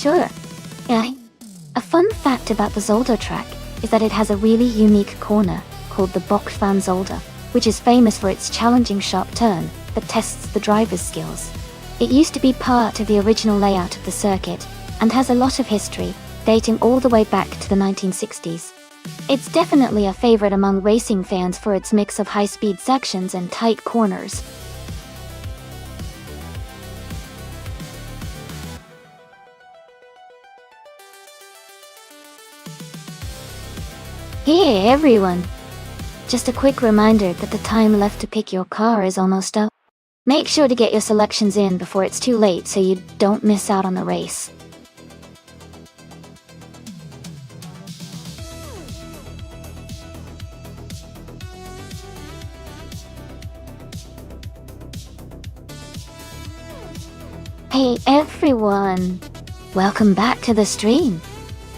sure. Yeah. A fun fact about the Zolder track is that it has a really unique corner called the Bockfan Zolder, which is famous for its challenging sharp turn that tests the driver's skills. It used to be part of the original layout of the circuit and has a lot of history, dating all the way back to the 1960s. It's definitely a favorite among racing fans for its mix of high-speed sections and tight corners. Hey everyone! Just a quick reminder that the time left to pick your car is almost up. Make sure to get your selections in before it's too late so you don't miss out on the race. Hey everyone! Welcome back to the stream!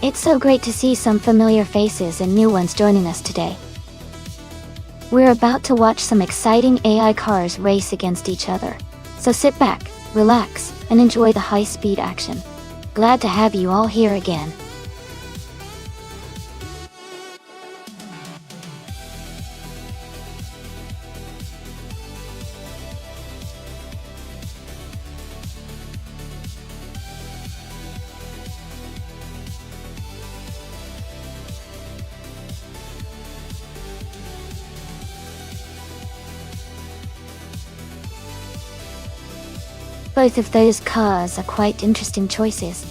It's so great to see some familiar faces and new ones joining us today. We're about to watch some exciting AI cars race against each other. So sit back, relax, and enjoy the high-speed action. Glad to have you all here again. Both of those cars are quite interesting choices.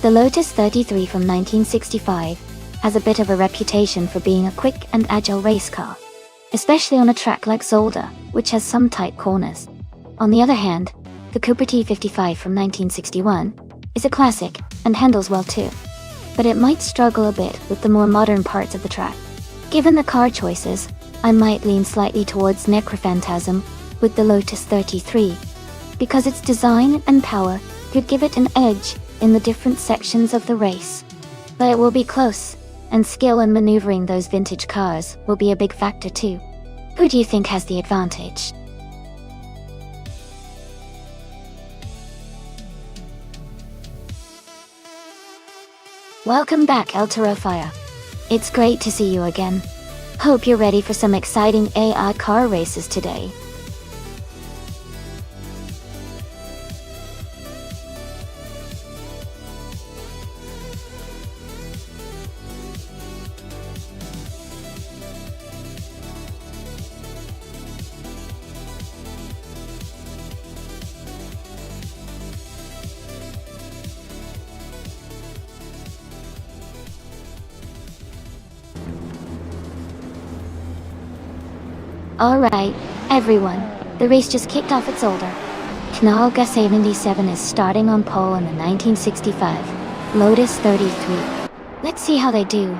The Lotus 33 from 1965 has a bit of a reputation for being a quick and agile race car, especially on a track like Zolder, which has some tight corners. On the other hand, the Cooper T55 from 1961 is a classic and handles well too, but it might struggle a bit with the more modern parts of the track. Given the car choices, I might lean slightly towards Necrophantasm with the Lotus 33, because its design and power could give it an edge in the different sections of the race. But it will be close, and skill in maneuvering those vintage cars will be a big factor too. Who do you think has the advantage? Welcome back, El Tarofire. It's great to see you again. Hope you're ready for some exciting AI car races today. Alright, everyone, the race just kicked off at Zolder. Knalga 77 is starting on pole in the 1965 Lotus 33. Let's see how they do.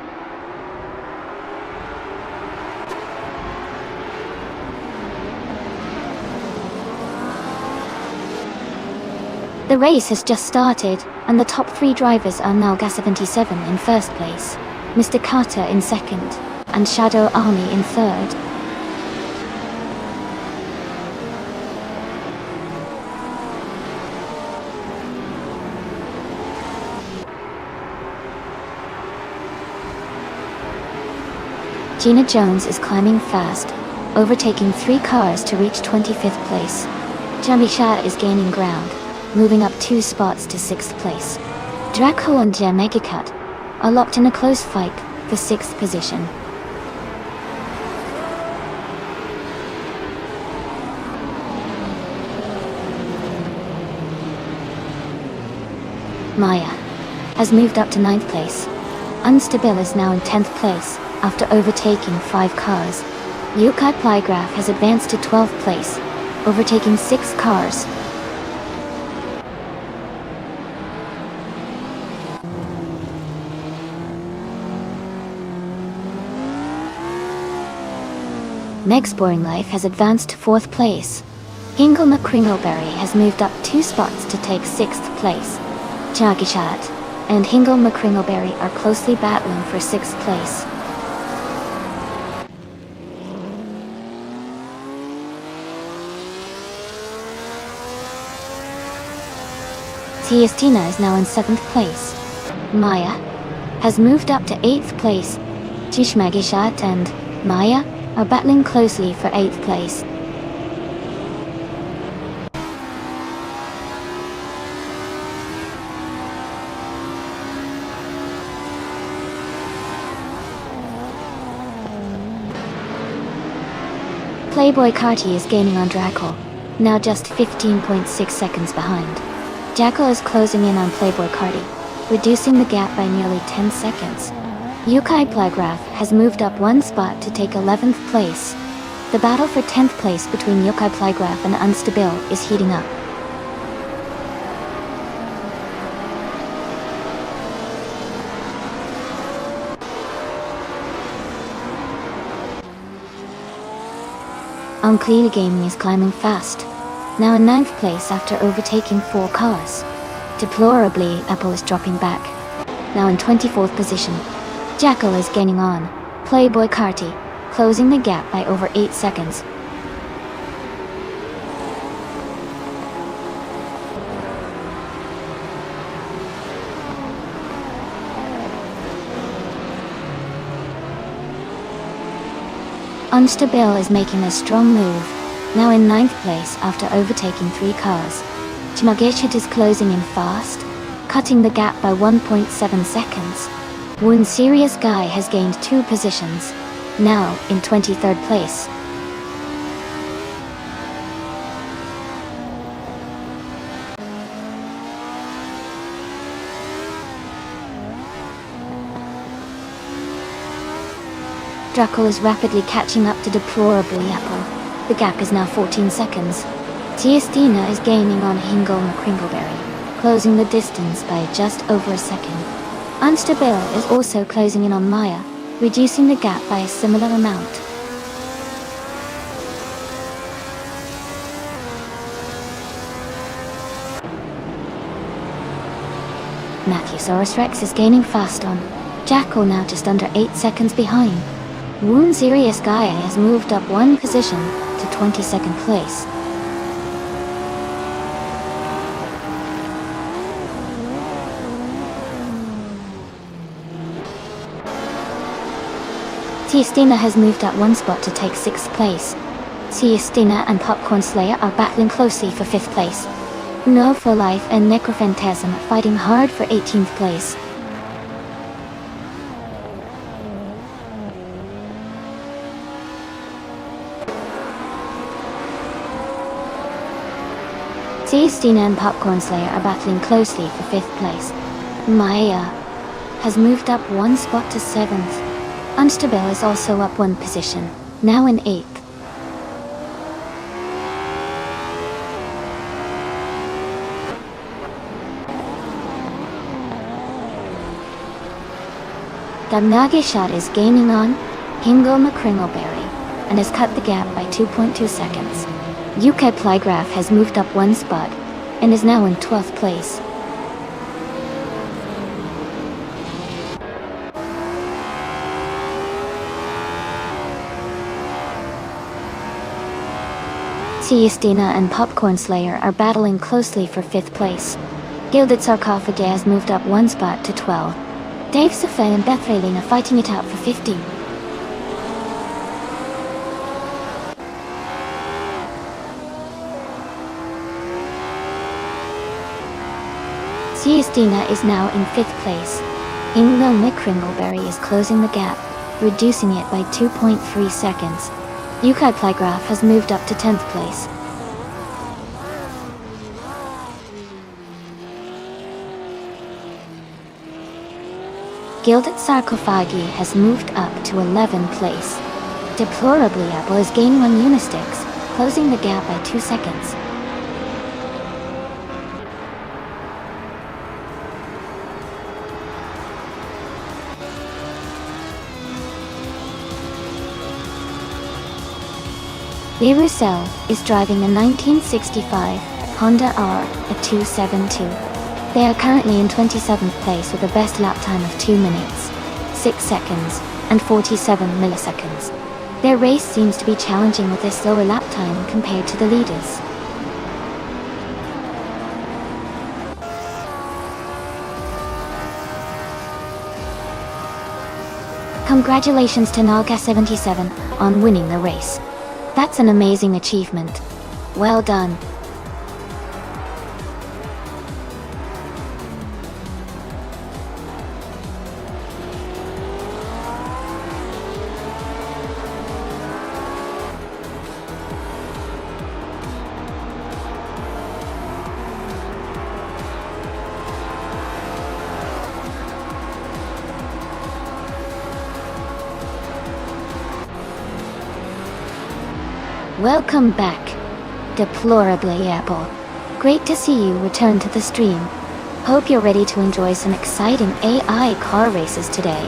The race has just started, and the top three drivers are Knalga 77 in first place, Mr. Carter in second, and Shadow Army in third. Gina Jones is climbing fast, overtaking 3 cars to reach 25th place. Jamie Shah is gaining ground, moving up 2 spots to 6th place. Draco and Megacut are locked in a close fight for 6th position. Maya has moved up to 9th place. Unstable is now in 10th place after overtaking 5 cars. Yukai Plygraph has advanced to 12th place, overtaking 6 cars. Meg's Boring Life has advanced to 4th place. Hingle McCringleberry has moved up 2 spots to take 6th place. Jagishat and Hingle McCringleberry are closely battling for 6th place. Tiestina is now in 7th place. Maya has moved up to 8th place. Chishmagishat and Maya are battling closely for 8th place. Playboy Carti is gaining on Draco, now just 15.6 seconds behind. Jackal is closing in on Playboy Carti, reducing the gap by nearly 10 seconds. Yukai Plagraph has moved up 1 spot to take 11th place. The battle for 10th place between Yukai Plagraph and Unstable is heating up. Unclear Gaming is climbing fast, now in 9th place after overtaking 4 cars. Deplorably, Apple is dropping back, now in 24th position. Jackal is gaining on Playboy Carti, closing the gap by over 8 seconds. Unstable is making a strong move, now in 9th place after overtaking 3 cars. Chimageshit is closing in fast, cutting the gap by 1.7 seconds. One Serious Guy has gained 2 positions, now in 23rd place. Draco is rapidly catching up to Deplorably Apple. The gap is now 14 seconds. Tiestina is gaining on Hingle McCringleberry, closing the distance by just over a second. Unstable is also closing in on Maya, reducing the gap by a similar amount. Matthewsaurus Rex is gaining fast on Jackal, now just under 8 seconds behind. Wound Serious Guy has moved up 1 position to 22nd place. Tiestina has moved up 1 spot to take 6th place. Tiestina and Popcorn Slayer are battling closely for 5th place. No for Life and Necrophantasm are fighting hard for 18th place. Tiestina and Popcorn Slayer are battling closely for 5th place. Maya has moved up 1 spot to 7th. Unstable is also up 1 position, now in 8th. Damnagishat is gaining on Hingle McCringleberry and has cut the gap by 2.2 seconds. UK Plygraph has moved up 1 spot and is now in 12th place. Tiestina and Popcorn Slayer are battling closely for 5th place. Gilded Sarcophagi has moved up 1 spot to 12. Dave Safa and Bethrailing are fighting it out for 15. Tiestina is now in 5th place. Hingle McCringleberry is closing the gap, reducing it by 2.3 seconds. UK Plygraph has moved up to 10th place. Gilded Sarcophagi has moved up to 11th place. Deplorably Apple is gaining on Unistix, closing the gap by 2 seconds. Lerusel is driving a 1965 Honda R, a 272. They are currently in 27th place with a best lap time of 2 minutes, 6 seconds, and 47 milliseconds. Their race seems to be challenging with their slower lap time compared to the leaders. Congratulations to Naga77 on winning the race. That's an amazing achievement. Well done. Welcome back. Deplorably Apple. Great to see you return to the stream. Hope you're ready to enjoy some exciting AI car races today.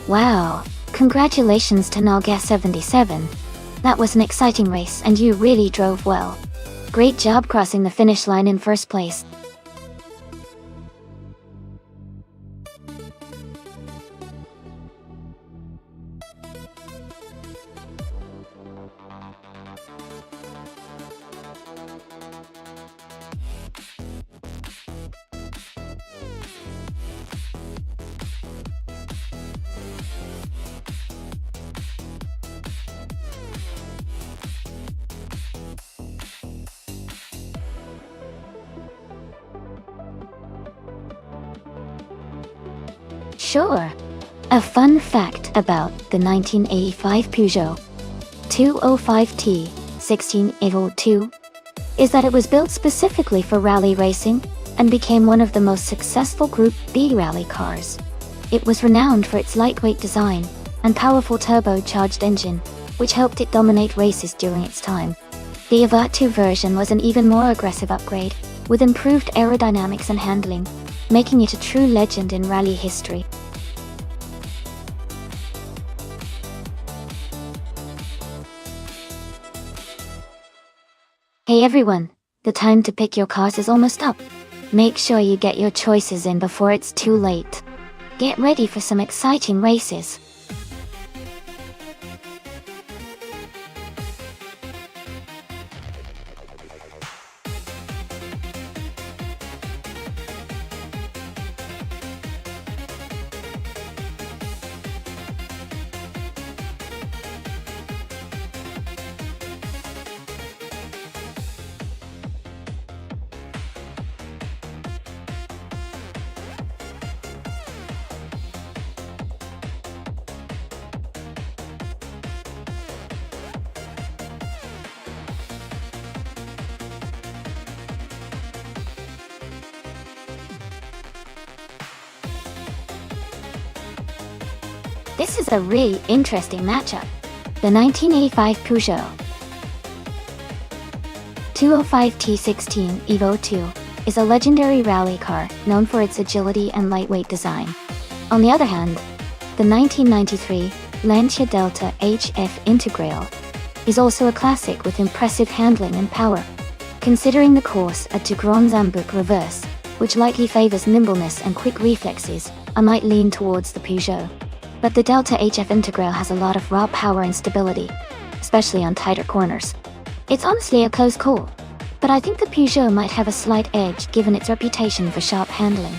Wow, congratulations to Naga77. That was an exciting race and you really drove well. Great job crossing the finish line in first place. Sure. A fun fact about the 1985 Peugeot 205T 16802 is that it was built specifically for rally racing and became one of the most successful Group B rally cars. It was renowned for its lightweight design and powerful turbocharged engine, which helped it dominate races during its time. The Avant 2 version was an even more aggressive upgrade, with improved aerodynamics and handling, making it a true legend in rally history. Hey everyone, the time to pick your cars is almost up. Make sure you get your choices in before it's too late. Get ready for some exciting races. This is a really interesting matchup. The 1985 Peugeot 205T16 Evo 2 is a legendary rally car known for its agility and lightweight design. On the other hand, the 1993 Lancia Delta HF Integral is also a classic with impressive handling and power. Considering the course at Deux Grands Embuts reverse, which likely favors nimbleness and quick reflexes, I might lean towards the Peugeot. But the Delta HF Integral has a lot of raw power and stability, especially on tighter corners. It's honestly a close call, but I think the Peugeot might have a slight edge given its reputation for sharp handling.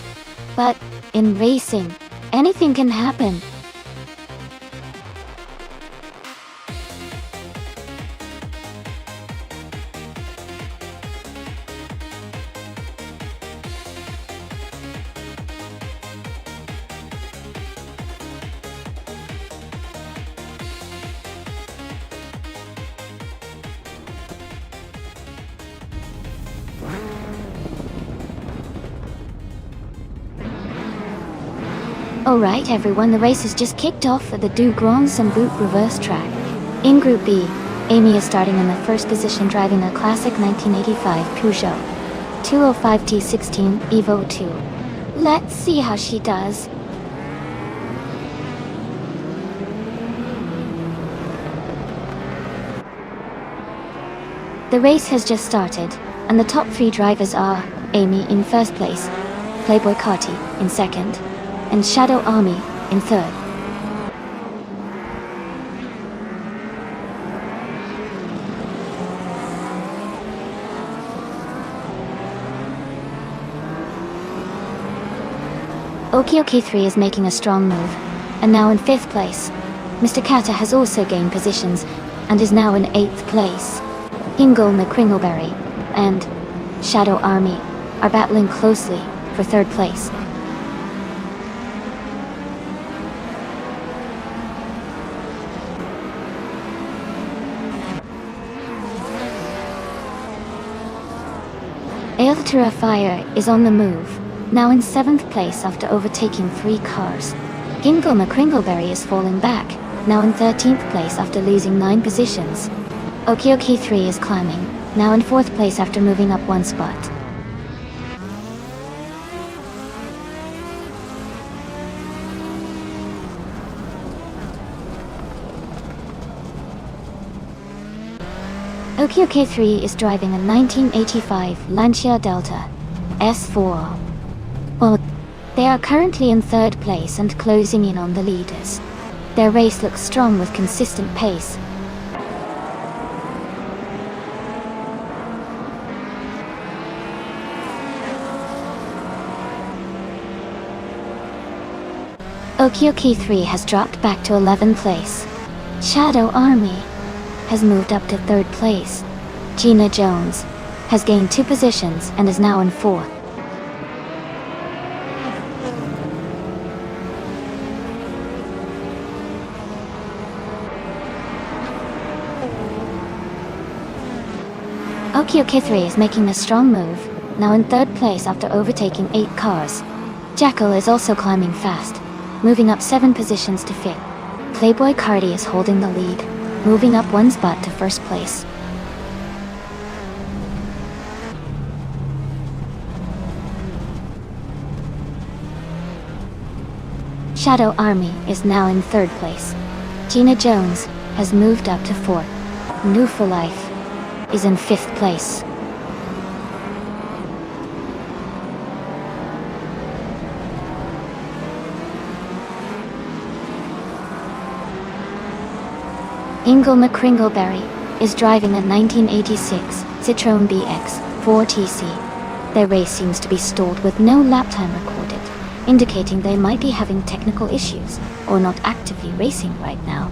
But in racing, anything can happen. Alright everyone, the race has just kicked off at the Deux Grands Embuts reverse track. In Group B, Amy is starting in the first position driving a classic 1985 Peugeot 205T16 Evo 2. Let's see how she does. The race has just started, and the top 3 drivers are Amy in first place, Playboy Carti in second, and Shadow Army in third. OK3 is making a strong move, and now in 5th place. Mr. Kata has also gained positions, and is now in 8th place. Ingle McCringleberry and Shadow Army are battling closely for 3rd place. Aelthera Fire is on the move, now in 7th place after overtaking 3 cars. Ingle McCringleberry is falling back, now in 13th place after losing 9 positions. OK3 is climbing, now in 4th place after moving up 1 spot. OK3 is driving a 1985 Lancia Delta S4. Well, they are currently in 3rd place and closing in on the leaders. Their race looks strong with consistent pace. OK3 has dropped back to 11th place. Shadow Army has moved up to 3rd place. Gina Jones has gained 2 positions and is now in 4th. OK3 is making a strong move, now in 3rd place after overtaking 8 cars. Jackal is also climbing fast, moving up 7 positions to 5th. Playboy Carti is holding the lead, moving up 1 spot to 1st place. Shadow Army is now in 3rd place. Gina Jones has moved up to 4th. New for Life is in 5th place. Ingle McCringleberry is driving a 1986 Citroën BX 4TC. Their race seems to be stalled with no lap time recorded, indicating they might be having technical issues or not actively racing right now.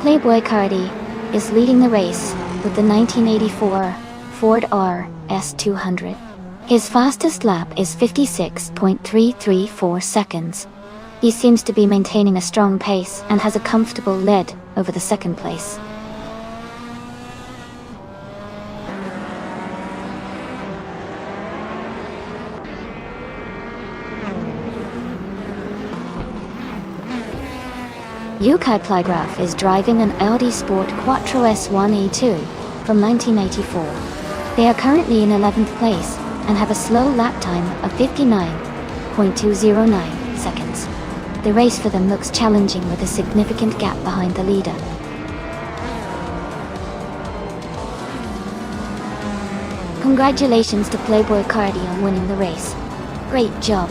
Playboy Carti is leading the race with the 1984 Ford R S200. His fastest lap is 56.334 seconds. He seems to be maintaining a strong pace and has a comfortable lead over the 2nd place. Yukai Plygraph is driving an Audi Sport Quattro S1E2 from 1984. They are currently in 11th place and have a slow lap time of 59.209 seconds. The race for them looks challenging with a significant gap behind the leader. Congratulations to Playboy Carti on winning the race. Great job.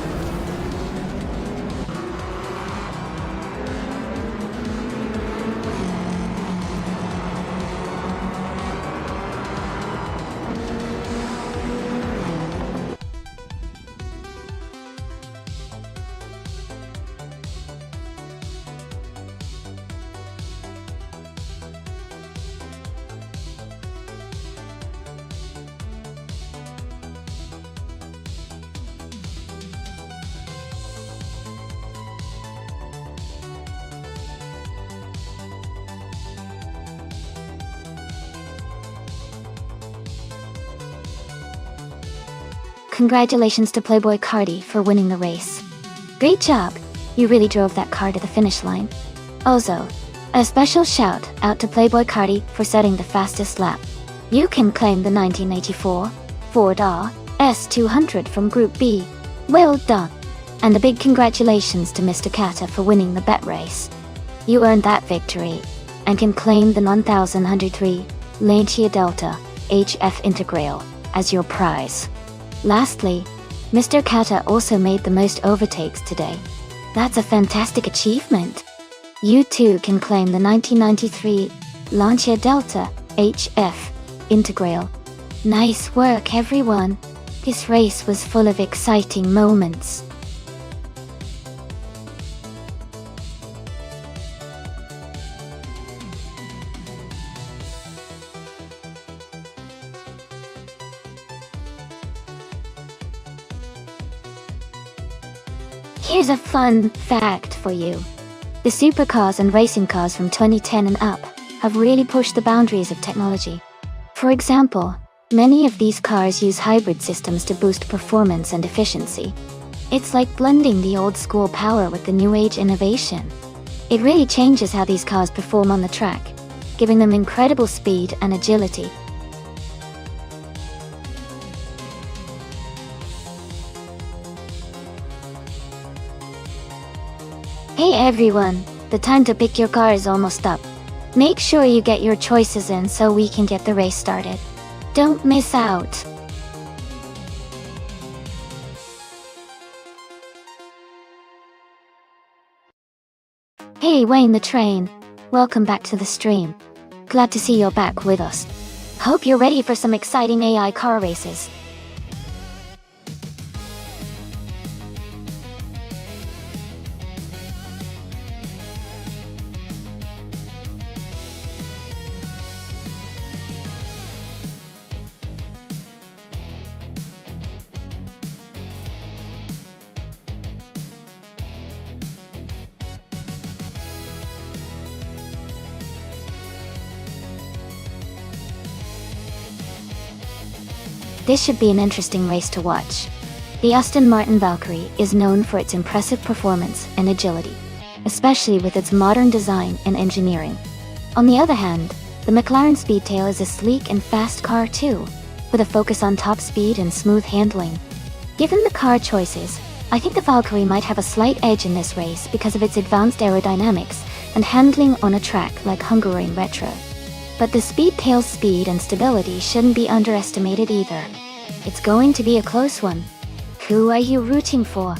Congratulations to Playboy Carti for winning the race. Great job! You really drove that car to the finish line. Also, a special shout out to Playboy Carti for setting the fastest lap. You can claim the 1984 Ford R S200 from Group B. Well done. And a big congratulations to Mr. Kata for winning the bet race. You earned that victory, and can claim the 9103 Lancia Delta HF Integral as your prize. Lastly, Mr. Kata also made the most overtakes today. That's a fantastic achievement. You too can claim the 1993 Lancia Delta HF Integral. Nice work, everyone. This race was full of exciting moments. Here's a fun fact for you. The supercars and racing cars from 2010 and up have really pushed the boundaries of technology. For example, many of these cars use hybrid systems to boost performance and efficiency. It's like blending the old school power with the new age innovation. It really changes how these cars perform on the track, giving them incredible speed and agility. Hey everyone, the time to pick your car is almost up. Make sure you get your choices in so we can get the race started. Don't miss out. Hey Wayne the Train, welcome back to the stream. Glad to see you're back with us. Hope you're ready for some exciting AI car races. This should be an interesting race to watch. The Aston Martin Valkyrie is known for its impressive performance and agility, especially with its modern design and engineering. On the other hand, the McLaren Speedtail is a sleek and fast car too, with a focus on top speed and smooth handling. Given the car choices, I think the Valkyrie might have a slight edge in this race because of its advanced aerodynamics and handling on a track like Hungaroring Retro. But the Speedtail's speed and stability shouldn't be underestimated either. It's going to be a close one. Who are you rooting for?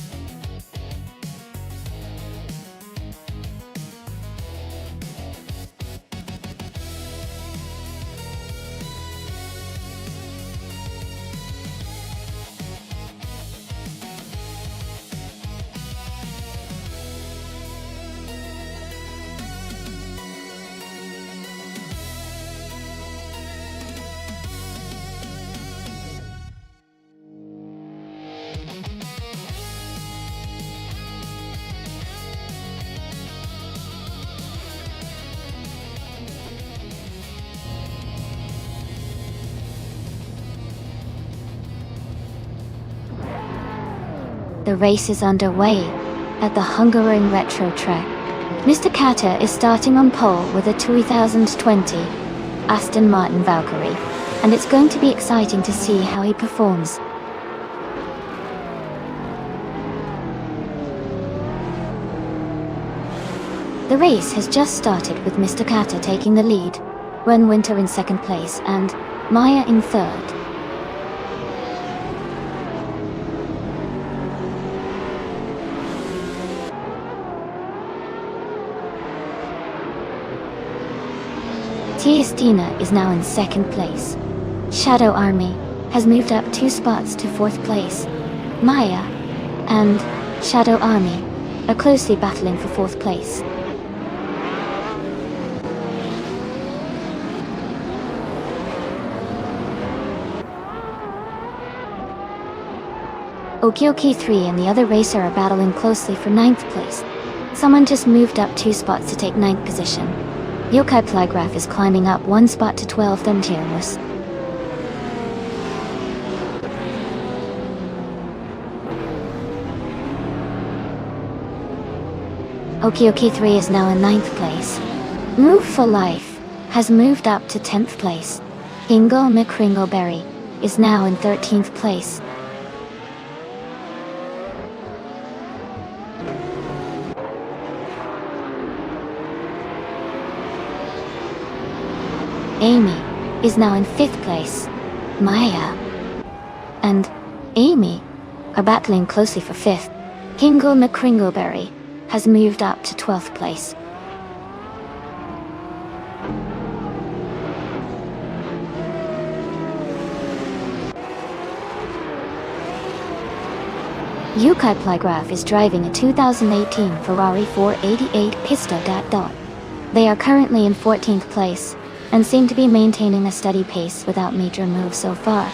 The race is underway at the Hungaroring Retro track. Mr. Kata is starting on pole with a 2020 Aston Martin Valkyrie, and it's going to be exciting to see how he performs. The race has just started with Mr. Kata taking the lead, Ron Winter in second place, and Maya in third. Tiestina is now in second place. Shadow Army has moved up 2 spots to 4th place. Maya and Shadow Army are closely battling for 4th place. Okioki 3 and the other racer are battling closely for 9th place. Someone just moved up 2 spots to take 9th position. Yokai Plygraph is climbing up 1 spot to 12th and Tiamus. Okioki 3 is now in 9th place. Move for Life has moved up to 10th place. Ingo McCringleberry is now in 13th place. Amy is now in 5th place. Maya and Amy are battling closely for 5th. Kingle McCringleberry has moved up to 12th place. Yukai Plygraph is driving a 2018 Ferrari 488 Pista Dat. They are currently in 14th place, and seem to be maintaining a steady pace without major moves so far.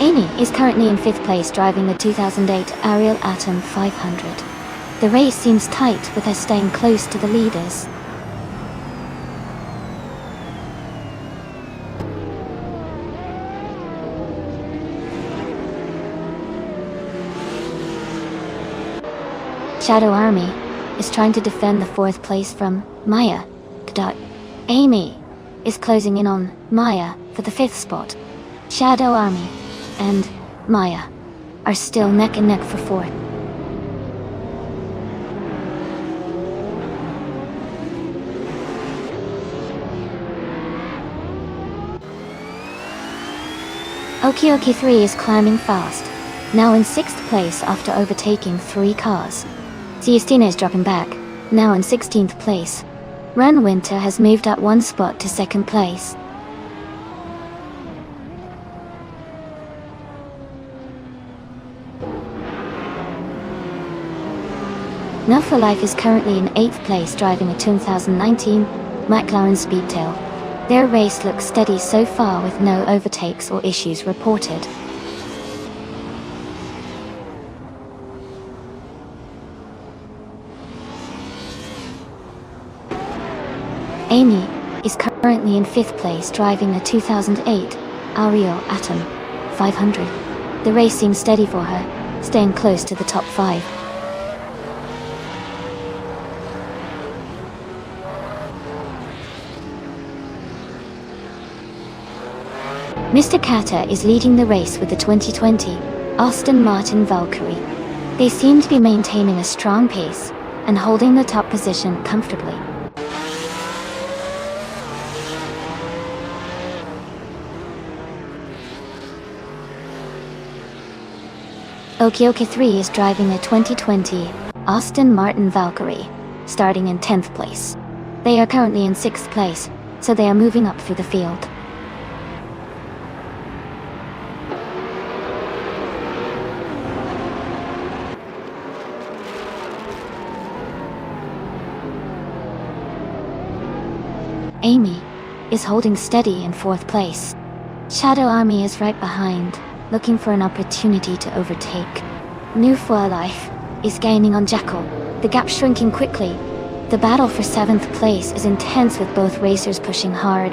Amy is currently in 5th place driving the 2008 Ariel Atom 500. The race seems tight with her staying close to the leaders. Shadow Army is trying to defend the 4th place from Maya. Amy is closing in on Maya for the 5th spot. Shadow Army and Maya are still neck and neck for 4th. Okioki 3 is climbing fast, now in 6th place after overtaking 3 cars. Celestina is dropping back, now in 16th place. Ren Winter has moved up 1 spot to 2nd place. Now for Life is currently in 8th place driving a 2019 McLaren Speedtail. Their race looks steady so far with no overtakes or issues reported. Amy is currently in 5th place driving the 2008 Ariel Atom 500. The race seems steady for her, staying close to the top 5. Mr. Kata is leading the race with the 2020 Aston Martin Valkyrie. They seem to be maintaining a strong pace and holding the top position comfortably. Okioki 3 is driving a 2020 Aston Martin Valkyrie, starting in 10th place. They are currently in 6th place, so they are moving up through the field. Amy is holding steady in 4th place. Shadow Army is right behind, looking for an opportunity to overtake. New for Life is gaining on Jekyll, the gap shrinking quickly. The battle for 7th place is intense with both racers pushing hard.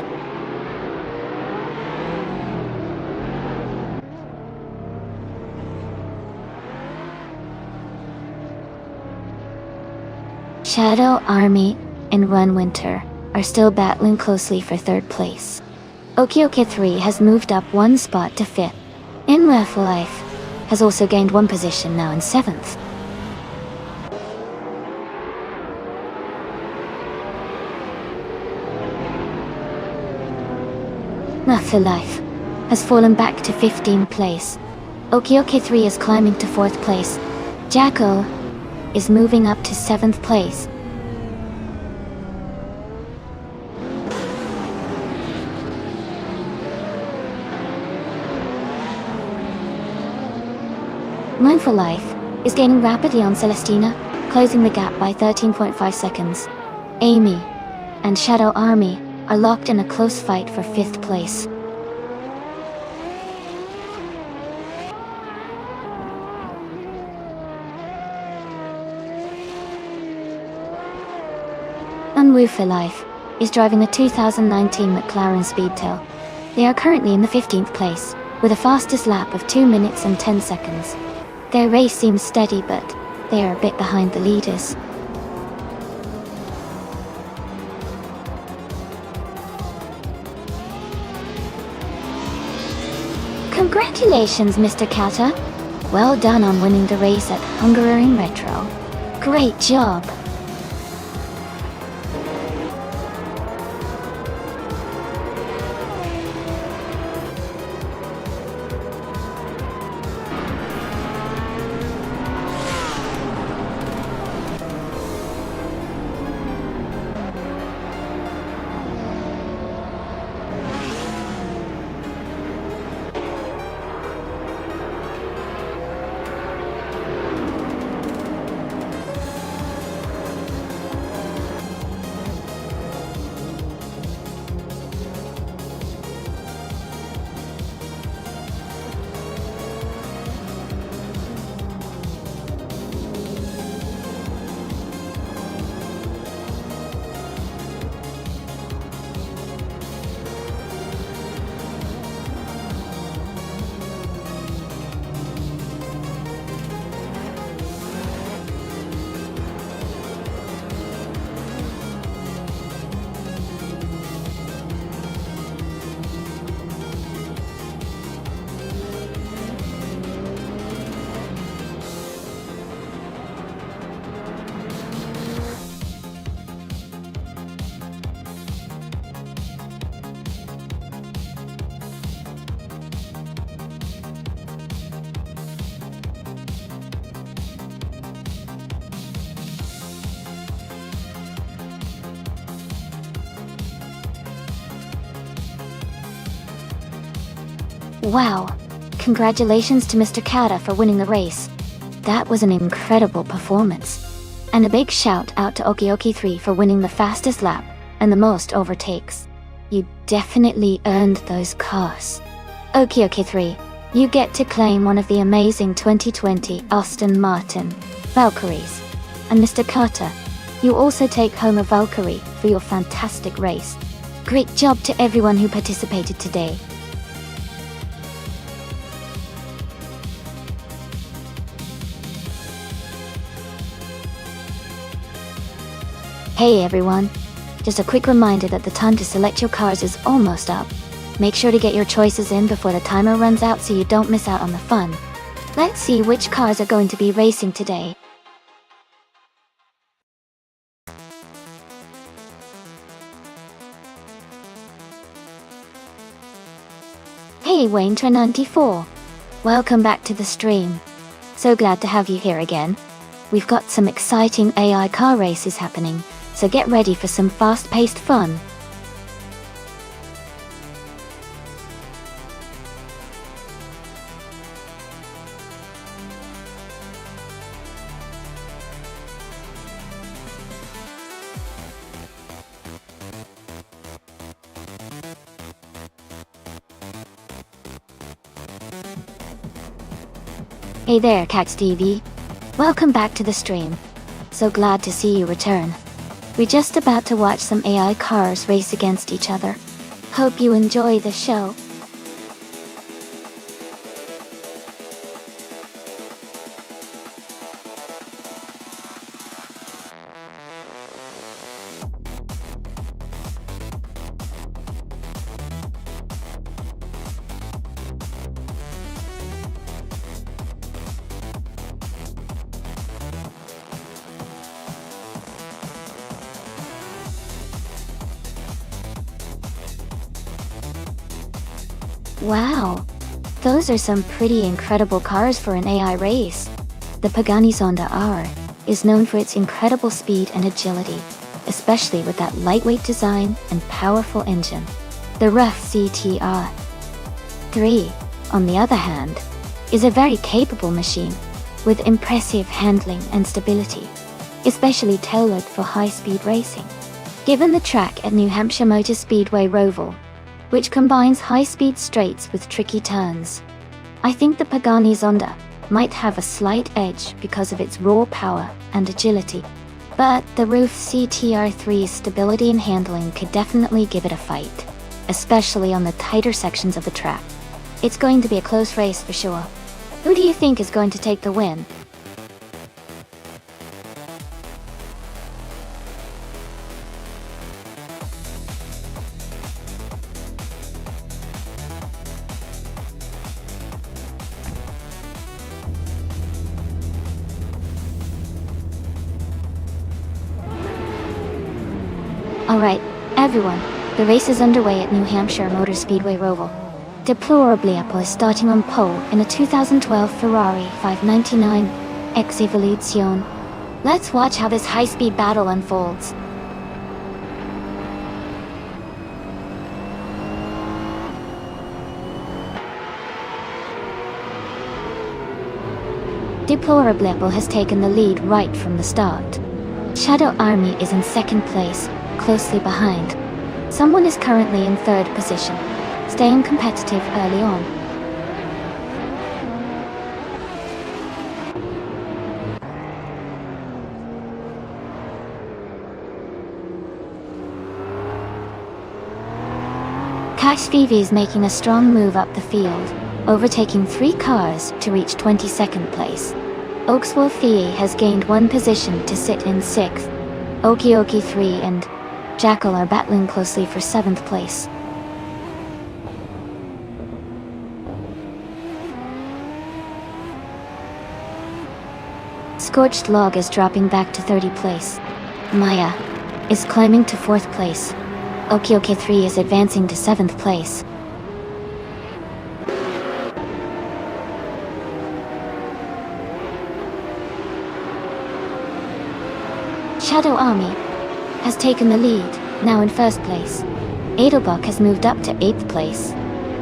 Shadow Army and Run Winter are still battling closely for 3rd place. Okioki 3 has moved up 1 spot to 5th. In for Life has also gained 1 position, now in 7th. For Life has fallen back to 15th place. Okioki 3 is climbing to 4th place. Jacko is moving up to 7th place. Mindful Life is gaining rapidly on Celestina, closing the gap by 13.5 seconds. Amy and Shadow Army are locked in a close fight for 5th place. Unwoo for Life is driving a 2019 McLaren Speedtail. They are currently in the 15th place, with a fastest lap of 2 minutes and 10 seconds. Their race seems steady, but they are a bit behind the leaders. Congratulations, Mr. Kata. Well done on winning the race at Hungaroring Retro. Great job! Wow! Congratulations to Mr. Kata for winning the race. That was an incredible performance. And a big shout out to Okioki3 for winning the fastest lap and the most overtakes. You definitely earned those cars. Okioki3, you get to claim one of the amazing 2020 Aston Martin Valkyries. And Mr. Kata, you also take home a Valkyrie for your fantastic race. Great job to everyone who participated today. Hey everyone, just a quick reminder that the time to select your cars is almost up. Make sure to get your choices in before the timer runs out so you don't miss out on the fun. Let's see which cars are going to be racing today. Hey Wayne94, welcome back to the stream. So glad to have you here again. We've got some exciting AI car races happening, so get ready for some fast-paced fun. Hey there, CaxTV. Welcome back to the stream. So glad to see you return. We're just about to watch some AI cars race against each other. Hope you enjoy the show. Wow, those are some pretty incredible cars for an AI race. The Pagani Zonda R is known for its incredible speed and agility, especially with that lightweight design and powerful engine. The RUF CTR 3, on the other hand, is a very capable machine with impressive handling and stability, especially tailored for high-speed racing. Given the track at New Hampshire Motor Speedway Roval, which combines high-speed straights with tricky turns, I think the Pagani Zonda might have a slight edge because of its raw power and agility. But the RUF CTR3's stability and handling could definitely give it a fight, especially on the tighter sections of the track. It's going to be a close race for sure. Who do you think is going to take the win? Alright, everyone, the race is underway at New Hampshire Motor Speedway Roval. Deplorably Apple is starting on pole in a 2012 Ferrari 599 X Evoluzione. Let's watch how this high-speed battle unfolds. Deplorably Apple has taken the lead right from the start. Shadow Army is in second place, closely behind. Someone is currently in third position, staying competitive early on. Cash Vivi is making a strong move up the field, overtaking 3 cars to reach 22nd place. Oakswell Fee has gained 1 position to sit in 6th. Okie Okie 3 and Jackal are battling closely for 7th place. Scorched Log is dropping back to 30th place. Maya is climbing to 4th place. Okie Okie 3 is advancing to 7th place. Shadow Army has taken the lead, now in 1st place. Edelbuck has moved up to 8th place.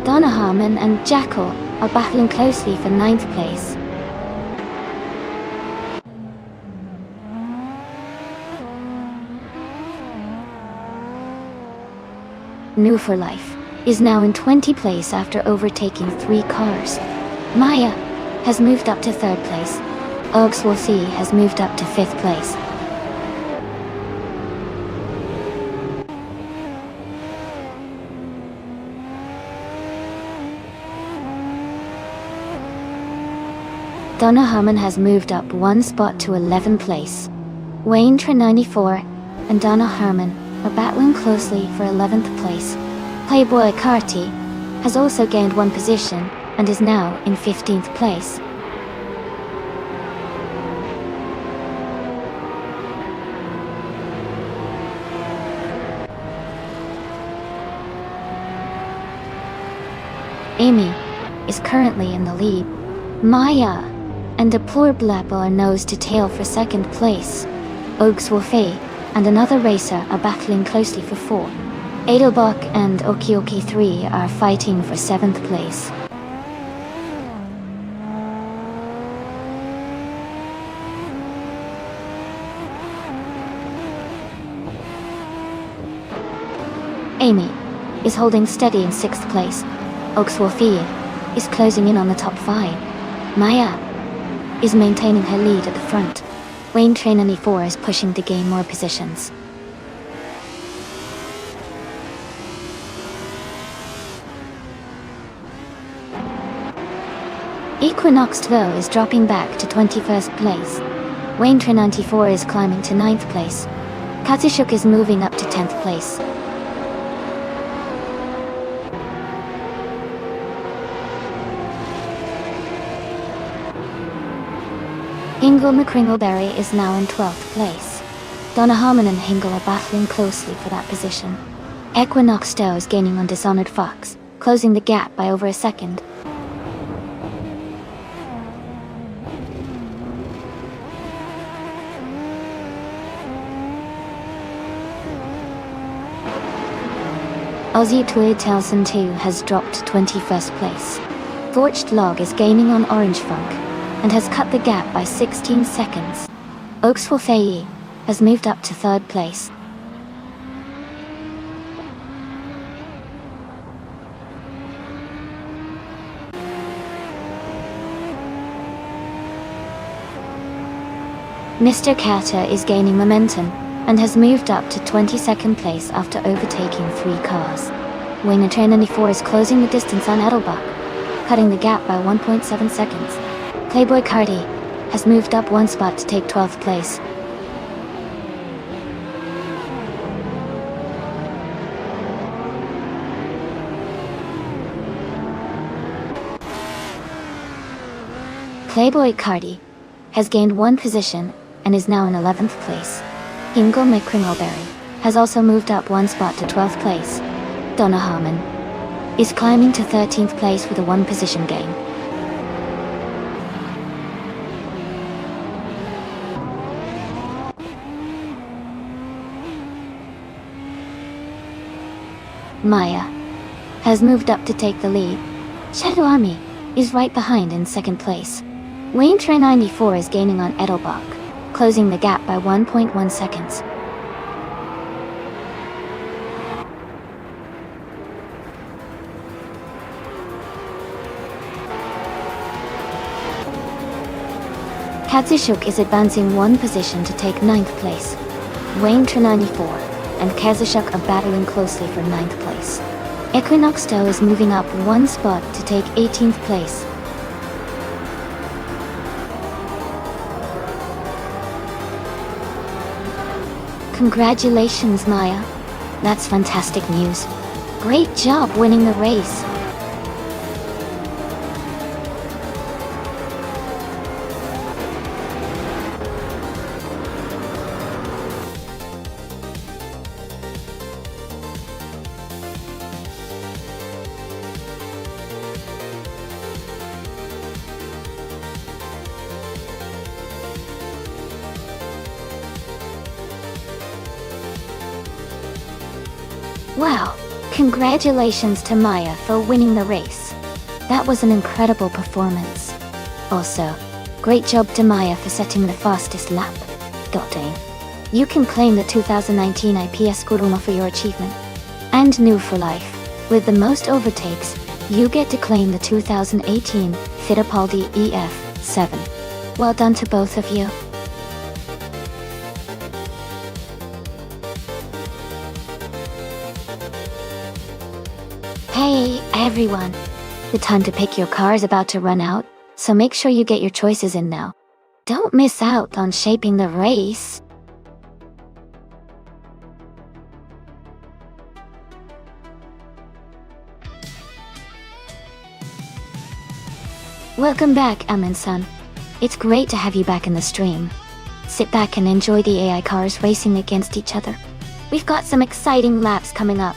Donna Harmon and Jackal are battling closely for 9th place. New for Life is now in 20th place after overtaking 3 cars. Maya has moved up to 3rd place. Ogsworthy has moved up to 5th place. Donna Harmon has moved up 1 spot to 11th place. Wayne Tre 94 and Donna Harmon are battling closely for 11th place. Playboy Carty has also gained 1 position and is now in 15th place. Amy is currently in the lead. Maya and Deplorable Apple are nose to tail for 2nd place. Oakswolfie and another racer are battling closely for 4. Edelbach and Okioki 3 are fighting for 7th place. Amy is holding steady in 6th place. Oakswolfie is closing in on the top 5. Maya is maintaining her lead at the front. Wayne Train 94 is pushing to gain more positions. Equinox 12 is dropping back to 21st place. Wayne Train 94 is climbing to 9th place. Katsushuk is moving up to 10th place. Hingle McCringleberry is now in 12th place. Donna Harmon and Hingle are battling closely for that position. Equinox Stowe is gaining on Dishonored Fox, closing the gap by over a second. Aussie Tweed Towson 2 has dropped to 21st place. Forged Log is gaining on Orange Funk and has cut the gap by 16 seconds. Oakswolfie has moved up to 3rd place. Mr. Carter is gaining momentum and has moved up to 22nd place after overtaking 3 cars. Wayne Train 94 is closing the distance on Edelbach, cutting the gap by 1.7 seconds. Playboy Cardi has moved up 1 spot to take 12th place. Playboy Cardi has gained 1 position and is now in 11th place. Hingle McCringleberry has also moved up one spot to 12th place. Donna Harmon is climbing to 13th place with a 1 position gain. Maya has moved up to take the lead. Shadow Army is right behind in 2nd place. Wayne Trey 94 is gaining on Edelbach, closing the gap by 1.1 seconds. Katsushuk is advancing 1 position to take 9th place. Wayne Trey 94 and Kazushuk are battling closely for 9th place. Equinox Toe is moving up 1 spot to take 18th place. Congratulations, Maya. That's fantastic news. Great job winning the race. Wow, congratulations to Maya for winning the race. That was an incredible performance. Also, great job to Maya for setting the fastest lap. Dang. You can claim the 2019 IPS Kuruma for your achievement. And new for life, with the most overtakes, you get to claim the 2018 Fittipaldi EF7. Well done to both of you. Hey, everyone. The time to pick your car is about to run out, so make sure you get your choices in now. Don't miss out on shaping the race. Welcome back, Amin-san. It's great to have you back in the stream. Sit back and enjoy the AI cars racing against each other. We've got some exciting laps coming up.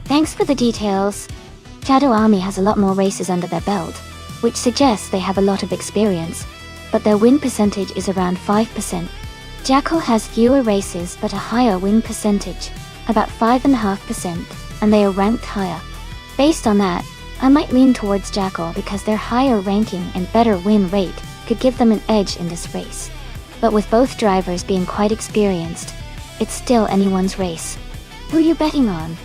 Thanks for the details. Shadow Army has a lot more races under their belt, which suggests they have a lot of experience, but their win percentage is around 5%. Jackal has fewer races but a higher win percentage, about 5.5%, and they are ranked higher. Based on that, I might lean towards Jackal because their higher ranking and better win rate could give them an edge in this race. But with both drivers being quite experienced, it's still anyone's race. Who are you betting on?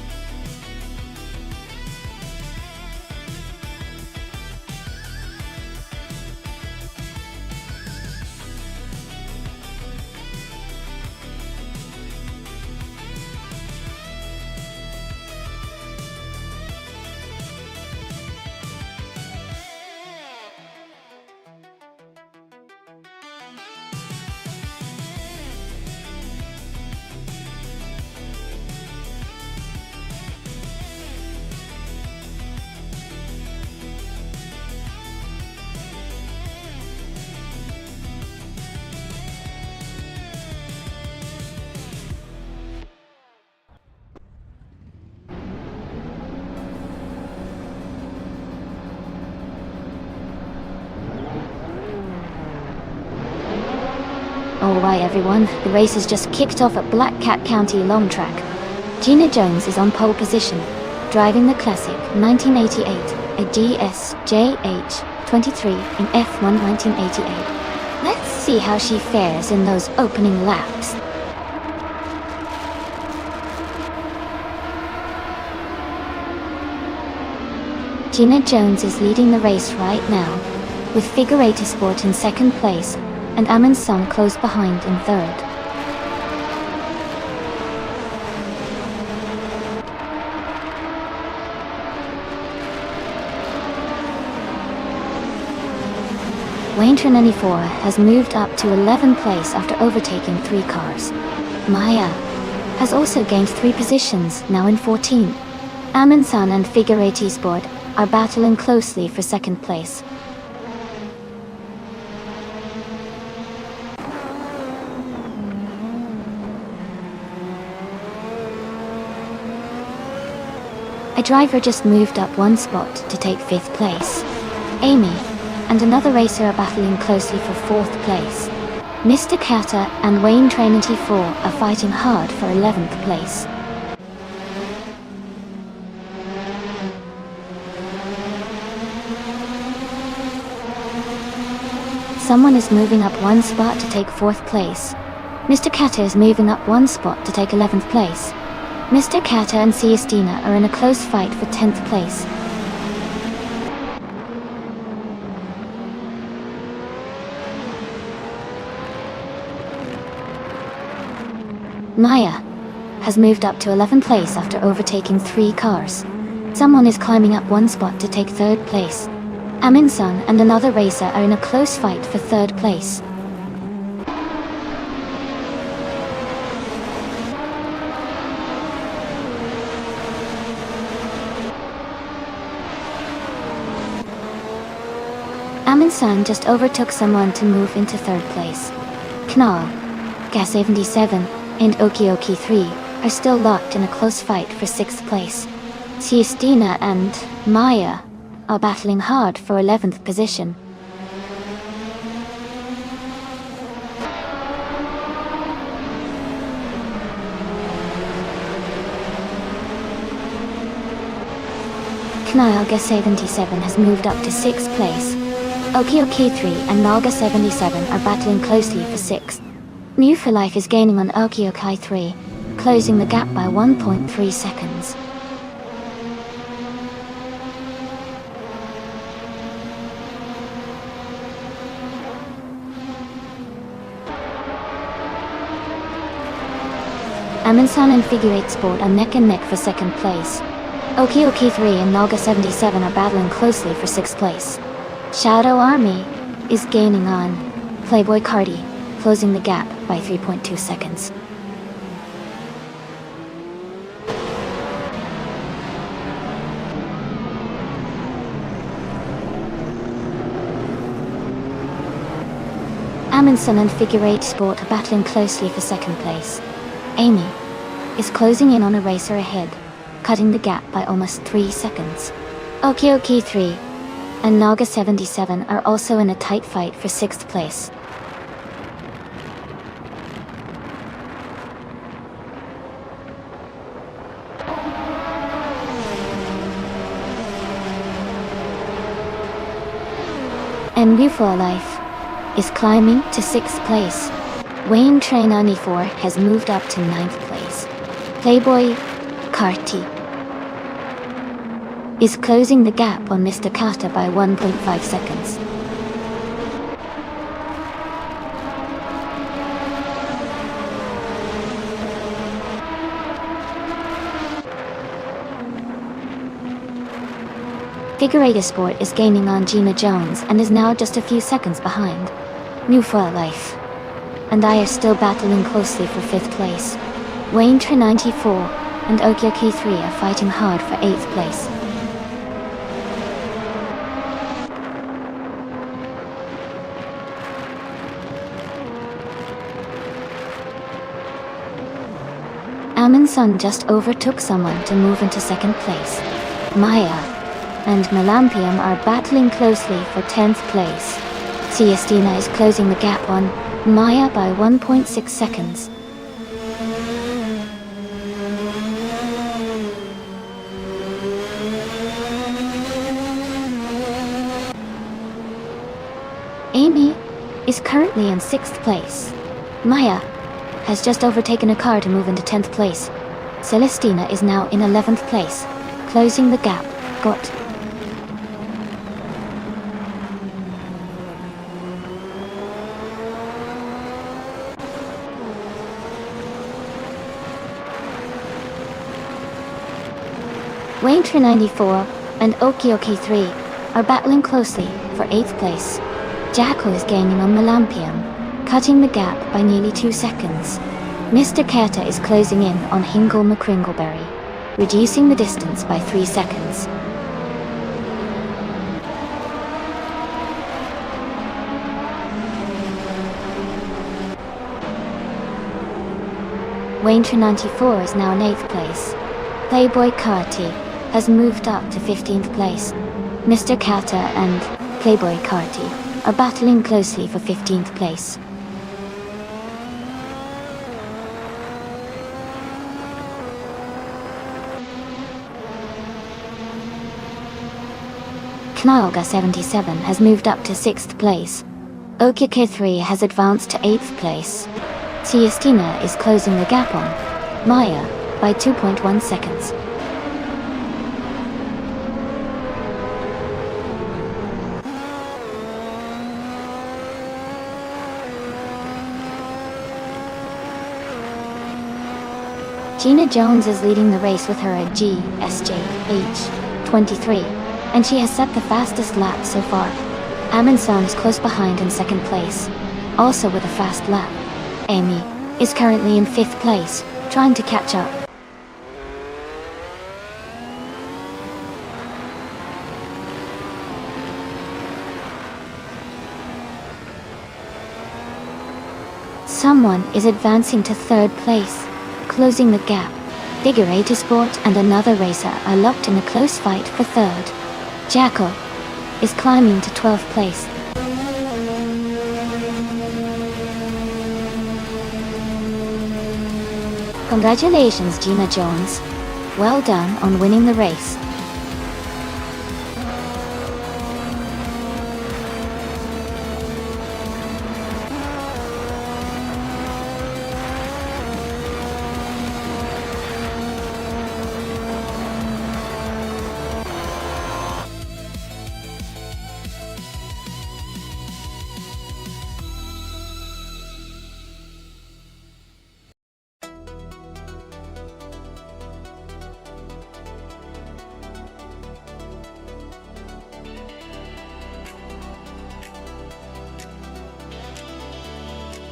Alright everyone, the race has just kicked off at Black Cat County Long Track. Gina Jones is on pole position. driving the classic 1988, a GSJH-23 in F1 1988. Let's see how she fares in those opening laps. Gina Jones is leading the race right now, with Figurator Sport in second place, and Amin Song close behind in third. Wayne 94 has moved up to 11th place after overtaking 3 cars. Maya has also gained 3 positions, now in 14th. Amin San and Figurator Sport are battling closely for second place. A driver just moved up 1 spot to take 5th place. Amy and another racer are battling closely for 4th place. Mr. Carter and Wayne 94 are fighting hard for 11th place. Someone is moving up 1 spot to take 4th place. Mr. Carter is moving up 1 spot to take 11th place. Mr. Carter and Siestina are in a close fight for 10th place. Maya has moved up to 11th place after overtaking 3 cars. Someone is climbing up 1 spot to take 3rd place. Amin Sun and another racer are in a close fight for 3rd place. Amin Sun just overtook someone to move into 3rd place. Knall, Gas77, and Okioki 3 are still locked in a close fight for 6th place. Siestina and Maya are battling hard for 11th position. Knall Gas77 has moved up to 6th place. Okioki 3 and Naga 77 are battling closely for 6th. New for Life is gaining on Okiokai 3, closing the gap by 1.3 seconds. Aminsan and Figure 8 Sport are neck and neck for 2nd place. Okioki 3 and Naga 77 are battling closely for 6th place. Shadow Army is gaining on Playboy Cardi, closing the gap by 3.2 seconds. Amundsen and Figure 8 Sport are battling closely for 2nd place. Amy is closing in on a racer ahead, cutting the gap by almost 3 seconds. Okioki 3 and Naga 77 are also in a tight fight for 6th place. And New for Life is climbing to 6th place. Wayne Train 94 has moved up to 9th place. Playboy Carti is closing the gap on Mr. Carter by 1.5 seconds. Figure 8 Sport is gaining on Gina Jones and is now just a few seconds behind. New for Life and I are still battling closely for 5th place. Wayne Train 94 and Okioki 3 are fighting hard for 8th place. Amundsen just overtook someone to move into 2nd place. Maya and Melampium are battling closely for 10th place. Siestina is closing the gap on Maya by 1.6 seconds. Amy is currently in 6th place. Maya has just overtaken a car to move into 10th place. Celestina is now in 11th place, closing the gap. Got. Wainter 94 and Okioki 3 are battling closely for 8th place. Jackal is gaining on Melampium, cutting the gap by nearly 2 seconds. Mr. Keta is closing in on Hingle McCringleberry, reducing the distance by 3 seconds. Wainter 94 is now in 8th place. Playboy Carty has moved up to 15th place. Mr. Kata and Playboy Carty are battling closely for 15th place. Knalga 77 has moved up to 6th place. Okike 3 has advanced to 8th place. Celestina is closing the gap on Maya by 2.1 seconds. Gina Jones is leading the race with her at GSJH 23, and she has set the fastest lap so far. Amundsen is close behind in 2nd place, also with a fast lap. Amy is currently in 5th place, trying to catch up. Someone is advancing to 3rd place, closing the gap. Figure 8 Sport and another racer are locked in a close fight for 3rd. Jackal is climbing to 12th place. Congratulations, Gina Jones. Well done on winning the race.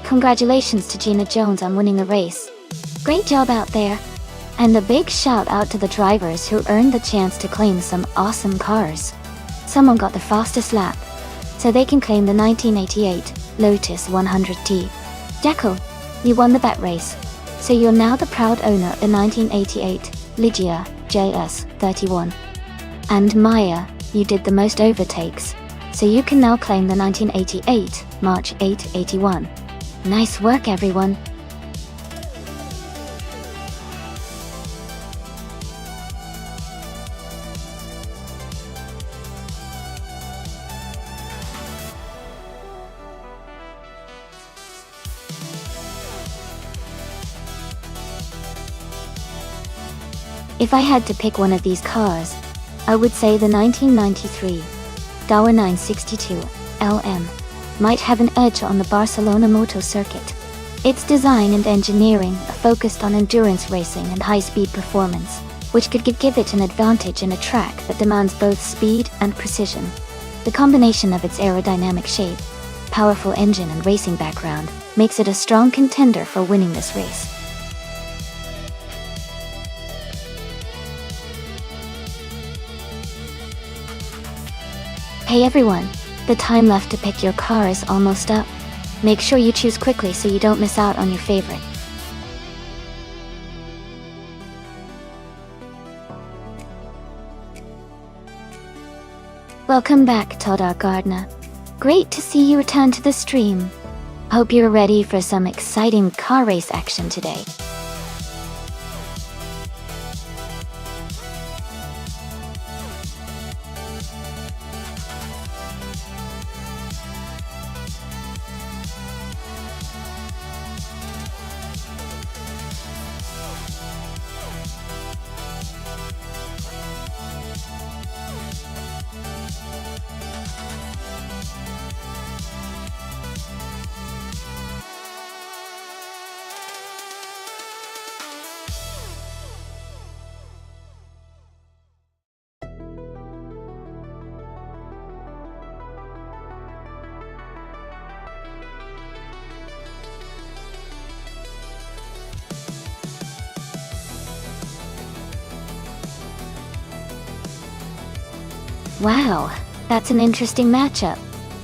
Congratulations to Gina Jones on winning the race. Great job out there. And a big shout out to the drivers who earned the chance to claim some awesome cars. Someone got the fastest lap, so they can claim the 1988 Lotus 100T. Jackal, you won the bet race, so you're now the proud owner of the 1988 Ligia JS31. And Maya, you did the most overtakes, so you can now claim the 1988 March 881. Nice work, everyone. If I had to pick one of these cars, I would say the 1993 Dauer 962 LM might have an edge on the Barcelona moto circuit. Its design and engineering are focused on endurance racing and high-speed performance, which could give it an advantage in a track that demands both speed and precision. The combination of its aerodynamic shape, powerful engine and racing background makes it a strong contender for winning this race. Hey everyone, the time left to pick your car is almost up. Make sure you choose quickly so you don't miss out on your favorite. Welcome back, Todar Gardner. Great to see you return to the stream. Hope you're ready for some exciting car race action today. Wow, that's an interesting matchup.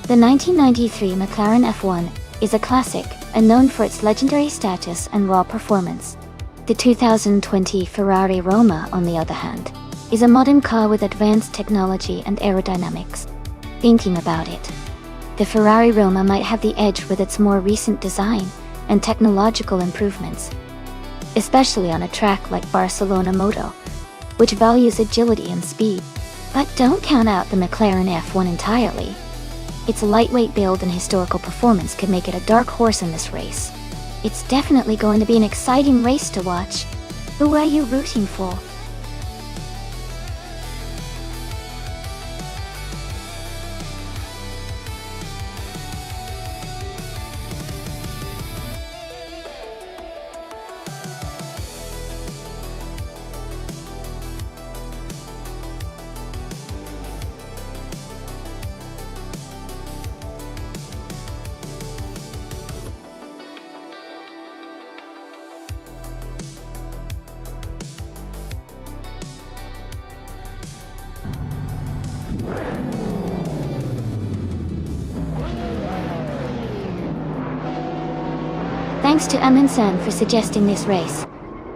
The 1993 McLaren F1 is a classic and known for its legendary status and raw performance. The 2020 Ferrari Roma, on the other hand, is a modern car with advanced technology and aerodynamics. Thinking about it, the Ferrari Roma might have the edge with its more recent design and technological improvements, especially on a track like Barcelona Moto, which values agility and speed. But don't count out the McLaren F1 entirely. Its lightweight build and historical performance could make it a dark horse in this race. It's definitely going to be an exciting race to watch. Who are you rooting for? Thanks to Amin-san for suggesting this race.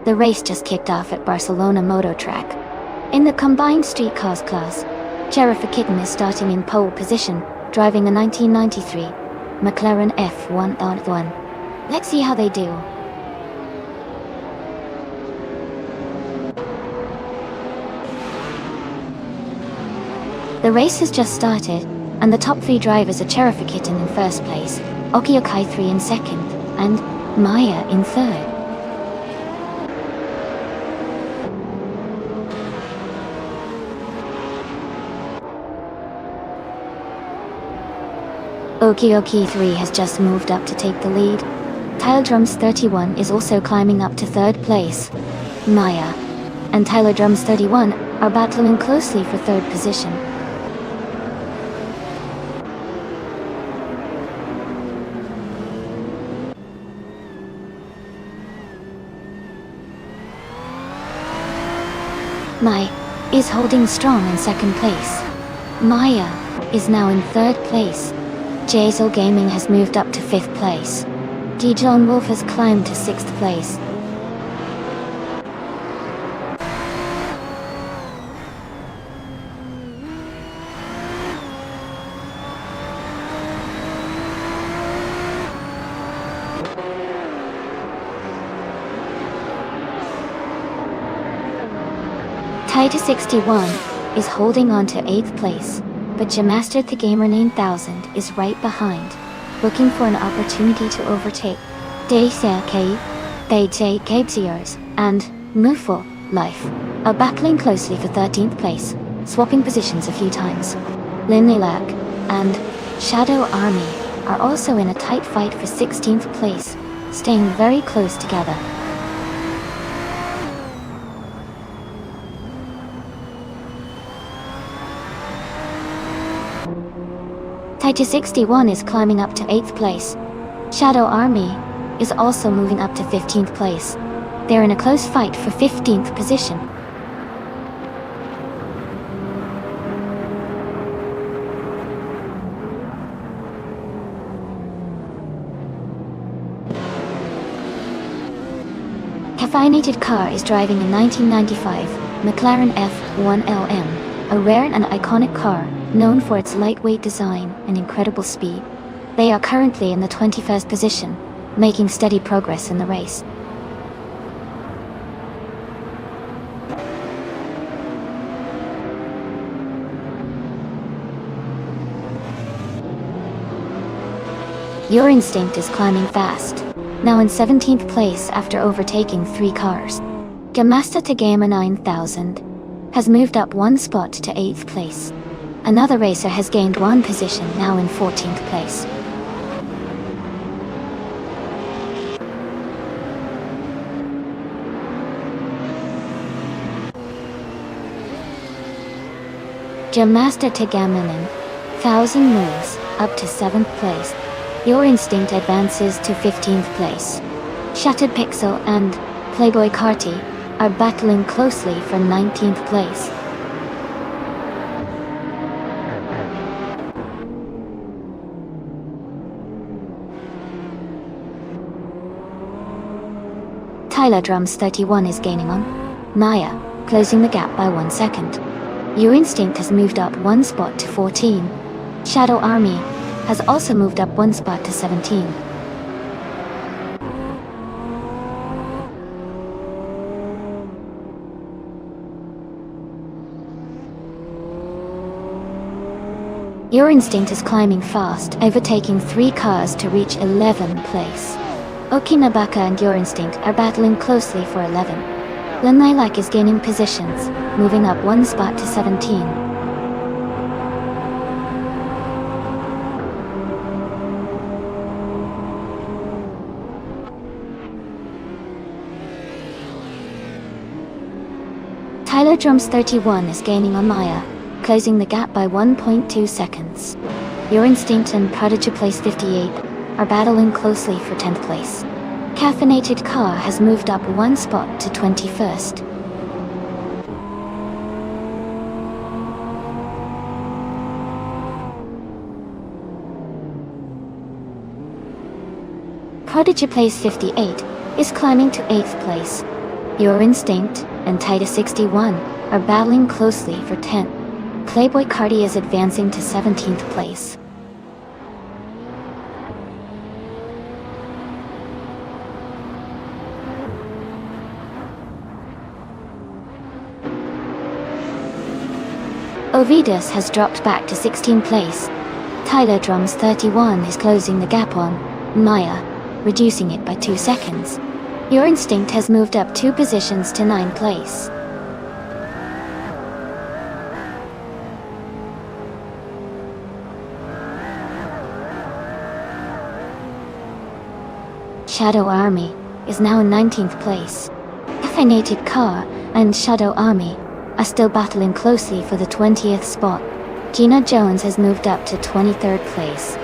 The race just kicked off at Barcelona Moto track. In the combined street cars class, Sheriff Kitten is starting in pole position, driving a 1993 McLaren F1. Let's see how they do. The race has just started, and the top three drivers are Sheriff Kitten in first place, Okiokai 3 in second, and Maya in third. Okiokai 3 has just moved up to take the lead. Tyler Drums 31 is also climbing up to third place. Maya and Tyler Drums 31 are battling closely for third position. Mai is holding strong in second place. Maya is now in third place. Jazel Gaming has moved up to fifth place. Dijon Wolf has climbed to sixth place. Taita 61 is holding on to 8th place, but Jamaster the Gamer 9000 is right behind, looking for an opportunity to overtake. Daisei Kabesiers and Mufo Life are battling closely for 13th place, swapping positions a few times. Linilak and Shadow Army are also in a tight fight for 16th place, staying very close together. Taita 61 is climbing up to 8th place. Shadow Army is also moving up to 15th place. They're in a close fight for 15th position. Caffeinated Car is driving a 1995 McLaren F1 LM, a rare and iconic car known for its lightweight design and incredible speed. They are currently in the 21st position, making steady progress in the race. Your Instinct is climbing fast, now in 17th place after overtaking 3 cars. Gamasta Tagama 9000 has moved up 1 spot to 8th place. Another racer has gained 1 position, now in 14th place. Jamasta Tagamanin 1000 moves up to 7th place. Your Instinct advances to 15th place. Shattered Pixel and Playboy Carty are battling closely for 19th place. Tyler Drums 31 is gaining on Maya, closing the gap by 1 second. Your Instinct has moved up 1 spot to 14. Shadow Army has also moved up 1 spot to 17. Your Instinct is climbing fast, overtaking 3 cars to reach 11th place. Okinabaka and Your Instinct are battling closely for 11. Lanilak is gaining positions, moving up 1 spot to 17. Tyler Drums 31 is gaining on Maya, closing the gap by 1.2 seconds. Your Instinct and Prodigy Place 58 are battling closely for 10th place. Caffeinated Car has moved up 1 spot to 21st. Prodigy Place 58 is climbing to 8th place. Your Instinct and Titus 61 are battling closely for 10th. Playboy Cardi is advancing to 17th place. Ovidus has dropped back to 16th place. Tyler Drums 31 is closing the gap on Maya, reducing it by 2 seconds. Your Instinct has moved up 2 positions to 9th place. Shadow Army is now in 19th place. Caffeinated Car and Shadow Army are still battling closely for the 20th spot. Gina Jones has moved up to 23rd place.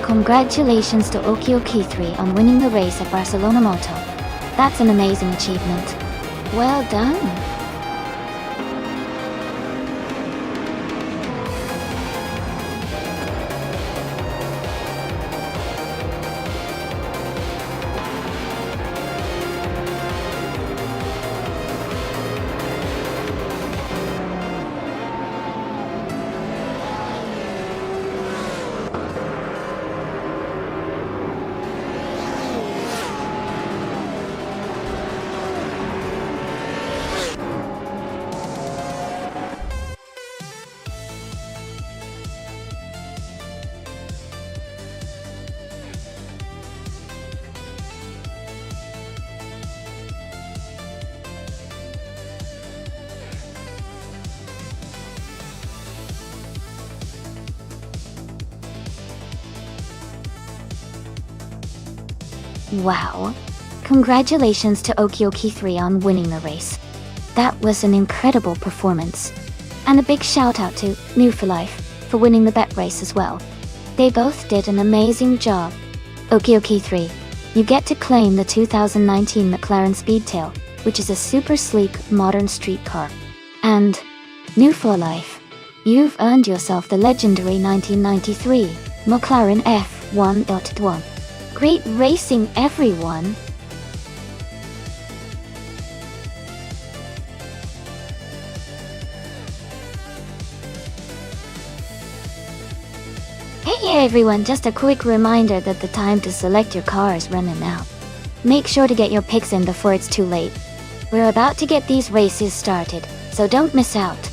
Congratulations to Okioki3 on winning the race at Barcelona Moto. That's an amazing achievement. Well done! Wow. Congratulations to Okioki3 on winning the race. That was an incredible performance. And a big shout out to New for Life for winning the bet race as well. They both did an amazing job. Okioki3, you get to claim the 2019 McLaren Speedtail, which is a super sleek modern street car. And New for Life, you've earned yourself the legendary 1993 McLaren F1.1. Great racing, everyone! Hey everyone, just a quick reminder that the time to select your car is running out. Make sure to get your picks in before it's too late. We're about to get these races started, so don't miss out.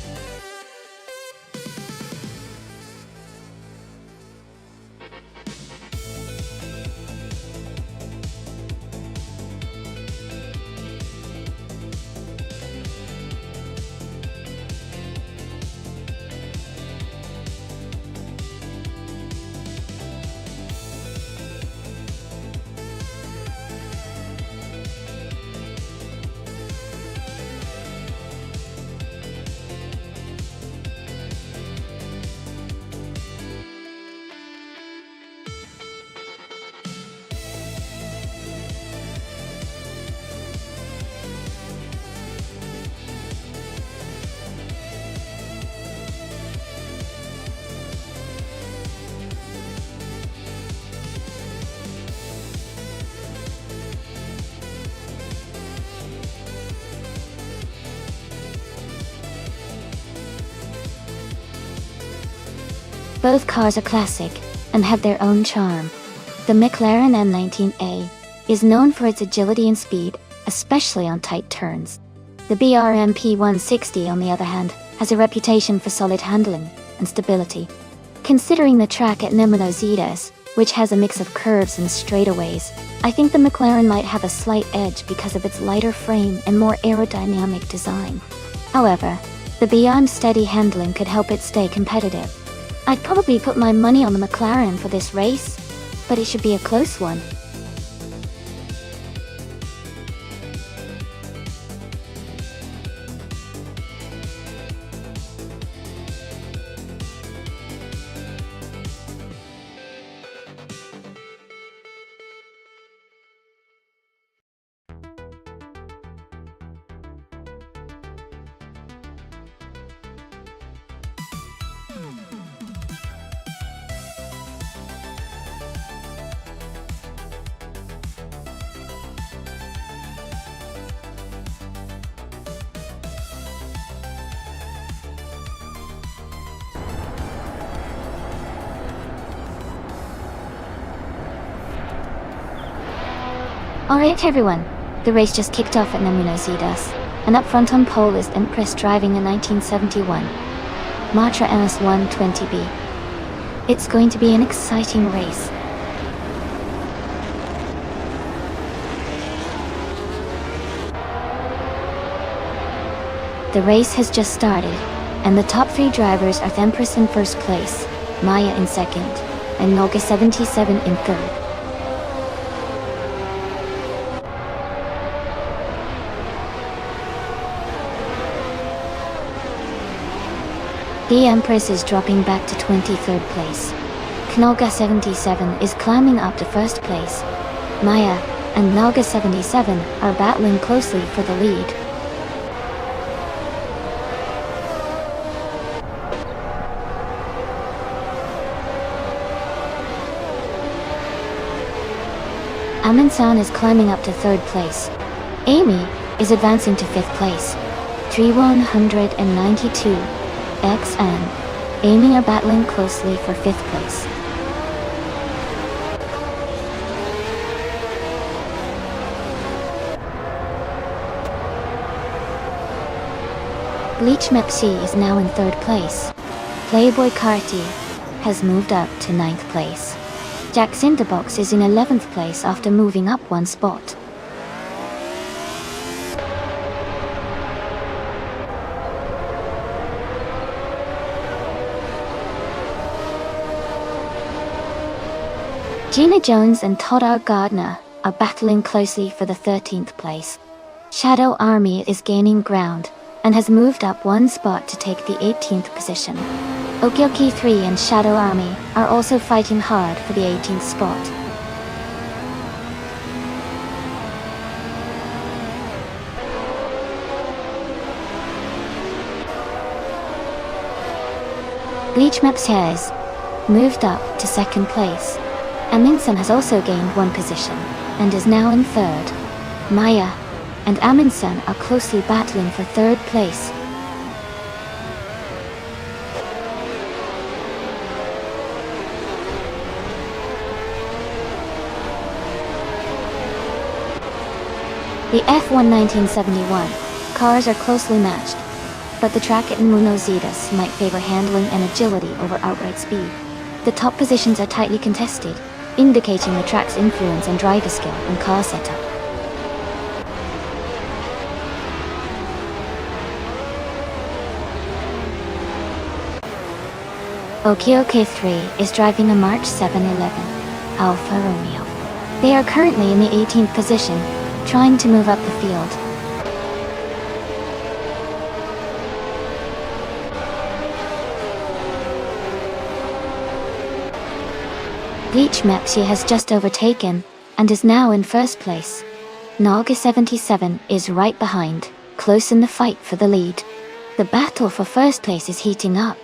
Both cars are classic and have their own charm. The McLaren M19A is known for its agility and speed, especially on tight turns. The BRMP 160, on the other hand, has a reputation for solid handling and stability. Considering the track at Nonstop, which has a mix of curves and straightaways, I think the McLaren might have a slight edge because of its lighter frame and more aerodynamic design. However, the beyond steady handling could help it stay competitive. I'd probably put my money on the McLaren for this race, but it should be a close one. Alright everyone, the race just kicked off at Nonstop, and up front on pole is Empress driving a 1971 Matra MS120B. It's going to be an exciting race. The race has just started, and the top three drivers are Empress in first place, Maya in second, and Noga 77 in third. The Empress is dropping back to 23rd place. Knoga 77 is climbing up to first place. Maya and Noga 77 are battling closely for the lead. Amin-san is climbing up to third place. Amy is advancing to fifth place. 3192 X and Amy are battling closely for fifth place. Bleach Mepsi is now in third place. Playboy Carti has moved up to 9th place. Jack Cinderbox is in 11th place after moving up one spot. Gina Jones and Todd R. Gardner are battling closely for the 13th place. Shadow Army is gaining ground and has moved up one spot to take the 18th position. Okioki 3 and Shadow Army are also fighting hard for the 18th spot. Bleach Maps has moved up to second place. Amundsen has also gained one position and is now in third. Maya and Amundsen are closely battling for third place. The F1 1971 cars are closely matched, but the track at Nonstop might favor handling and agility over outright speed. The top positions are tightly contested, indicating the track's influence on driver skill and car setup. Okioke 3 is driving a March 711 Alfa Romeo. They are currently in the 18th position, trying to move up the field. Bleach Mepsi has just overtaken and is now in first place. Naga 77 is right behind, close in the fight for the lead. The battle for first place is heating up.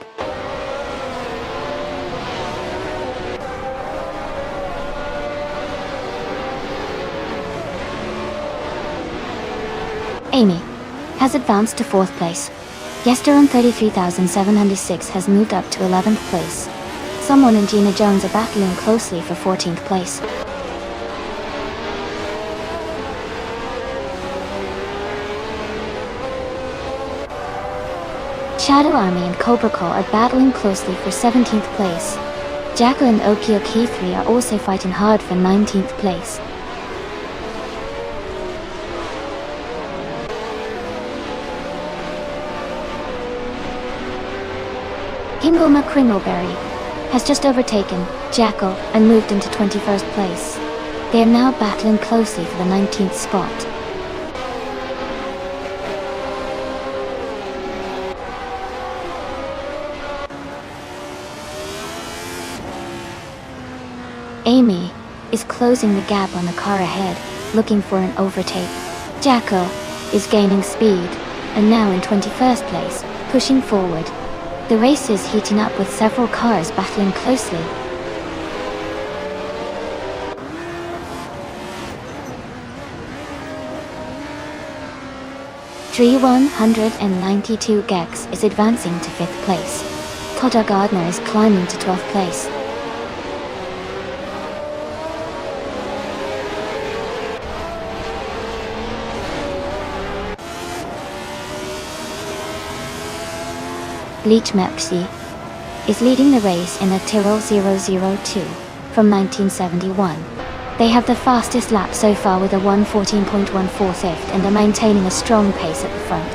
Amy has advanced to 4th place. Yester on 33,706 has moved up to 11th place. Someone and Gina Jones are battling closely for 14th place. Shadow Army and Cobra Call are battling closely for 17th place. Jacko and Okio-K3 are also fighting hard for 19th place. Kingoma Kringleberry has just overtaken Jacko and moved into 21st place. They are now battling closely for the 19th spot. Amy is closing the gap on the car ahead, looking for an overtake. Jacko is gaining speed, and now in 21st place, pushing forward. The race is heating up with several cars battling closely. Tree 192 Gex is advancing to 5th place. Todd Gardner is climbing to 12th place. Bleach Mepsi is leading the race in a Tyrrell 002 from 1971. They have the fastest lap so far with a 1:14.14 and are maintaining a strong pace at the front.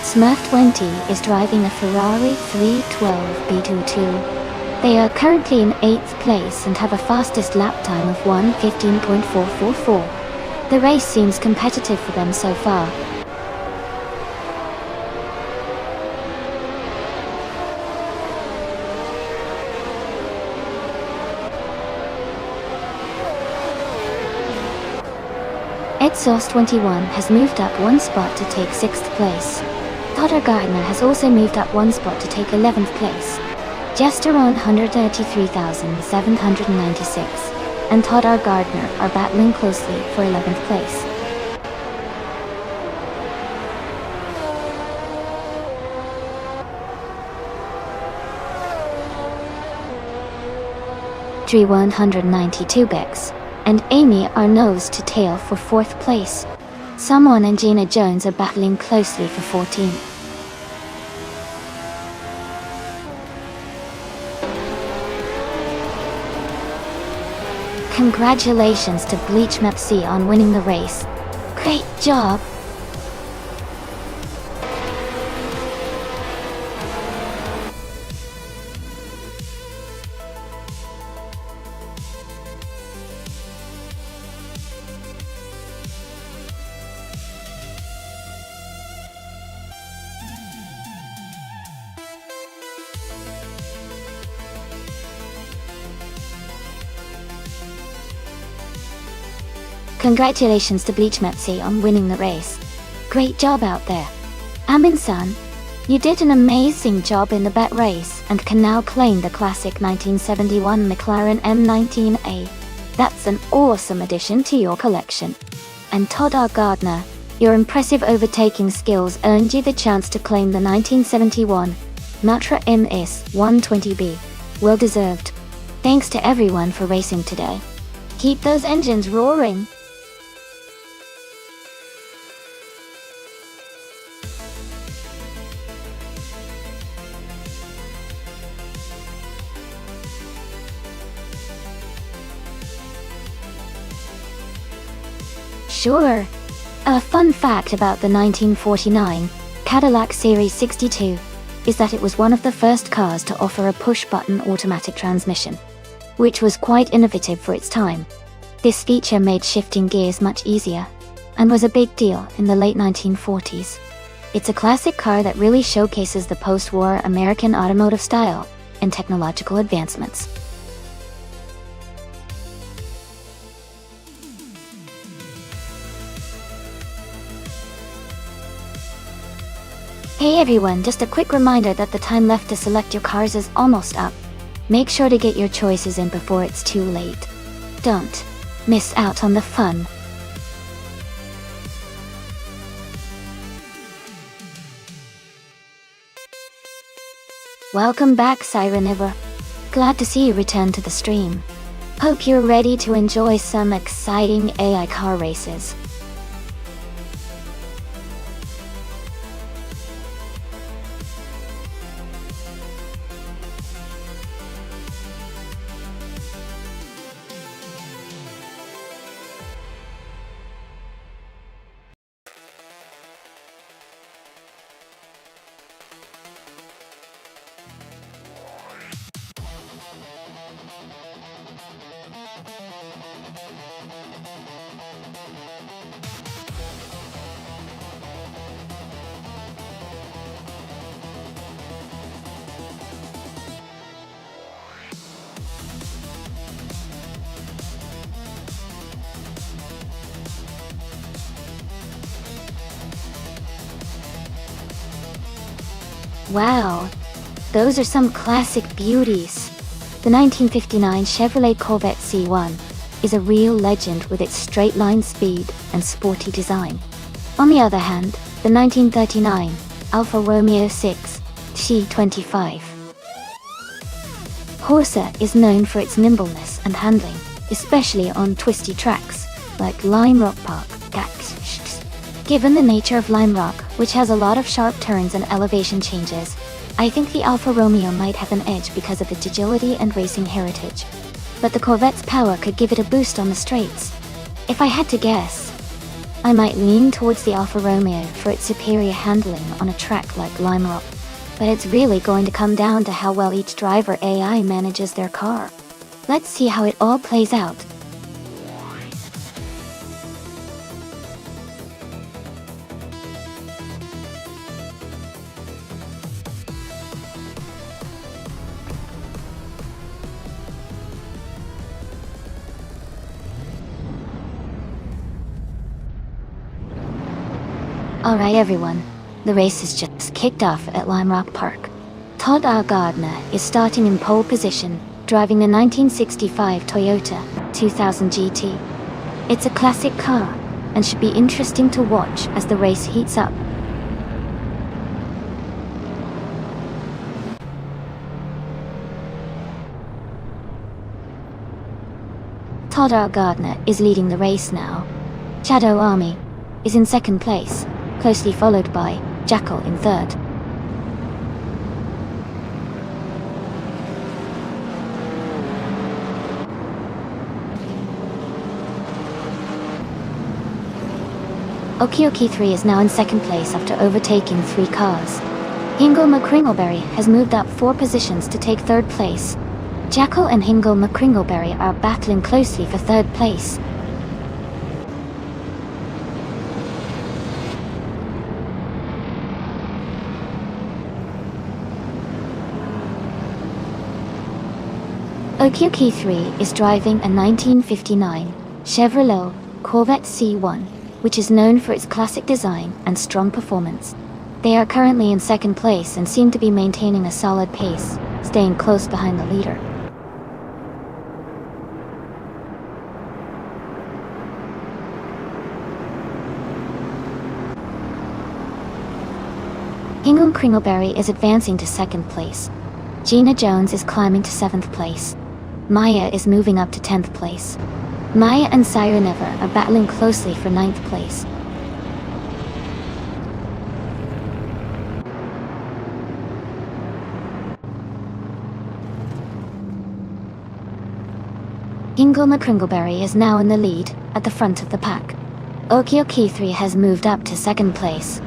Smurf 20 is driving a Ferrari 312 B22. They are currently in 8th place and have a fastest lap time of 1:15.444. The race seems competitive for them so far. Exhaust 21 has moved up one spot to take 6th place. Todd Gardner has also moved up one spot to take 11th place. Jester 133,796 and Todd Gardner are battling closely for 11th place. Tree 192 Bex and Amy are nose to tail for 4th place. Someone and Gina Jones are battling closely for 14th. Congratulations to Bleach Mepsi on winning the race. Great job! Congratulations to Bleach Mepsi on winning the race. Great job out there. Amin-san, you did an amazing job in the bet race and can now claim the classic 1971 McLaren M19A. That's an awesome addition to your collection. And Todd Gardner, your impressive overtaking skills earned you the chance to claim the 1971 Matra MS 120B. Well deserved. Thanks to everyone for racing today. Keep those engines roaring. Sure. A fun fact about the 1949 Cadillac Series 62 is that it was one of the first cars to offer a push-button automatic transmission, which was quite innovative for its time. This feature made shifting gears much easier, and was a big deal in the late 1940s. It's a classic car that really showcases the post-war American automotive style and technological advancements. Hey everyone, just a quick reminder that the time left to select your cars is almost up. Make sure to get your choices in before it's too late. Don't miss out on the fun. Welcome back, Sirenivore. Glad to see you return to the stream. Hope you're ready to enjoy some exciting AI car races. Wow, those are some classic beauties. The 1959 Chevrolet Corvette C1 is a real legend with its straight-line speed and sporty design. On the other hand, the 1939 Alfa Romeo 6 C25 Corsa is known for its nimbleness and handling, especially on twisty tracks like Lime Rock Park. Given the nature of Lime Rock, which has a lot of sharp turns and elevation changes, I think the Alfa Romeo might have an edge because of its agility and racing heritage. But the Corvette's power could give it a boost on the straights. If I had to guess, I might lean towards the Alfa Romeo for its superior handling on a track like Lime Rock. But it's really going to come down to how well each driver AI manages their car. Let's see how it all plays out. Alright everyone, the race has just kicked off at Lime Rock Park. Todd R. Gardner is starting in pole position, driving the 1965 Toyota 2000 GT. It's a classic car, and should be interesting to watch as the race heats up. Todd R. Gardner is leading the race now. Shadow Army is in second place, closely followed by Jackal in third. Okioki 3 is now in second place after overtaking 3 cars. Hingle McCringleberry has moved up 4 positions to take third place. Jackal and Hingle McCringleberry are battling closely for third place. Okioki 3 is driving a 1959 Chevrolet Corvette C1, which is known for its classic design and strong performance. They are currently in second place and seem to be maintaining a solid pace, staying close behind the leader. Hingham Kringleberry is advancing to second place. Gina Jones is climbing to 7th place. Maya is moving up to 10th place. Maya and Sirenivore are battling closely for 9th place. Hingle McCringleberry is now in the lead, at the front of the pack. Okioki 3 has moved up to second place.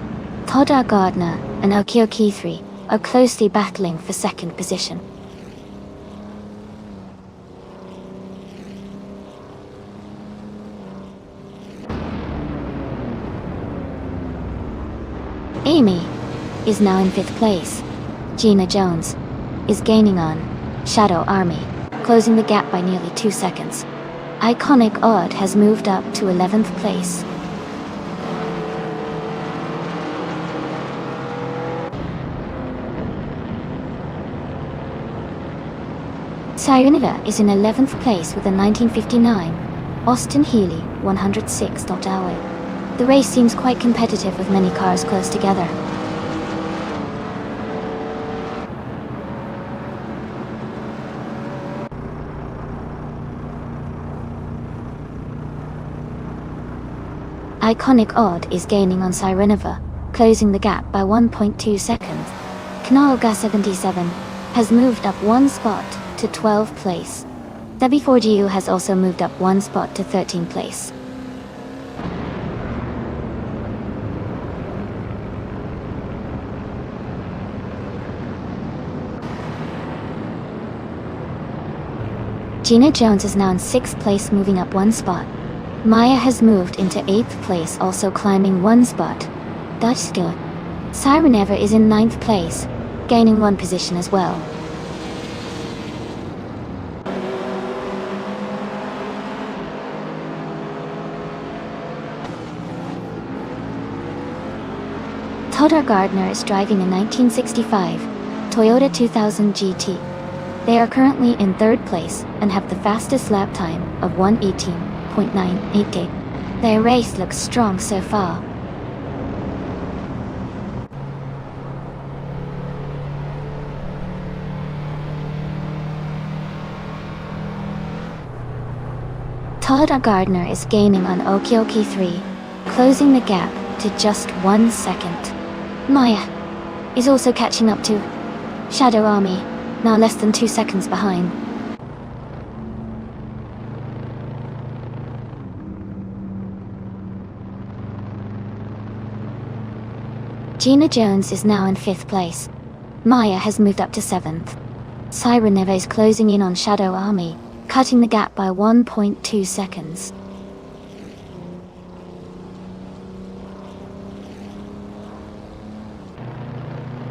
Todd R. Gardner and Okioki 3 are closely battling for second position. Amy is now in 5th place. Gina Jones is gaining on Shadow Army, closing the gap by nearly 2 seconds. Iconic Odd has moved up to 11th place. Sirenivore is in 11th place with a 1959 Austin Healy, 106.hour. The race seems quite competitive with many cars close together. Iconic Odd is gaining on Sirenova, closing the gap by 1.2 seconds. Knalga 77 has moved up one spot to 12th place. W4GU has also moved up one spot to 13th place. Gina Jones is now in 6th place, moving up one spot. Maya has moved into 8th place, also climbing one spot. That's good. Sireneva is in 9th place, gaining one position as well. Todd Gardner is driving a 1965 Toyota 2000 GT. They are currently in 3rd place and have the fastest lap time of 1:18.988. Their race looks strong so far. Todd Gardner is gaining on Okioki 3, closing the gap to just 1 second. Maya is also catching up to Shadow Army, now less than 2 seconds behind. Gina Jones is now in 5th place. Maya has moved up to 7th. Sireneva is closing in on Shadow Army, cutting the gap by 1.2 seconds.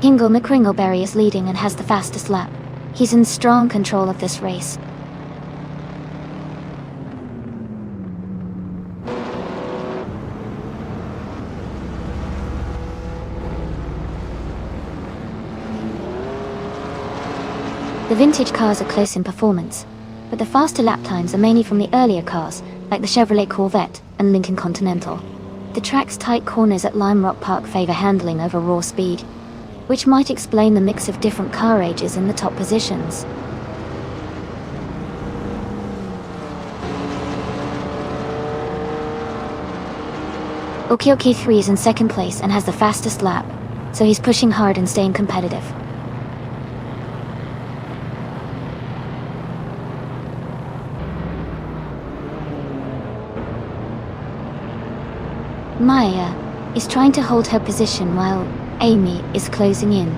Hingle McCringleberry is leading and has the fastest lap. He's in strong control of this race. The vintage cars are close in performance, but the faster lap times are mainly from the earlier cars, like the Chevrolet Corvette and Lincoln Continental. The track's tight corners at Lime Rock Park favor handling over raw speed, which might explain the mix of different car ages in the top positions. Okioki 3 is in 2nd place and has the fastest lap, so he's pushing hard and staying competitive. Maya is trying to hold her position while Amy is closing in.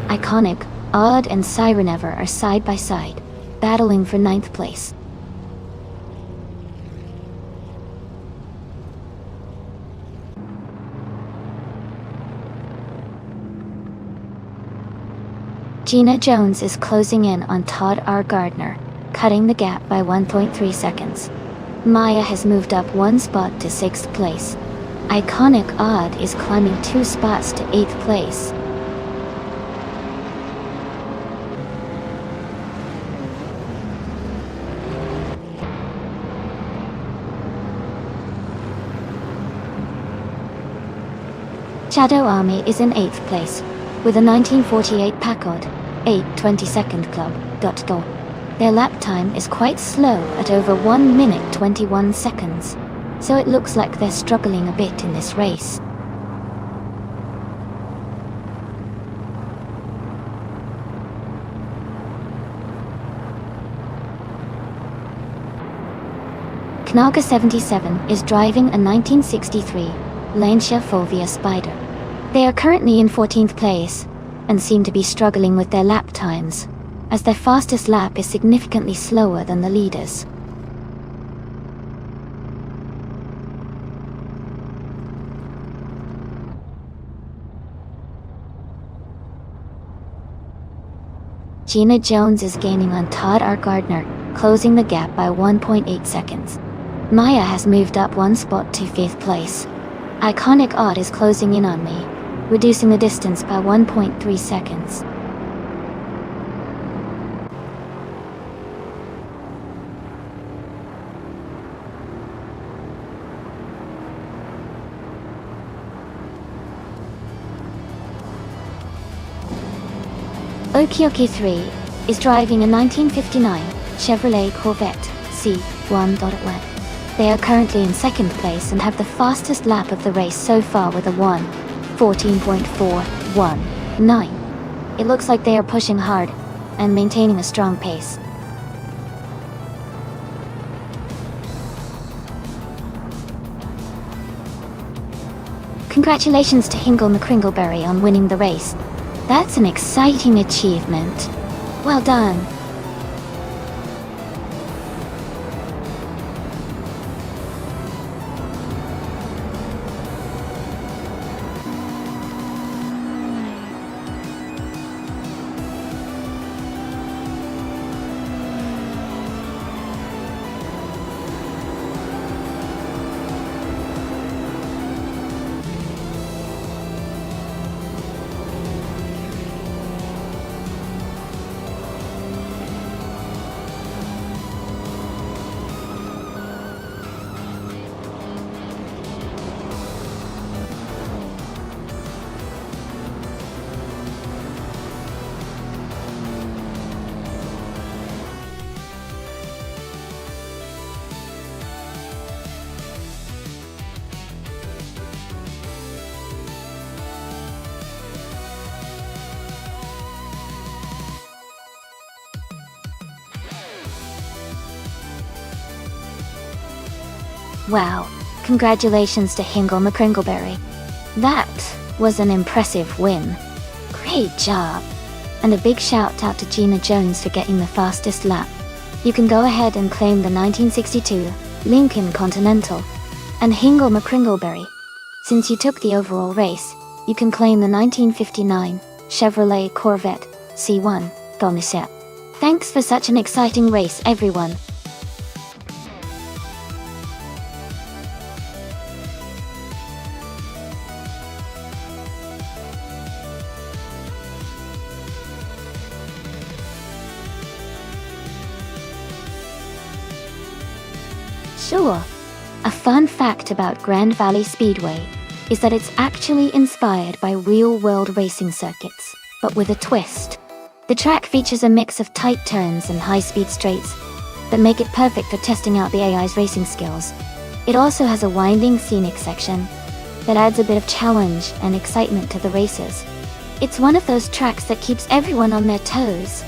Iconic, Odd and Sireneva are side by side, battling for 9th place. Gina Jones is closing in on Todd R. Gardner, cutting the gap by 1.3 seconds. Maya has moved up one spot to 6th place. Iconic Odd is climbing 2 spots to 8th place. Shadow Army is in 8th place, with a 1948 Packard 822nd Club. Their lap time is quite slow at over 1 minute 21 seconds. So it looks like they're struggling a bit in this race. Knalga 77 is driving a 1963 Lancia Fulvia Spider. They are currently in 14th place and seem to be struggling with their lap times, as their fastest lap is significantly slower than the leaders. Gina Jones is gaining on Todd R. Gardner, closing the gap by 1.8 seconds. Maya has moved up one spot to 5th place. Iconic Odd is closing in on me, reducing the distance by 1.3 seconds. Okioki 3 is driving a 1959 Chevrolet Corvette C1.1. They are currently in second place and have the fastest lap of the race so far with a 1:14.419. It looks like they are pushing hard and maintaining a strong pace. Congratulations to Hingle McCringleberry on winning the race. That's an exciting achievement. Well done. Wow, congratulations to Hingle McCringleberry. That was an impressive win. Great job. And a big shout out to Gina Jones for getting the fastest lap. You can go ahead and claim the 1962 Lincoln Continental. And Hingle McCringleberry, since you took the overall race, you can claim the 1959 Chevrolet Corvette C1 Commissaire. Thanks for such an exciting race, everyone. Sure. A fun fact about Grand Valley Speedway is that it's actually inspired by real-world racing circuits, but with a twist. The track features a mix of tight turns and high-speed straights that make it perfect for testing out the AI's racing skills. It also has a winding scenic section that adds a bit of challenge and excitement to the races. It's one of those tracks that keeps everyone on their toes.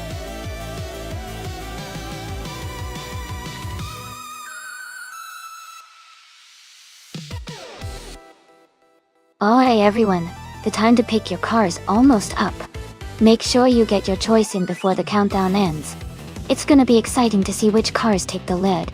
Alright everyone, the time to pick your car is almost up. Make sure you get your choice in before the countdown ends. It's gonna be exciting to see which cars take the lead.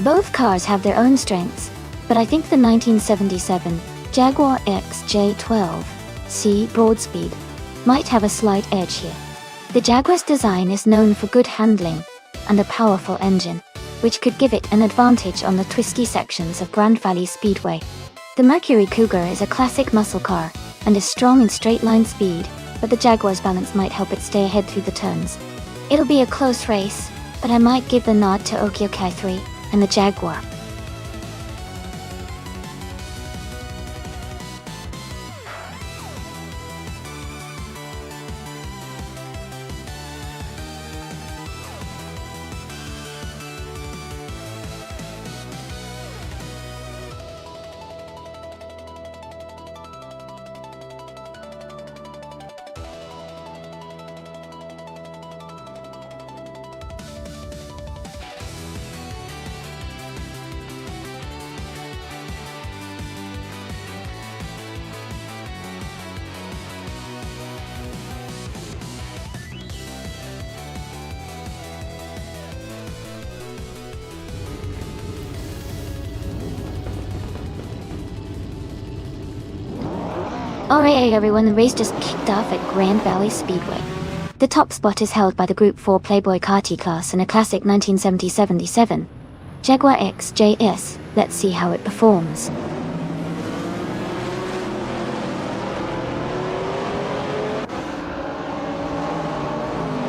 Both cars have their own strengths, but I think the 1977 Jaguar XJ12C Broadspeed might have a slight edge here. The Jaguar's design is known for good handling and a powerful engine, which could give it an advantage on the twisty sections of Grand Valley Speedway. The Mercury Cougar is a classic muscle car and is strong in straight-line speed, but the Jaguar's balance might help it stay ahead through the turns. It'll be a close race, but I might give the nod to Okiokai 3 and the Jaguar. Alright everyone, the race just kicked off at Grand Valley Speedway. The top spot is held by the Group 4 Playboy Karting class in a classic 1970-77 Jaguar XJS. Let's see how it performs.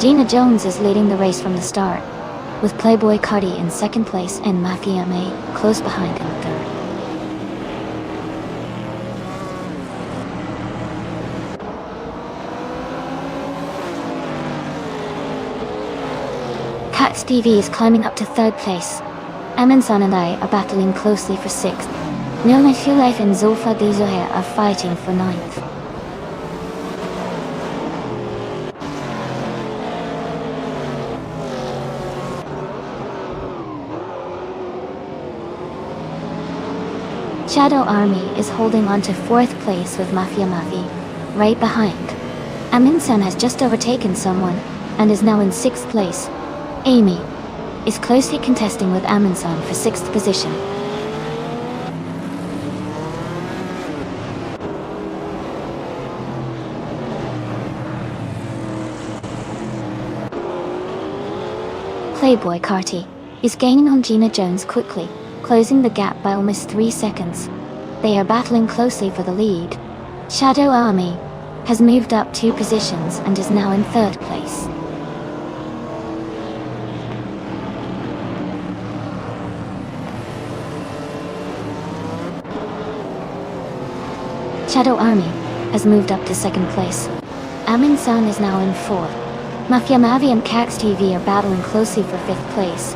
Gina Jones is leading the race from the start, with Playboy Karting in second place and Mafia May close behind in third. Cats TV is climbing up to third place. Amansan and I are battling closely for sixth. Nilma Life and Zulfa Dizoher are fighting for ninth. Shadow Army is holding on to fourth place with Mafia Mafi right behind. Amansan has just overtaken someone and is now in sixth place. Amy is closely contesting with Amansan for sixth position. Playboy Karting is gaining on Gina Jones quickly, closing the gap by almost 3 seconds. They are battling closely for the lead. Shadow Army has moved up 2 positions and is now in third place. Shadow Army has moved up to second place. Amin San is now in fourth. Mafia Mavi and Cax TV are battling closely for fifth place.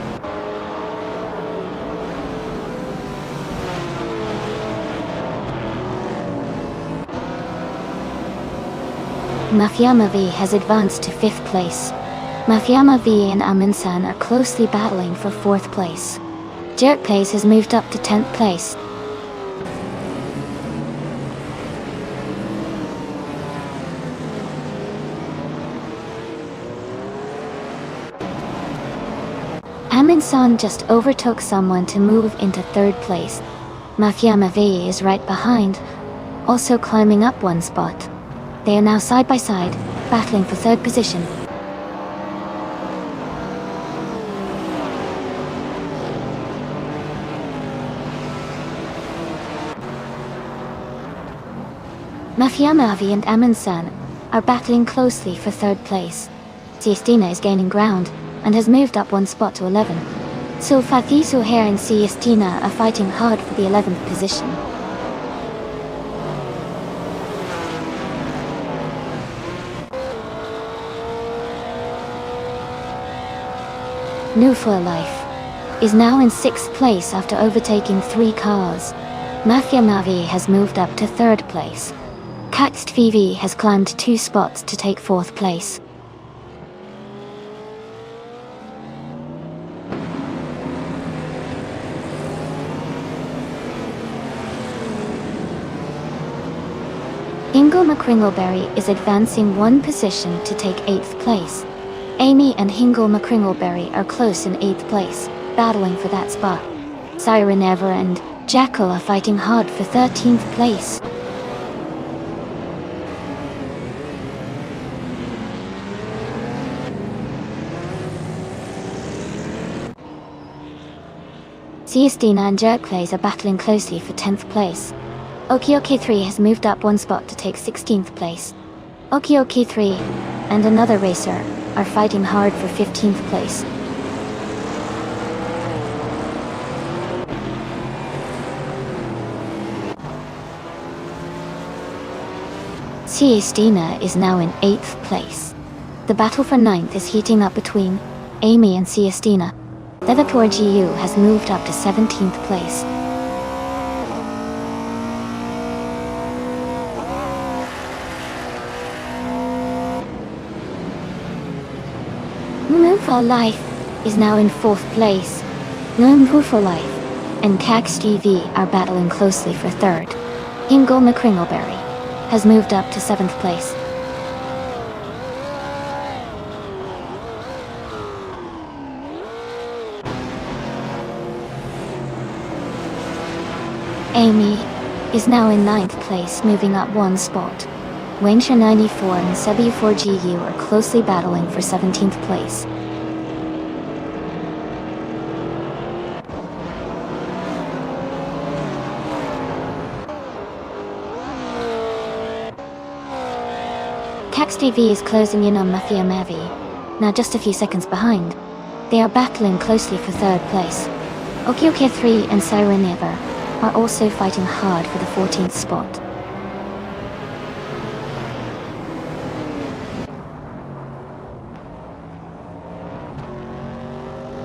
Mafia Mavi has advanced to fifth place. Mafia Mavi and Amin San are closely battling for fourth place. Jerk Place has moved up to 10th place. Amin San just overtook someone to move into third place. Mafia Mavi is right behind, also climbing up 1 spot. They are now side by side, battling for third position. Mafia Mavi and Amin San are battling closely for third place. Siestina is gaining ground and has moved up 1 spot to 11. So Fathi Suhair and Siestina are fighting hard for the 11th position. New for Life is now in 6th place after overtaking 3 cars. Mafia Mavi has moved up to 3rd place. Caxt VV has climbed 2 spots to take 4th place. Hingle McCringleberry is advancing 1 position to take 8th place. Amy and Hingle McCringleberry are close in 8th place, battling for that spot. Siren Ever and Jackal are fighting hard for 13th place. Siestina and Jerkplays are battling closely for 10th place. Okioki 3 has moved up 1 spot to take 16th place. Okioki 3 and another racer are fighting hard for 15th place. Siestina is now in 8th place. The battle for 9th is heating up between Amy and Siestina. Leatherpoor GU has moved up to 17th place. Moon for Life is now in 4th place. Moon for Life and Cax GV are battling closely for 3rd. Hingle McCringleberry has moved up to 7th place. Amy is now in 9th place, moving up one spot. Wanger 94 and Sebu4GU are closely battling for 17th place. Cax TV is closing in on Mafia Mavi, now just a few seconds behind. They are battling closely for 3rd place. Okioke 3 and Siren Ever are also fighting hard for the 14th spot.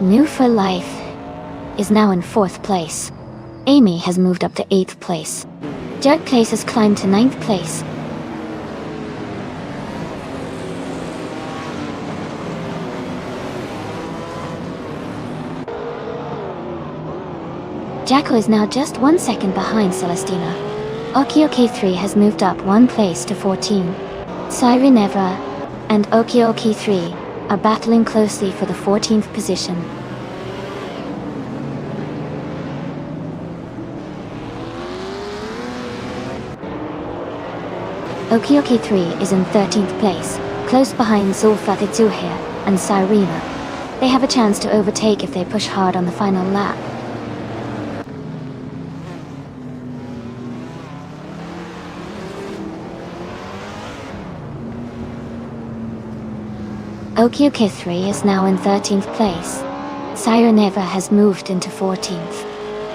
New for Life is now in 4th place. Amy has moved up to 8th place. Jerk Place has climbed to 9th place. Jacko is now just 1 second behind Celestina. Okioke 3 has moved up 1 place to 14. Siren Ever and Okioke 3 are battling closely for the 14th position. Okioke 3 is in 13th place, close behind Zulfat Zuhair and Sirena. They have a chance to overtake if they push hard on the final lap. Okioke 3 is now in 13th place. Siren Ever has moved into 14th.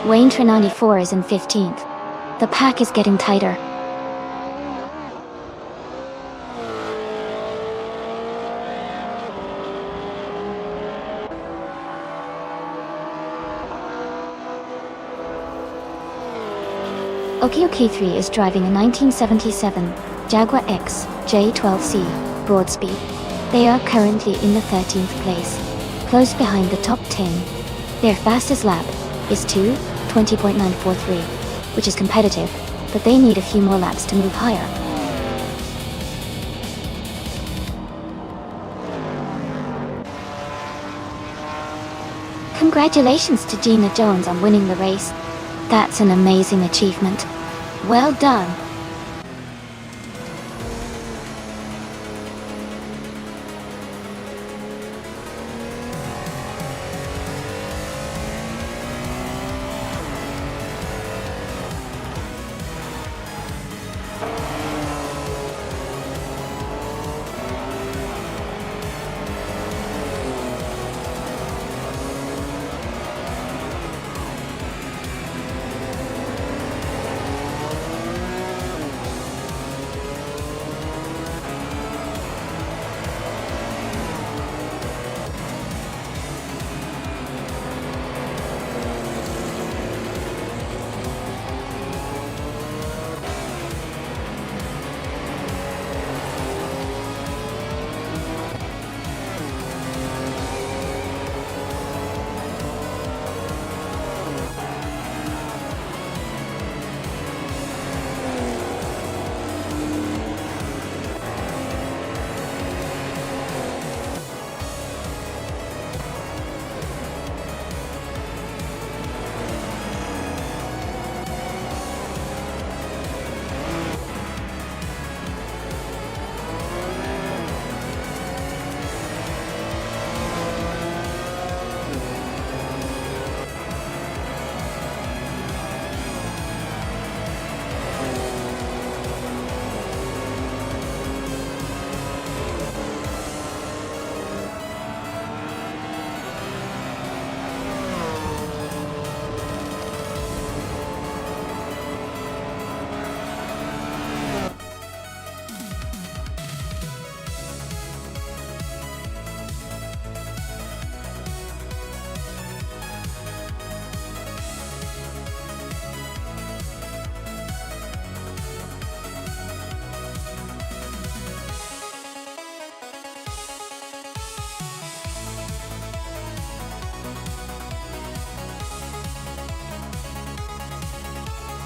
Wanger 94 is in 15th. The pack is getting tighter. Okioke 3 is driving a 1977 Jaguar X J12C Broadspeed. They are currently in the 13th place, close behind the top 10. Their fastest lap is 2:20.943, which is competitive, but they need a few more laps to move higher. Congratulations to Gina Jones on winning the race. That's an amazing achievement. Well done.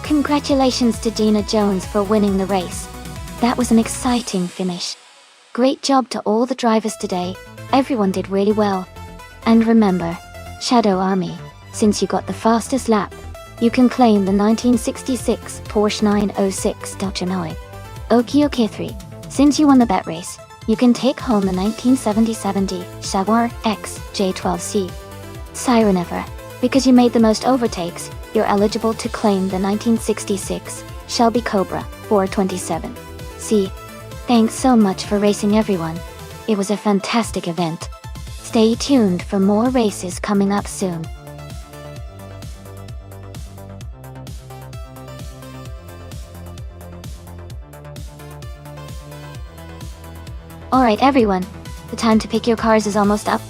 Congratulations to Gina Jones for winning the race. That was an exciting finish. Great job to all the drivers today. Everyone did really well. And remember, Shadow Army, since you got the fastest lap, you can claim the 1966 Porsche 906 Delta. Okay 3. Since you won the bet race, you can take home the 1977 Jaguar X J12C. Siren ever. Because you made the most overtakes, you're eligible to claim the 1966 Shelby Cobra 427. See? Thanks so much for racing, everyone. It was a fantastic event. Stay tuned for more races coming up soon. Alright everyone, the time to pick your cars is almost up.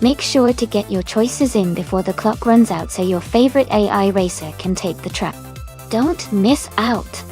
Make sure to get your choices in before the clock runs out so your favorite AI racer can take the track. Don't miss out!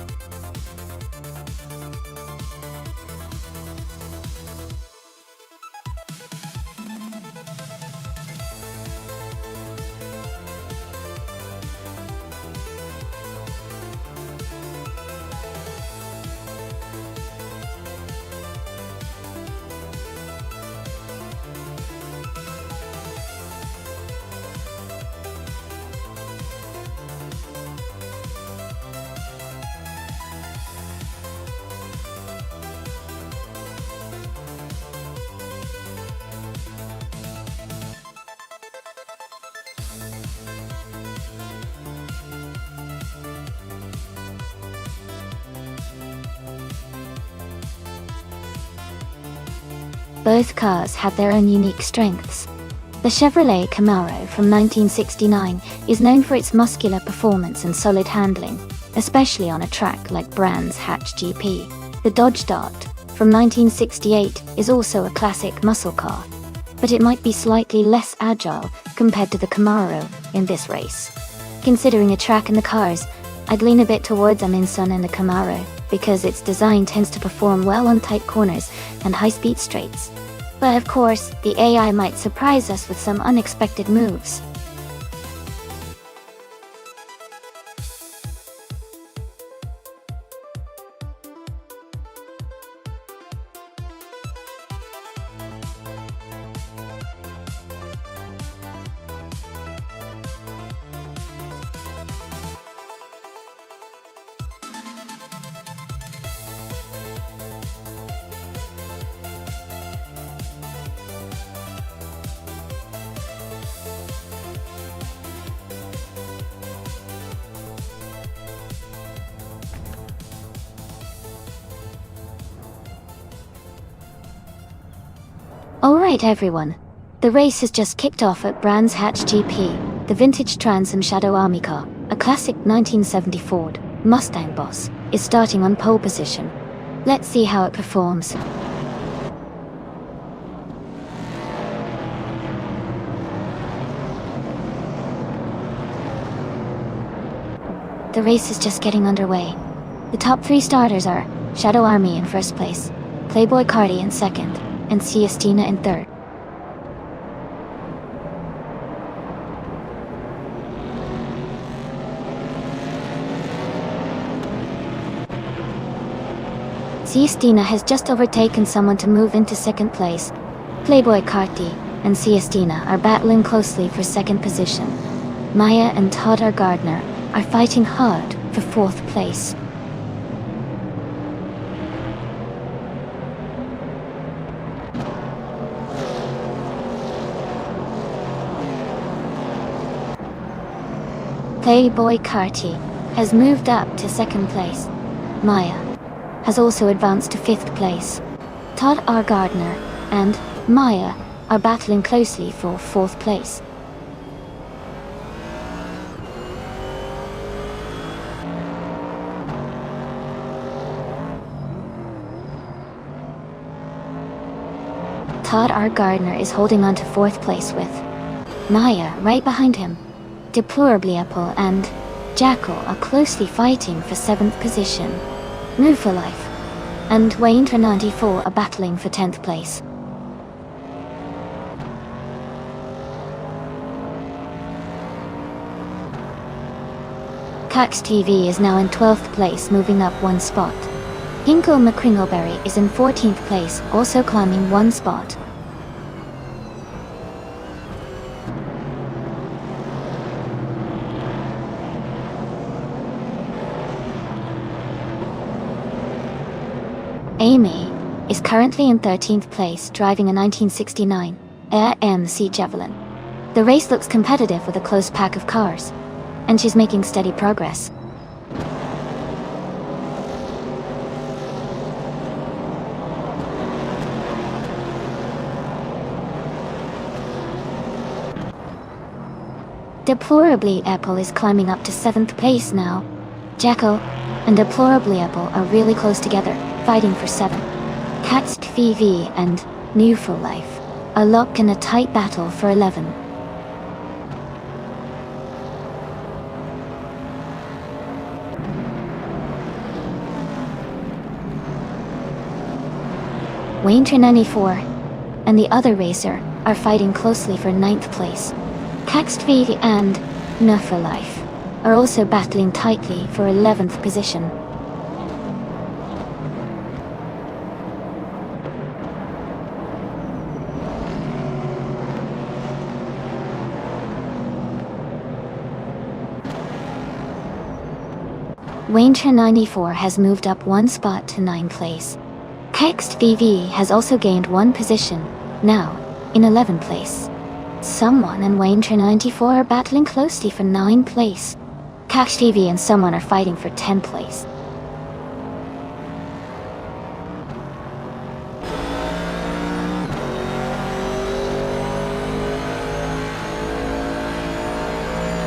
Both cars have their own unique strengths. The Chevrolet Camaro from 1969 is known for its muscular performance and solid handling, especially on a track like Brands Hatch GP. The Dodge Dart from 1968 is also a classic muscle car, but it might be slightly less agile compared to the Camaro in this race. Considering a track and the cars, I'd lean a bit towards Aminson and the Camaro, because its design tends to perform well on tight corners and high-speed straights. But of course, the AI might surprise us with some unexpected moves. Alright everyone, the race has just kicked off at Brands Hatch GP. The vintage Trans Am Shadow Army car, a classic 1970 Ford Mustang Boss, is starting on pole position. Let's see how it performs. The race is just getting underway. The top 3 starters are Shadow Army in first place, Playboy Cardi in second, and Siestina in third. Siestina has just overtaken someone to move into second place. Playboy Carti and Siestina are battling closely for second position. Maya and Todd R. Gardner are fighting hard for fourth place. Playboy Carti has moved up to second place. Maya has also advanced to fifth place. Todd R. Gardner and Maya are battling closely for fourth place. Todd R. Gardner is holding on to fourth place with Maya right behind him. Deplorably Apple and Jackal are closely fighting for 7th position. Move for Life and Wayne 94 are battling for 10th place. Cax TV is now in 12th place, moving up 1 spot. Hinkle McCringleberry is in 14th place, also climbing 1 spot. Amy is currently in 13th place, driving a 1969 AMC Javelin. The race looks competitive with a close pack of cars, and she's making steady progress. Deplorably Apple is climbing up to 7th place now. Jekyll and Deplorably Apple are really close together, fighting for 7. Catched VV and New for Life are locked in a tight battle for 11. Wayne94 and the other racer are fighting closely for 9th place. Caxed VV and No for Life are also battling tightly for 11th position. Wayne94 has moved up one spot to 9th place. Caxed VV has also gained one position, now in 11th place. Someone and Wayne94 are battling closely for 9th place. Caxed VV and someone are fighting for 10th place.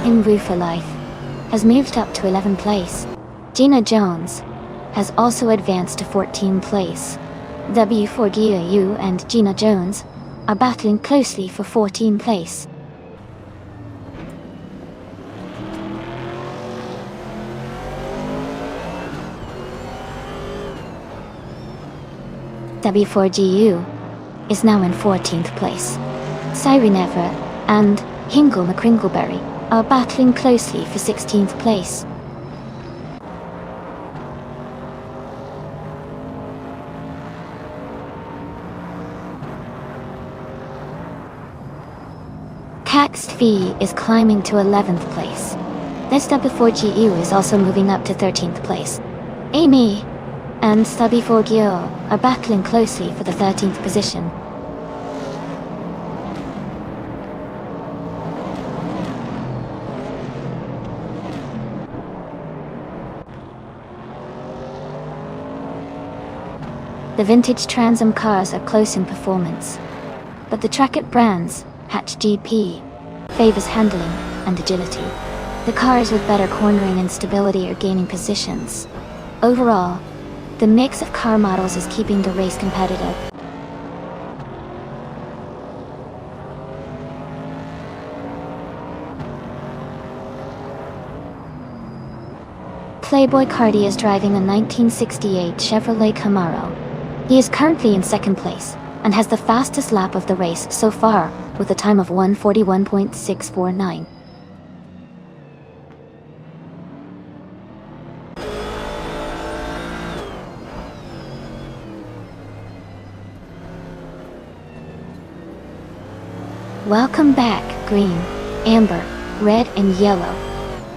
In Rue for Life has moved up to 11th place. Gina Jones has also advanced to 14th place. W4GAU and Gina Jones are battling closely for 14th place. W4GU is now in 14th place. Sireneva and Hingle McCringleberry are battling closely for 16th place. Caxed V is climbing to 11th place. This W4GU is also moving up to 13th place. Amy and W4GO are battling closely for the 13th position. The vintage Trans Am cars are close in performance, but the Trackit brand's Hatch GP favors handling and agility. The cars with better cornering and stability are gaining positions. Overall, the mix of car models is keeping the race competitive. Playboy Cardi is driving a 1968 Chevrolet Camaro. He is currently in 2nd place and has the fastest lap of the race so far, with a time of 1:41.649. Welcome back, green, amber, red and yellow.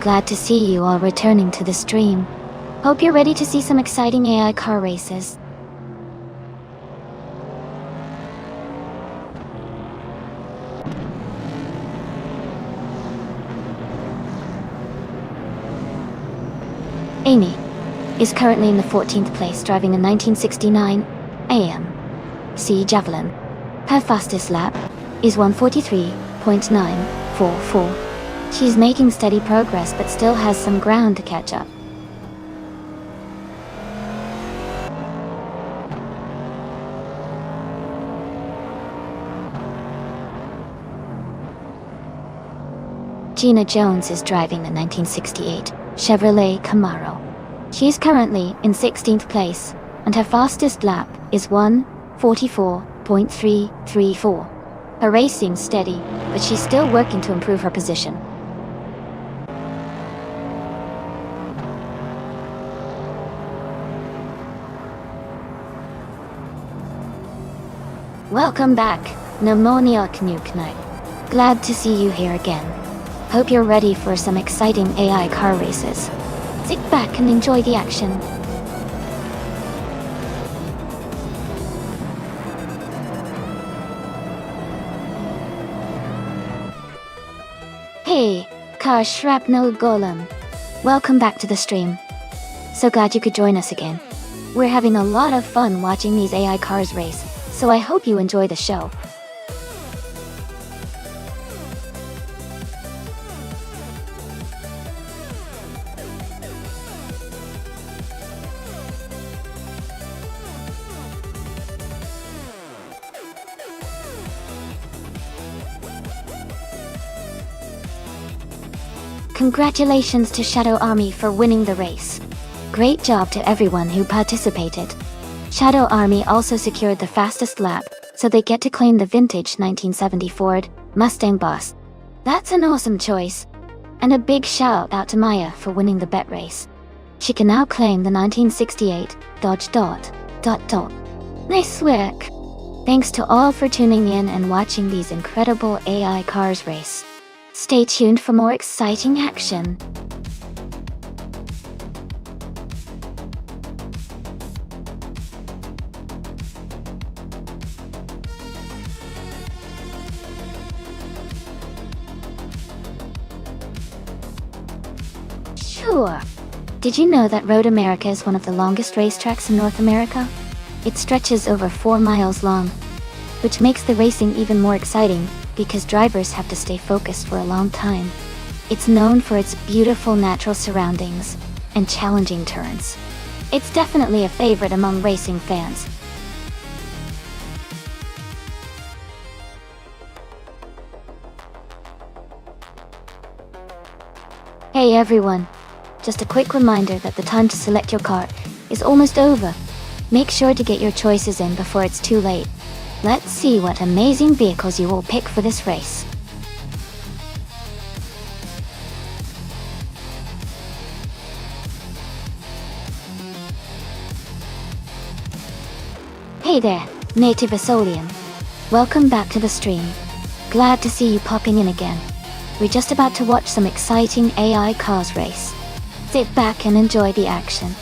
Glad to see you all returning to the stream. Hope you're ready to see some exciting AI car races. Amy is currently in the 14th place, driving a 1969 AMC Javelin. Her fastest lap is 1:43.944. She's making steady progress but still has some ground to catch up. Gina Jones is driving the 1968 Chevrolet Camaro. She is currently in 16th place, and her fastest lap is 1:44.334. Her race seems steady, but she's still working to improve her position. Welcome back, Pneumonia Knuknight. Glad to see you here again. Hope you're ready for some exciting AI car races. Sit back and enjoy the action. Hey, Car Shrapnel Golem. Welcome back to the stream. So glad you could join us again. We're having a lot of fun watching these AI cars race, so I hope you enjoy the show. Congratulations to Shadow Army for winning the race. Great job to everyone who participated. Shadow Army also secured the fastest lap, so they get to claim the vintage 1970 Ford Mustang Boss. That's an awesome choice. And a big shout out to Maya for winning the bet race. She can now claim the 1968 Dodge Dot. Nice work. Thanks to all for tuning in and watching these incredible AI cars race. Stay tuned for more exciting action. Sure. Did you know that Road America is one of the longest racetracks in North America? It stretches over 4 miles long, which makes the racing even more exciting because drivers have to stay focused for a long time. It's known for its beautiful natural surroundings and challenging turns. It's definitely a favorite among racing fans. Hey everyone, just a quick reminder that the time to select your car is almost over. Make sure to get your choices in before it's too late. Let's see what amazing vehicles you will pick for this race. Hey there, Native Asolian. Welcome back to the stream. Glad to see you popping in again. We're just about to watch some exciting AI cars race. Sit back and enjoy the action.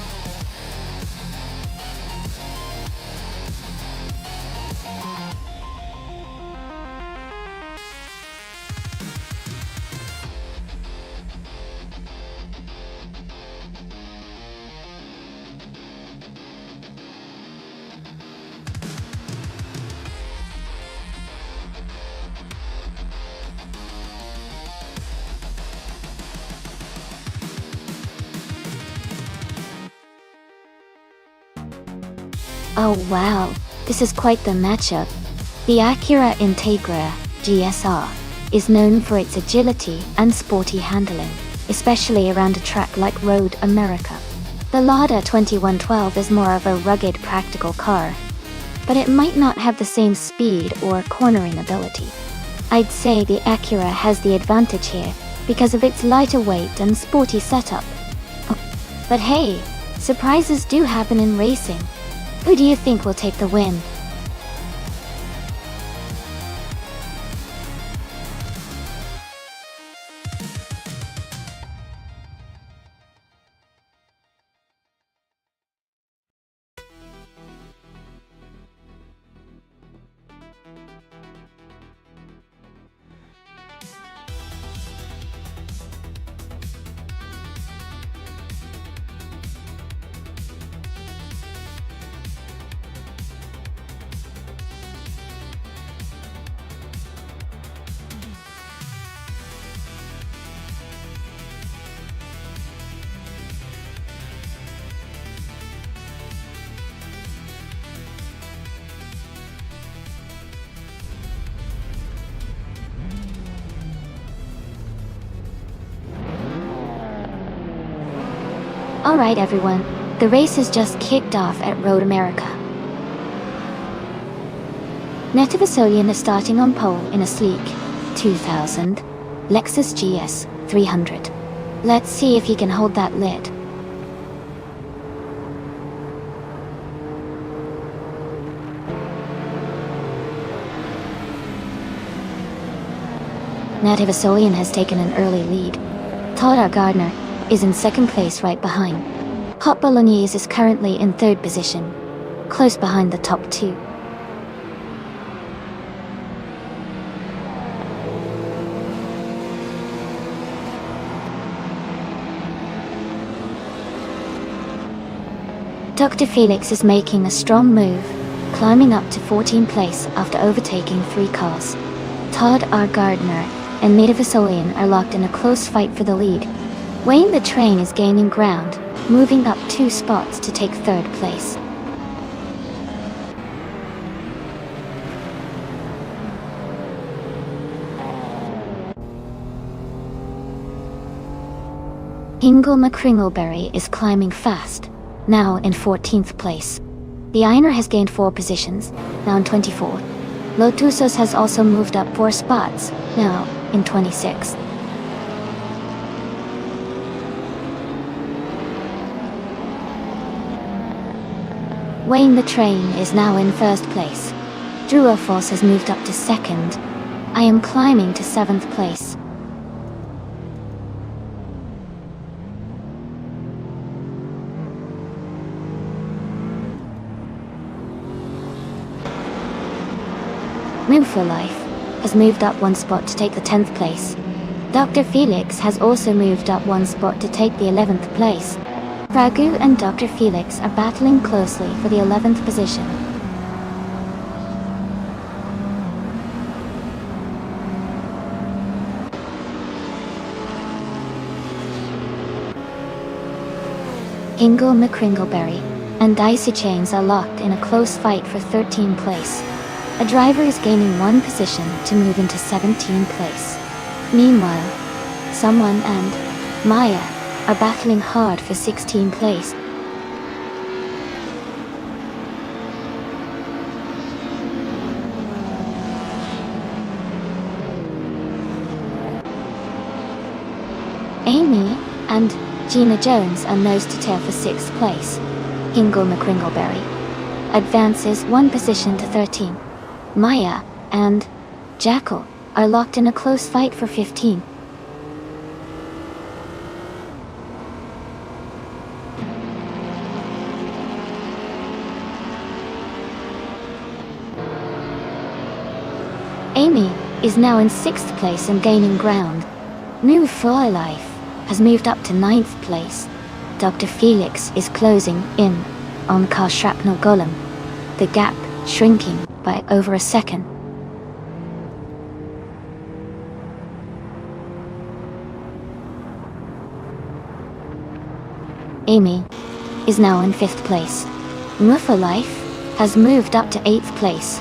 Oh wow, this is quite the matchup. The Acura Integra GSR is known for its agility and sporty handling, especially around a track like Road America. The Lada 2112 is more of a rugged practical car, but it might not have the same speed or cornering ability. I'd say the Acura has the advantage here because of its lighter weight and sporty setup. But hey, surprises do happen in racing. Who do you think will take the win? Alright everyone, the race has just kicked off at Road America. Native Asolian is starting on pole in a sleek 2000 Lexus GS 300. Let's see if he can hold that lid. Native Asolian has taken an early lead. Todd Gardner is in second place right behind. Hot Bolognese is currently in third position, close behind the top two. Dr. Felix is making a strong move, climbing up to 14th place after overtaking 3 cars. Todd R. Gardner and Maida Vasilian are locked in a close fight for the lead. Wayne the Train is gaining ground, moving up 2 spots to take 3rd place. Ingle McCringleberry is climbing fast, now in 14th place. The Einer has gained 4 positions, now in 24th. Lotusos has also moved up 4 spots, now in 26th. Wayne the Train is now in 1st place. Druafos has moved up to 2nd. I am climbing to 7th place. Move for Life has moved up 1 spot to take the 10th place. Dr. Felix has also moved up 1 spot to take the 11th place. Ragu and Dr. Felix are battling closely for the 11th position. Ingle McCringleberry and Dicey Chains are locked in a close fight for 13th place. A driver is gaining 1 position to move into 17th place. Meanwhile, Someone and Maya are battling hard for 16th place. Amy and Gina Jones are nose to tail for 6th place. Ingle McCringleberry advances 1 position to 13. Maya and Jackal are locked in a close fight for 15. Amy is now in 6th place and gaining ground. New Fly Life has moved up to 9th place. Dr. Felix is closing in on Car Shrapnel Golem, the gap shrinking by over a second. Amy is now in 5th place. Muffa Life has moved up to 8th place.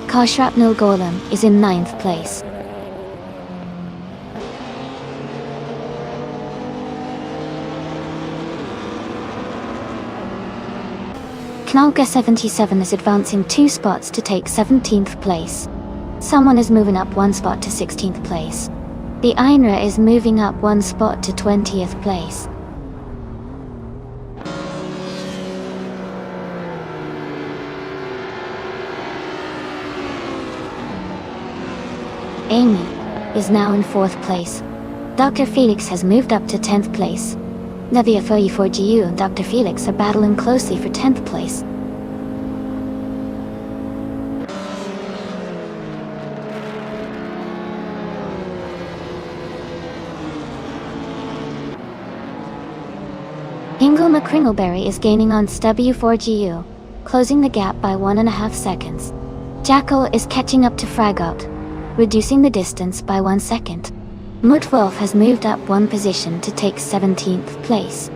Car Shrapnel Golem is in 9th place. Knalka 77 is advancing 2 spots to take 17th place. Someone is moving up 1 spot to 16th place. The Einra is moving up 1 spot to 20th place. Amy is now in 4th place. Dr. Felix has moved up to 10th place. Nevia 34GU and Dr. Felix are battling closely for 10th place. Ingle McCringleberry is gaining on W4GU, closing the gap by 1.5 seconds. Jackal is catching up to Fragot, reducing the distance by 1 second. Mudwolf has moved up 1 position to take 17th place.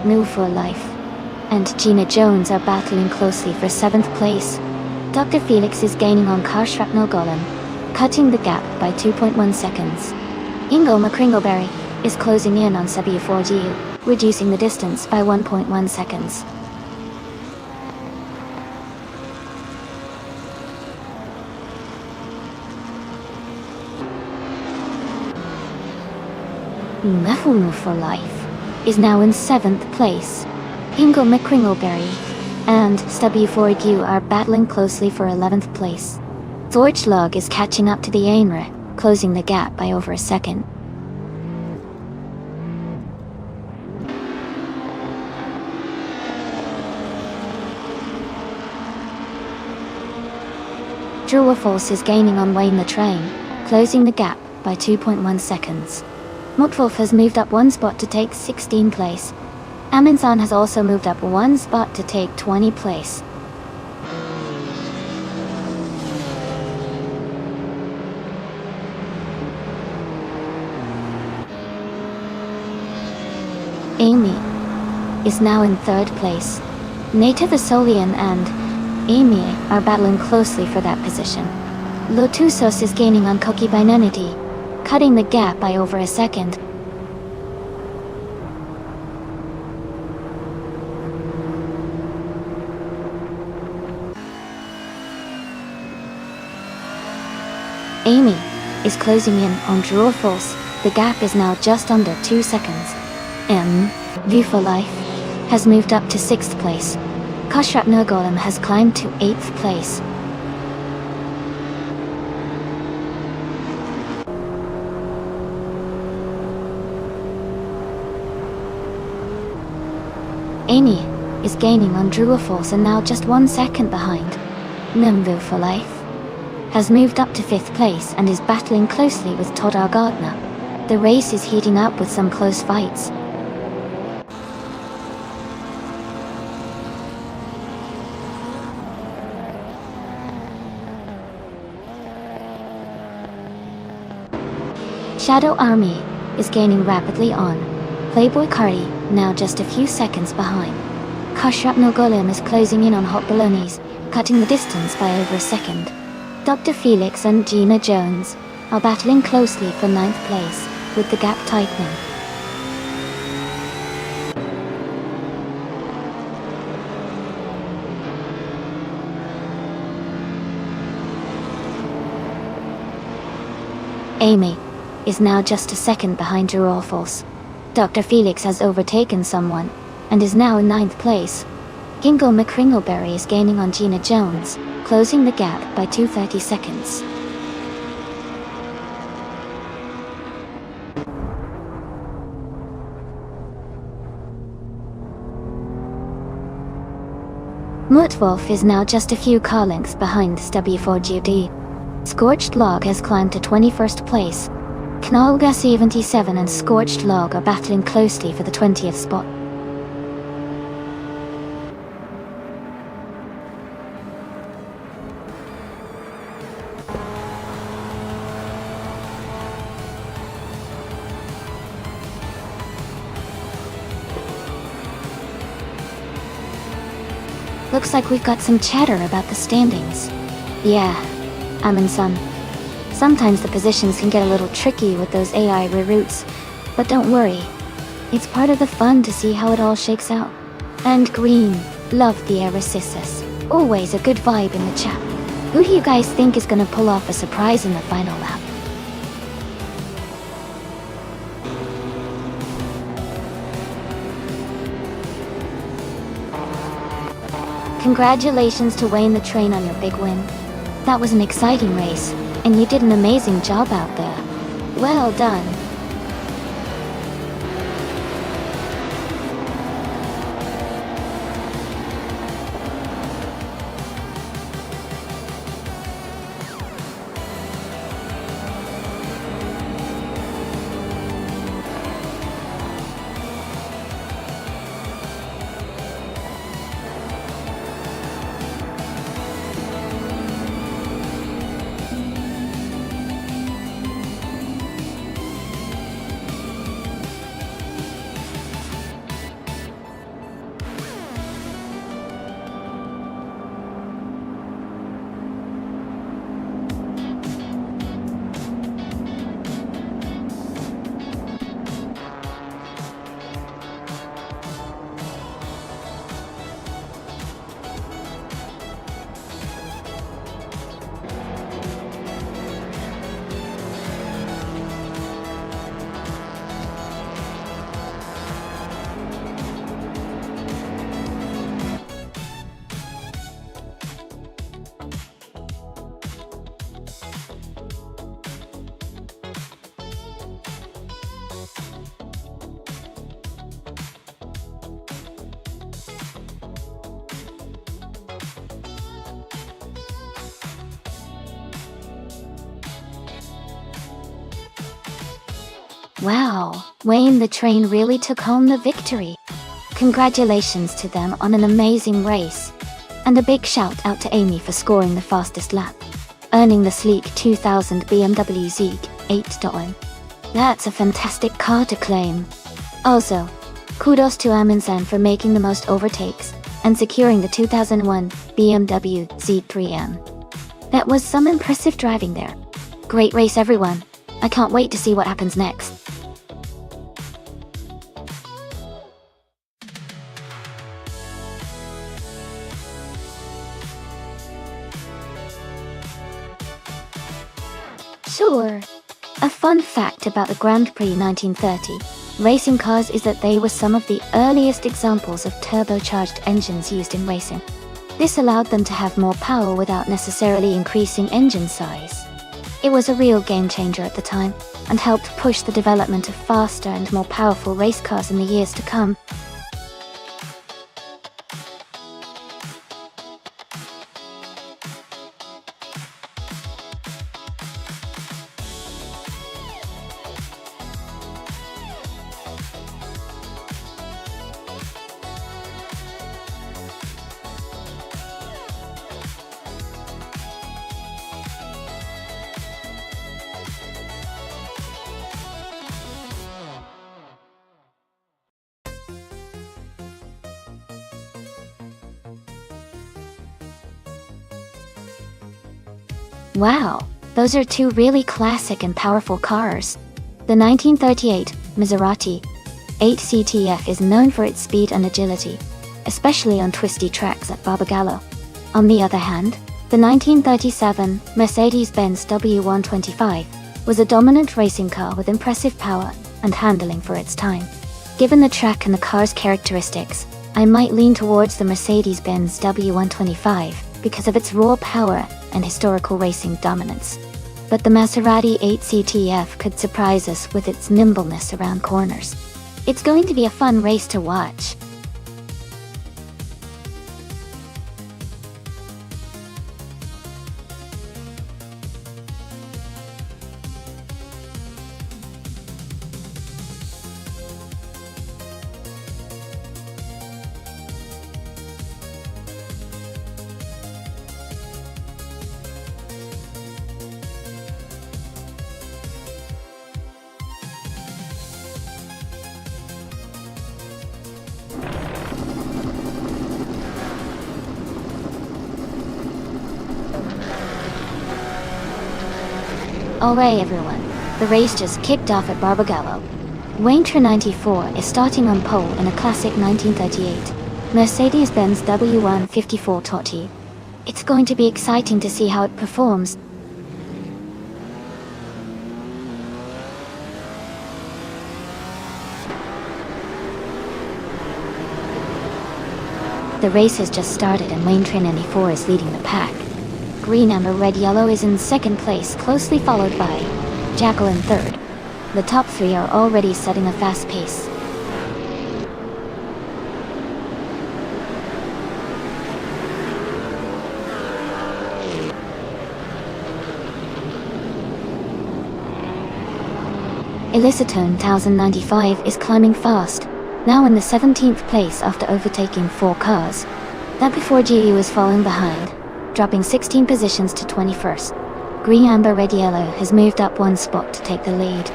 Move for Life and Gina Jones are battling closely for 7th place. Dr. Felix is gaining on Car Shrapnel Golem, cutting the gap by 2.1 seconds. Ingle McCringleberry is closing in on W4GU, reducing the distance by 1.1 seconds. Move for Life is now in 7th place. Ingle McCringleberry and W4GU are battling closely for 11th place. Zorchlog is catching up to the Ainra, closing the gap by over a second. True or false is gaining on Wayne the Train, closing the gap by 2.1 seconds. Mutwolf has moved up one spot to take 16th place. Amundsen has also moved up one spot to take 20th place. Amy is now in 3rd place. Native Asolian and Amy are battling closely for that position. Lotusos is gaining on Koki Binanity, cutting the gap by over a second. Amy is closing in on True or False. The gap is now just under 2 seconds. View for Life has moved up to 6th place. Kushrap Nurgolem has climbed to 8th place. Amy is gaining on True or False and now just 1 second behind. View for Life has moved up to 5th place and is battling closely with Todar Gardner. The race is heating up with some close fights. Shadow Army is gaining rapidly on Playboy Cardi, now just a few seconds behind. Kushrap Nogolem is closing in on Hot Balonies, cutting the distance by over a second. Dr. Felix and Gina Jones are battling closely for 9th place, with the gap tightening. Amy is now just a second behind True or False. Dr. Felix has overtaken someone, and is now in 9th place. Gingle McCringleberry is gaining on Gina Jones, closing the gap by 2:30 seconds. Mutwolf is now just a few car lengths behind W4GD. Scorched Log has climbed to 21st place. Knalga 77 and Scorched Log are battling closely for the 20th spot. Looks like we've got some chatter about the standings. Yeah, Amundsen. Sometimes the positions can get a little tricky with those AI reroutes, but don't worry. It's part of the fun to see how it all shakes out. And Green, love the Erisissus. Always a good vibe in the chat. Who do you guys think is gonna pull off a surprise in the final lap? Congratulations to Wayne the Train on your big win. That was an exciting race, and you did an amazing job out there. Well done. Wow, Wayne the Train really took home the victory. Congratulations to them on an amazing race. And a big shout out to Amy for scoring the fastest lap, earning the sleek 2000 BMW Zeek 8.1. That's a fantastic car to claim. Also, kudos to Amundsen for making the most overtakes and securing the 2001 BMW Z3M. That was some impressive driving there. Great race, everyone. I can't wait to see what happens next. Sure. A fun fact about the Grand Prix 1930 racing cars is that they were some of the earliest examples of turbocharged engines used in racing. This allowed them to have more power without necessarily increasing engine size. It was a real game changer at the time, and helped push the development of faster and more powerful race cars in the years to come. Wow, those are two really classic and powerful cars. The 1938 Maserati 8CTF is known for its speed and agility, especially on twisty tracks at Barbagallo. On the other hand, the 1937 Mercedes-Benz W125 was a dominant racing car with impressive power and handling for its time. Given the track and the car's characteristics, I might lean towards the Mercedes-Benz W125 because of its raw power and historical racing dominance. But the Maserati 8CTF could surprise us with its nimbleness around corners. It's going to be a fun race to watch. Alright everyone, the race just kicked off at Barbagallo. Waintra 94 is starting on pole in a classic 1938 Mercedes-Benz W154 Totti. It's going to be exciting to see how it performs. The race has just started and Waintra 94 is leading the pack. Green, amber, red, yellow is in second place, closely followed by Jackal in third. The top three are already setting a fast pace. Elicitone 1095 is climbing fast, now in the 17th place after overtaking 4 cars. That before GU is falling behind, dropping 16 positions to 21st. Green, amber, red, yellow has moved up 1 spot to take the lead.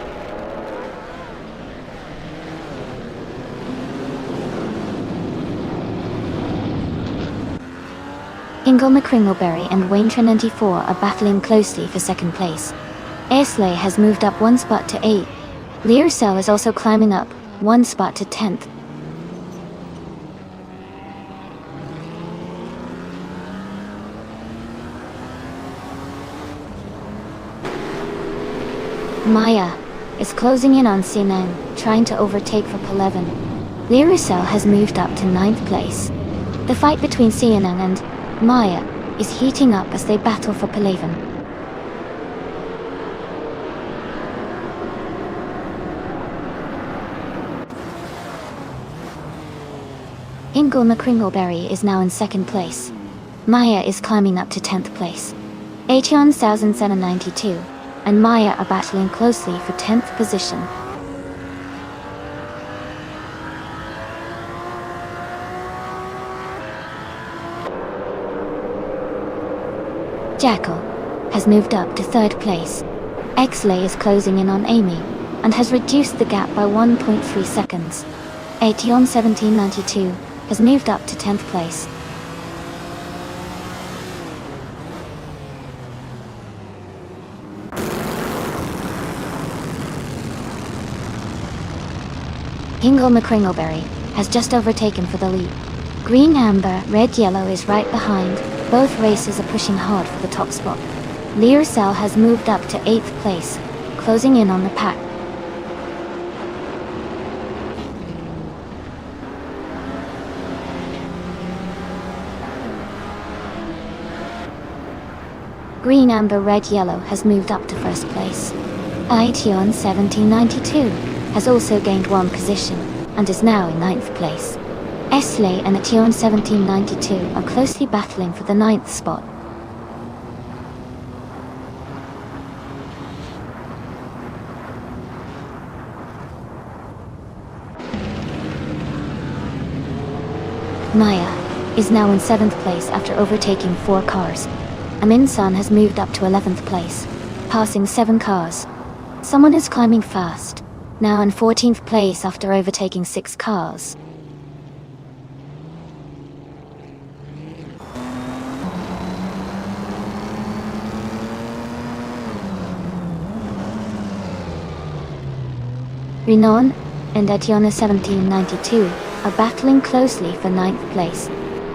Ingle McCringleberry and Waintra 94 are battling closely for second place. Airsley has moved up 1 spot to 8. Learcell is also climbing up 1 spot to 10th. Maya is closing in on Sinan, trying to overtake for P11. Learcell has moved up to 9th place. The fight between Sinan and Maya is heating up as they battle for P11. Ingle McCringleberry is now in 2nd place. Maya is climbing up to 10th place. Acheon 1792 and Maya are battling closely for 10th position. Jackal has moved up to 3rd place. Exley is closing in on Amy and has reduced the gap by 1.3 seconds. Aetion 1792 has moved up to 10th place. Hingle McCringleberry has just overtaken for the lead. Green Amber, Red Yellow is right behind. Both races are pushing hard for the top spot. Learcell has moved up to 8th place, closing in on the pack. Green Amber Red Yellow has moved up to 1st place. Aetion 1792 has also gained 1 position and is now in 9th place. Esley and Aetion 1792 are closely battling for the 9th spot. Maya is now in 7th place after overtaking 4 cars. Aminsan has moved up to 11th place, passing 7 cars. Someone is climbing fast, now in 14th place after overtaking 6 cars. Renon and Etiona 1792 are battling closely for 9th place.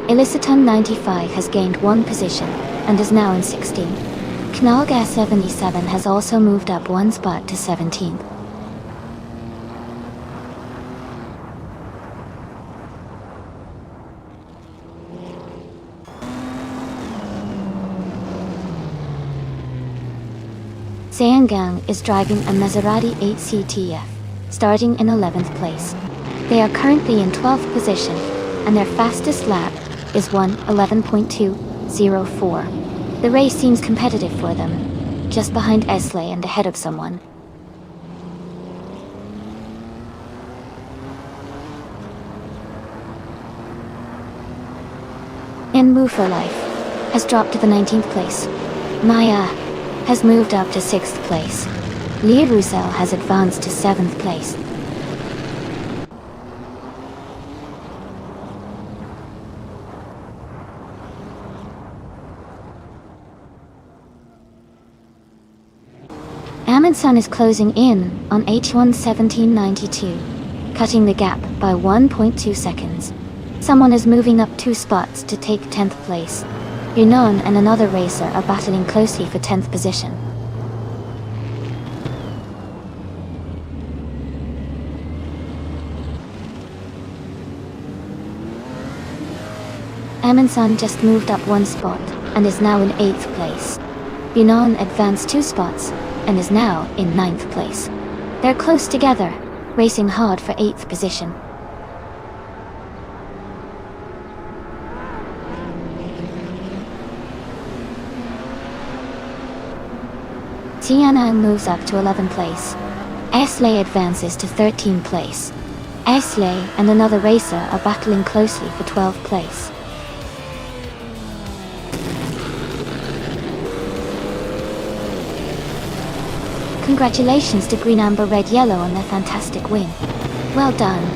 Eliciton 95 has gained 1 position and is now in 16th. Knalgas 77 has also moved up 1 spot to 17th. Seangang is driving a Maserati 8CTF, starting in 11th place. They are currently in 12th position, and their fastest lap is 1:11.204. The race seems competitive for them, just behind Esley and ahead of someone. In Move for Life has dropped to the 19th place. Maya has moved up to 6th place. Lee Roussel has advanced to 7th place. Amundsen is closing in on H1 1792, cutting the gap by 1.2 seconds. Someone is moving up 2 spots to take 10th place. Yunon and another racer are battling closely for 10th position. Amundsen just moved up 1 spot and is now in 8th place. Yunon advanced 2 spots and is now in 9th place. They're close together, racing hard for 8th position. Tianang moves up to 11th place. Esley advances to 13th place. Esley and another racer are battling closely for 12th place. Congratulations to Green Amber Red Yellow on their fantastic win. Well done.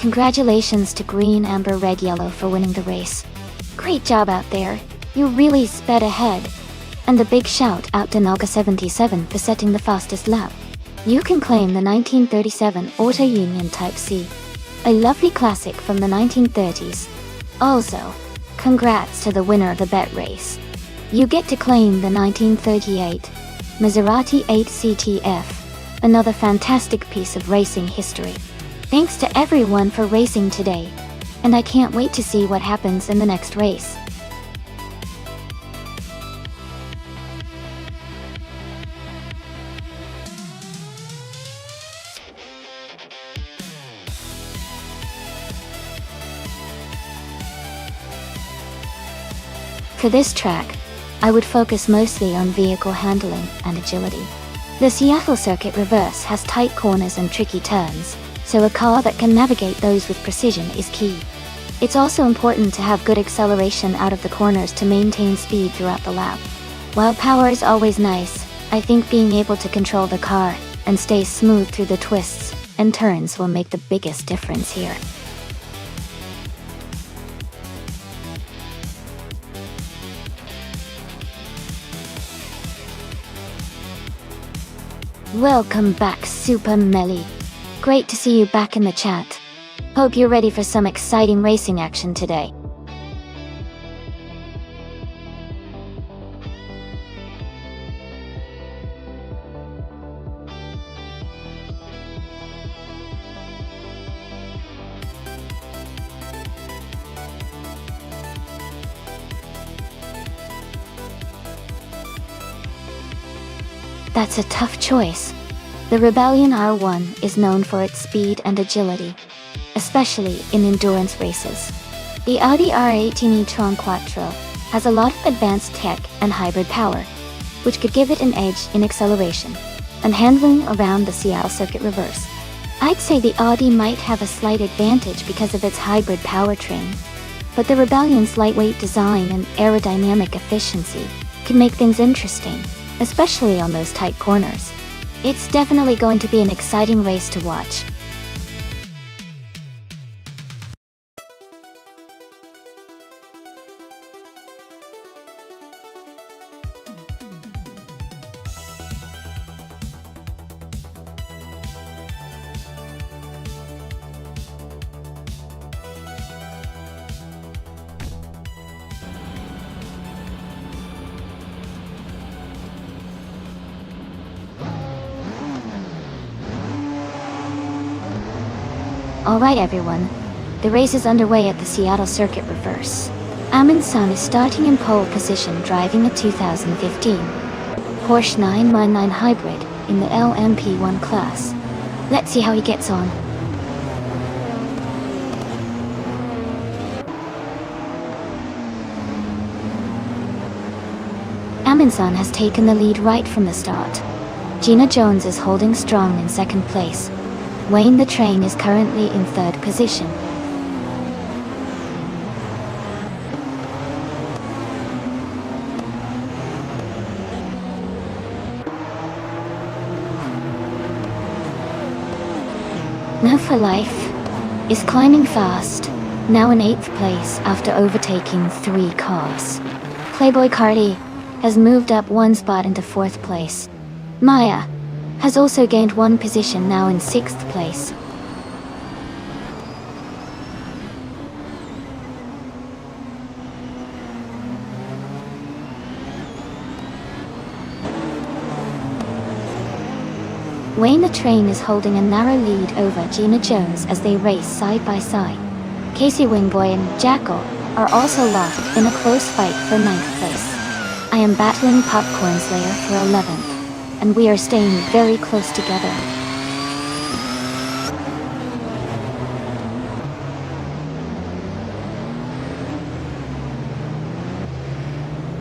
Congratulations to Green, Amber, Red, Yellow for winning the race. Great job out there. You really sped ahead. And a big shout out to Naga77 for setting the fastest lap. You can claim the 1937 Auto Union Type C, a lovely classic from the 1930s. Also, congrats to the winner of the bet race. You get to claim the 1938 Maserati 8 CTF, another fantastic piece of racing history. Thanks to everyone for racing today, and I can't wait to see what happens in the next race. For this track, I would focus mostly on vehicle handling and agility. The Seattle Circuit Reverse has tight corners and tricky turns, so a car that can navigate those with precision is key. It's also important to have good acceleration out of the corners to maintain speed throughout the lap. While power is always nice, I think being able to control the car and stay smooth through the twists and turns will make the biggest difference here. Welcome back, Super Melly. Great to see you back in the chat. Hope you're ready for some exciting racing action today. That's a tough choice. The Rebellion R1 is known for its speed and agility, especially in endurance races. The Audi R18 e-tron Quattro has a lot of advanced tech and hybrid power, which could give it an edge in acceleration and handling around the Seattle Circuit Reverse. I'd say the Audi might have a slight advantage because of its hybrid powertrain, but the Rebellion's lightweight design and aerodynamic efficiency can make things interesting, especially on those tight corners. It's definitely going to be an exciting race to watch. Alright everyone, the race is underway at the Seattle Circuit Reverse. Amundsen is starting in pole position driving a 2015 Porsche 999 Hybrid in the LMP1 class. Let's see how he gets on. Amundsen has taken the lead right from the start. Gina Jones is holding strong in second place. Wayne the Train is currently in third position. Now for Life is climbing fast, now in 8th place after overtaking 3 cars. Playboy Cardi has moved up 1 spot into 4th place. Maya has also gained 1 position, now in 6th place. Wayne the Train is holding a narrow lead over Gina Jones as they race side by side. Casey Wingboy and Jackal are also locked in a close fight for 9th place. I am battling Popcorn Slayer for 11th. And we are staying very close together.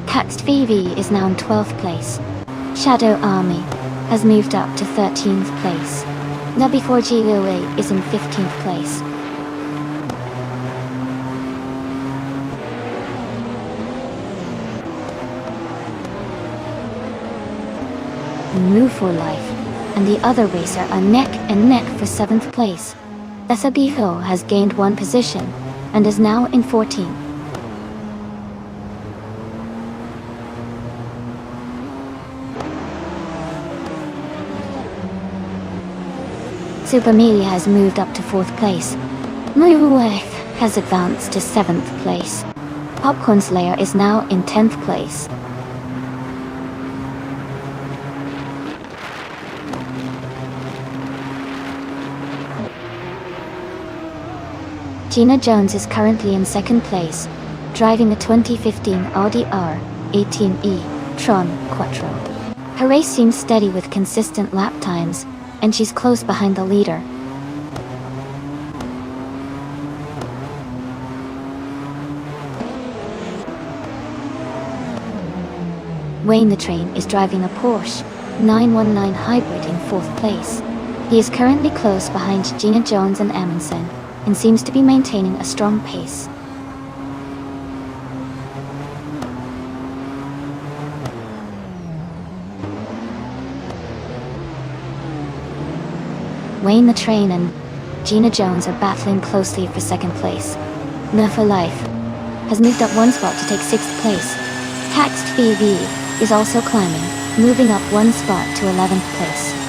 Taxed Vivi is now in 12th place. Shadow Army has moved up to 13th place. Nubby4G Lily is in 15th place. Move for Life and the other racer are neck and neck for 7th place. Esabiho has gained 1 position and is now in 14th. Supermelia has moved up to 4th place. Murueth has advanced to 7th place. Popcorn Slayer is now in 10th place. Gina Jones is currently in 2nd place, driving a 2015 Audi R18e Tron Quattro. Her race seems steady with consistent lap times, and she's close behind the leader. Wayne the Train is driving a Porsche 919 Hybrid in 4th place. He is currently close behind Gina Jones and Amundsen, and seems to be maintaining a strong pace. Wayne the Train and Gina Jones are battling closely for 2nd place. Nerfa Life has moved up 1 spot to take 6th place. Taxed VV is also climbing, moving up 1 spot to 11th place.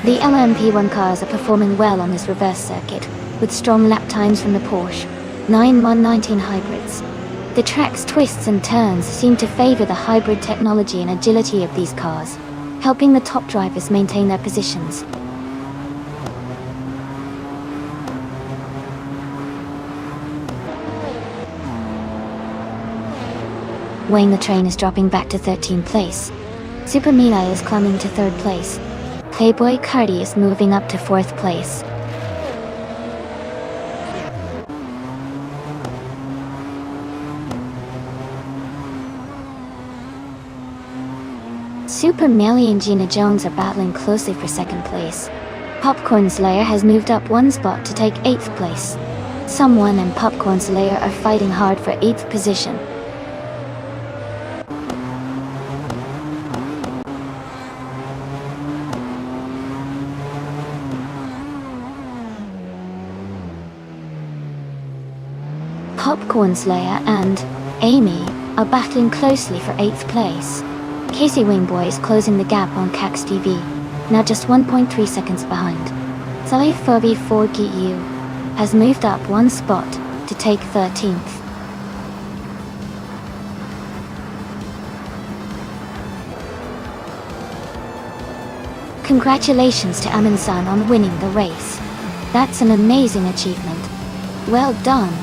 The LMP1 cars are performing well on this reverse circuit, with strong lap times from the Porsche 919 hybrids. The track's twists and turns seem to favor the hybrid technology and agility of these cars, helping the top drivers maintain their positions. Wayne the Train is dropping back to 13th place. Super Mila is climbing to 3rd place. Playboy Cardi is moving up to 4th place. Super Melly and Gina Jones are battling closely for 2nd place. Popcorn Slayer has moved up 1 spot to take 8th place. Someone and Popcorn Slayer are fighting hard for 8th position. Popcorn Slayer and Amy are battling closely for 8th place. Casey Wingboy is closing the gap on Cax TV, now just 1.3 seconds behind. Salih Furby 4GU has moved up 1 spot to take 13th. Congratulations to Amin-san on winning the race. That's an amazing achievement. Well done.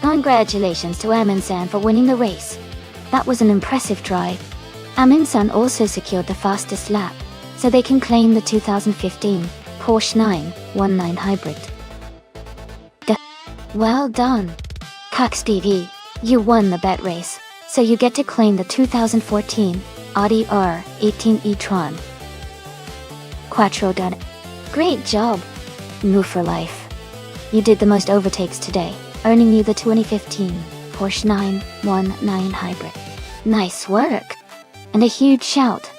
Congratulations to Amin-san for winning the race. That was an impressive drive. Amin-san also secured the fastest lap, so they can claim the 2015 Porsche 919 Hybrid. Well done. Cox TV, you won the bet race, so you get to claim the 2014 Audi R18 e-tron. Quattro done. Great job. Move for life. You did the most overtakes today, earning you the 2015 Porsche 919 Hybrid. Nice work. And a huge shout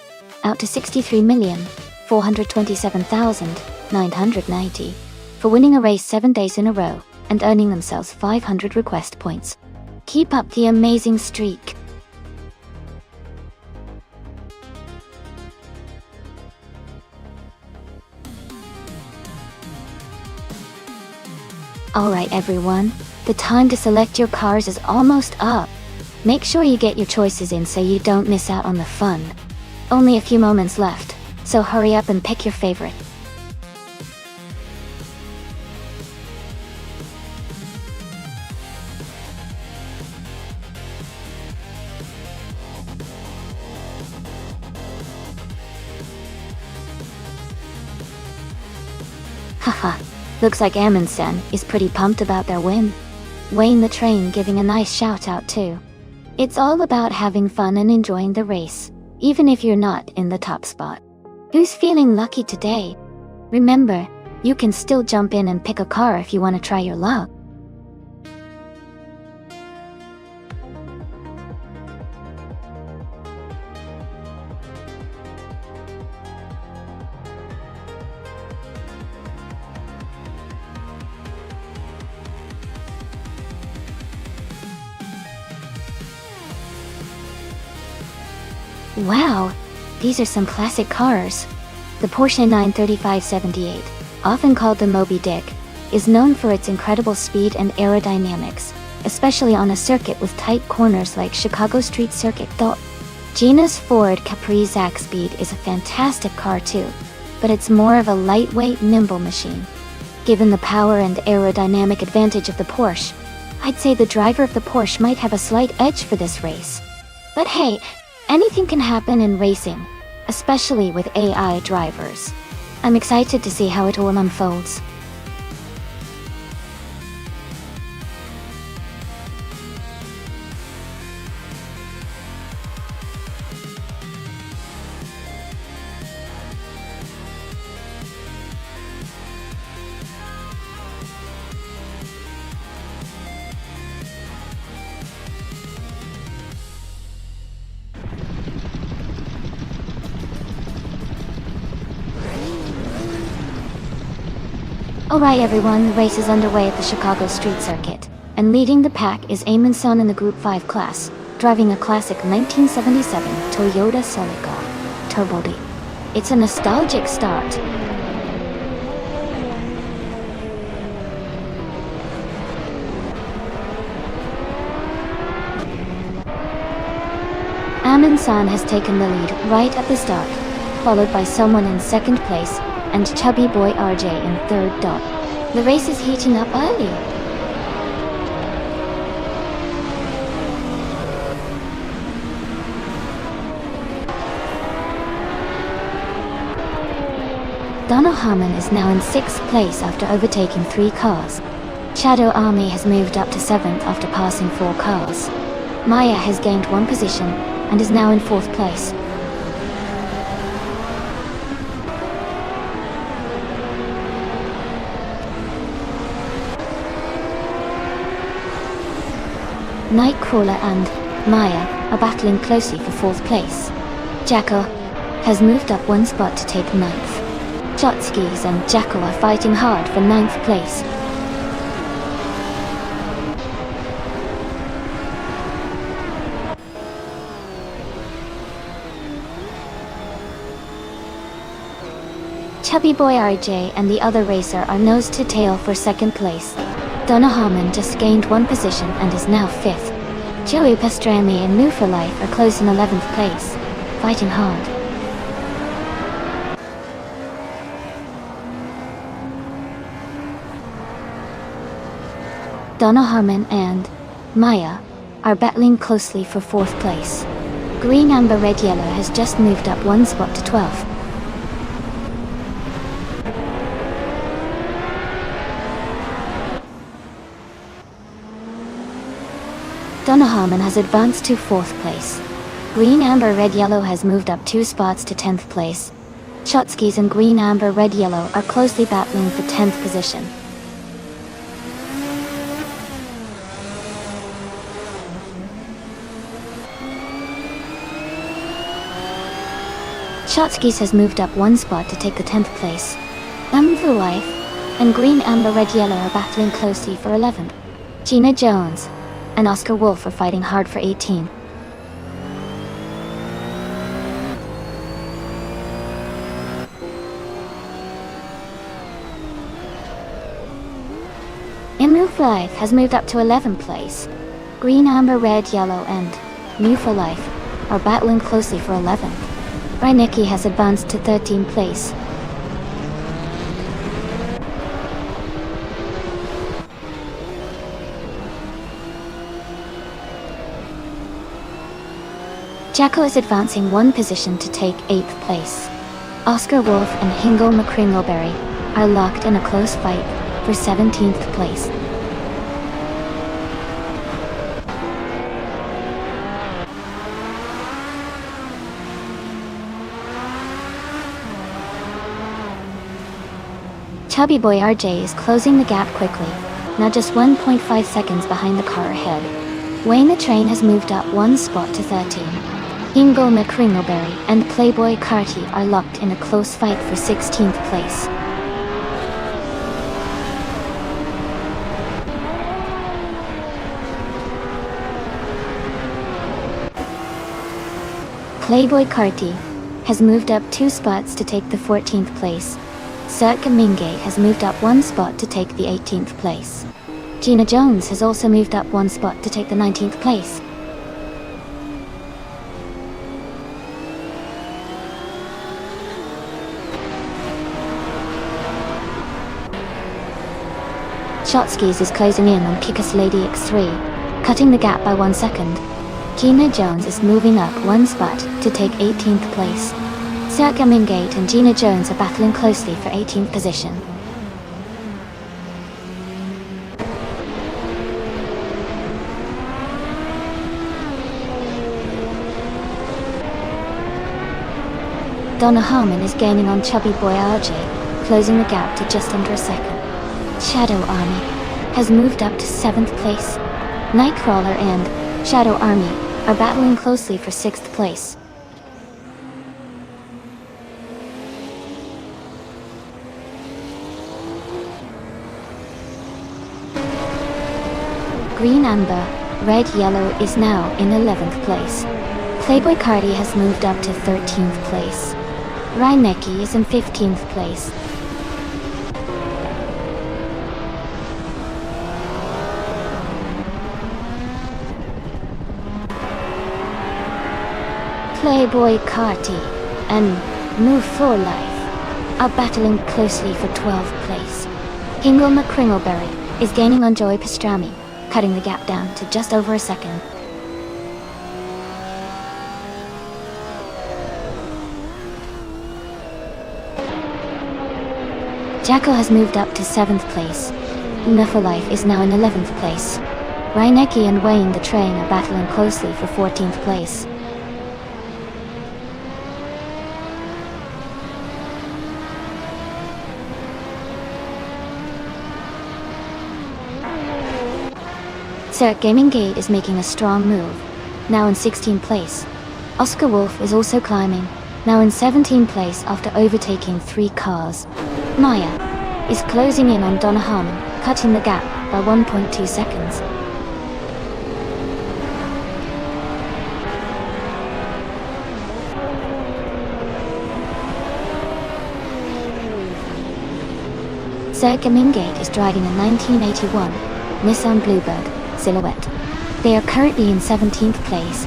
out to 63,427,990 for winning a race 7 days in a row and earning themselves 500 request points. Keep up the amazing streak. Alright everyone, the time to select your cars is almost up. Make sure you get your choices in so you don't miss out on the fun. Only a few moments left, so hurry up and pick your favorite. Haha, looks like Amundsen is pretty pumped about their win. Wayne the Train giving a nice shout out too. It's all about having fun and enjoying the race, even if you're not in the top spot. Who's feeling lucky today? Remember, you can still jump in and pick a car if you want to try your luck. Wow, these are some classic cars. The Porsche 935/78, often called the Moby Dick, is known for its incredible speed and aerodynamics, especially on a circuit with tight corners like Chicago Street Circuit. Gina's Ford Capri Zaxbyed is a fantastic car too, but it's more of a lightweight, nimble machine. Given the power and aerodynamic advantage of the Porsche, I'd say the driver of the Porsche might have a slight edge for this race. But hey, anything can happen in racing, especially with AI drivers. I'm excited to see how it all unfolds. Alright everyone, the race is underway at the Chicago Street Circuit, and leading the pack is Amundsen in the Group 5 class, driving a classic 1977 Toyota Celica Turbo D. It's a nostalgic start. Amundsen has taken the lead right at the start, followed by someone in second place, and chubby boy RJ in third. The race is heating up early. Donna Harmon is now in 6th place after overtaking 3 cars. Shadow Army has moved up to 7th after passing 4 cars. Maya has gained 1 position and is now in 4th place. Nightcrawler and Maya are battling closely for 4th place. Jacko has moved up 1 spot to take 9th. Shotskis and Jacko are fighting hard for 9th place. Chubby boy RJ and the other racer are nose to tail for 2nd place. Donna Harmon just gained 1 position and is now 5th. Joey Pastrami and New for Life are close in 11th place, fighting hard. Donna Harmon and Maya are battling closely for 4th place. Green Amber Red Yellow has just moved up 1 spot to 12th. Donahaman has advanced to 4th place. Green, Amber, Red, Yellow has moved up 2 spots to 10th place. Shotskis and Green, Amber, Red, Yellow are closely battling for 10th position. Shotskis has moved up 1 spot to take the 10th place. Amber Life and Green, Amber, Red, Yellow are battling closely for 11th. Gina Jones and Oscar Wolf are fighting hard for 18th. Move Life has moved up to 11th place. Green, Amber, Red, Yellow and Move for Life are battling closely for 11th. Reinecke has advanced to 13th place. Jacko is advancing 1 position to take 8th place. Oscar Wolf and Hingle McCringleberry are locked in a close fight for 17th place. Chubby Boy RJ is closing the gap quickly, now just 1.5 seconds behind the car ahead. Wayne the Train has moved up 1 spot to 13. Hingle McCringleberry and Playboy Carty are locked in a close fight for 16th place. Playboy Carty has moved up 2 spots to take the 14th place. Cirque Mingate has moved up 1 spot to take the 18th place. Gina Jones has also moved up 1 spot to take the 19th place. Shotskis is closing in on Kickass Lady X3, cutting the gap by 1 second. Gina Jones is moving up 1 spot to take 18th place. Cirque Mingate and Gina Jones are battling closely for 18th position. Donna Harmon is gaining on Chubby Boy RJ, closing the gap to just under a second. Shadow Army has moved up to 7th place. Nightcrawler and Shadow Army are battling closely for 6th place. Green, Amber, Red, Yellow is now in 11th place. Playboy Cardi has moved up to 13th place. Reinecke is in 15th place. Playboy Carti and Move for Life are battling closely for 12th place. Hingle McCringleberry is gaining on Joey Pastrami, cutting the gap down to just over a second. Jacko has moved up to 7th place. Una for Life is now in 11th place. Reinecke and Wayne the Train are battling closely for 14th place. Cirque Gaming Gate is making a strong move, now in 16th place. Oscar Wolf is also climbing, now in 17th place after overtaking 3 cars. Maya is closing in on Donna Harmon, cutting the gap by 1.2 seconds. Cirque Gaming Gate is driving a 1981 Nissan Bluebird Silhouette. They are currently in 17th place,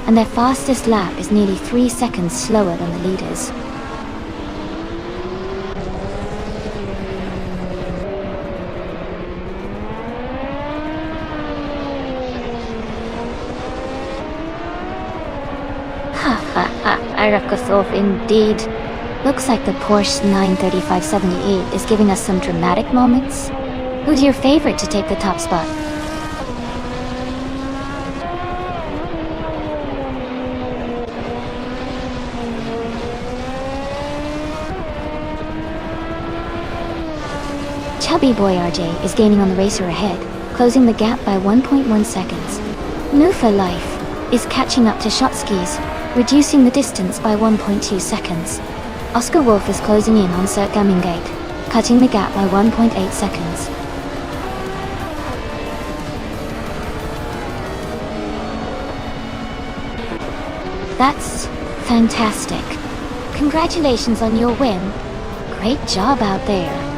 and their fastest lap is nearly 3 seconds slower than the leaders. Arakasof indeed. Looks like the Porsche 935/78 is giving us some dramatic moments. Who's your favorite to take the top spot? chubby boy RJ is gaining on the racer ahead, closing the gap by 1.1 seconds. Mufa Life is catching up to Shotskis, reducing the distance by 1.2 seconds. Oscar Wolf is closing in on Sir Gamingate, cutting the gap by 1.8 seconds. That's fantastic. Congratulations on your win. Great job out there.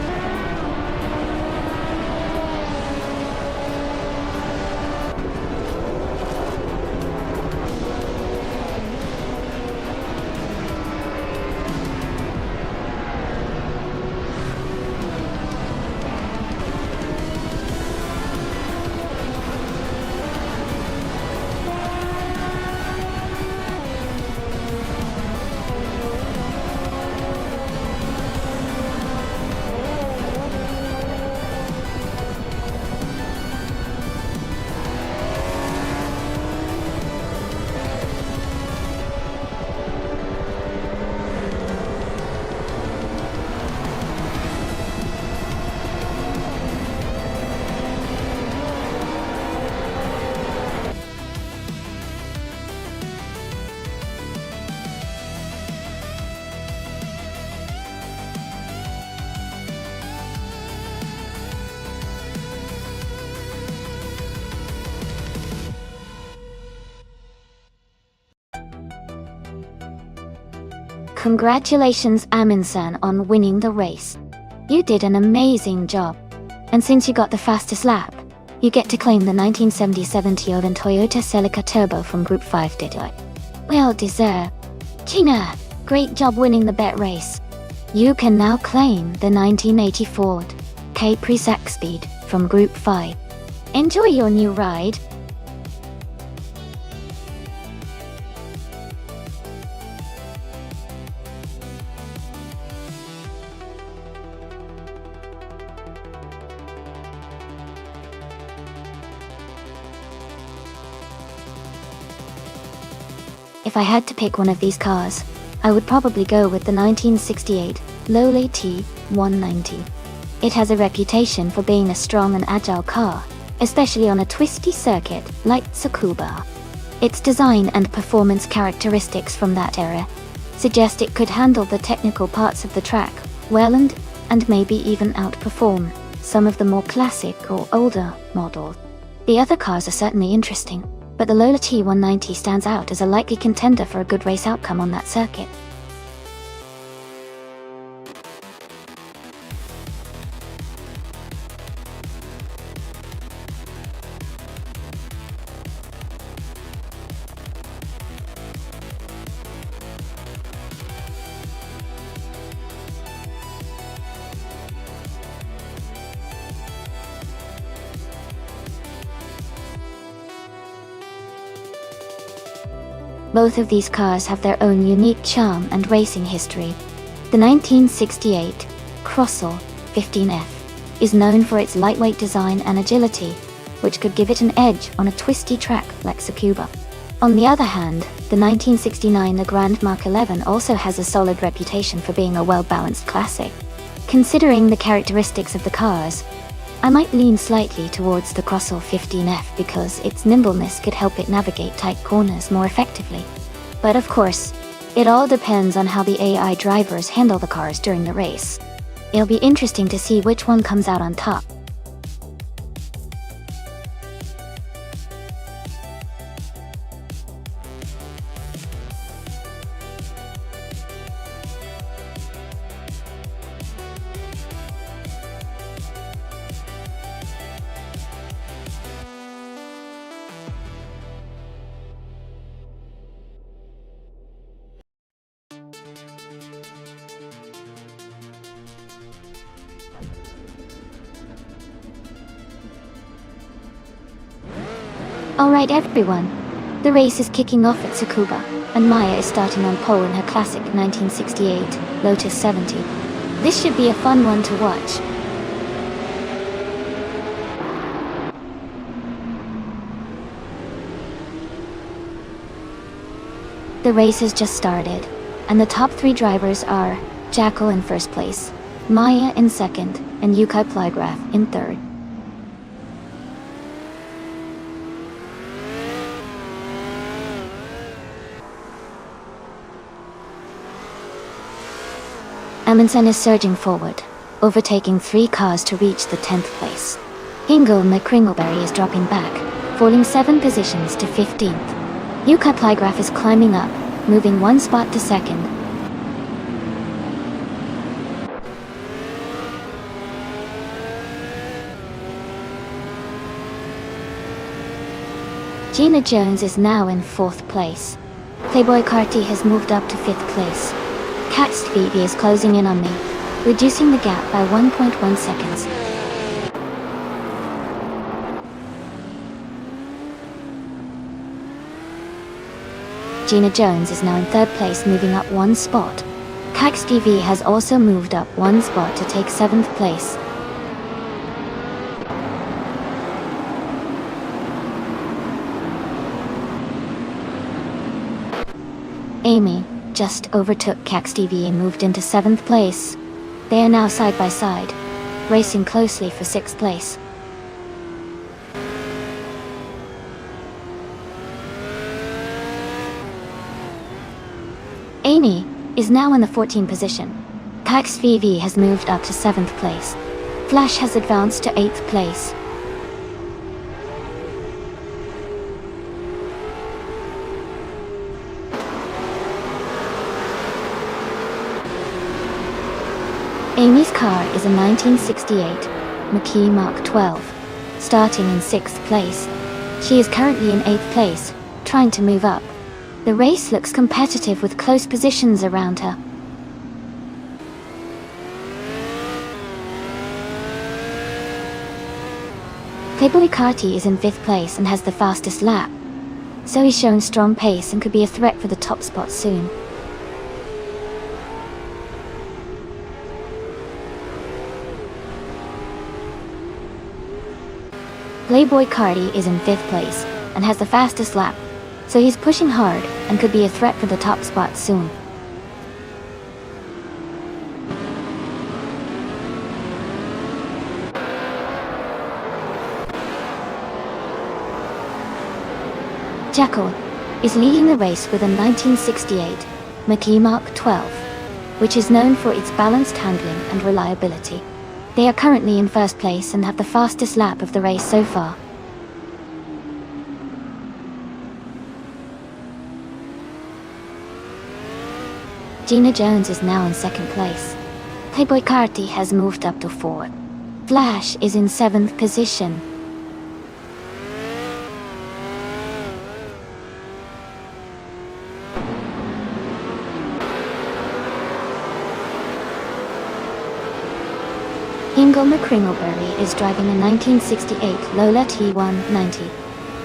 Congratulations Amin-san on winning the race. You did an amazing job. And since you got the fastest lap, you get to claim the 1977 Toyota Celica Turbo from Group 5 Didoi. Well deserved. Gina, great job winning the bet race. You can now claim the 1980 Ford Capri Speed from Group 5. Enjoy your new ride. If I had to pick one of these cars, I would probably go with the 1968 Lola T190. It has a reputation for being a strong and agile car, especially on a twisty circuit like Tsukuba. Its design and performance characteristics from that era suggest it could handle the technical parts of the track well and maybe even outperform some of the more classic or older models. The other cars are certainly interesting, but the Lola T190 stands out as a likely contender for a good race outcome on that circuit. Both of these cars have their own unique charm and racing history. The 1968 Crossell 15F is known for its lightweight design and agility, which could give it an edge on a twisty track like Tsukuba. On the other hand, the 1969 Legrand Mark 11 also has a solid reputation for being a well-balanced classic. Considering the characteristics of the cars, I might lean slightly towards the Crossell 15F because its nimbleness could help it navigate tight corners more effectively. But of course, it all depends on how the AI drivers handle the cars during the race. It'll be interesting to see which one comes out on top. Alright everyone, the race is kicking off at Tsukuba, and Maya is starting on pole in her classic 1968 Lotus 70. This should be a fun one to watch. The race has just started, and the top three drivers are Jackal in first place, Maya in second, and Yukai Plygraph in third. Amundsen is surging forward, overtaking 3 cars to reach the 10th place. Ingo McCringleberry is dropping back, falling 7 positions to 15th. Yukai Plygraph is climbing up, moving 1 spot to second. Gina Jones is now in 4th place. Playboy Carty has moved up to 5th place. Cat Stevie is closing in on me, reducing the gap by 1.1 seconds. Gina Jones is now in 3rd place, moving up 1 spot. Cax TV has also moved up 1 spot to take 7th place. Amy just overtook Cax TV and moved into 7th place. They are now side by side, racing closely for 6th place. Amy is now in the 14th position. Cax VV has moved up to 7th place. Flash has advanced to 8th place. Amy's car is a 1968 McKee Mark 12, starting in 6th place. She is currently in 8th place, trying to move up. The race looks competitive with close positions around her. Playboy Carty is in 5th place and has the fastest lap, so he's shown strong pace and could be a threat for the top spot soon. Playboy Carty is in 5th place and has the fastest lap, so he's pushing hard and could be a threat for the top spot soon. Jekyll is leading the race with a 1968 McKee Mark 12, which is known for its balanced handling and reliability. They are currently in 1st place and have the fastest lap of the race so far. Gina Jones is now in 2nd place. Playboy Carty has moved up to 4th. Flash is in 7th position. Ingo McCringleberry is driving a 1968 Lola T190.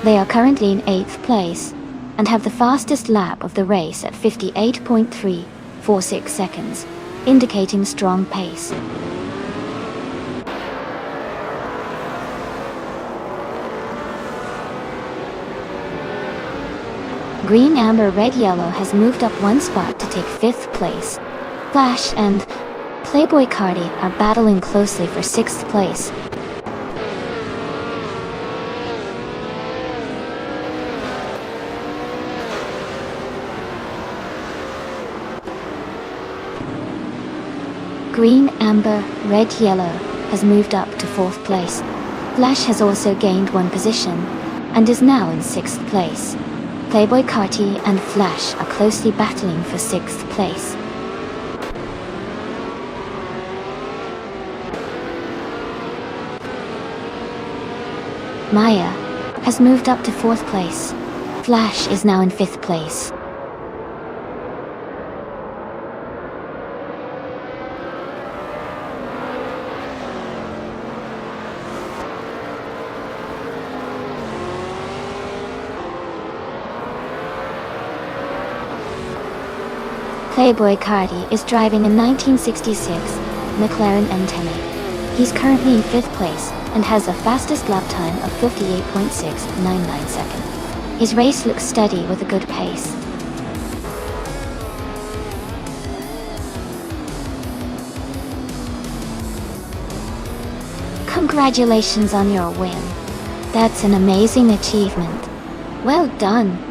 They are currently in 8th place and have the fastest lap of the race at 58.346 seconds, indicating strong pace. Green, Amber, Red, Yellow has moved up 1 spot to take 5th place. Flash and Playboy Carty are battling closely for 6th place. Green, Amber, Red, Yellow has moved up to 4th place. Flash has also gained 1 position and is now in 6th place. Playboy Carty and Flash are closely battling for 6th place. Maya has moved up to 4th place. Flash is now in 5th place. Playboy Carty is driving a 1966 McLaren M10. He's currently in 5th place and has the fastest lap time of 58.699 seconds. His race looks steady with a good pace. Congratulations on your win. That's an amazing achievement. Well done.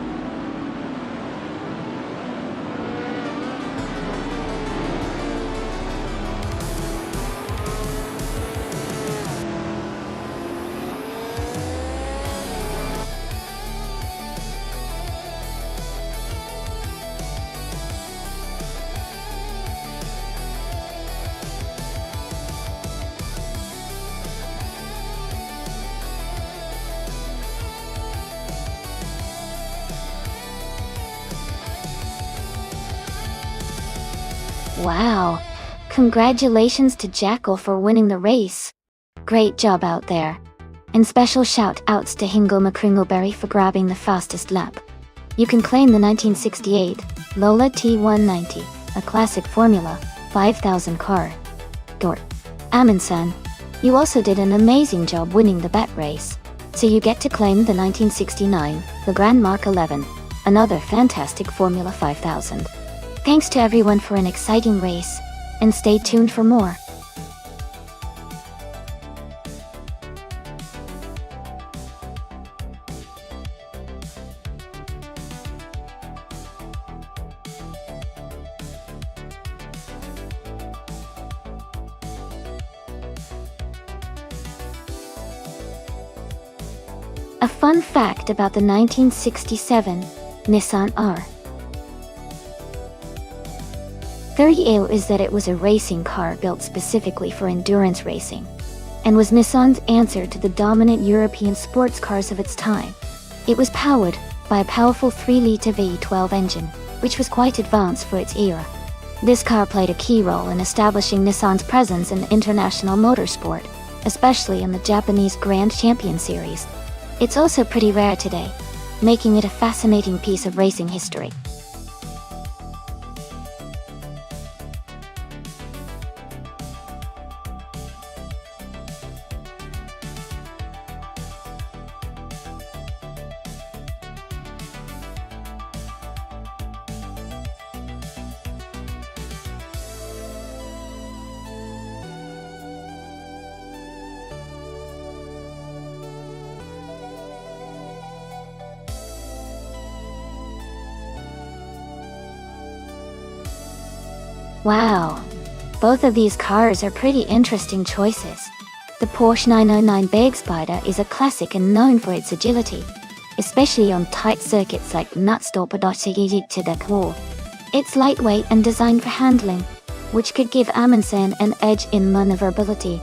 Wow. Congratulations to Jackal for winning the race. Great job out there. And special shout outs to Hingle McCringleberry for grabbing the fastest lap. You can claim the 1968 Lola T190, a classic Formula 5000 car. Dort. Amundsen, you also did an amazing job winning the bet race. So you get to claim the 1969 the Grand Mark 11, another fantastic Formula 5000. Thanks to everyone for an exciting race, and stay tuned for more. A fun fact about the 1967 Nissan R. 30 is that it was a racing car built specifically for endurance racing, and was Nissan's answer to the dominant European sports cars of its time. It was powered by a powerful 3-liter V12 engine, which was quite advanced for its era. This car played a key role in establishing Nissan's presence in international motorsport, especially in the Japanese Grand Champion Series. It's also pretty rare today, making it a fascinating piece of racing history. Wow, both of these cars are pretty interesting choices. The Porsche 909 Big Spider is a classic and known for its agility, especially on tight circuits like Nonstop. It's lightweight and designed for handling, which could give Amundsen an edge in maneuverability.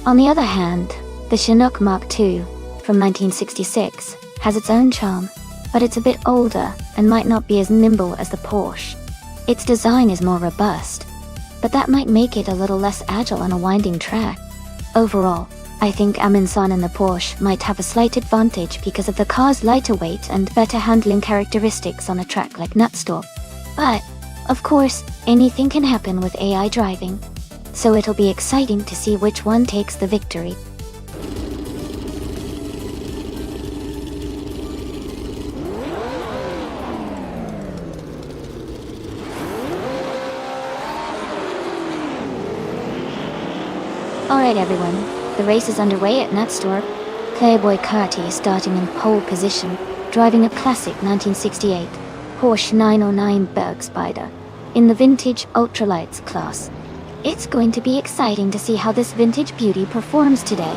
On the other hand, the Chinook Mark II from 1966 has its own charm, but it's a bit older and might not be as nimble as the Porsche. Its design is more robust, but that might make it a little less agile on a winding track. Overall, I think Amundsen and the Porsche might have a slight advantage because of the car's lighter weight and better handling characteristics on a track like Nonstop. But, of course, anything can happen with AI driving, so it'll be exciting to see which one takes the victory. Alright everyone, the race is underway at Nonstop. Playboy Carty is starting in pole position, driving a classic 1968 Porsche 909 Berg Spider in the vintage ultralights class. It's going to be exciting to see how this vintage beauty performs today.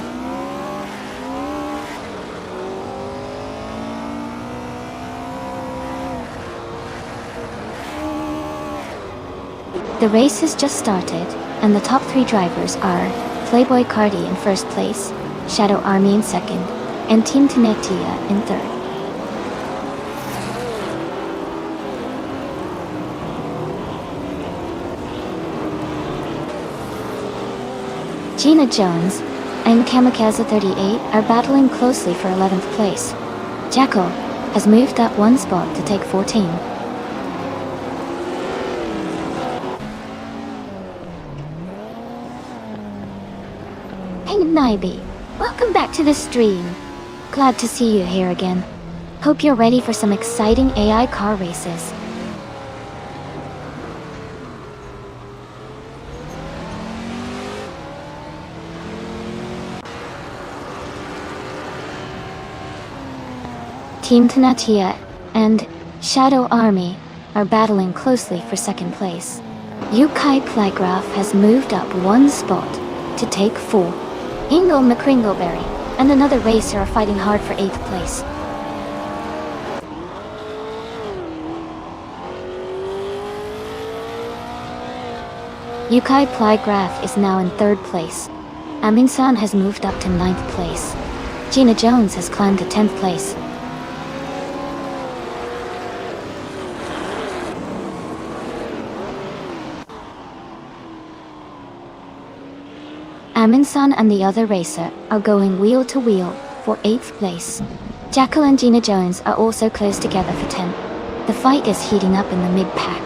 The race has just started, and the top 3 drivers are Playboy Carty in first place, Shadow Army in second, and Team Tenetia in third. Gina Jones and Kamikaze 38 are battling closely for 11th place. Jackal has moved up 1 spot to take 14. Hey Naibi, welcome back to the stream. Glad to see you here again. Hope you're ready for some exciting AI car races. Team Tanatia and Shadow Army are battling closely for second place. Yukai Plygraph has moved up one spot to take 4. Ingo McCringleberry and another racer are fighting hard for 8th place. Yukai Plygraph is now in 3rd place. Amin-san has moved up to 9th place. Gina Jones has climbed to 10th place. Amin-san and the other racer are going wheel to wheel for 8th place. Jackal and Gina Jones are also close together for 10th. The fight is heating up in the mid-pack.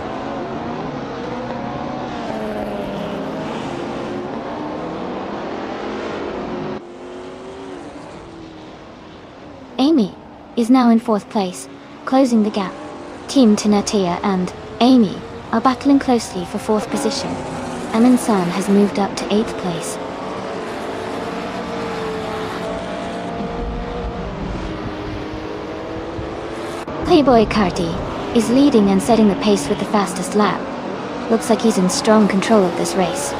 Amy is now in 4th place, closing the gap. Team Tanatia and Amy are battling closely for 4th position. Amin-san has moved up to 8th place. Playboy Carty is leading and setting the pace with the fastest lap. Looks like he's in strong control of this race.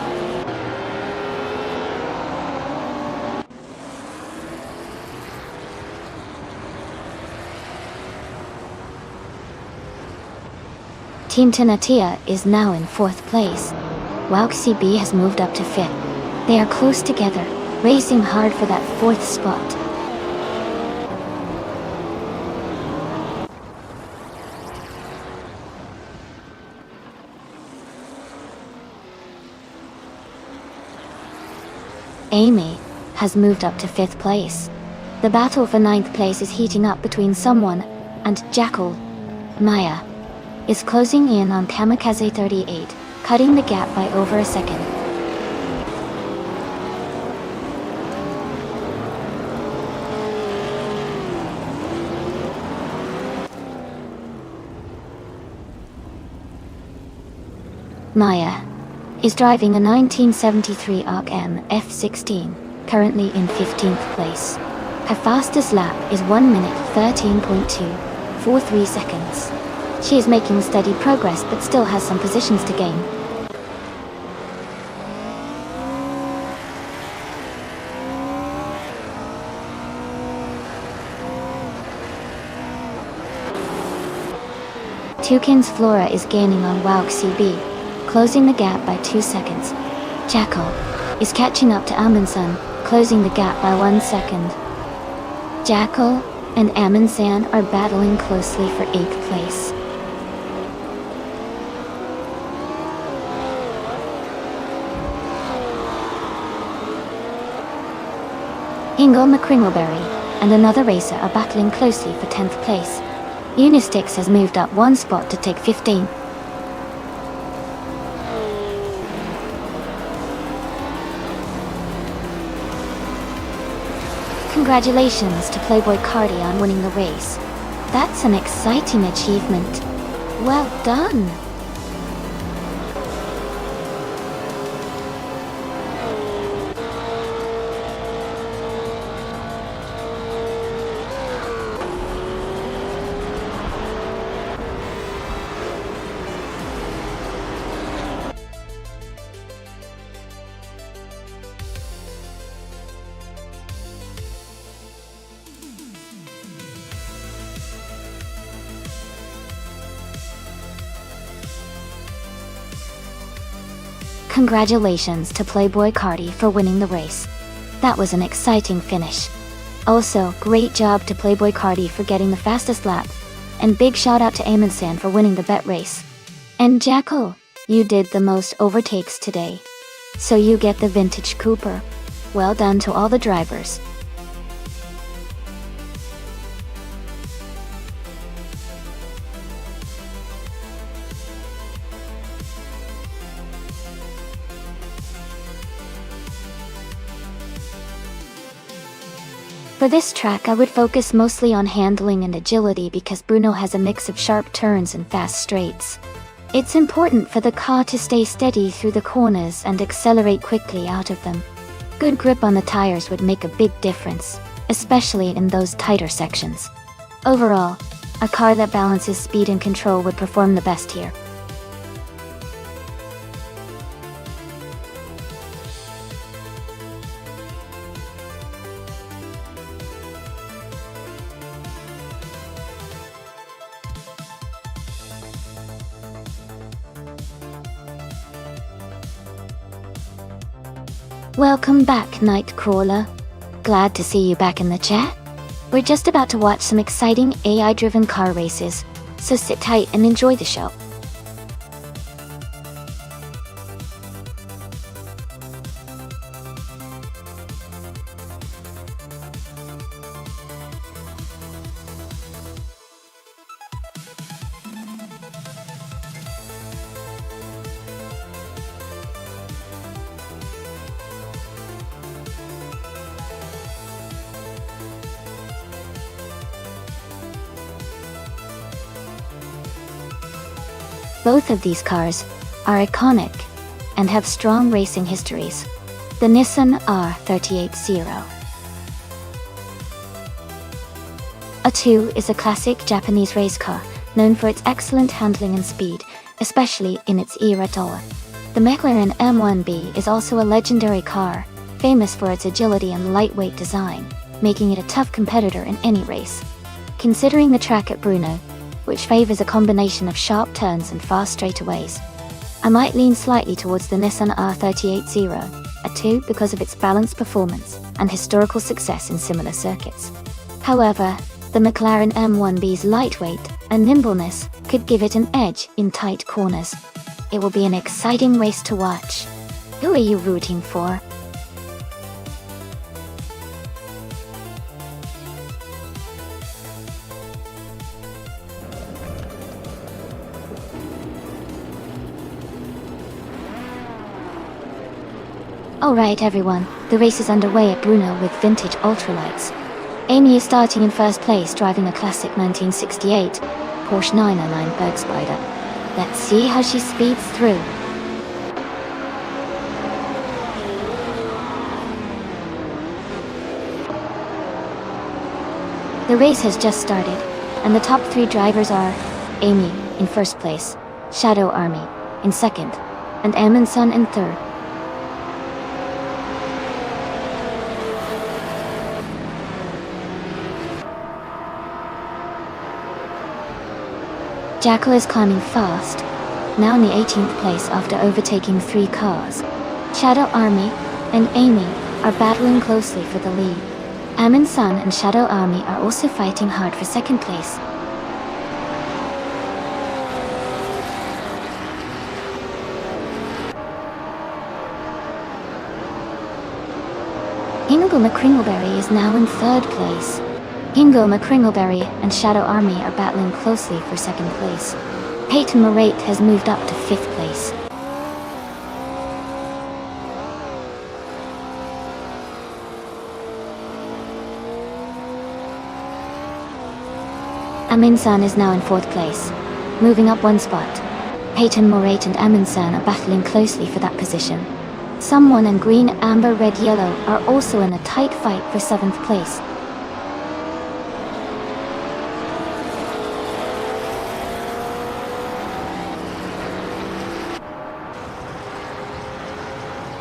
Team Tanatia is now in 4th place. Wauxi B has moved up to 5th. They are close together, racing hard for that 4th spot. Amy has moved up to 5th place. The battle for 9th place is heating up between someone and Jackal. Maya is closing in on Kamikaze 38, cutting the gap by over a second. Maya is driving a 1973 ARC-M F16, currently in 15th place. Her fastest lap is 1 minute 13.243 seconds. She is making steady progress but still has some positions to gain. Toucan's Flora is gaining on Wauxi B, closing the gap by 2 seconds. Jackal is catching up to Amundsen, closing the gap by 1 second. Jackal and Amundsen are battling closely for 8th place. Ingo McCringleberry and another racer are battling closely for 10th place. Unistix has moved up one spot to take 15. Congratulations to Playboy Cardi on winning the race. That's an exciting achievement. Well done! Congratulations to Playboy Cardi for winning the race. That was an exciting finish. Also, great job to Playboy Cardi for getting the fastest lap. And big shout out to Amundsen for winning the bet race. And Jackal, you did the most overtakes today. So you get the vintage Cooper. Well done to all the drivers. For this track I would focus mostly on handling and agility because Bruno has a mix of sharp turns and fast straights. It's important for the car to stay steady through the corners and accelerate quickly out of them. Good grip on the tires would make a big difference, especially in those tighter sections. Overall, a car that balances speed and control would perform the best here. Welcome back, Nightcrawler. Glad to see you back in the chat. We're just about to watch some exciting AI-driven car races, so sit tight and enjoy the show. Both of these cars are iconic and have strong racing histories. The Nissan R380. A2 is a classic Japanese race car, known for its excellent handling and speed, especially in its era Toa. The McLaren M1B is also a legendary car, famous for its agility and lightweight design, making it a tough competitor in any race. Considering the track at Brno, which favors a combination of sharp turns and fast straightaways, I might lean slightly towards the Nissan R380 A2 because of its balanced performance and historical success in similar circuits. However, the McLaren M1B's lightweight and nimbleness could give it an edge in tight corners. It will be an exciting race to watch. Who are you rooting for? Alright everyone, the race is underway at Brno with vintage ultralights. Amy is starting in first place, driving a classic 1968 Porsche 909 Bergspider. Let's see how she speeds through. The race has just started, and the top three drivers are Amy in first place, Shadow Army in second, and Amundsen in third. Jackal is climbing fast, now in the 18th place after overtaking 3 cars. Shadow Army and Amy are battling closely for the lead. Amundsen and Shadow Army are also fighting hard for second place. Ingo McCringleberry is now in third place. Ingo McCringleberry and Shadow Army are battling closely for second place. Peyton Morait has moved up to 5th place. Amundsen is now in 4th place, moving up 1 spot. Peyton Morait and Amundsen are battling closely for that position. Someone in green, amber, red, yellow are also in a tight fight for 7th place.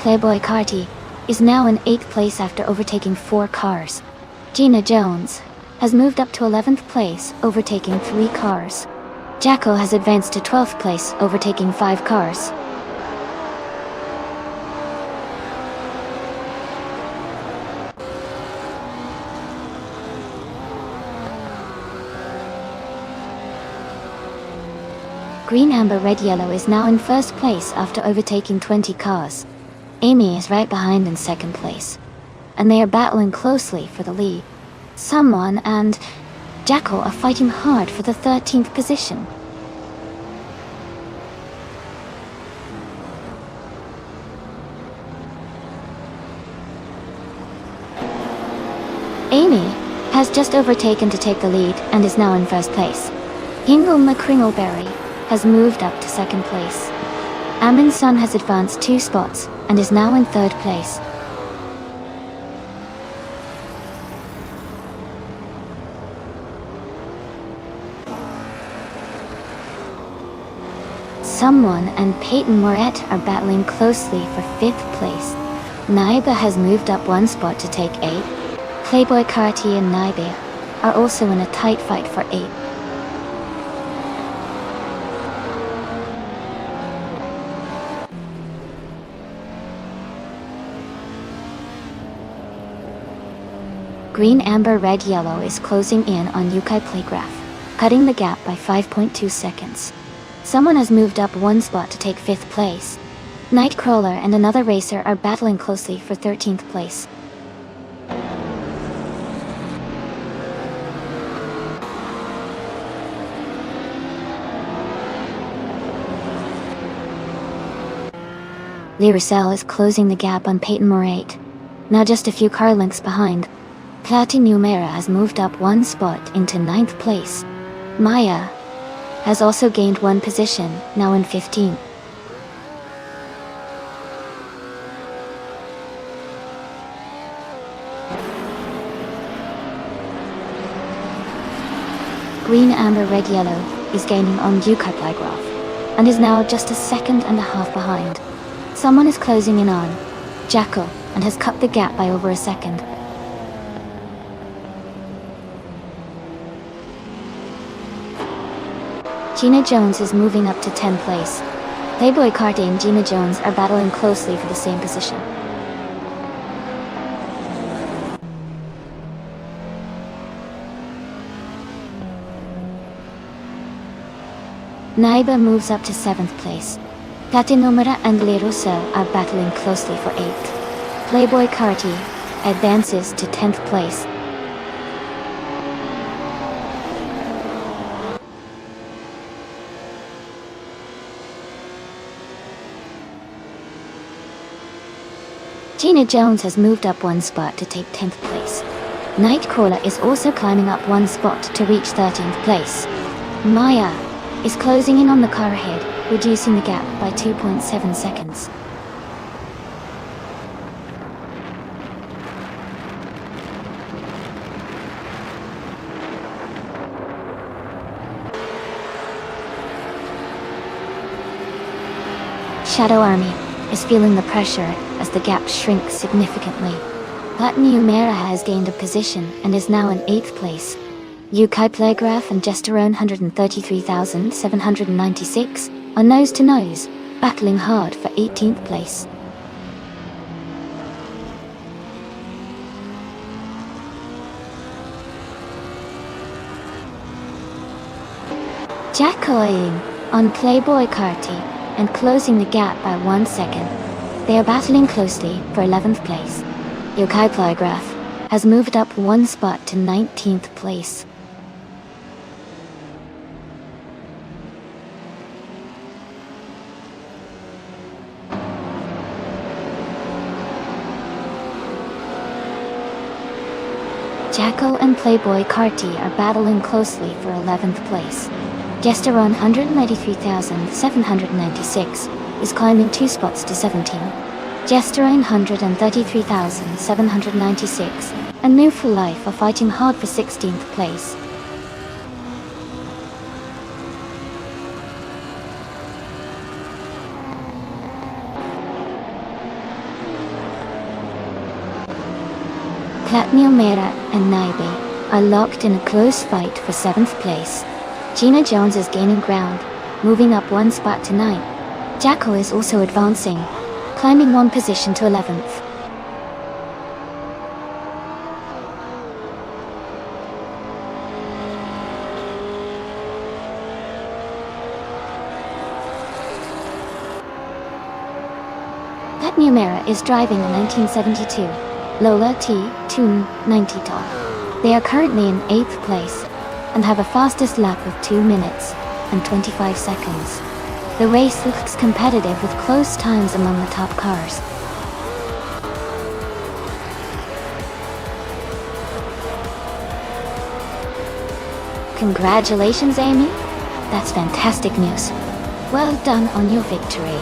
Playboy Carty is now in 8th place after overtaking 4 cars. Gina Jones has moved up to 11th place, overtaking 3 cars. Jacko has advanced to 12th place, overtaking 5 cars. Green, amber, red, yellow is now in 1st place after overtaking 20 cars. Amy is right behind in 2nd place, and they are battling closely for the lead. Someone and Jackal are fighting hard for the 13th position. Amy has just overtaken to take the lead and is now in 1st place. Ingo McCringleberry has moved up to 2nd place. Amundsen has advanced 2 spots and is now in 3rd place. Someone and Peyton Moret are battling closely for 5th place. Naiba has moved up 1 spot to take 8. Playboy Carti and Naiba are also in a tight fight for 8. Green, amber, red, yellow is closing in on Yukai Playgraph, cutting the gap by 5.2 seconds. Someone has moved up 1 spot to take 5th place. Nightcrawler and another racer are battling closely for 13th place. Lyricel is closing the gap on Peyton Moret, now just a few car lengths behind. Platinumera has moved up 1 spot into 9th place. Maya has also gained 1 position, now in 15th. Green, amber, red, yellow is gaining on Yukai Playgraph and is now just a 1.5 seconds behind. Someone is closing in on Jackal and has cut the gap by over a second. Gina Jones is moving up to 10th place. Playboy Carti and Gina Jones are battling closely for the same position. Naiba moves up to 7th place. Platinumera and Lerosel are battling closely for 8th. Playboy Carti advances to 10th place. Gina Jones has moved up 1 spot to take 10th place. Nightcrawler is also climbing up 1 spot to reach 13th place. Maya is closing in on the car ahead, reducing the gap by 2.7 seconds. Shadow Army is feeling the pressure as the gap shrinks significantly. Platinumera has gained a position and is now in 8th place. Yukai Playgraph and Gesterone 133,796 are nose to nose, battling hard for 18th place. Jackoing on Playboy Carti and closing the gap by 1 second. They are battling closely for 11th place. Yukai Playgraph has moved up 1 spot to 19th place. Jackal and Playboy Carti are battling closely for 11th place. Gesterone 193,796 is climbing 2 spots to 17. Gesterone 133,796 and Move for Life are fighting hard for 16th place. Platinumera and Naibe are locked in a close fight for 7th place. Gina Jones is gaining ground, moving up 1 spot to 9. Jackal is also advancing, climbing 1 position to 11th. Platinumera is driving a 1972 Lola T290 Top. They are currently in 8th place and have a fastest lap of 2 minutes and 25 seconds. The race looks competitive with close times among the top cars. Congratulations, Amy. That's fantastic news. Well done on your victory.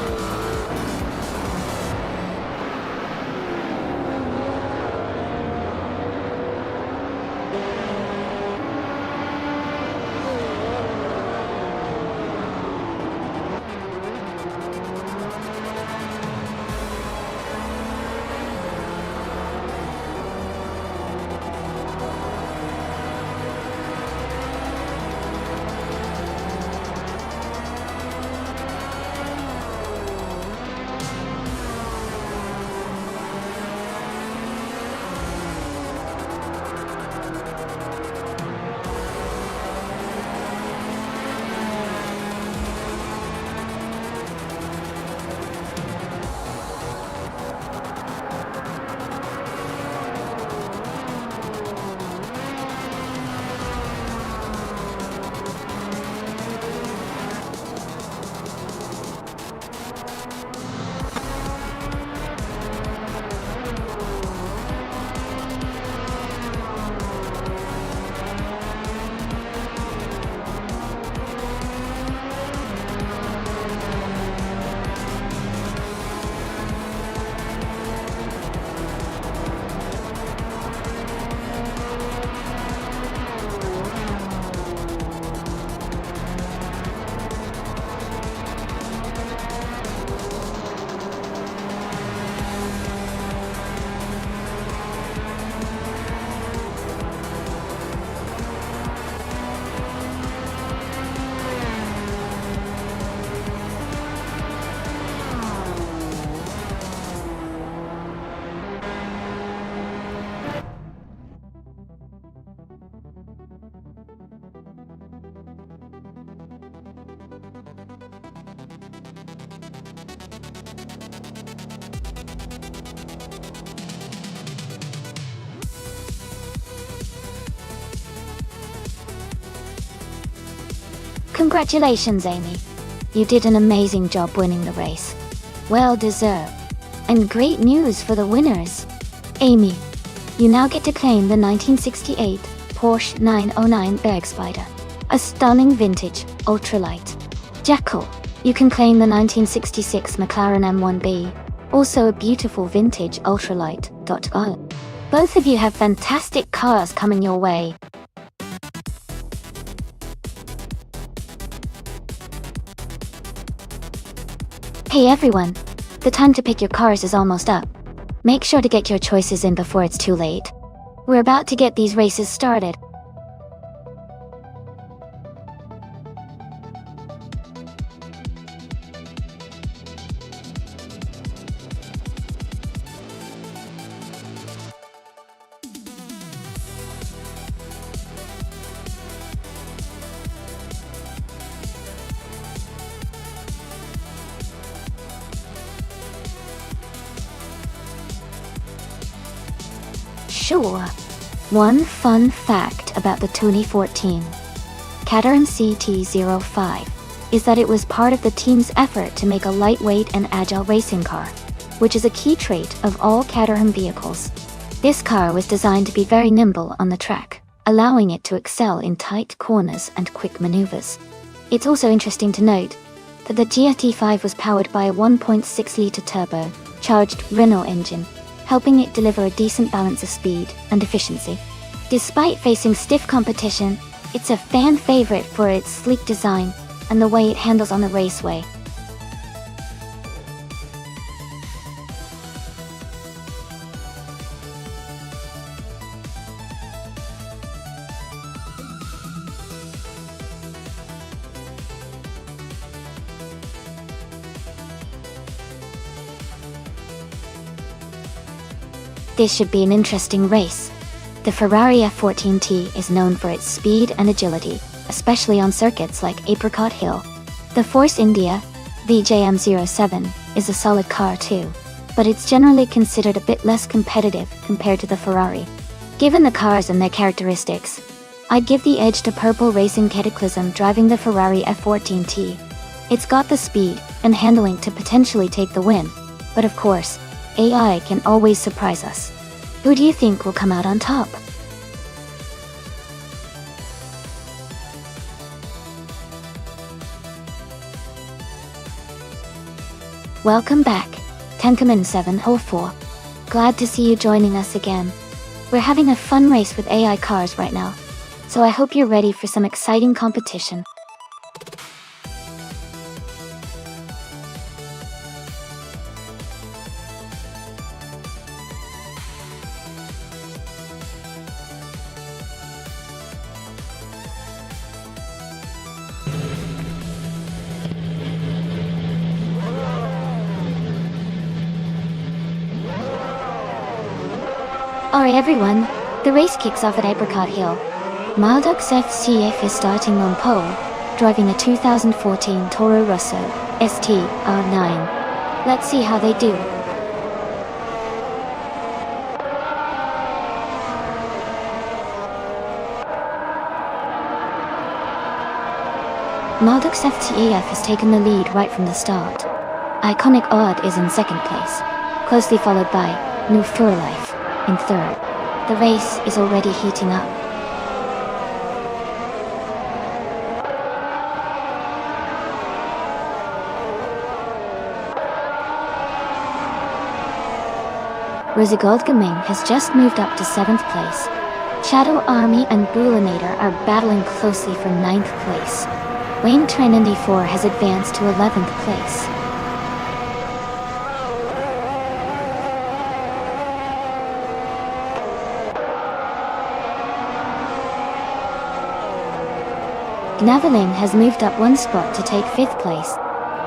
Congratulations, Amy. You did an amazing job winning the race. Well deserved. And great news for the winners. Amy, you now get to claim the 1968 Porsche 909 Bergspider, a stunning vintage ultralight. Jackal, you can claim the 1966 McLaren M1B, also a beautiful vintage ultralight. Both of you have fantastic cars coming your way. Hey everyone, the time to pick your cars is almost up. Make sure to get your choices in before it's too late. We're about to get these races started. Sure. One fun fact about the 2014 Caterham CT05 is that it was part of the team's effort to make a lightweight and agile racing car, which is a key trait of all Caterham vehicles. This car was designed to be very nimble on the track, allowing it to excel in tight corners and quick maneuvers. It's also interesting to note that the GT5 was powered by a 1.6-litre turbo-charged Renault engine, helping it deliver a decent balance of speed and efficiency. Despite facing stiff competition, it's a fan favorite for its sleek design and the way it handles on the raceway. This should be an interesting race. The Ferrari F14T is known for its speed and agility, especially on circuits like Apricot Hill. The Force India VJM07 is a solid car too, but it's generally considered a bit less competitive compared to the Ferrari. Given the cars and their characteristics, I'd give the edge to Purple Racing Cataclysm driving the Ferrari F14T. It's got the speed and handling to potentially take the win, but of course, AI can always surprise us. Who do you think will come out on top? Welcome back, Tenkaman 704. Glad to see you joining us again. We're having a fun race with AI cars right now, so I hope you're ready for some exciting competition. Alright everyone, the race kicks off at Apricot Hill. Mildux FCF is starting on pole, driving a 2014 Toro Rosso ST R9. Let's see how they do. Mildux FCF has taken the lead right from the start. Iconic Odd is in second place, closely followed by New Life in third. The race is already heating up. Rosegold Gaming has just moved up to 7th place. Shadow Army and Bullinator are battling closely for 9th place. Wayne Trinity 4 has advanced to 11th place. Gnaveling has moved up one spot to take 5th place.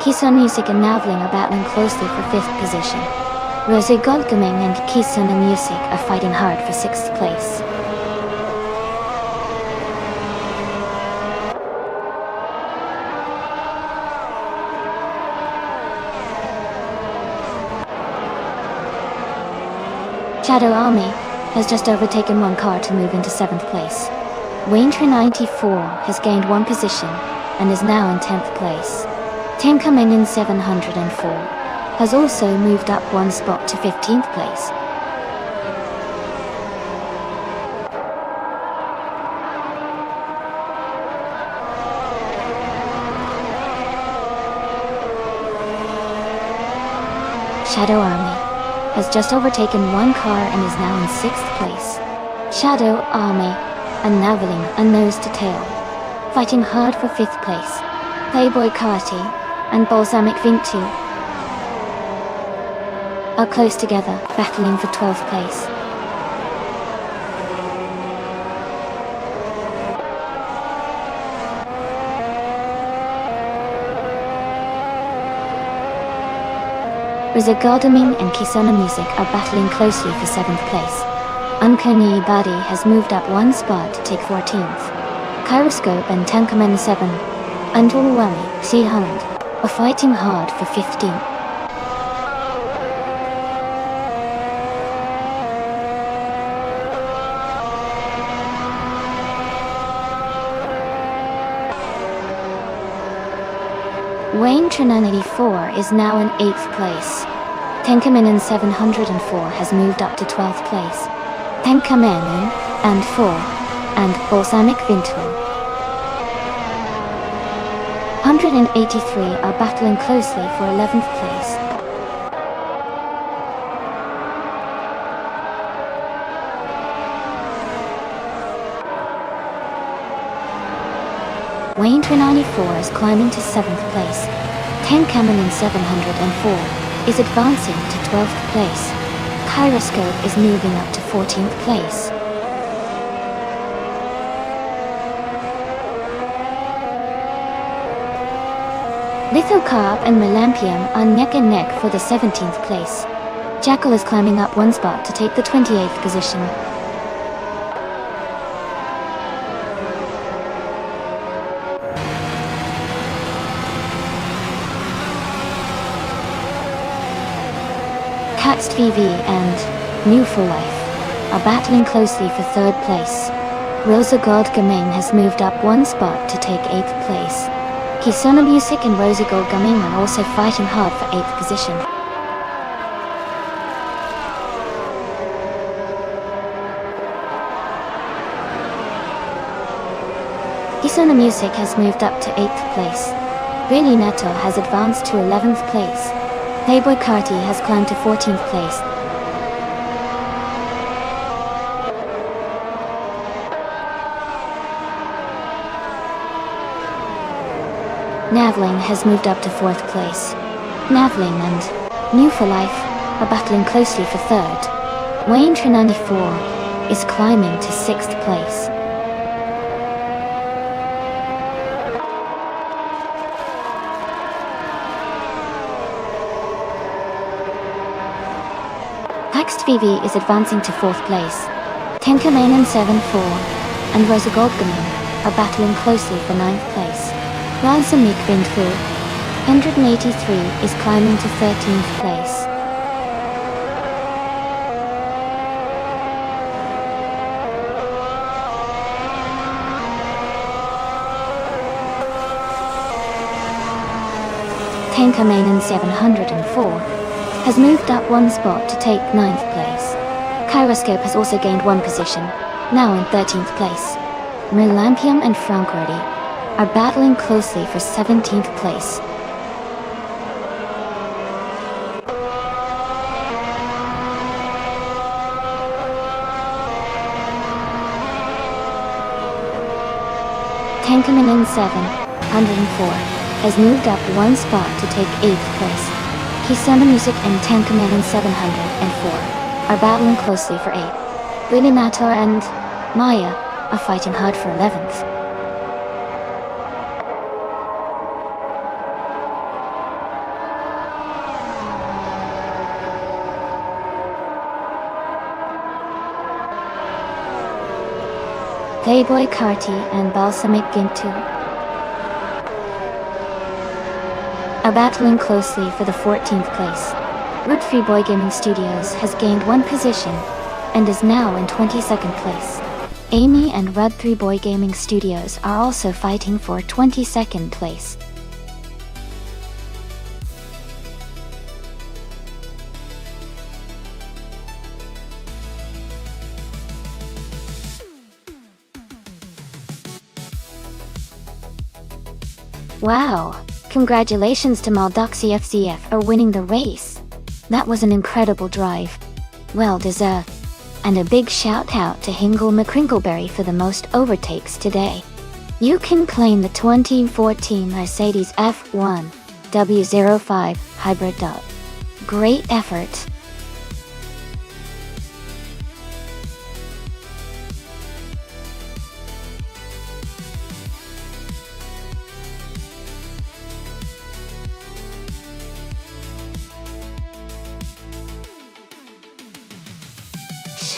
Kison Music and Navling are battling closely for 5th position. Rosé Goldgaming and Kison Music are fighting hard for 6th place. Shadow Army has just overtaken one car to move into 7th place. Waintra 94 has gained one position, and is now in 10th place. Tenkaminen 704 has also moved up one spot to 15th place. Shadow Army has just overtaken one car and is now in 6th place. Shadow Army and Naveling are nose to tail, fighting hard for 5th place. Playboy Carti and Balsamic Vintu are close together, battling for 12th place. Rizagaldaming and Kisona Music are battling closely for 7th place. Unkoni Ibadi has moved up one spot to take 14th. Kyroscope and Tenkamen 7 and Ulwami Sihand are fighting hard for 15th. Wayne Trinanity 4 is now in 8th place. Tenkaminen 704 has moved up to 12th place. Tenkaminen and 4 and Balsamic Vintu 183 are battling closely for 11th place. Wayne 394 is climbing to 7th place. Tenkaminen 704 is advancing to 12th place. Kyroscope is moving up to 14th place. Lithocarp and Melampium are neck and neck for the 17th place. Jackal is climbing up one spot to take the 28th position. Catst VV and New for Life are battling closely for 3rd place. Rosa Gold Gaming has moved up one spot to take 8th place. Kisona Music and Rosa Gold Gaming are also fighting hard for 8th position. Kisona Music has moved up to 8th place. Really Neto has advanced to 11th place. Playboy Carti has climbed to 14th place. Navling has moved up to 4th place. Navling and New for Life are battling closely for 3rd. Wayne 394 is climbing to 6th place. Next VV is advancing to 4th place. Tenkaminen 7-4 and Rosa Goldgaming are battling closely for 9th place. Ransamik Bindfu 183 is climbing to 13th place. Tenkaminen 704 has moved up one spot to take 9th place. Kyroscope has also gained one position, now in 13th place. Melampium and Frankrodi are battling closely for 17th place. Tenkaminen 704 has moved up one spot to take 8th place. Kisona Music and Tenkaminen 704 are battling closely for 8th. Bulinator and Maya are fighting hard for 11th. Playboy Carti and Balsamic Gintu are battling closely for the 14th place. Root Free Boy Gaming Studios has gained one position and is now in 22nd place. Amy and Rud 3 Boy Gaming Studios are also fighting for 22nd place. Wow! Congratulations to Maldoxy FCF for winning the race. That was an incredible drive. Well deserved. And a big shout out to Hingle McCrinkleberry for the most overtakes today. You can claim the 2014 Mercedes F1 W05 Hybrid Dub. Great effort.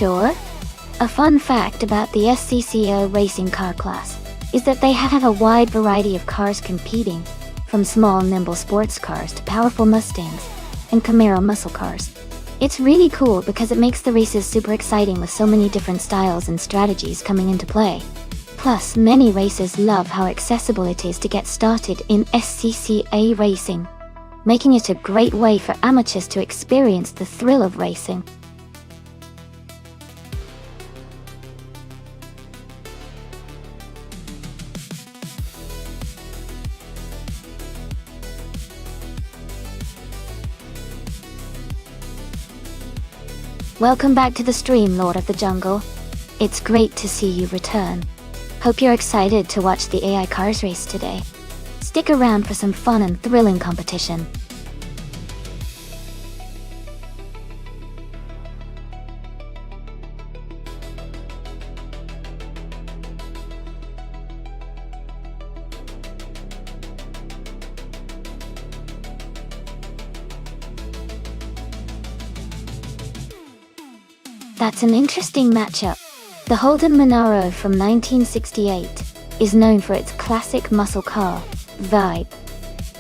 Sure. A fun fact about the SCCO racing car class is that they have a wide variety of cars competing, from small nimble sports cars to powerful Mustangs and Camaro muscle cars. It's really cool because it makes the races super exciting with so many different styles and strategies coming into play. Plus, many racers love how accessible it is to get started in SCCA racing, making it a great way for amateurs to experience the thrill of racing. Welcome back to the stream, Lord of the Jungle. It's great to see you return. Hope you're excited to watch the AI Cars race today. Stick around for some fun and thrilling competition. That's an interesting matchup. The Holden Monaro from 1968 is known for its classic muscle car vibe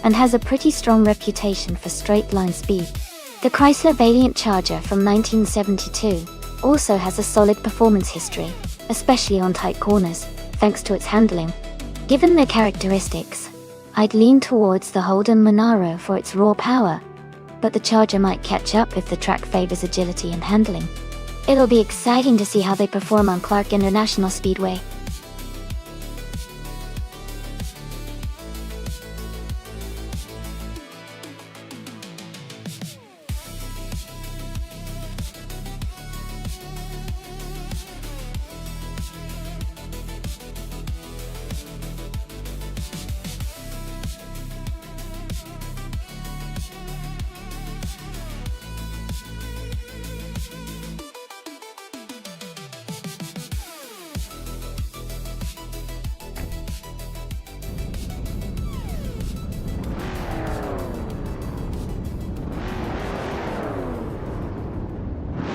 and has a pretty strong reputation for straight-line speed. The Chrysler Valiant Charger from 1972 also has a solid performance history, especially on tight corners, thanks to its handling. Given their characteristics, I'd lean towards the Holden Monaro for its raw power, but the Charger might catch up if the track favors agility and handling. It'll be exciting to see how they perform on Clark International Speedway.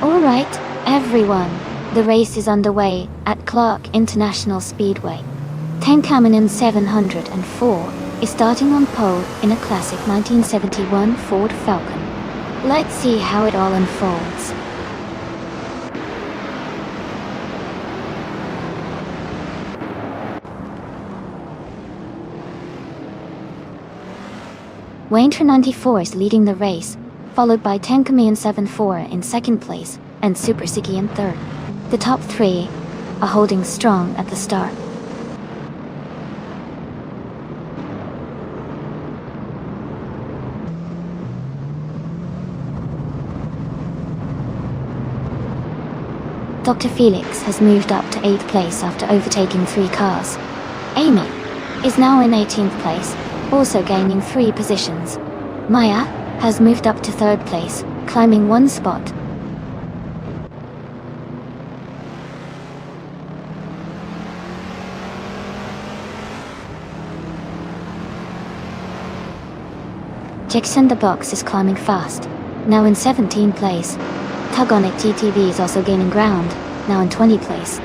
Alright, everyone, the race is underway at Clark International Speedway. Tankaman 704 is starting on pole in a classic 1971 Ford Falcon. Let's see how it all unfolds. Wainter 94 is leading the race, followed by Tankamian 74 in second place and Super Siki in third. The top three are holding strong at the start. Dr. Felix has moved up to 8th place after overtaking 3 cars. Amy is now in 18th place, also gaining 3 positions. Maya has moved up to 3rd place, climbing 1 spot. Jackson the Box is climbing fast, now in 17th place. Tugonic GTV is also gaining ground, now in 20th place.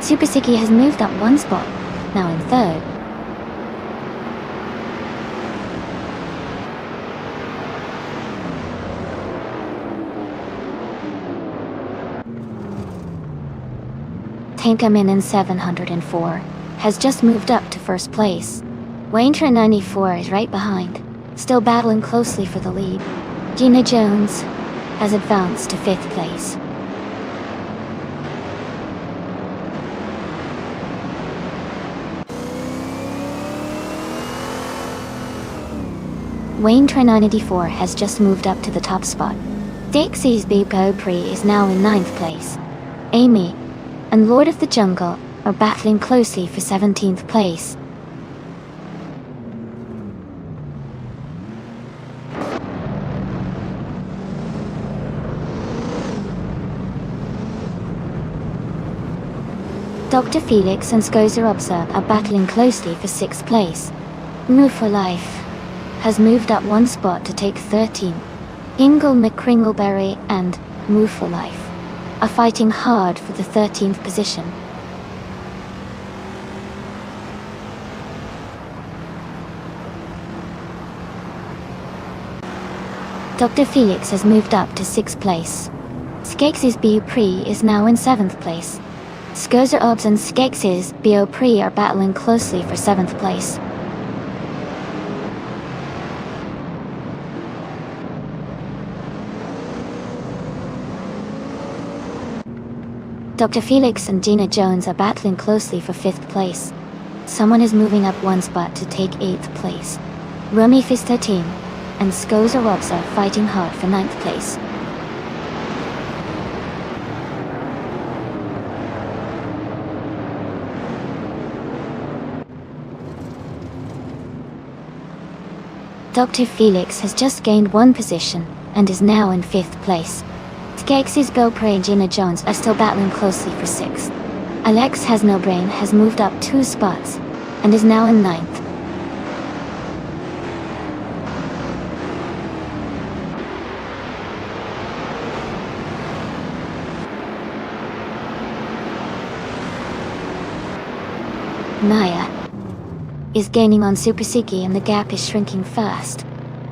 Super Siki has moved up 1 spot, now in 3rd. Tankaman in 704 has just moved up to first place. Waintra 94 is right behind, still battling closely for the lead. Gina Jones has advanced to 5th place. Wayne 94 has just moved up to the top spot. Dixie's Big Beaupre is now in 9th place. Amy and Lord of the Jungle are battling closely for 17th place. Dr. Felix and Skozer Observe are battling closely for 6th place. Move for Life has moved up 1 spot to take 13. Ingle McCringleberry and Move for Life are fighting hard for the 13th position. Dr. Felix has moved up to 6th place. Skeksis Beaupre is now in 7th place. Skozer Obs and Skeksis Beaupre are battling closely for 7th place. Dr. Felix and Gina Jones are battling closely for 5th place. Someone is moving up 1 spot to take 8th place. Rummy Fist 13 and Skozer Obs are fighting hard for 9th place. Dr. Felix has just gained 1 position and is now in 5th place. Skeksis Beaupre and Gina Jones are still battling closely for 6th. Alex Has No Brain has moved up 2 spots and is now in 9th. Maya is gaining on Super Siggy and the gap is shrinking fast.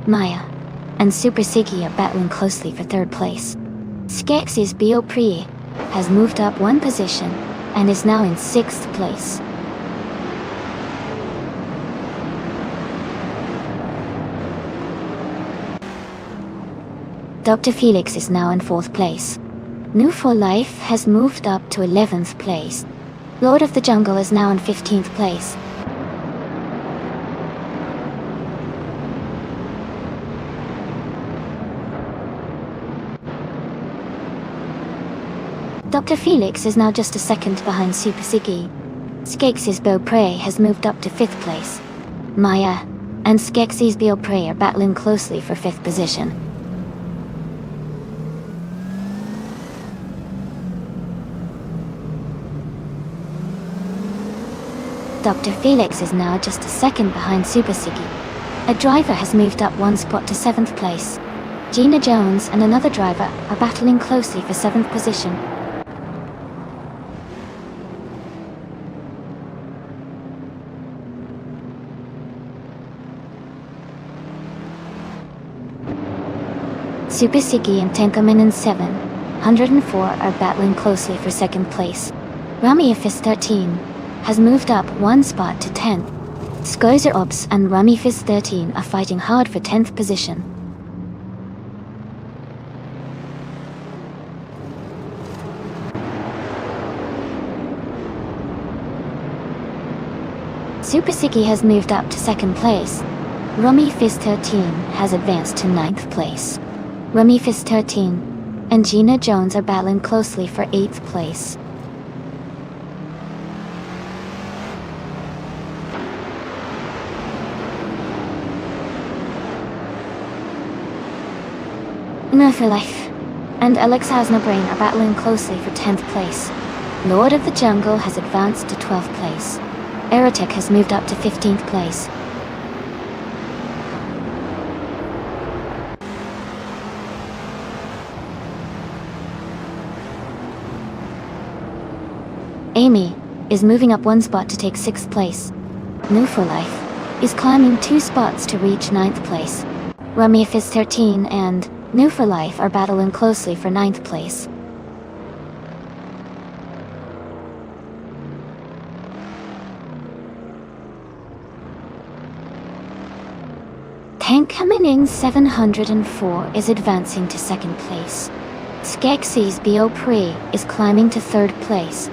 Maya and Super Siggy are battling closely for 3rd place. Skeksis Beaupre has moved up 1 position and is now in 6th place. Dr. Felix is now in 4th place. New for Life has moved up to 11th place. Lord of the Jungle is now in 15th place. Dr. Felix is now just a second behind Super Siggy. Skeksis Beaupre has moved up to 5th place. Maya and Skeksis Beaupre are battling closely for 5th position. Dr. Felix is now just a second behind Super Siggy. A driver has moved up 1 spot to 7th place. Gina Jones and another driver are battling closely for 7th position. Super Siggy and Tankaman in 704 are battling closely for 2nd place. Rummy Fist 13 has moved up 1 spot to 10th. Skozer Ops and Rummy Fist 13 are fighting hard for 10th position. Super Siggy has moved up to 2nd place. Rummy Fist 13 has advanced to 9th place. Rummy Fist 13 and Gina Jones are battling closely for 8th place. No for Life and Alex Has No Brain are battling closely for 10th place. Lord of the Jungle has advanced to 12th place. Aerotech has moved up to 15th place. Amy is moving up 1 spot to take 6th place. New for Life is climbing 2 spots to reach 9th place. Rummy Fist 13 and New for Life are battling closely for 9th place. And coming in 704 is advancing to second place. Skeksis Biopri is climbing to third place.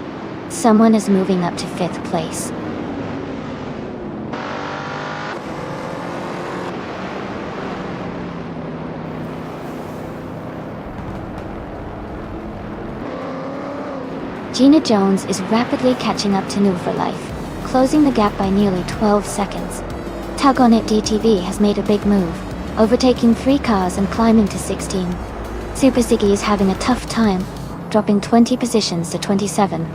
Someone is moving up to fifth place. Gina Jones is rapidly catching up to New for Life, closing the gap by nearly 12 seconds. Tug on It DTV has made a big move, overtaking 3 cars and climbing to 16. Super Ziggy is having a tough time, dropping 20 positions to 27.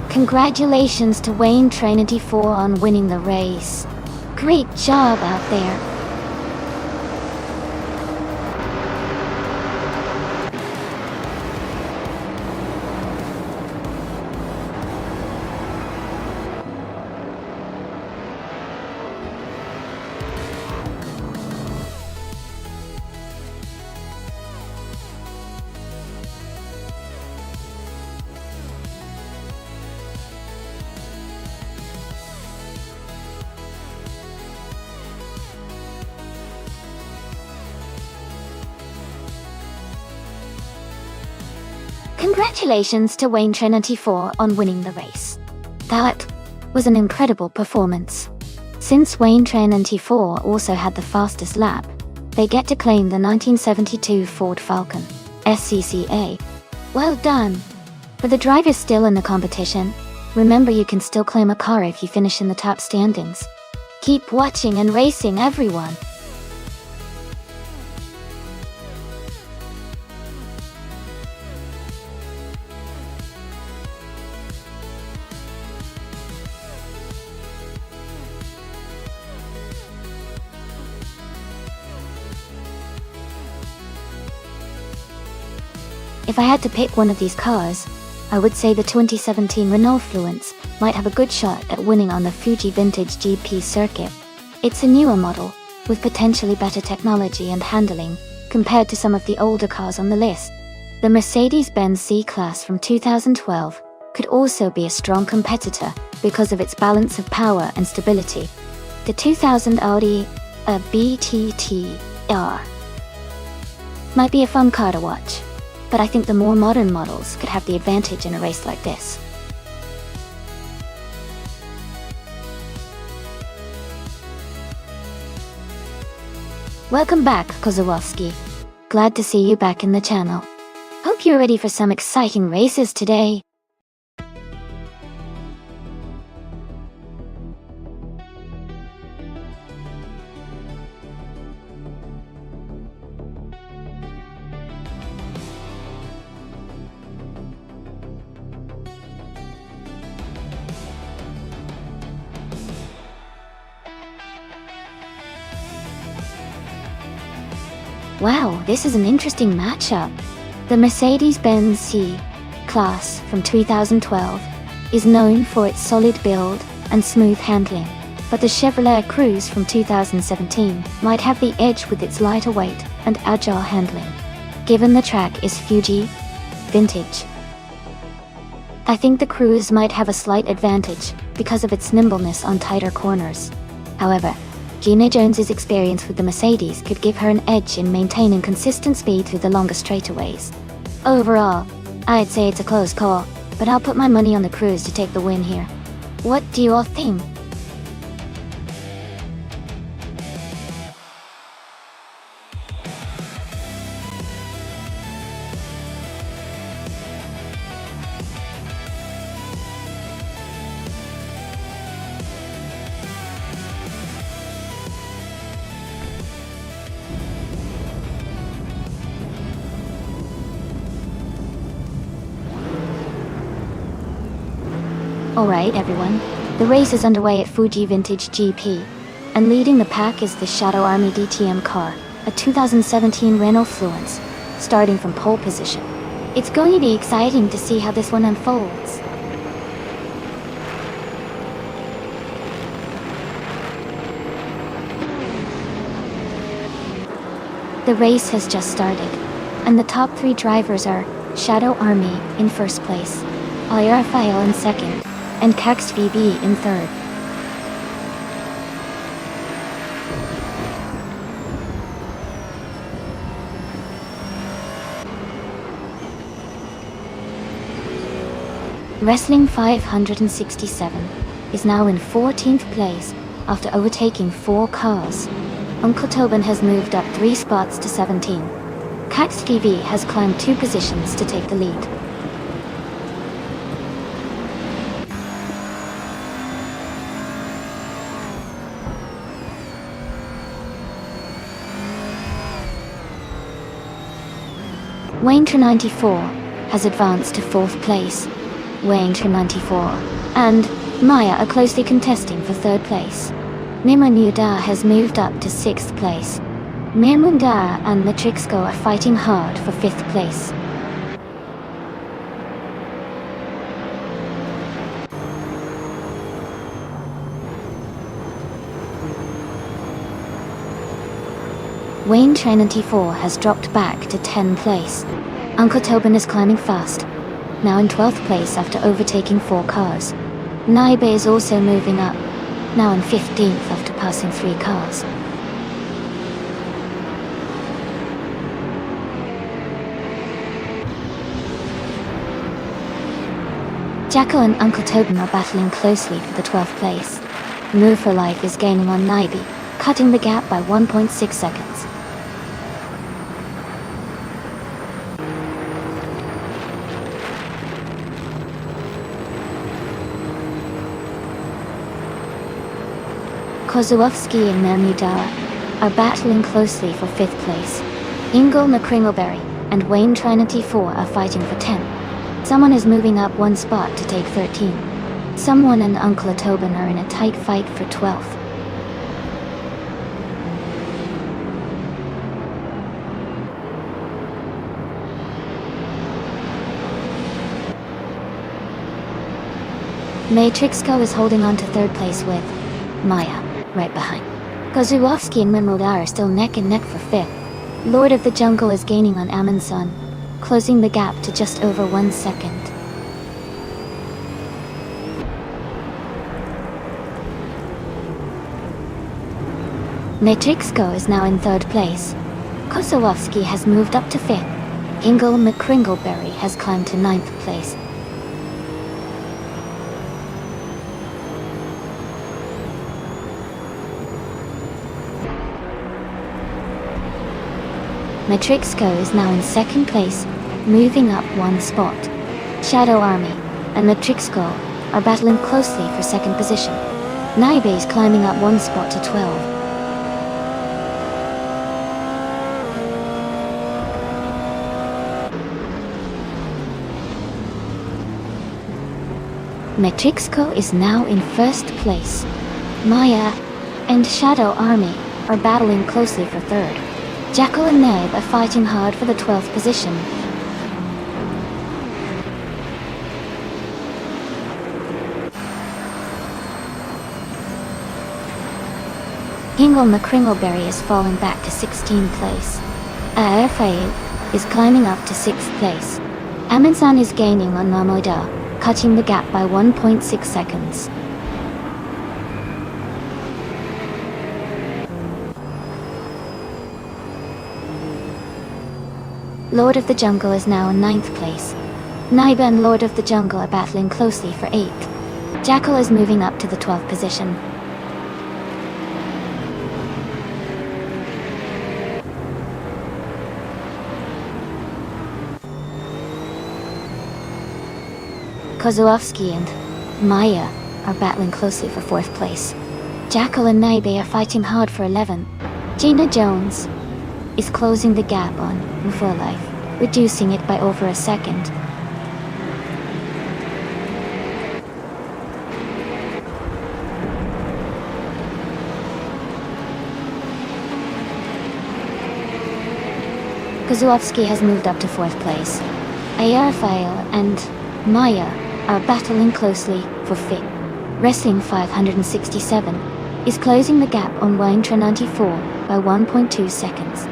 Congratulations to Wayne Trinity 4 on winning the race. Great job out there. Congratulations to Wayne Trinity 4 on winning the race. That was an incredible performance. Since Wayne Trinity 4 also had the fastest lap, they get to claim the 1972 Ford Falcon SCCA. Well done! For the drivers still in the competition, remember you can still claim a car if you finish in the top standings. Keep watching and racing, everyone! If I had to pick one of these cars, I would say the 2017 Renault Fluence might have a good shot at winning on the Fuji Vintage GP circuit. It's a newer model, with potentially better technology and handling, compared to some of the older cars on the list. The Mercedes-Benz C-Class from 2012 could also be a strong competitor because of its balance of power and stability. The 2000 Audi BTT-R might be a fun car to watch, but I think the more modern models could have the advantage in a race like this. Welcome back, Kozłowski. Glad to see you back in the channel. Hope you're ready for some exciting races today. Wow, this is an interesting matchup. The Mercedes-Benz C-Class from 2012 is known for its solid build and smooth handling, but the Chevrolet Cruze from 2017 might have the edge with its lighter weight and agile handling, given the track is Fuji Vintage. I think the Cruze might have a slight advantage because of its nimbleness on tighter corners. However, Gina Jones's experience with the Mercedes could give her an edge in maintaining consistent speed through the longer straightaways. Overall, I'd say it's a close call, but I'll put my money on the Cruze to take the win here. What do you all think? Alright everyone, the race is underway at Fuji Vintage GP, and leading the pack is the Shadow Army DTM car, a 2017 Renault Fluence, starting from pole position. It's going to be exciting to see how this one unfolds. The race has just started, and the top 3 drivers are Shadow Army in first place, Raphael in second, and Cax VB in third. Wrestling 567 is now in 14th place after overtaking 4 cars. Uncle Tobin has moved up 3 spots to 17. Cax TV has climbed 2 positions to take the lead. Wayne 94 has advanced to 4th place. Wayne 94 and Maya are closely contesting for 3rd place. Mimundar has moved up to 6th place. Mimundar and Matrixco are fighting hard for 5th place. Wayne 94 has dropped back to 10th place. Uncle Tobin is climbing fast, now in 12th place after overtaking 4 cars. Naibe is also moving up, now in 15th after passing 3 cars. Jacko and Uncle Tobin are battling closely for the 12th place. Move for Life is gaining on Naibe, cutting the gap by 1.6 seconds. Kozłowski and Mimundar are battling closely for 5th place. Ingle McCringleberry and Wayne 94 are fighting for 10. Someone is moving up 1 spot to take 13. Someone and Uncle Tobin are in a tight fight for 12th. Matrixco is holding on to 3rd place with Maya right behind. Kozłowski and Mimundar are still neck and neck for 5th. Lord of the Jungle is gaining on Amundsen, closing the gap to just over 1 second. Matrixco is now in 3rd place. Kozłowski has moved up to 5th. Ingle McCringleberry has climbed to 9th place. Matrixco is now in 2nd place, moving up 1 spot. Shadow Army and Matrixco are battling closely for 2nd position. Naibe is climbing up 1 spot to 12. Matrixco is now in 1st place. Maya and Shadow Army are battling closely for 3rd. Jacko and Neb are fighting hard for the 12th position. Ingle McCringleberry is falling back to 16th place. Raphael is climbing up to 6th place. Amundsen is gaining on Mimundar, cutting the gap by 1.6 seconds. Lord of the Jungle is now in 9th place. Naibe and Lord of the Jungle are battling closely for 8th. Jackal is moving up to the 12th position. Kozłowski and Maya are battling closely for 4th place. Jackal and Naibe are fighting hard for 11th. Gina Jones is closing the gap on For Life, reducing it by over a second. Kozłowski has moved up to 4th place. Raphael and Maya are battling closely for 5th. Wrestling 567 is closing the gap on Wayne 94 by 1.2 seconds.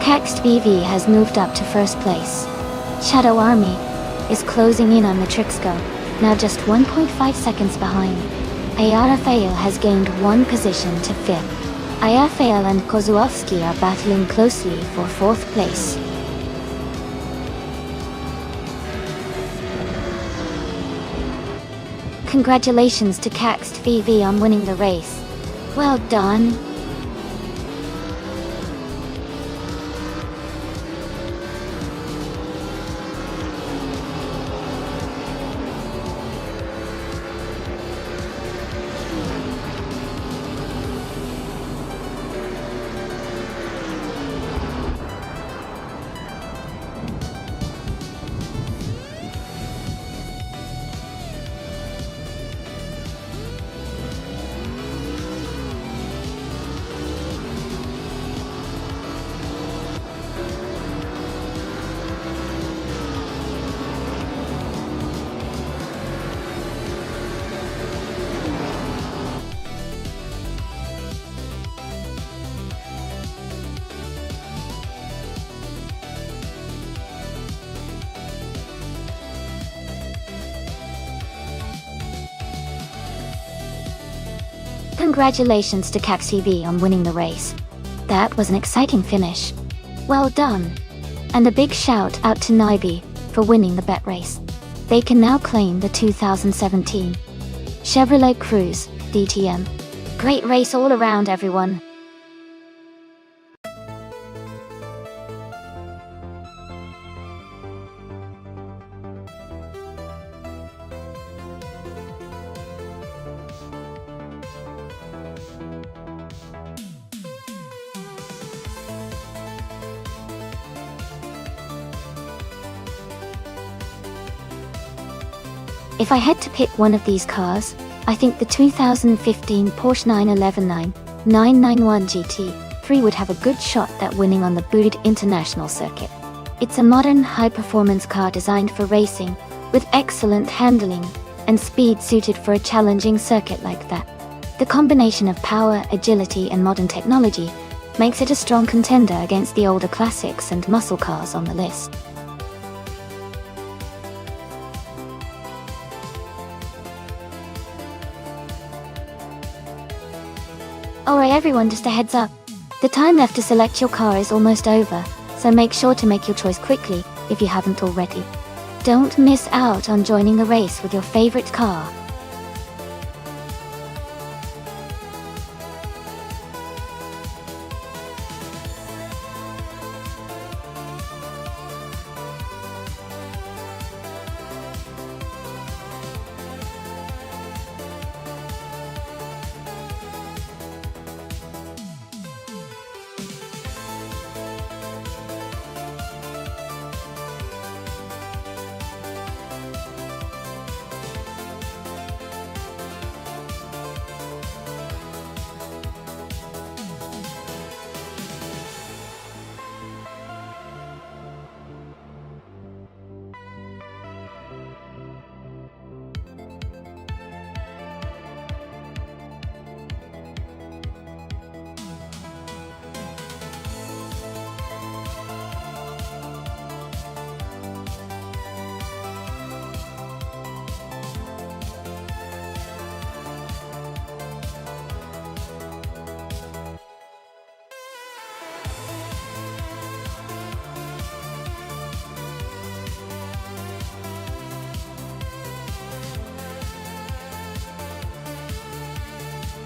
Caxed VV has moved up to first place. Shadow Army is closing in on Matrixco, now just 1.5 seconds behind. Ayarafael has gained 1 position to 5th. Ayafael and Kozłowski are battling closely for 4th place. Congratulations to Caxed VV on winning the race. Well done. Congratulations to CaxTV on winning the race. That was an exciting finish. Well done. And a big shout out to Nibi for winning the bet race. They can now claim the 2017 Chevrolet Cruze DTM. Great race all around, everyone. If I had to pick one of these cars, I think the 2015 Porsche 911 991 GT3 would have a good shot at winning on the booted international circuit. It's a modern, high-performance car designed for racing, with excellent handling and speed suited for a challenging circuit like that. The combination of power, agility, and modern technology makes it a strong contender against the older classics and muscle cars on the list. Alright everyone, just a heads up. The time left to select your car is almost over, so make sure to make your choice quickly if you haven't already. Don't miss out on joining the race with your favorite car.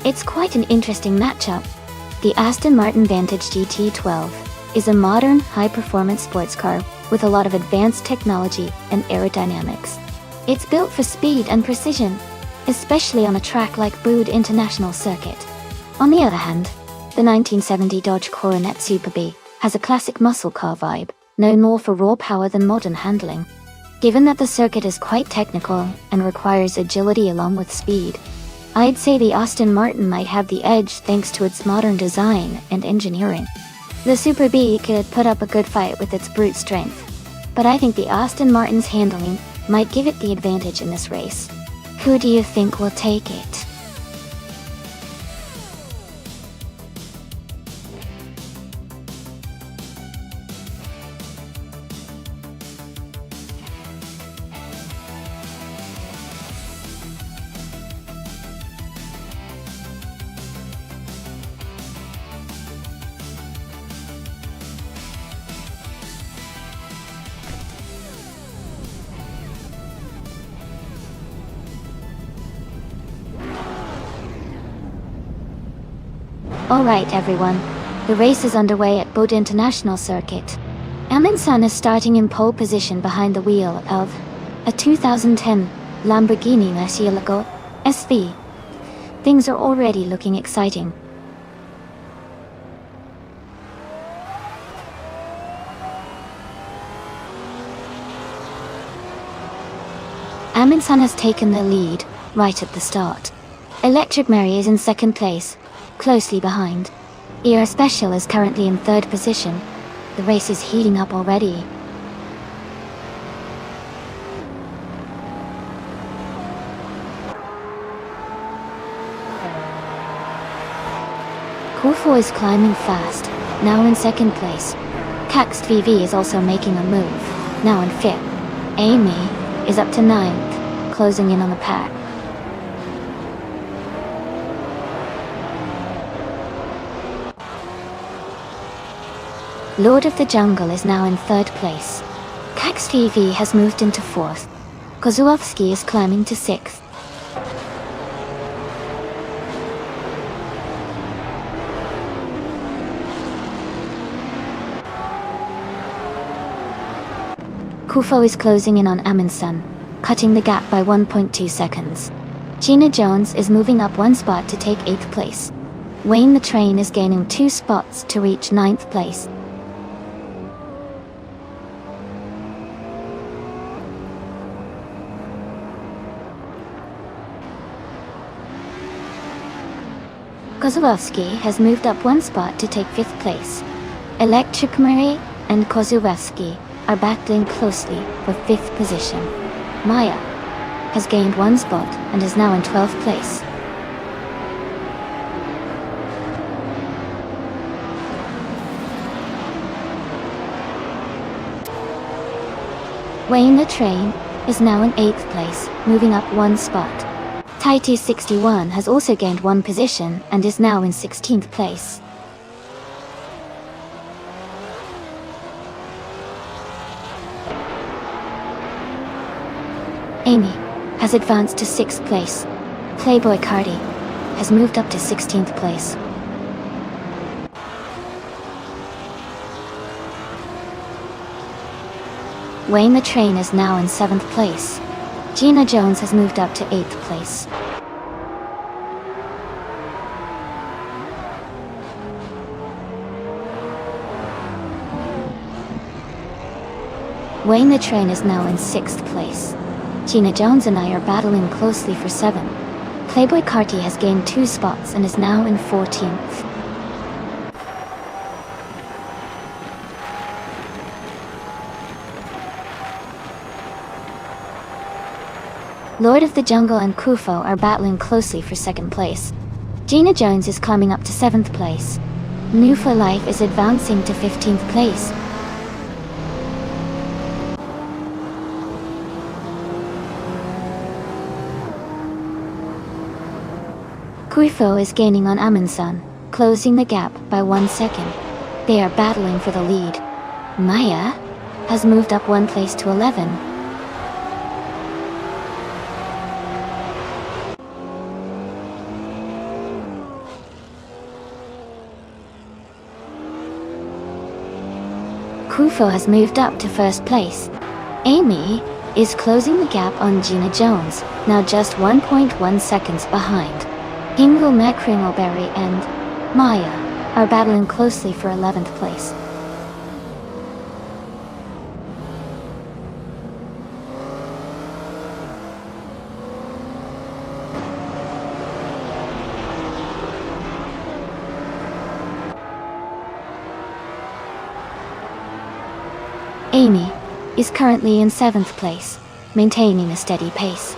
It's quite an interesting matchup. The Aston Martin Vantage GT12 is a modern, high-performance sports car with a lot of advanced technology and aerodynamics. It's built for speed and precision, especially on a track like Boud International Circuit. On the other hand, the 1970 Dodge Coronet Super B has a classic muscle car vibe, known more for raw power than modern handling. Given that the circuit is quite technical and requires agility along with speed, I'd say the Aston Martin might have the edge thanks to its modern design and engineering. The Super B could put up a good fight with its brute strength, but I think the Aston Martin's handling might give it the advantage in this race. Who do you think will take it? Alright everyone, the race is underway at Bodø International Circuit. Amundsen is starting in pole position behind the wheel of a 2010 Lamborghini Murcielago SV. Things are already looking exciting. Amundsen has taken the lead right at the start. Electric Mary is in second place, closely behind. ER Special is currently in third position. The race is heating up already. Kufo is climbing fast, now in second place. Caxt VV is also making a move, now in fifth. Amy is up to ninth, closing in on the pack. Lord of the Jungle is now in third place. Caxt VV has moved into fourth. Kozłowski is climbing to sixth. Kufo is closing in on Amundsen, cutting the gap by 1.2 seconds. Gina Jones is moving up one spot to take 8th place. Wayne the Train is gaining 2 spots to reach 9th place. Kozłowski has moved up one spot to take 5th place. Electric Mary and Kozłowski are battling closely for 5th position. Maya has gained 1 spot and is now in 12th place. Wayne the Train is now in 8th place, moving up 1 spot. Tighty 61 has also gained 1 position and is now in 16th place. Amy has advanced to 6th place. Playboy Cardi has moved up to 16th place. Wayne the Train is now in 7th place. Gina Jones has moved up to 8th place. Wayne the Train is now in 6th place. Gina Jones and I are battling closely for 7. Playboy Carti has gained 2 spots and is now in 14th. Lord of the Jungle and Kufo are battling closely for 2nd place. Gina Jones is climbing up to 7th place. New for Life is advancing to 15th place. Kufo is gaining on Amundsen, closing the gap by 1 second. They are battling for the lead. Maya has moved up 1 place to 11. Kufo has moved up to 1st place. Amy is closing the gap on Gina Jones, now just 1.1 seconds behind. Hingle McCringleberry and Maya are battling closely for 11th place. Amy is currently in 7th place, maintaining a steady pace.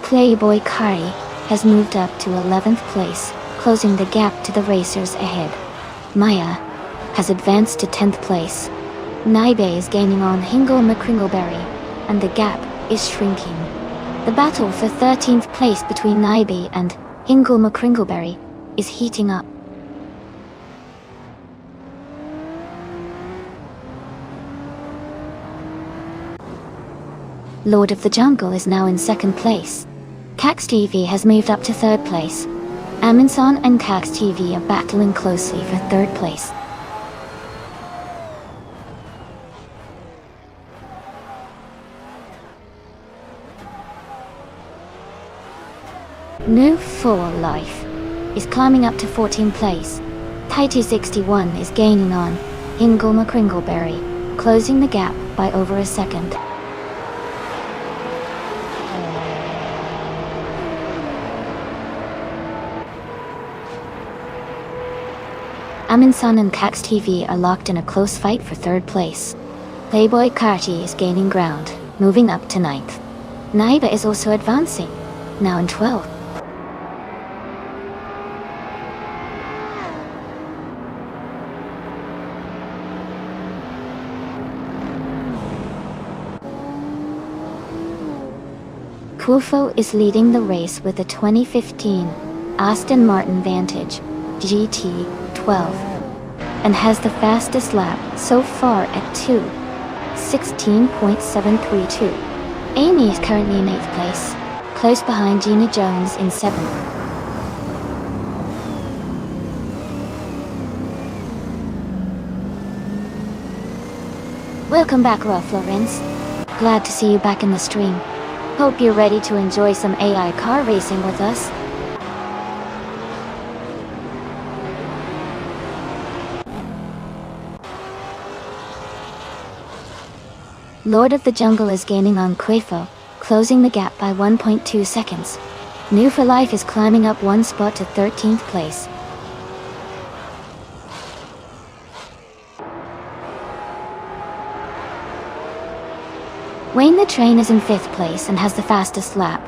Playboy Kari has moved up to 11th place, closing the gap to the racers ahead. Maya has advanced to 10th place. Naibe is gaining on Hingle McCringleberry, and the gap is shrinking. The battle for 13th place between Naibe and Hingle McCringleberry is heating up. Lord of the Jungle is now in 2nd place. Cax TV has moved up to 3rd place. Amundsen and Cax TV are battling closely for third place. New Full Life is climbing up to 14th place. Taito 61 is gaining on Ingolma Kringleberry, closing the gap by over a second. Amundsen and Cax TV are locked in a close fight for third place. Playboy Carty is gaining ground, moving up to 9th. Naiba is also advancing, now in 12th. Kufo is leading the race with a 2015 Aston Martin Vantage GT12 and has the fastest lap so far at 2:16.732. Amy is currently in 8th place, close behind Gina Jones in 7th. Welcome back, Rolf Lorenz. Glad to see you back in the stream. Hope you're ready to enjoy some AI car racing with us. Lord of the Jungle is gaining on Quefo, closing the gap by 1.2 seconds. New for Life is climbing up one spot to 13th place. Wayne the Train is in 5th place and has the fastest lap,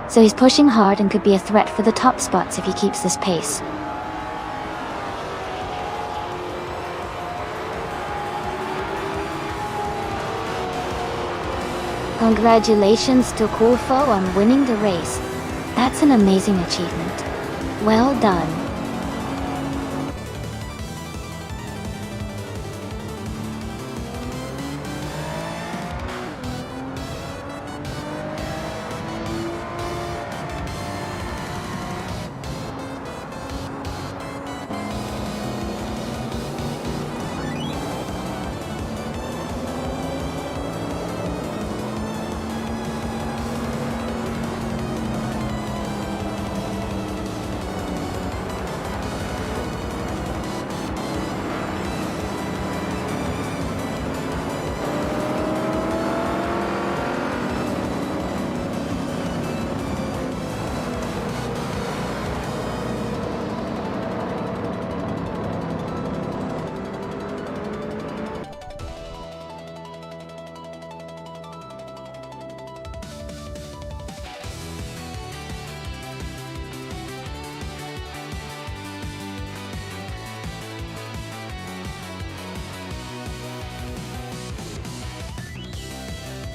so he's pushing hard and could be a threat for the top spots if he keeps this pace. Congratulations to Kufo on winning the race. That's an amazing achievement. Well done.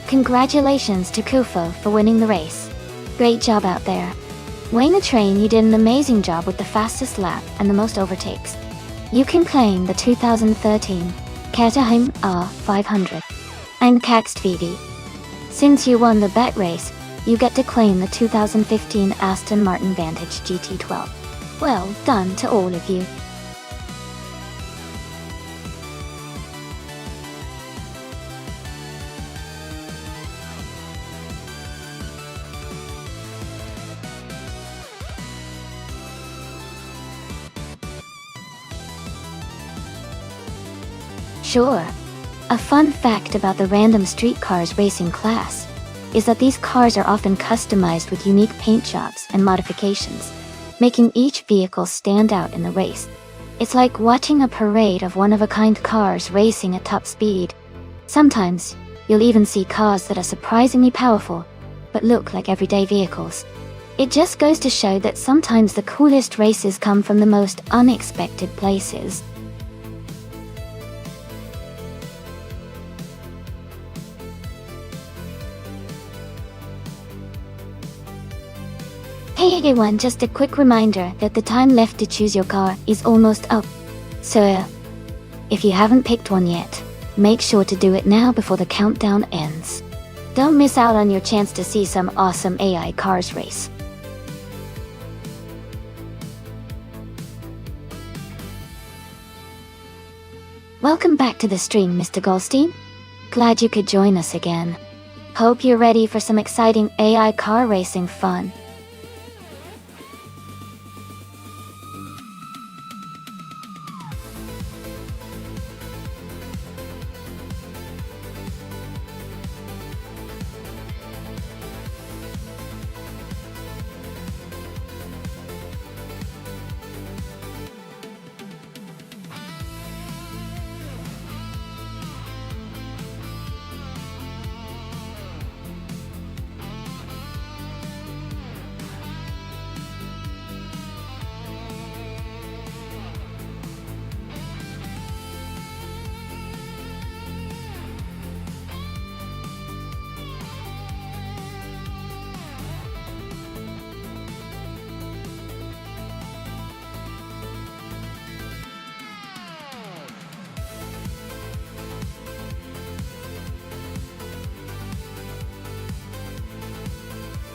Congratulations to Kufo for winning the race. Great job out there. Wayne the Train, you did an amazing job with the fastest lap and the most overtakes. You can claim the 2013 Caterham R500 and Cax TV. Since you won the bet race, you get to claim the 2015 Aston Martin Vantage GT12. Well done to all of you. Sure. A fun fact about the random street cars racing class is that these cars are often customized with unique paint jobs and modifications, making each vehicle stand out in the race. It's like watching a parade of one-of-a-kind cars racing at top speed. Sometimes, you'll even see cars that are surprisingly powerful, but look like everyday vehicles. It just goes to show that sometimes the coolest races come from the most unexpected places. Hey everyone, just a quick reminder that the time left to choose your car is almost up. So, if you haven't picked one yet, make sure to do it now before the countdown ends. Don't miss out on your chance to see some awesome AI cars race. Welcome back to the stream, Mr. Goldstein. Glad you could join us again. Hope you're ready for some exciting AI car racing fun.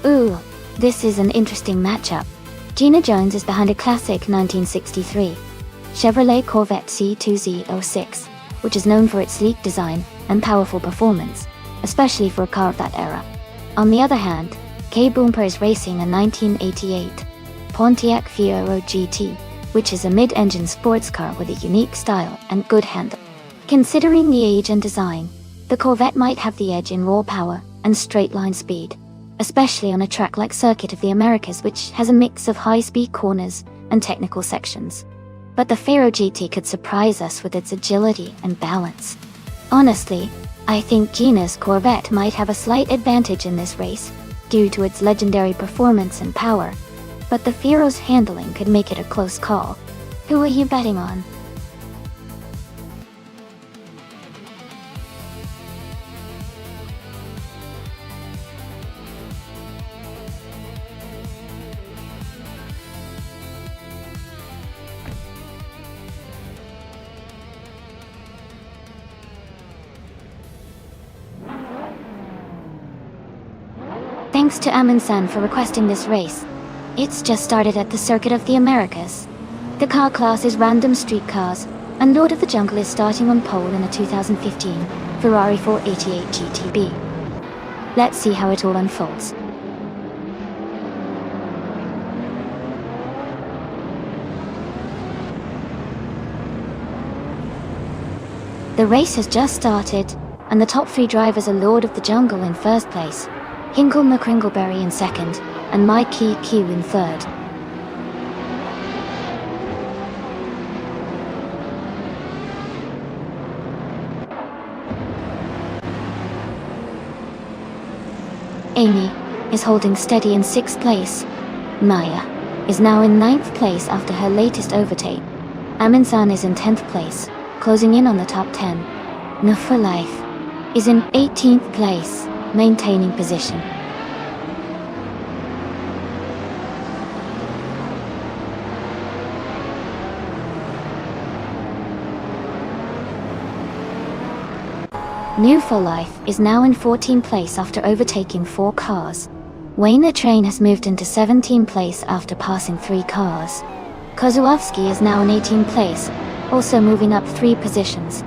Ooh, this is an interesting matchup. Gina Jones is behind a classic 1963 Chevrolet Corvette C2Z06, which is known for its sleek design and powerful performance, especially for a car of that era. On the other hand, Kay Boomper is racing a 1988 Pontiac Fiero GT, which is a mid-engine sports car with a unique style and good handle. Considering the age and design, the Corvette might have the edge in raw power and straight-line speed, especially on a track like Circuit of the Americas, which has a mix of high-speed corners and technical sections. But the Fiero GT could surprise us with its agility and balance. Honestly, I think Gina's Corvette might have a slight advantage in this race, due to its legendary performance and power, but the Fiero's handling could make it a close call. Who are you betting on? Thanks to Amin-san for requesting this race. It's just started at the Circuit of the Americas. The car class is random street cars, and Lord of the Jungle is starting on pole in a 2015 Ferrari 488 GTB. Let's see how it all unfolds. The race has just started, and the top three drivers are Lord of the Jungle in first place, Hinkle McCringleberry in second, and Mikey Q in third. Amy is holding steady in sixth place. Maya is now in ninth place after her latest overtake. Amin-san is in 10th place, closing in on the top 10. No for Life is in 18th place, maintaining position. New for Life is now in 14th place after overtaking 4 cars. Wayne the Train has moved into 17th place after passing 3 cars. Kozłowski is now in 18th place, also moving up 3 positions.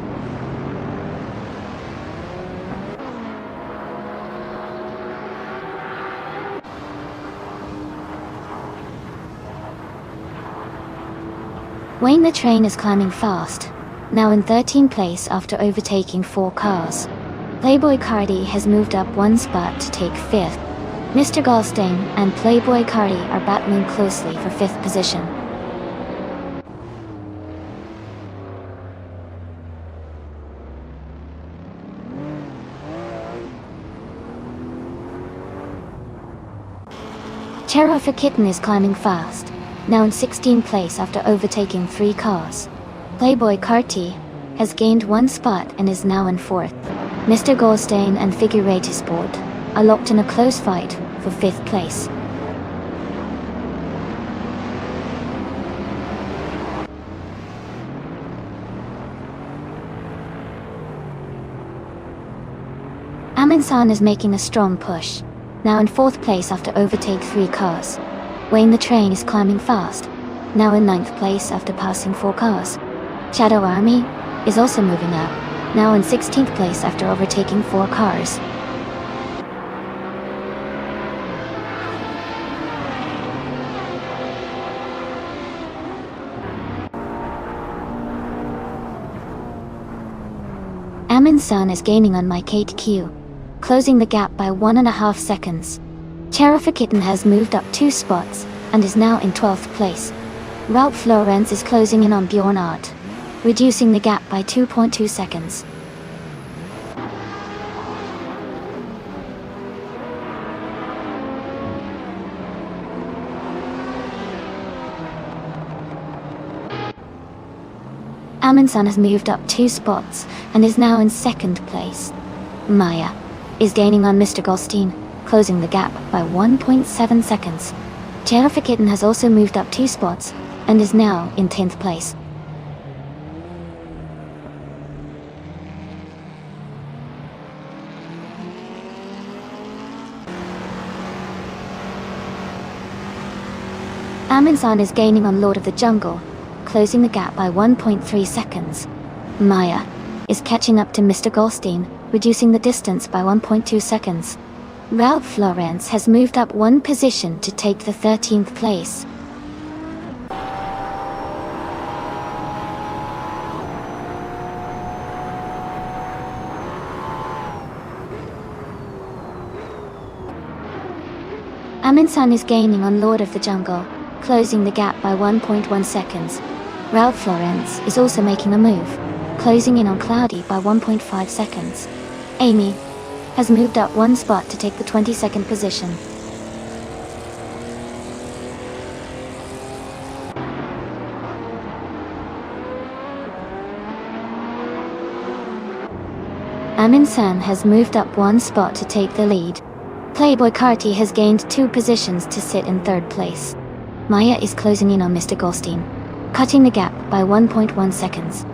Wayne the Train is climbing fast, now in 13th place after overtaking 4 cars. Playboy Cardi has moved up 1 spot to take 5th. Mr. Goldstein and Playboy Cardi are battling closely for 5th position. Terror for Kitten is climbing fast, now in 16th place after overtaking 3 cars. Playboy Carti has gained 1 spot and is now in 4th. Mr. Goldstein and Figurati Sport are locked in a close fight for 5th place. Amin-san is making a strong push, now in 4th place after overtake 3 cars. Wayne the Train is climbing fast, now in 9th place after passing 4 cars. Shadow Army is also moving up, now in 16th place after overtaking 4 cars. Amin-san is gaining on my Kate Q, closing the gap by 1.5 seconds. Cherifa Kitten has moved up 2 spots and is now in 12th place. Ralph Laurenz is closing in on Bjorn Art, reducing the gap by 2.2 seconds. Amin-san has moved up 2 spots and is now in 2nd place. Maya is gaining on Mr. Goldstein, closing the gap by 1.7 seconds. Cherifa Kitten has also moved up 2 spots and is now in 10th place. Amin-san is gaining on Lord of the Jungle, closing the gap by 1.3 seconds. Maya is catching up to Mr. Goldstein, reducing the distance by 1.2 seconds. Ralph Laurenz has moved up 1 position to take the 13th place. Amin-san is gaining on Lord of the Jungle, closing the gap by 1.1 seconds. Ralph Laurenz is also making a move, closing in on Cloudy by 1.5 seconds. Amy has moved up 1 spot to take the 22nd position. Amin-san has moved up 1 spot to take the lead. Playboy Carti has gained 2 positions to sit in 3rd place. Maya is closing in on Mr. Goldstein, cutting the gap by 1.1 seconds.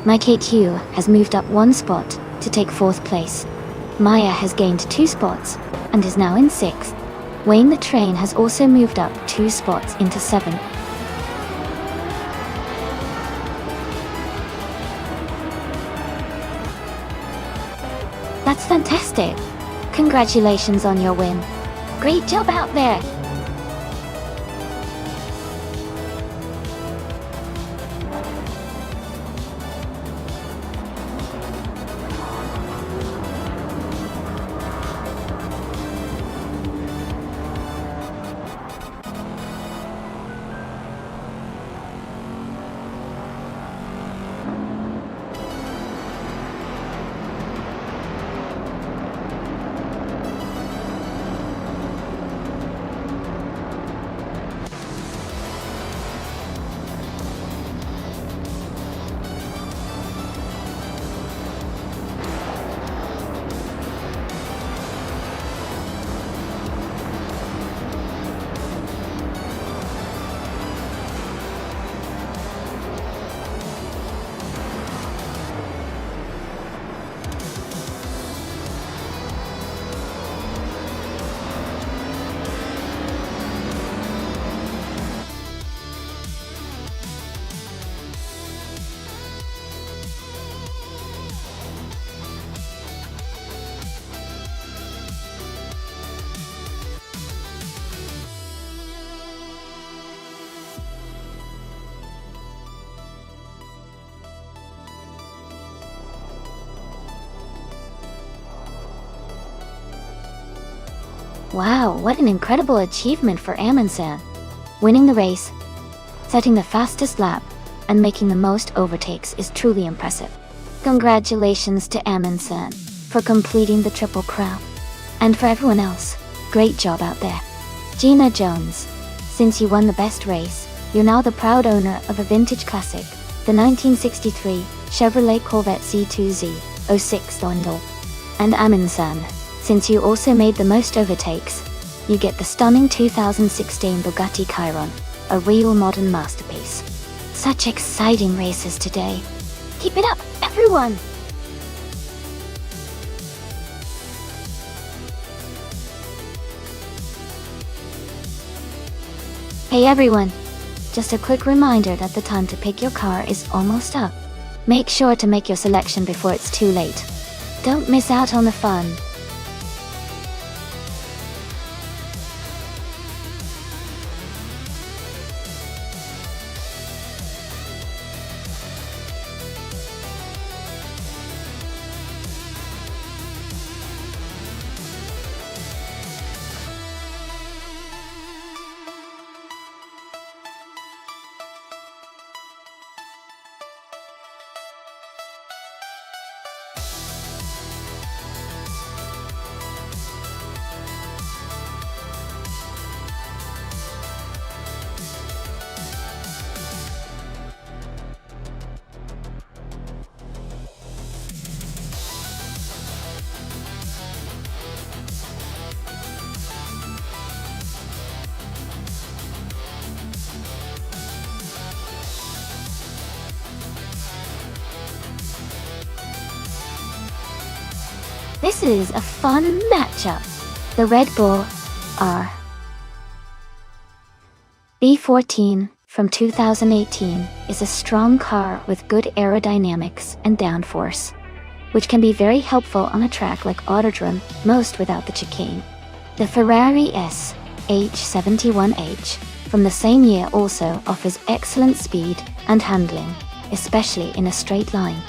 My Kate Hugh has moved up 1 spot to take 4th place. Maya has gained 2 spots and is now in 6th. Wayne the Train has also moved up 2 spots into 7th. That's fantastic! Congratulations on your win. Great job out there! Wow, what an incredible achievement for Amin-san. Winning the race, setting the fastest lap, and making the most overtakes is truly impressive. Congratulations to Amin-san for completing the Triple Crown. And for everyone else, great job out there. Gina Jones, since you won the best race, you're now the proud owner of a vintage classic, the 1963 Chevrolet Corvette C2Z 06 Dondel. And Amin-san, since you also made the most overtakes, you get the stunning 2016 Bugatti Chiron, a real modern masterpiece. Such exciting races today. Keep it up, everyone! Hey everyone! Just a quick reminder that the time to pick your car is almost up. Make sure to make your selection before it's too late. Don't miss out on the fun. This is a fun matchup. The Red Bull R B14 from 2018 is a strong car with good aerodynamics and downforce, which can be very helpful on a track like Autodrome, most without the chicane. The Ferrari SH71H from the same year also offers excellent speed and handling, especially in a straight line.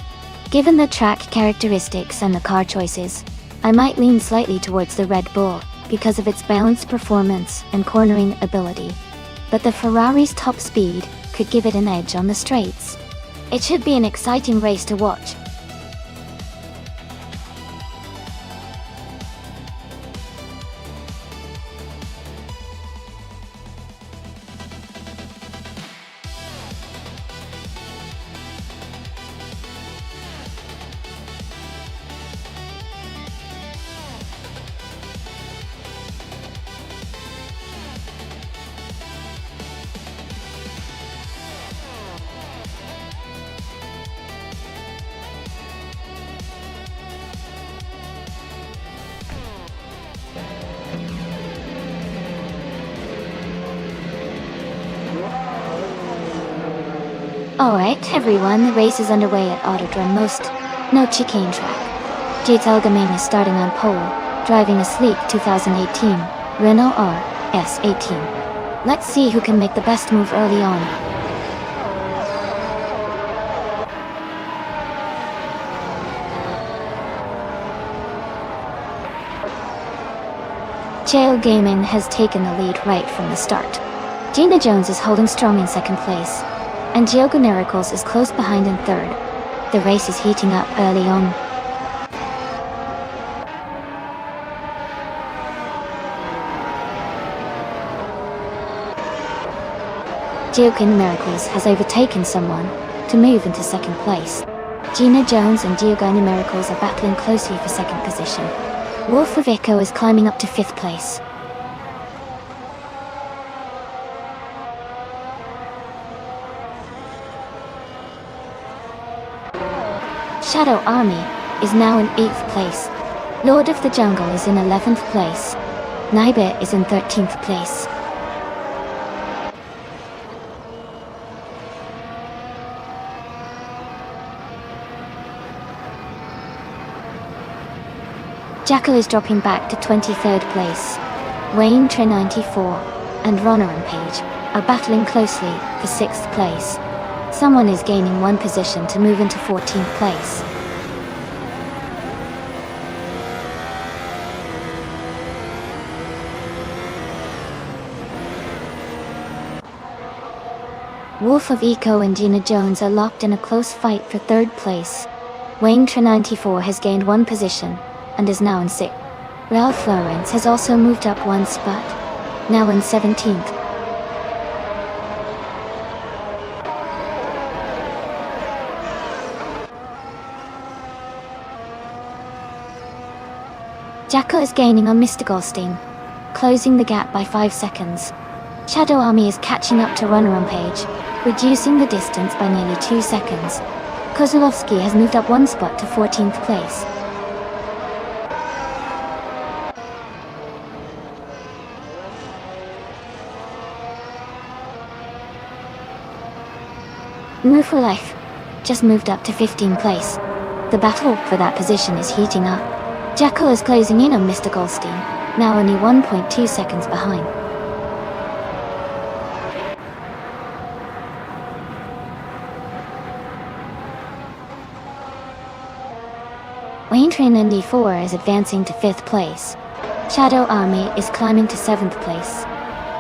Given the track characteristics and the car choices, I might lean slightly towards the Red Bull because of its balanced performance and cornering ability. But the Ferrari's top speed could give it an edge on the straights. It should be an exciting race to watch. Alright everyone, the race is underway at Autodrome Most, no chicane track. Jade Algamane is starting on pole, driving a sleek 2018 Renault R S18. Let's see who can make the best move early on. Jail Gaming has taken the lead right from the start. Gina Jones is holding strong in second place, and Diogo Miracles is close behind in third. The race is heating up early on. Diogo Miracles has overtaken someone to move into second place. Gina Jones and Diogo Miracles are battling closely for second position. Wolf of Echo is climbing up to fifth place. Shadow Army is now in 8th place. Lord of the Jungle is in 11th place. Naibe is in 13th place. Jackal is dropping back to 23rd place. Wayne Tre 94 and Ronner and Page are battling closely for 6th place. Someone is gaining one position to move into 14th place. Wolf of Eco and Gina Jones are locked in a close fight for 3rd place. Wayne Tre 94 has gained one position and is now in 6th. Ralph Lawrence has also moved up one spot, now in 17th. Jacko is gaining on Mr. Goldstein, closing the gap by 5 seconds. Shadow Army is catching up to Runner on Page, reducing the distance by nearly 2 seconds. Kozlowski has moved up one spot to 14th place. Move for life. Just moved up to 15th place. The battle for that position is heating up. Jekyll is closing in on Mr. Goldstein, now only 1.2 seconds behind. Wayne Train 94 is advancing to 5th place. Shadow Army is climbing to 7th place.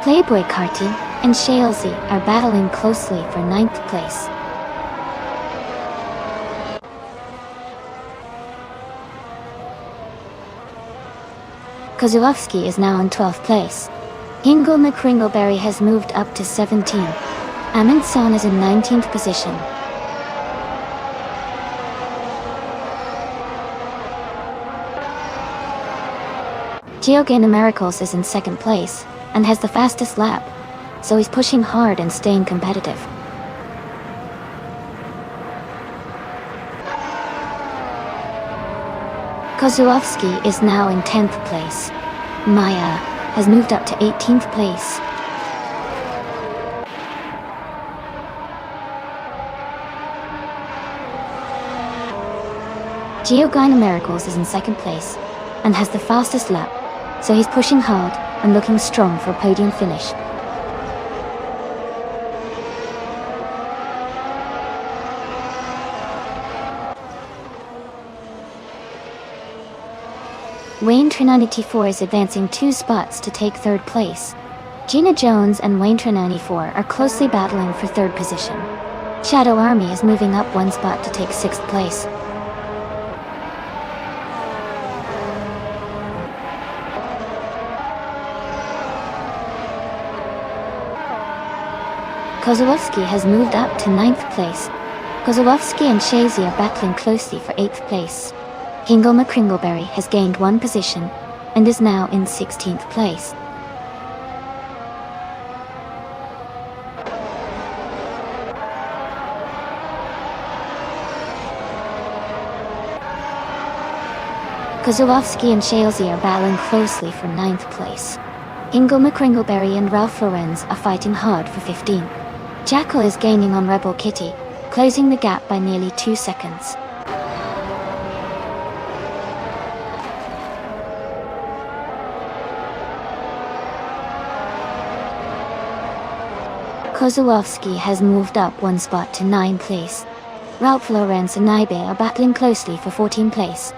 Playboy Carty and Shalesy are battling closely for 9th place. Kozłowski is now in 12th place. Hingle McCringleberry has moved up to 17. Amundsen is in 19th position. Geogana Miracles is in 2nd place, and has the fastest lap, so he's pushing hard and staying competitive. Kozłowski is now in 10th place. Maya has moved up to 18th place. Geogana Miracles is in 2nd place, and has the fastest lap, so he's pushing hard and looking strong for a podium finish. Wayne Train 94 is advancing 2 spots to take 3rd place. Gina Jones and Wayne Train 94 are closely battling for 3rd position. Shadow Army is moving up 1 spot to take 6th place. Kozłowski has moved up to 9th place. Kozłowski and Shazy are battling closely for 8th place. Hingle McCringleberry has gained 1 position and is now in 16th place. Kozłowski and Shalesy are battling closely for 9th place. Hingle McCringleberry and Ralph Lorenz are fighting hard for 15. Jackal is gaining on Rebel Kitty, closing the gap by nearly 2 seconds. Kozłowski has moved up 1 spot to 9th place. Ralph Lorenz and Ibe are battling closely for 14th place.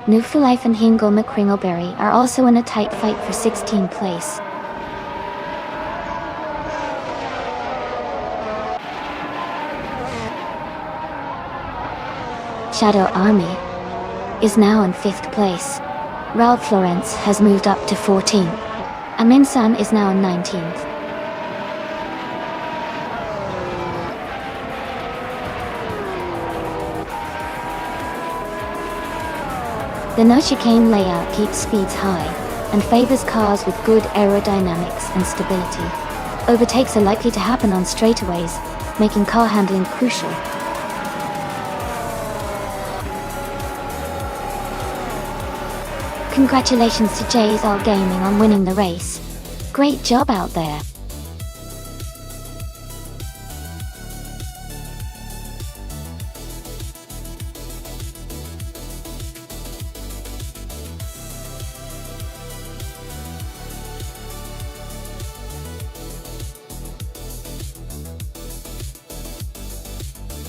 New for Life and Hingle McCringleberry are also in a tight fight for 16th place. Shadow Army is now in 5th place. Ralph Lorenz has moved up to 14. Amundsen is now in 19th. The no chicane layout keeps speeds high and favors cars with good aerodynamics and stability. Overtakes are likely to happen on straightaways, making car handling crucial. Congratulations to JSL Gaming on winning the race. Great job out there.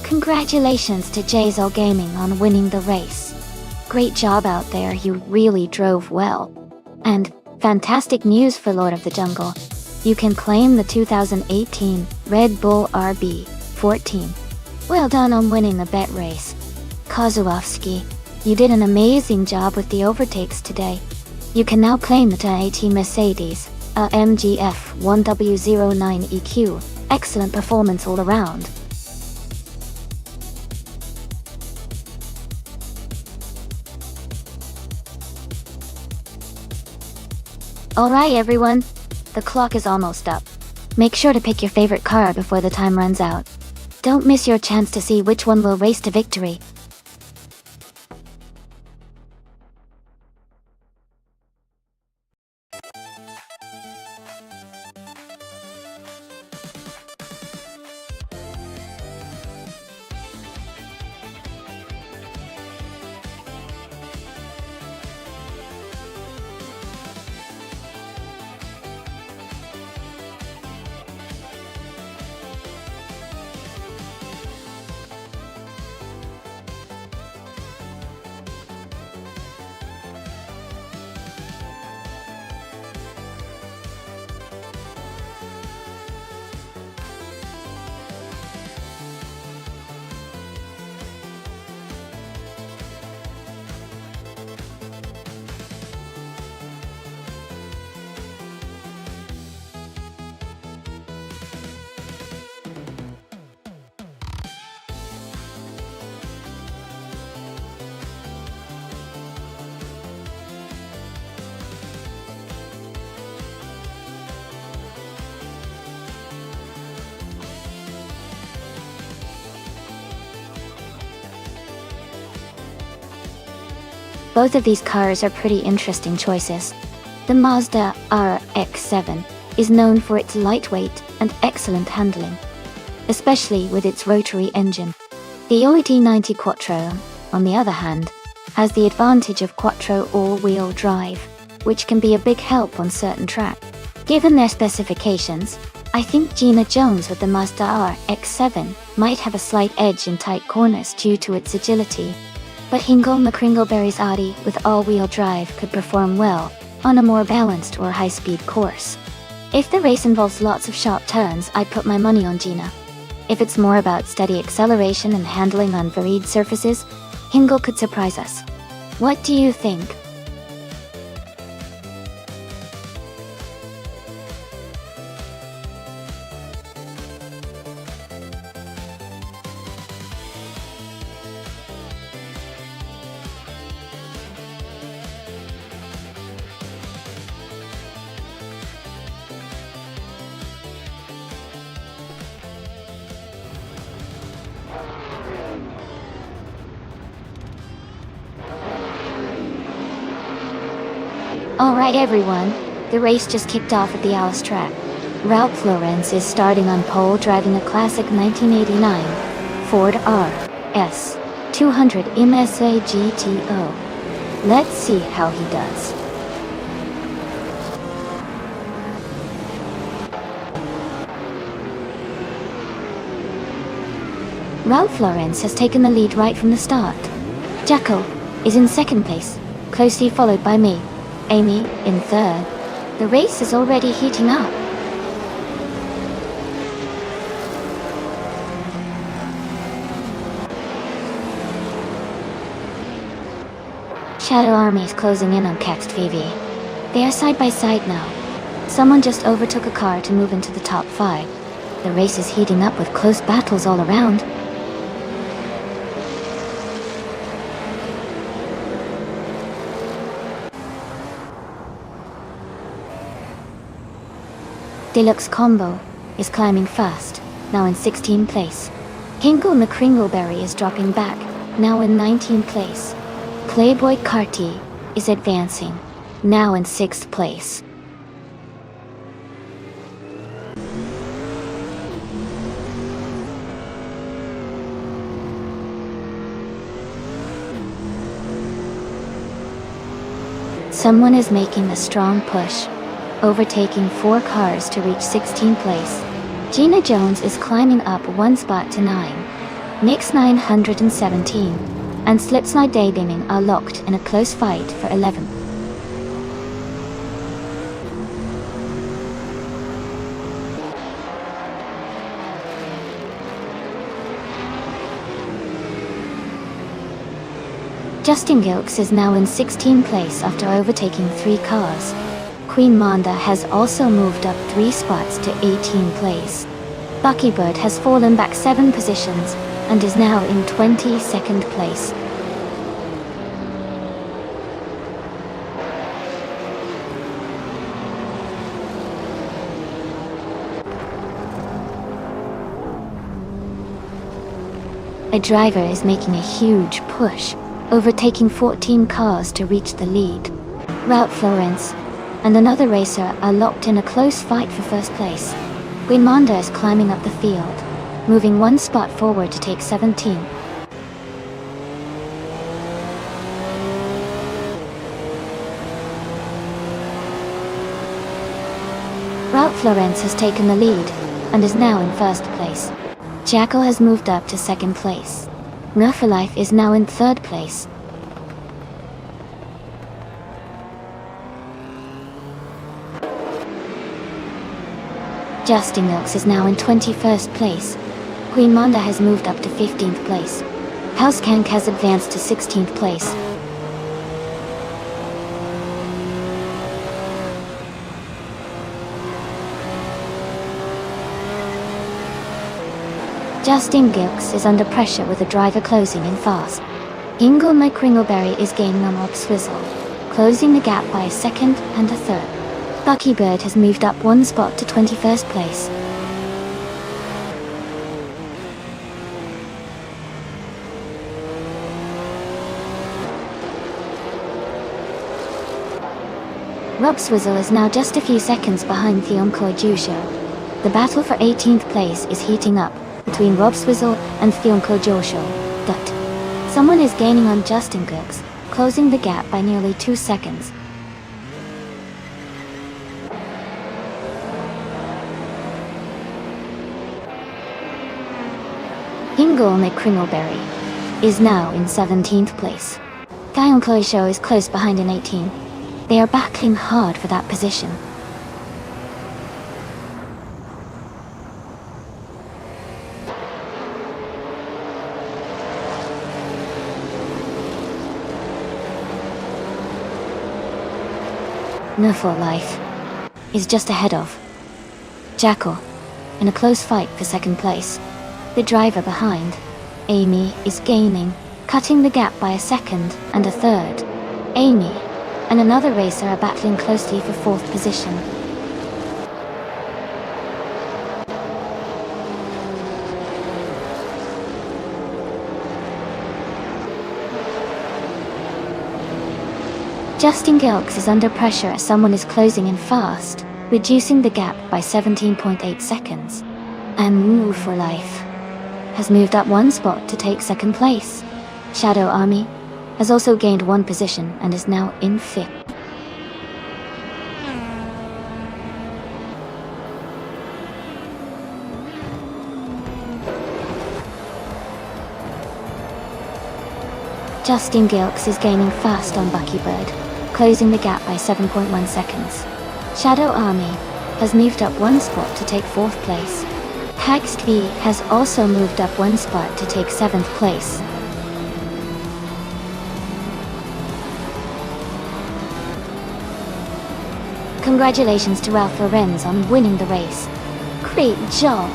Congratulations to JSL Gaming on winning the race. Great job out there, you really drove well. And fantastic news for Lord of the Jungle. You can claim the 2018 Red Bull RB14. Well done on winning the bet race. Kozłowski, you did an amazing job with the overtakes today. You can now claim the 2018 Mercedes MGF 1W09EQ. Excellent performance all around. Alright everyone, the clock is almost up. Make sure to pick your favorite car before the time runs out. Don't miss your chance to see which one will race to victory. Both of these cars are pretty interesting choices. The Mazda RX-7 is known for its lightweight and excellent handling, especially with its rotary engine. The OET90 Quattro, on the other hand, has the advantage of Quattro all-wheel drive, which can be a big help on certain tracks. Given their specifications, I think Gina Jones with the Mazda RX-7 might have a slight edge in tight corners due to its agility, but Hingle McCringleberry's Audi with all-wheel drive could perform well on a more balanced or high-speed course. If the race involves lots of sharp turns, I'd put my money on Gina. If it's more about steady acceleration and handling on varied surfaces, Hingle could surprise us. What do you think? Alright everyone, the race just kicked off at the Alice track. Ralph Lauren is starting on pole driving a classic 1989 Ford RS 200 MSA GTO. Let's see how he does. Ralph Lauren has taken the lead right from the start. Jacko is in second place, closely followed by me. Amy in third. The race is already heating up. Shadow Army is closing in on Caxt VV. They are side by side now. Someone just overtook a car to move into the top 5. The race is heating up with close battles all around. Deluxe Combo is climbing fast, now in 16th place. Hingle McCringleberry is dropping back, now in 19th place. Playboy Carty is advancing, now in 6th place. Someone is making a strong push, overtaking 4 cars to reach 16th place. Gina Jones is climbing up 1 spot to 9. Nick's 917 and Slipslide Daydreaming are locked in a close fight for 11th. Justin Gilks is now in 16th place after overtaking 3 cars. Queen Manda has also moved up 3 spots to 18th place. Buckybird has fallen back 7 positions and is now in 22nd place. A driver is making a huge push, overtaking 14 cars to reach the lead. Ralph Lauren and another racer are locked in a close fight for first place. Queen Manda is climbing up the field, moving 1 spot forward to take 17. Ralph Lauren has taken the lead and is now in 1st place. Jackal has moved up to 2nd place. Nerfalife is now in 3rd place. Justin Milks is now in 21st place. Queen Manda has moved up to 15th place. Housekank has advanced to 16th place. Justin Gilks is under pressure with the driver closing in fast. Ingle McCringleberry is gaining on Rob Swizzle, closing the gap by a 2nd and a 3rd. Buckybird has moved up 1 spot to 21st place. Rob Swizzle is now just a few seconds behind Thionko Jusho. The battle for 18th place is heating up between Rob Swizzle and Thionko Jusho. Someone is gaining on Justin Gilks, closing the gap by nearly 2 seconds. Ingolme Kringleberry is now in 17th place. Thionko Jusho is close behind in 18. They are battling hard for that position. No for Life is just ahead of Jackal in a close fight for second place. The driver behind, Amy, is gaining, cutting the gap by a second and a third. Amy and another racer are battling closely for fourth position. Justin Gilks is under pressure as someone is closing in fast, reducing the gap by 17.8 seconds. And Move for Life has moved up 1 spot to take second place. Shadow Army has also gained 1 position and is now in 5th. Justin Gilks is gaining fast on Buckybird, closing the gap by 7.1 seconds. Shadow Army has moved up 1 spot to take 4th place. Hagst V has also moved up 1 spot to take 7th place. Congratulations to Ralph Lorenz on winning the race. Great job!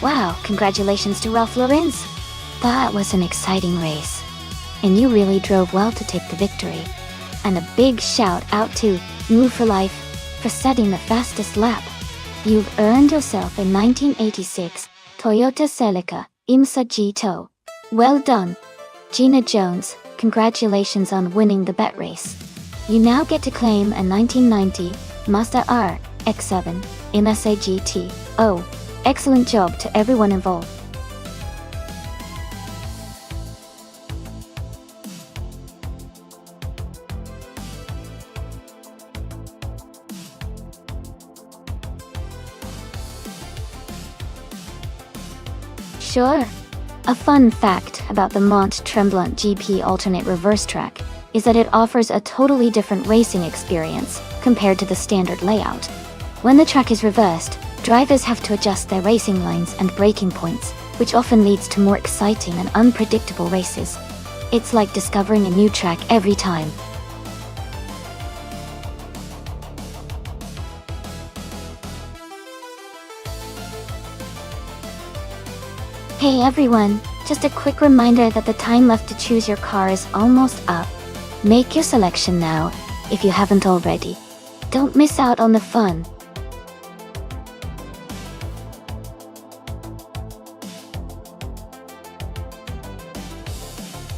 Wow, congratulations to Ralph Lorenz. That was an exciting race. And you really drove well to take the victory. And a big shout out to Move for Life for setting the fastest lap. You've earned yourself a 1986 Toyota Celica IMSA G-Tow. Well done, Gina Jones, congratulations on winning the bet race. You now get to claim a 1990 Mazda RX-7 in SAGT. Oh, excellent job to everyone involved. Sure. A fun fact about the Mont Tremblant GP alternate reverse track is that it offers a totally different racing experience compared to the standard layout. When the track is reversed, drivers have to adjust their racing lines and braking points, which often leads to more exciting and unpredictable races. It's like discovering a new track every time. Hey everyone, just a quick reminder that the time left to choose your car is almost up. Make your selection now, if you haven't already. Don't miss out on the fun.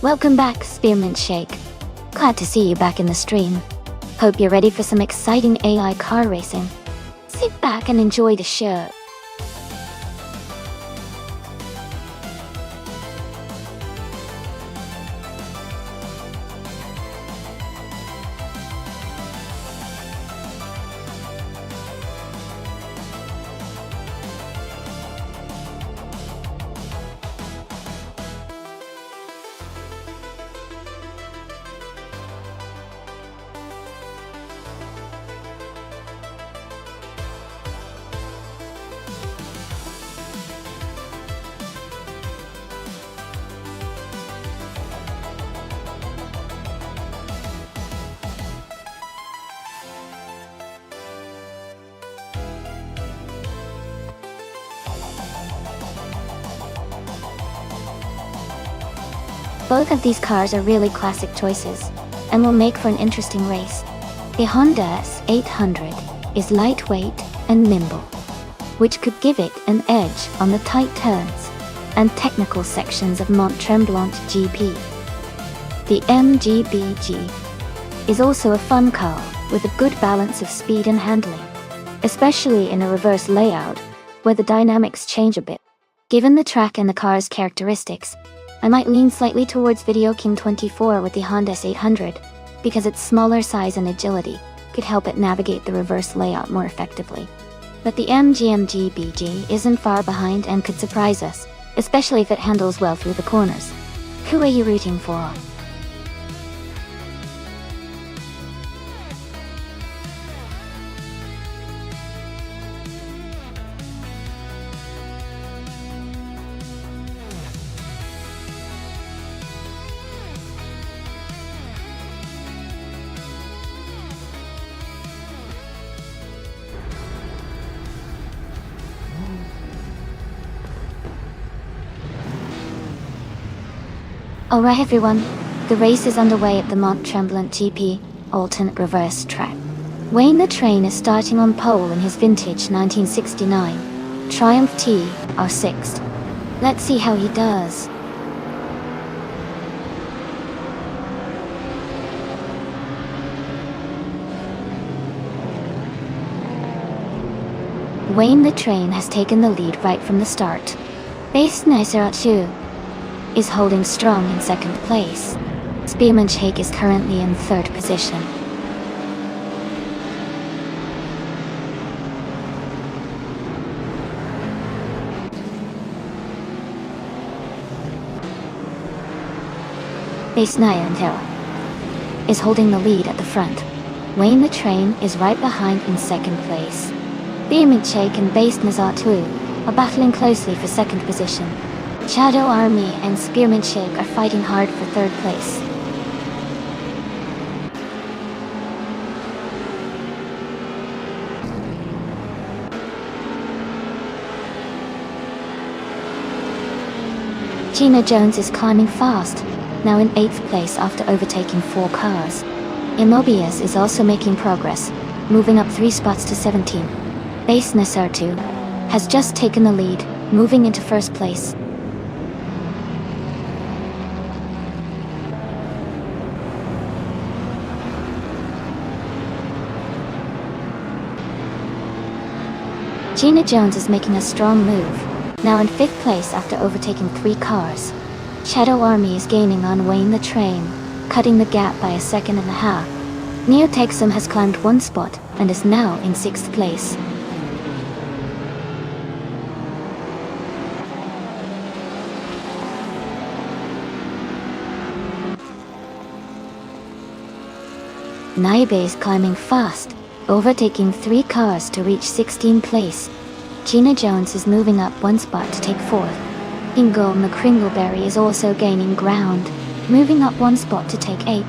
Welcome back, Spearmint Shake. Glad to see you back in the stream. Hope you're ready for some exciting AI car racing. Sit back and enjoy the show. Both of these cars are really classic choices, and will make for an interesting race. The Honda S800 is lightweight and nimble, which could give it an edge on the tight turns and technical sections of Mont Tremblant GP. The MGBG is also a fun car with a good balance of speed and handling, especially in a reverse layout where the dynamics change a bit. Given the track and the car's characteristics, I might lean slightly towards Video King 24 with the Honda S800, because its smaller size and agility could help it navigate the reverse layout more effectively. But the MGBG isn't far behind and could surprise us, especially if it handles well through the corners. Who are you rooting for? Alright everyone, the race is underway at the Mont Tremblant GP alternate reverse track. Wayne the Train is starting on pole in his vintage 1969 Triumph TR6. Let's see how he does. Wayne the Train has taken the lead right from the start. Base Niceratu is holding strong in second place. Spearmint Shake is currently in third position. Base Niantera is holding the lead at the front. Wayne the Train is right behind in second place. Spearmint Shake and Base Nizatu are battling closely for second position. Shadow Army and Spearmint Shake are fighting hard for third place. Gina Jones is climbing fast, now in 8th place after overtaking 4 cars. Immobius is also making progress, moving up 3 spots to 17. Base Nasartu has just taken the lead, moving into first place. Gina Jones is making a strong move, now in 5th place after overtaking 3 cars. Shadow Army is gaining on Wayne the Train, cutting the gap by 1.5 seconds. Neo Texum has climbed 1 spot and is now in 6th place. Naibe is climbing fast, overtaking 3 cars to reach 16th place. Gina Jones is moving up 1 spot to take 4th. Ingo McCringleberry is also gaining ground, moving up 1 spot to take 8th.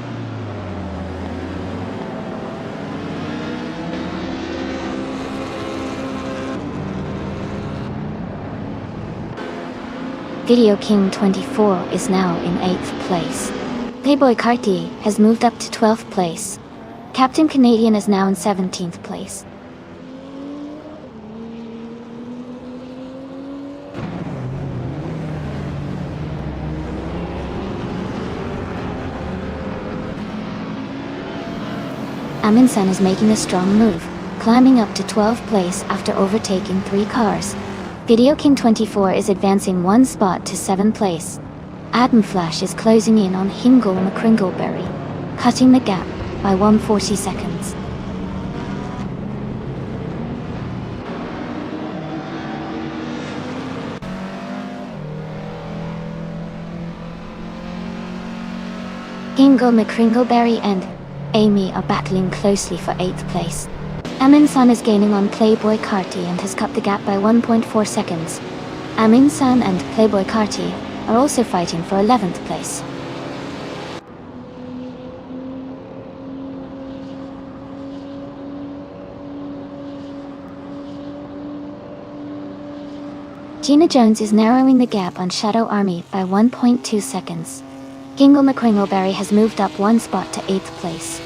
Video King 24 is now in 8th place. Playboy Carti has moved up to 12th place. Captain Canadian is now in 17th place. Aminsan is making a strong move, climbing up to 12th place after overtaking 3 cars. Video King 24 is advancing 1 spot to 7th place. Adam Flash is closing in on Hingle McCringleberry, cutting the gap by 140 seconds. Hingle McCringleberry and Amy are battling closely for 8th place. Aminsan is gaining on Playboy Carti and has cut the gap by 1.4 seconds. Aminsan and Playboy Carti are also fighting for 11th place. Gina Jones is narrowing the gap on Shadow Army by 1.2 seconds. Hingle McCringleberry has moved up 1 spot to 8th place.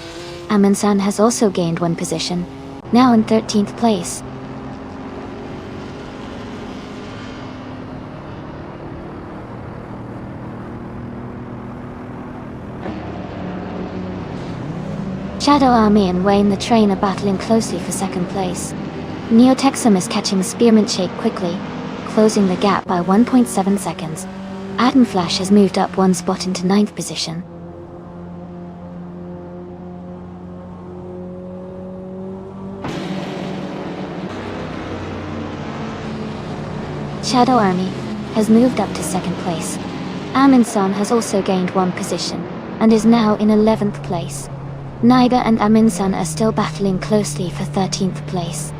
Aminsan has also gained 1 position, now in 13th place. Shadow Army and Wayne the Train are battling closely for 2nd place. Neo Texum is catching Spearmint Shake quickly, closing the gap by 1.7 seconds. Adam Flash has moved up 1 spot into 9th position. Shadow Army has moved up to 2nd place. Aminsan has also gained 1 position, and is now in 11th place. Naiba and Aminsan are still battling closely for 13th place.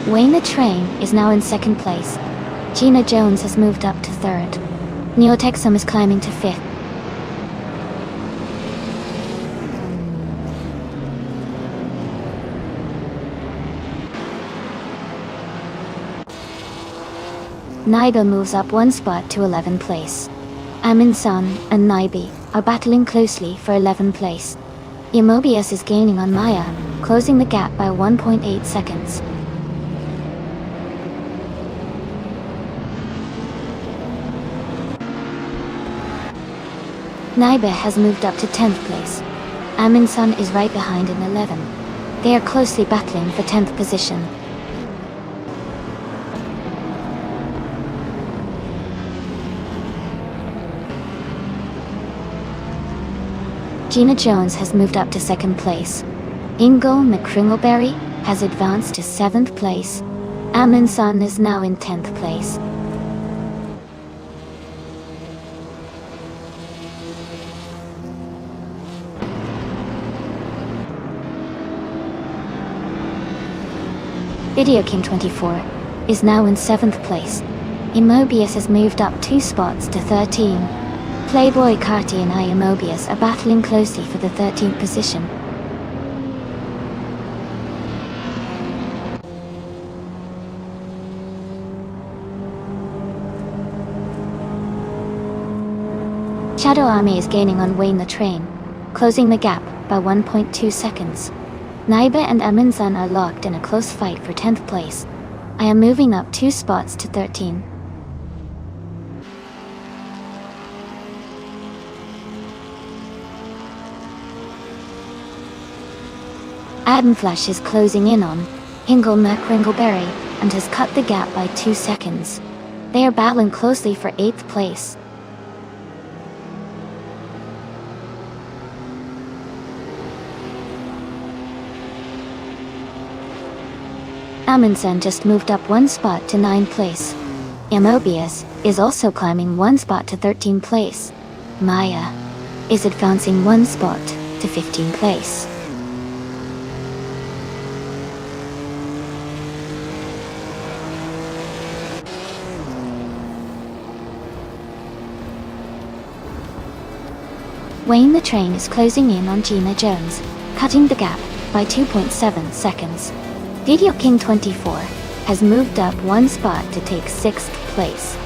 Wayne the Train is now in 2nd place. Gina Jones has moved up to 3rd. Neo Texum is climbing to 5th. Naiba moves up 1 spot to 11th place. Aminsan and Naibi are battling closely for 11th place. Imobius is gaining on Maya, closing the gap by 1.8 seconds. Naiba has moved up to 10th place. Aminsan is right behind in 11. They are closely battling for 10th position. Gina Jones has moved up to 2nd place. Ingo McCringleberry has advanced to 7th place. Aminsan is now in 10th place. Video King 24 is now in 7th place. Imobius has moved up 2 spots to 13. Playboy Carti and Imobius are battling closely for the 13th position. Shadow Army is gaining on Wayne the Train, closing the gap by 1.2 seconds. Naiba and Aminsan are locked in a close fight for 10th place. I am moving up 2 spots to 13. Adam Flash is closing in on Hingle McCringleberry and has cut the gap by 2 seconds. They are battling closely for 8th place. Amundsen just moved up 1 spot to 9th place. Mobius is also climbing 1 spot to 13th place. Maya is advancing 1 spot to 15th place. Wayne the Train is closing in on Gina Jones, cutting the gap by 2.7 seconds. Video King 24 has moved up 1 spot to take 6th place.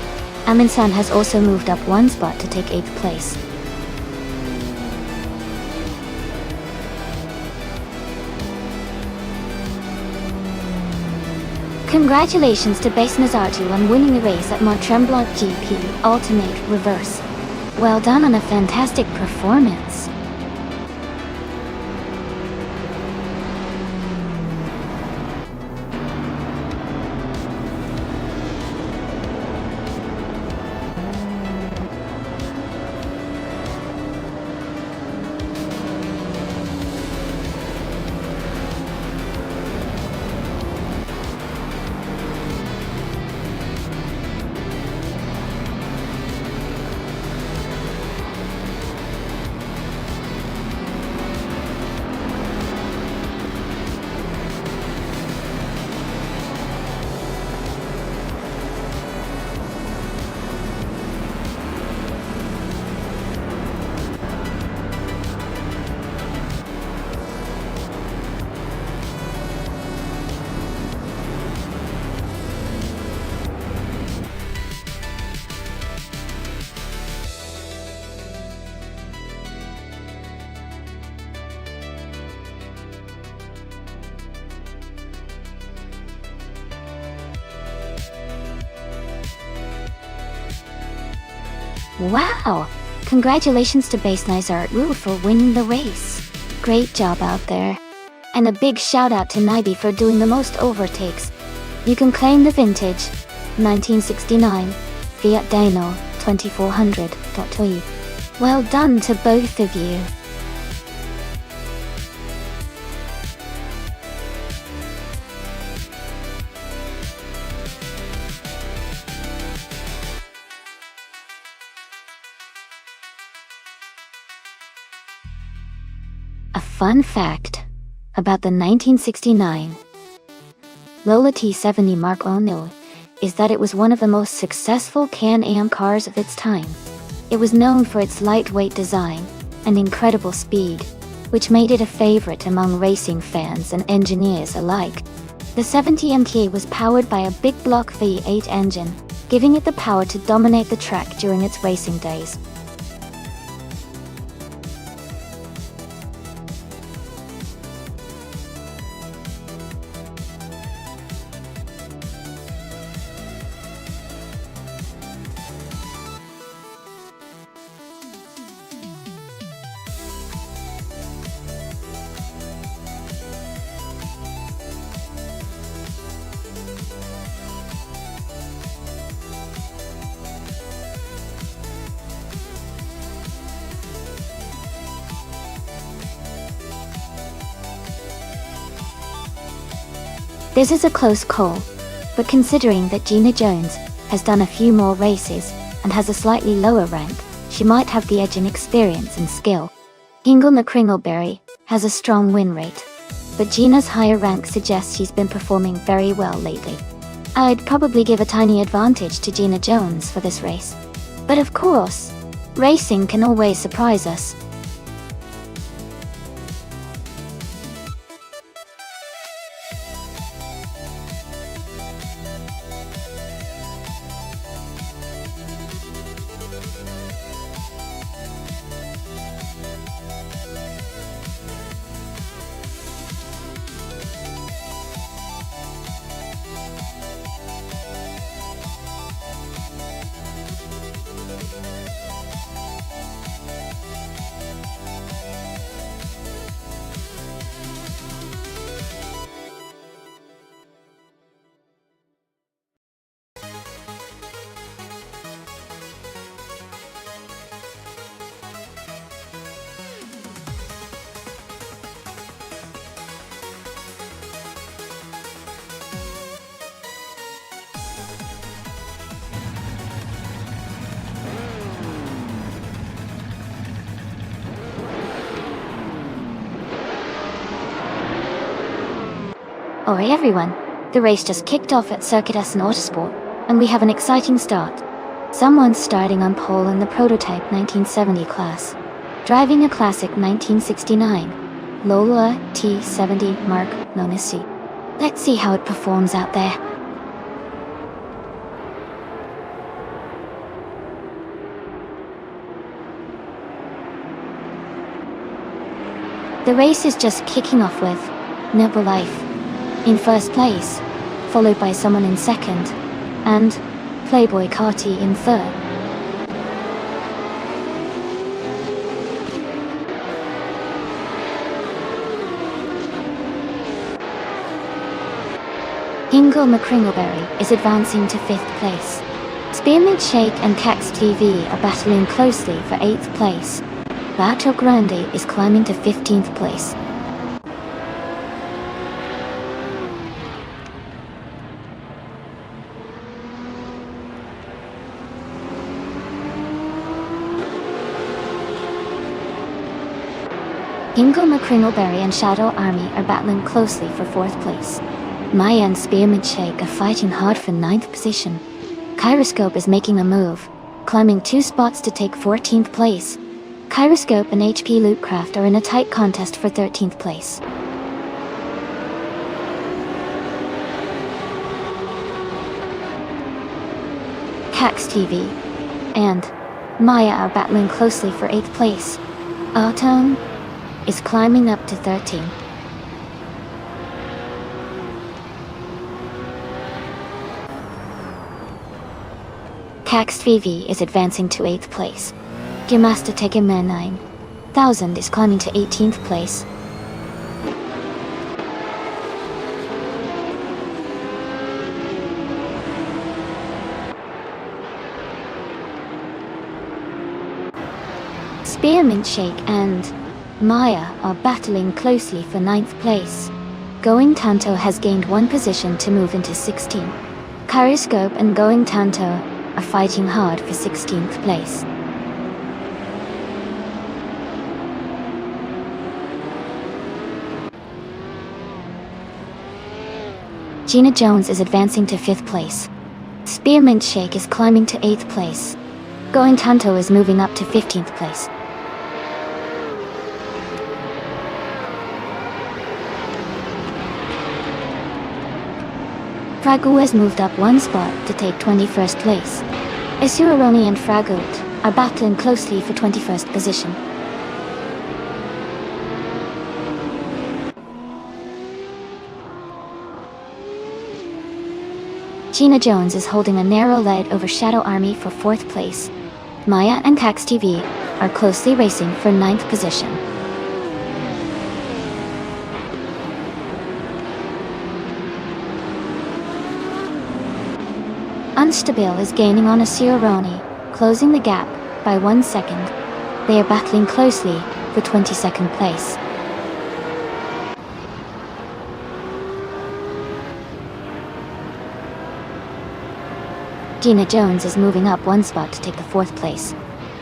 Amundsen has also moved up 1 spot to take 8th place. Congratulations to Base Nazartu on winning the race at Mont Tremblant GP Alternate Reverse. Well done on a fantastic performance. Wow! Congratulations to Base Nazartu for winning the race. Great job out there. And a big shout out to Nibi for doing the most overtakes. You can claim the vintage 1969 Fiat Dino 2400.2. Well done to both of you. A fun fact about the 1969 Lola T70 Mark O'Neill is that it was one of the most successful Can-Am cars of its time. It was known for its lightweight design and incredible speed, which made it a favorite among racing fans and engineers alike. The 70 MK was powered by a big block V8 engine, giving it the power to dominate the track during its racing days. This is a close call, but considering that Gina Jones has done a few more races and has a slightly lower rank, she might have the edge in experience and skill. Hingle McCringleberry has a strong win rate, but Gina's higher rank suggests she's been performing very well lately. I'd probably give a tiny advantage to Gina Jones for this race. But of course, racing can always surprise us. Alright everyone, the race just kicked off at Circuit S in Autosport, and we have an exciting start. Someone's starting on pole in the prototype 1970 class, driving a classic 1969 Lola T70 Mark known as C. Let's see how it performs out there. The race is just kicking off with Nibble Life in first place, followed by someone in second, and Playboy Carti in third. Hingle McCringleberry is advancing to 5th place. Spearmint Shake and Cax TV are battling closely for 8th place. Bato Grande is climbing to 15th place. Hingle McCringleberry and Shadow Army are battling closely for 4th place. Maya and Spearmint Shake are fighting hard for 9th position. Kyroscope is making a move, climbing 2 spots to take 14th place. Kyroscope and HP Lootcraft are in a tight contest for 13th place. Cax TV and Maya are battling closely for 8th place. Autumn is climbing up to 13. Cax TV is advancing to 8th place. Master Tegeman 9000 is climbing to 18th place. Spearmint Shake and Maya are battling closely for 9th place. Going Tanto has gained 1 position to move into 16. Kyroscope and Going Tanto are fighting hard for 16th place. Gina Jones is advancing to 5th place. Spearmint Shake is climbing to 8th place. Going Tanto is moving up to 15th place. Fragu has moved up 1 spot to take 21st place. Isuroni and Fragut are battling closely for 21st position. Gina Jones is holding a narrow lead over Shadow Army for 4th place. Maya and Cax TV are closely racing for 9th position. Unstable is gaining on Isuroni, closing the gap by 1 second. They are battling closely for 22nd place. Gina Jones is moving up 1 spot to take the 4th place.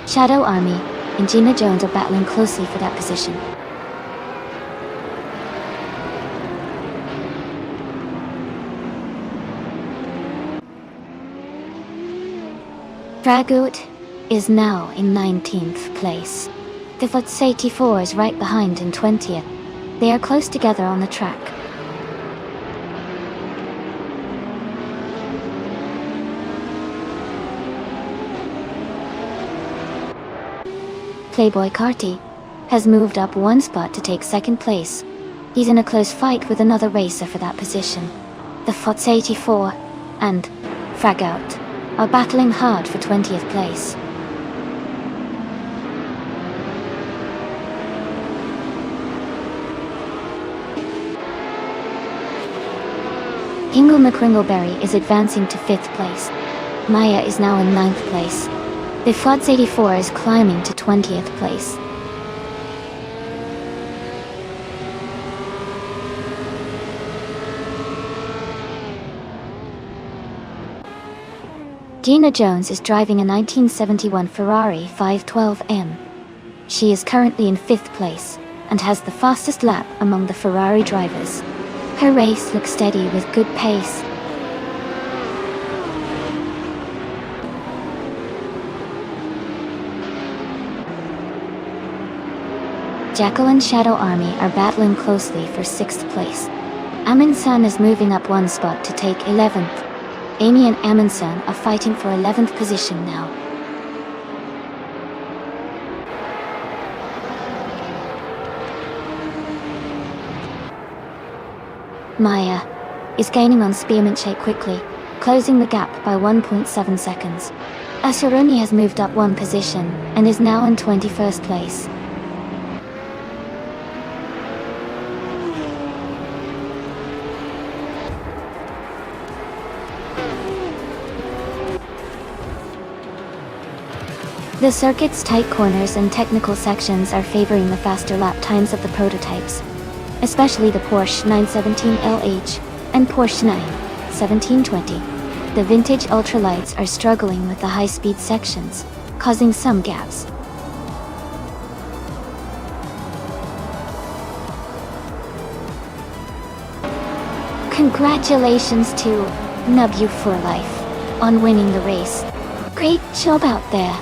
Shadow Army and Gina Jones are battling closely for that position. Fragut is now in 19th place. The Futz 84 is right behind in 20th. They are close together on the track. Playboy Carti has moved up 1 spot to take 2nd place. He's in a close fight with another racer for that position. The Futz 84 and Fragout are battling hard for 20th place. Hingle McCringleberry is advancing to 5th place. Maya is now in 9th place. The Futz 84 is climbing to 20th place. Gina Jones is driving a 1971 Ferrari 512M. She is currently in 5th place and has the fastest lap among the Ferrari drivers. Her race looks steady with good pace. Jekyll and Shadow Army are battling closely for 6th place. Amundsen is moving up one spot to take 11th. Amy and Amundsen are fighting for 11th position now. Maya is gaining on Spearmanship quickly, closing the gap by 1.7 seconds. Asuruni has moved up one position and is now in 21st place. The circuit's tight corners and technical sections are favoring the faster lap times of the prototypes, especially the Porsche 917LH and Porsche 91720. The vintage ultralights are struggling with the high-speed sections, causing some gaps. Congratulations to Nub for Life on winning the race. Great job out there.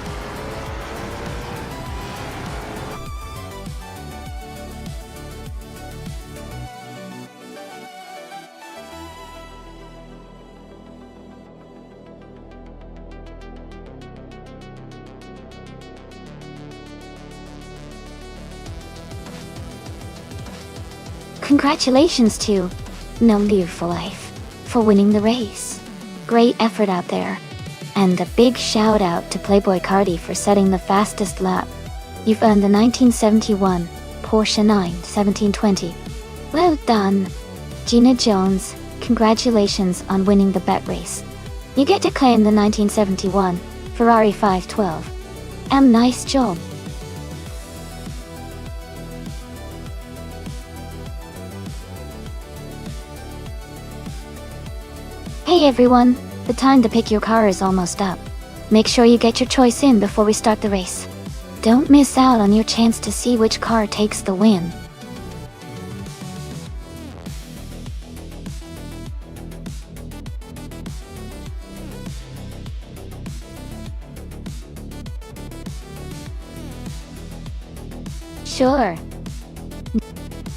Congratulations to Nub for Life for winning the race. Great effort out there. And a big shout out to Playboy Cardi for setting the fastest lap. You've earned the 1971 Porsche 91720. Well done. Gina Jones, congratulations on winning the bet race. You get to claim the 1971 Ferrari 512. Nice job. Hey everyone, the time to pick your car is almost up. Make sure you get your choice in before we start the race. Don't miss out on your chance to see which car takes the win. Sure.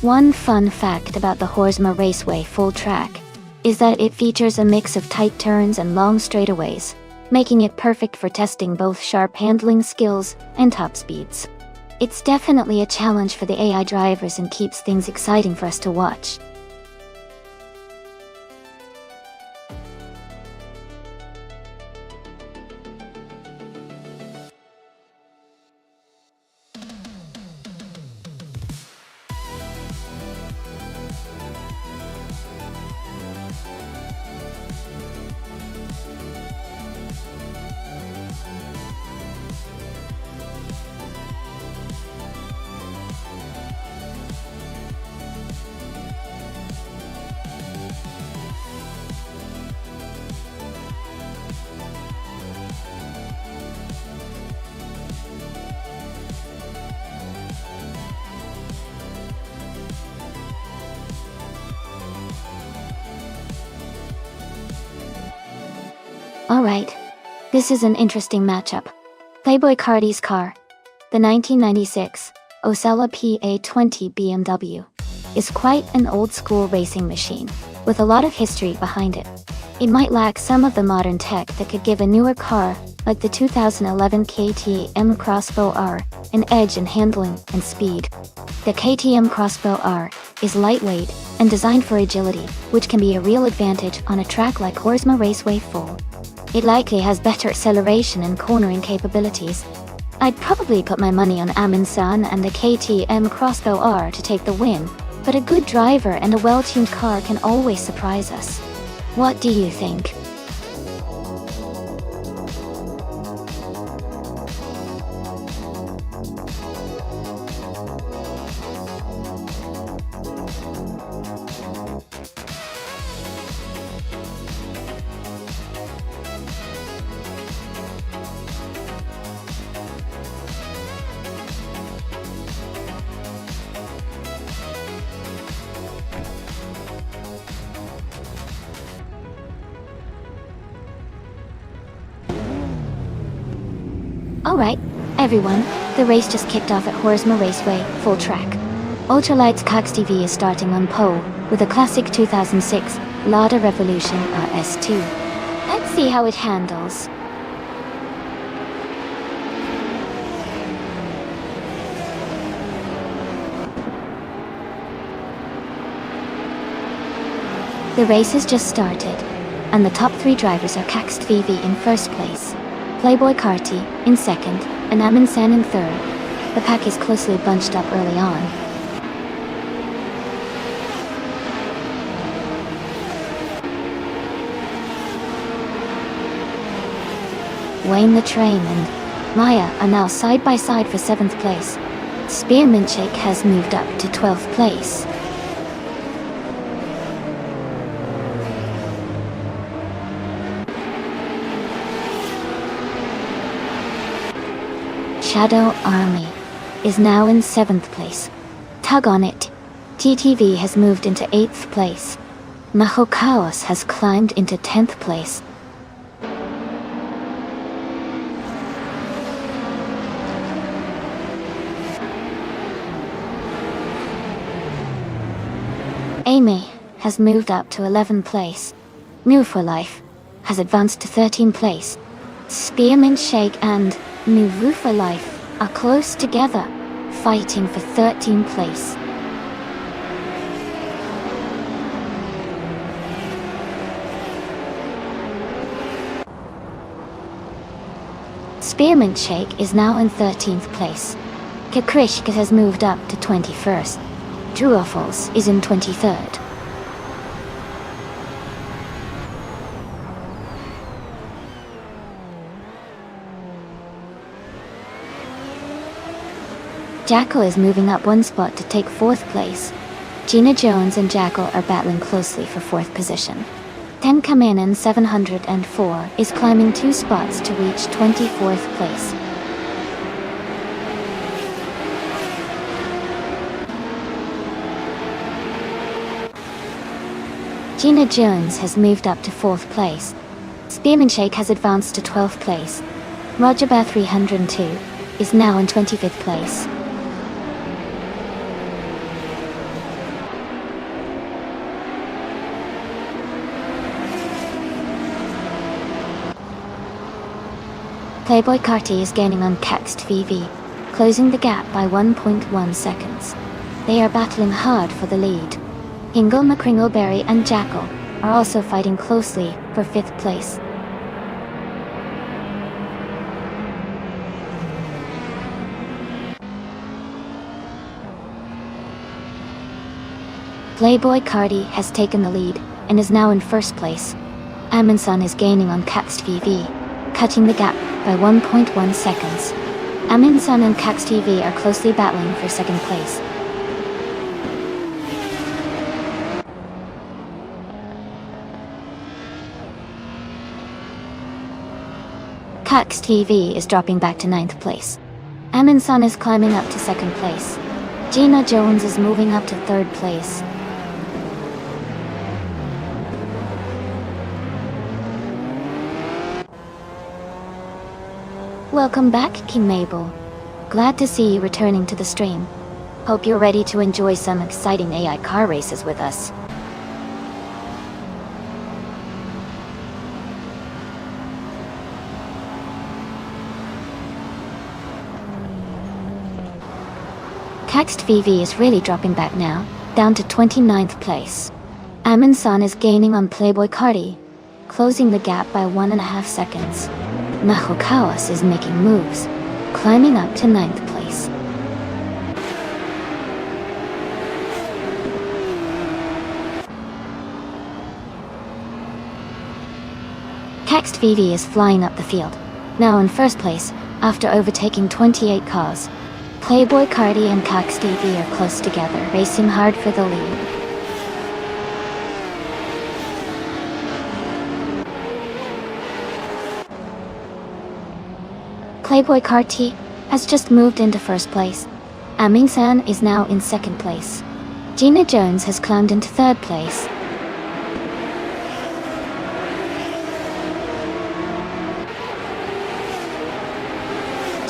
One fun fact about the Horsma Raceway full track is that it features a mix of tight turns and long straightaways, making it perfect for testing both sharp handling skills and top speeds. It's definitely a challenge for the AI drivers and keeps things exciting for us to watch. Alright, this is an interesting matchup. Playboy Cardi's car, the 1996 Osella PA20 BMW, is quite an old-school racing machine, with a lot of history behind it. It might lack some of the modern tech that could give a newer car, like the 2011 KTM Crossbow R, an edge in handling and speed. The KTM Crossbow R is lightweight and designed for agility, which can be a real advantage on a track like Horsma Raceway Full. It likely has better acceleration and cornering capabilities. I'd probably put my money on Amundsen and the KTM Crossbow R to take the win, but a good driver and a well-tuned car can always surprise us. What do you think? Alright, everyone, the race just kicked off at Horsma Raceway, full track. Ultralight's Cox TV is starting on pole, with a classic 2006 Lada Revolution RS2. Let's see how it handles. The race has just started, and the top 3 drivers are Caxt VV in first place, Playboy Carti in second, and Amin San in third. The pack is closely bunched up early on. Wayne the Train and Maya are now side by side for 7th place. Spearmint Shake has moved up to 12th place. Shadow Army is now in 7th place. Tug on It. TTV has moved into 8th place. Maho Chaos has climbed into 10th place. Amy has moved up to 11th place. New for Life has advanced to 13th place. Spearmint Shake and New for Life are close together, fighting for 13th place. Spearmint Shake is now in 13th place. Kakrishka has moved up to 21st. Druoffles is in 23rd. Jackal is moving up 1 spot to take 4th place. Gina Jones and Jackal are battling closely for 4th position. Tenkamanen 704 is climbing 2 spots to reach 24th place. Gina Jones has moved up to 4th place. Spearmint Shake has advanced to 12th place. Rogerbar 302 is now in 25th place. Playboy Carti is gaining on Caxt VV, closing the gap by 1.1 seconds. They are battling hard for the lead. Hingle McCringleberry and Jackal are also fighting closely for 5th place. Playboy Carti has taken the lead and is now in 1st place. Aminsan is gaining on Caxt VV, cutting the gap by 1.1 seconds. Aminsan and Caxt VV are closely battling for 2nd place. Caxt VV is dropping back to 9th place. Aminsan is climbing up to 2nd place. Gina Jones is moving up to 3rd place. Welcome back, King Mabel. Glad to see you returning to the stream. Hope you're ready to enjoy some exciting AI car races with us. Caxt VV is really dropping back now, down to 29th place. Aminsan is gaining on Playboy Carti, closing the gap by 1.5 seconds. Maho Chaos is making moves, climbing up to 9th place. Caxt VV is flying up the field, now in 1st place, after overtaking 28 cars. Playboy Carti and Caxt VV are close together, racing hard for the lead. Playboy Carti has just moved into 1st place. Amin-san is now in 2nd place. Gina Jones has climbed into 3rd place.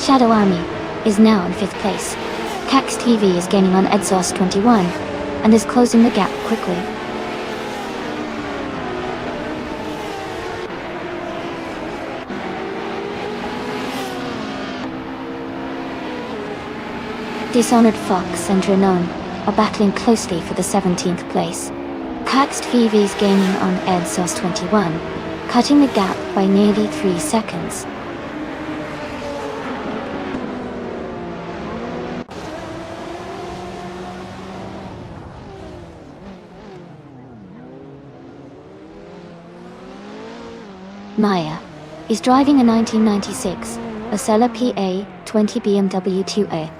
Shadow Army is now in 5th place. Cax TV is gaining on Edsos 21 and is closing the gap quickly. Dishonored Fox and Renon are battling closely for the 17th place. Cax TV is gaining on Edsos 21, cutting the gap by nearly 3 seconds. Maya is driving a 1996 Acela PA 20 BMW 2A.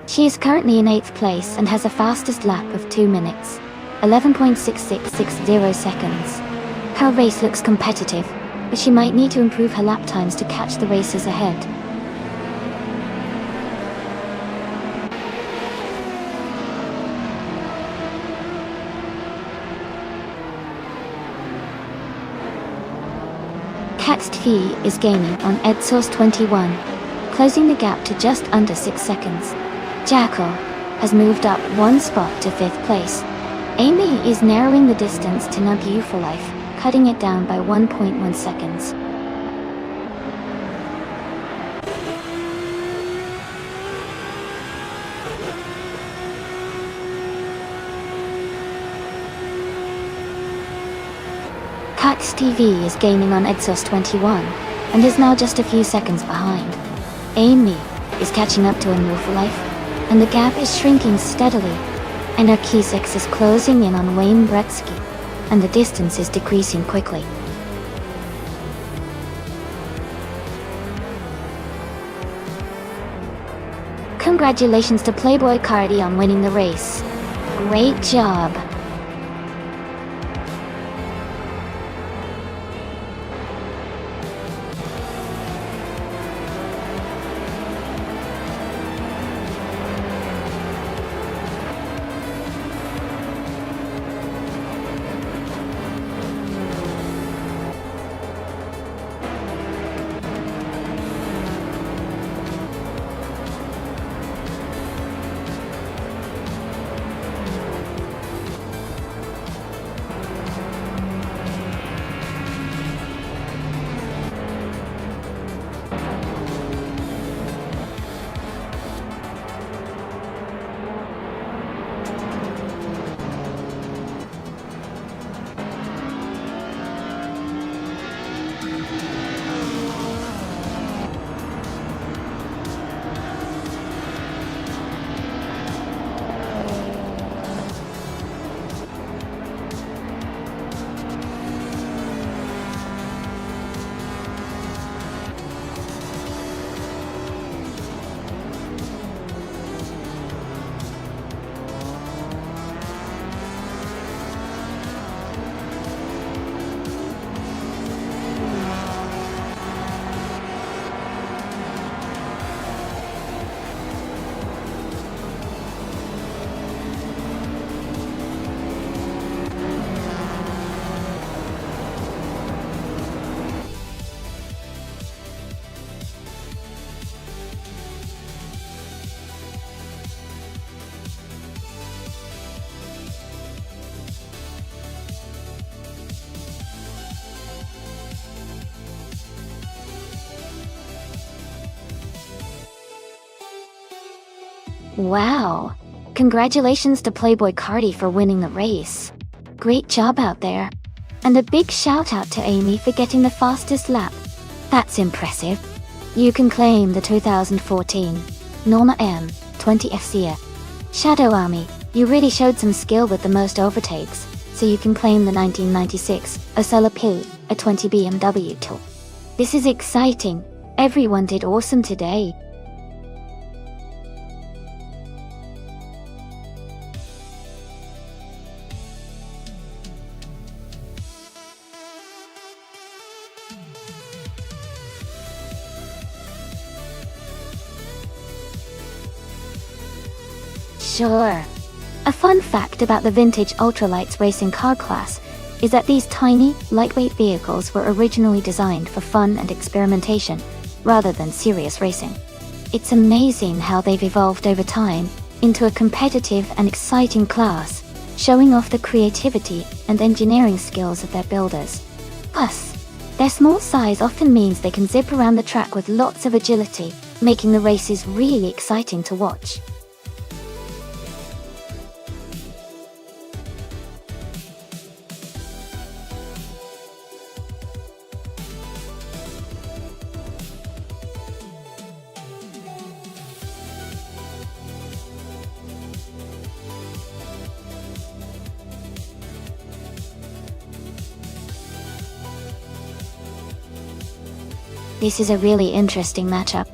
She is currently in 8th place and has a fastest lap of 2 minutes, 11.6660 seconds. Her race looks competitive, but she might need to improve her lap times to catch the racers ahead. Cax TV is gaining on Edsos 21, closing the gap to just under 6 seconds. Jackal has moved up 1 spot to 5th place. Amy is narrowing the distance to Nagu for Life, cutting it down by 1.1 seconds. Cax TV is gaining on Edsos 21 and is now just a few seconds behind. Amy is catching up to Nagu for Life, and the gap is shrinking steadily. Anarchisix is closing in on Wayne Bretsky, and the distance is decreasing quickly. Congratulations to Playboy Cardi on winning the race. Great job! Wow! Congratulations to Playboy Cardi for winning the race. Great job out there. And a big shout out to Amy for getting the fastest lap. That's impressive. You can claim the 2014 Norma M 20 FCA. Shadow Army, you really showed some skill with the most overtakes, so you can claim the 1996 Acela P, a 20 BMW 2. This is exciting. Everyone did awesome today. Sure. A fun fact about the vintage ultralights racing car class is that these tiny, lightweight vehicles were originally designed for fun and experimentation, rather than serious racing. It's amazing how they've evolved over time into a competitive and exciting class, showing off the creativity and engineering skills of their builders. Plus, their small size often means they can zip around the track with lots of agility, making the races really exciting to watch. This is a really interesting matchup.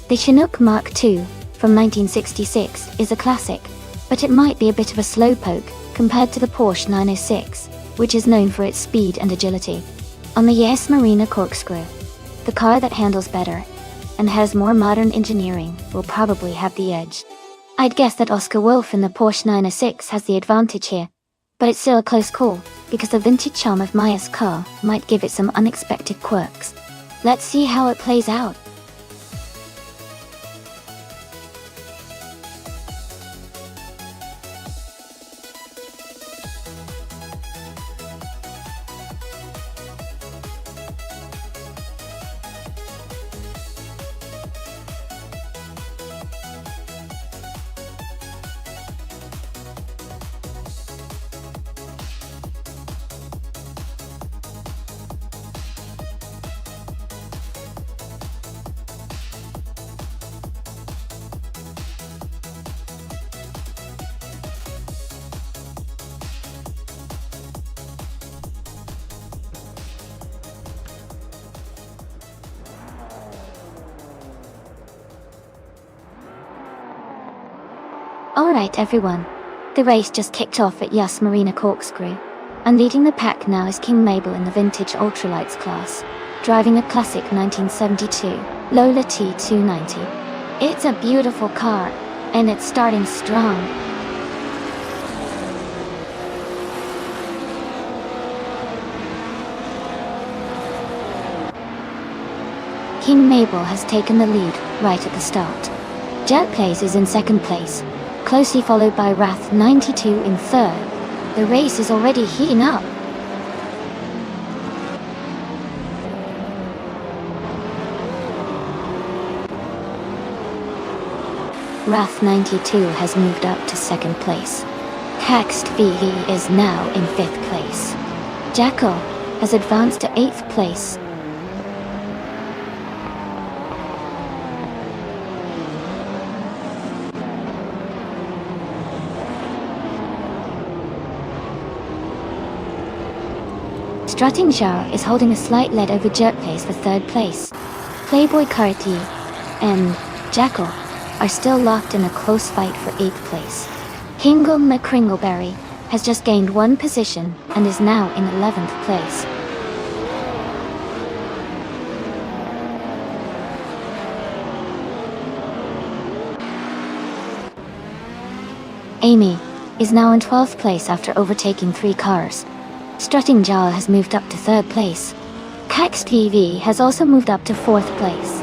The Chinook Mark II from 1966 is a classic, but it might be a bit of a slowpoke compared to the Porsche 906, which is known for its speed and agility. On the Yas Marina Corkscrew, the car that handles better and has more modern engineering will probably have the edge. I'd guess that Oscar Wolf in the Porsche 906 has the advantage here, but it's still a close call because the vintage charm of Maya's car might give it some unexpected quirks. Let's see how it plays out. Alright everyone, the race just kicked off at Yas Marina Corkscrew, and leading the pack now is King Mabel in the vintage ultralights class, driving a classic 1972 Lola T290. It's a beautiful car, and it's starting strong. King Mabel has taken the lead right at the start. Jet Place is in second place, closely followed by Wrath 92 in third. The race is already heating up. Wrath 92 has moved up to second place. Caxed VV is now in fifth place. Jackal has advanced to eighth place. Strutting Jar is holding a slight lead over Jerk Place for third place. Playboy Cartier and Jackal are still locked in a close fight for 8th place. Hingle McCringleberry has just gained one position and is now in 11th place. Amy is now in 12th place after overtaking 3 cars. Strutting Jar has moved up to 3rd place. Cax TV has also moved up to 4th place.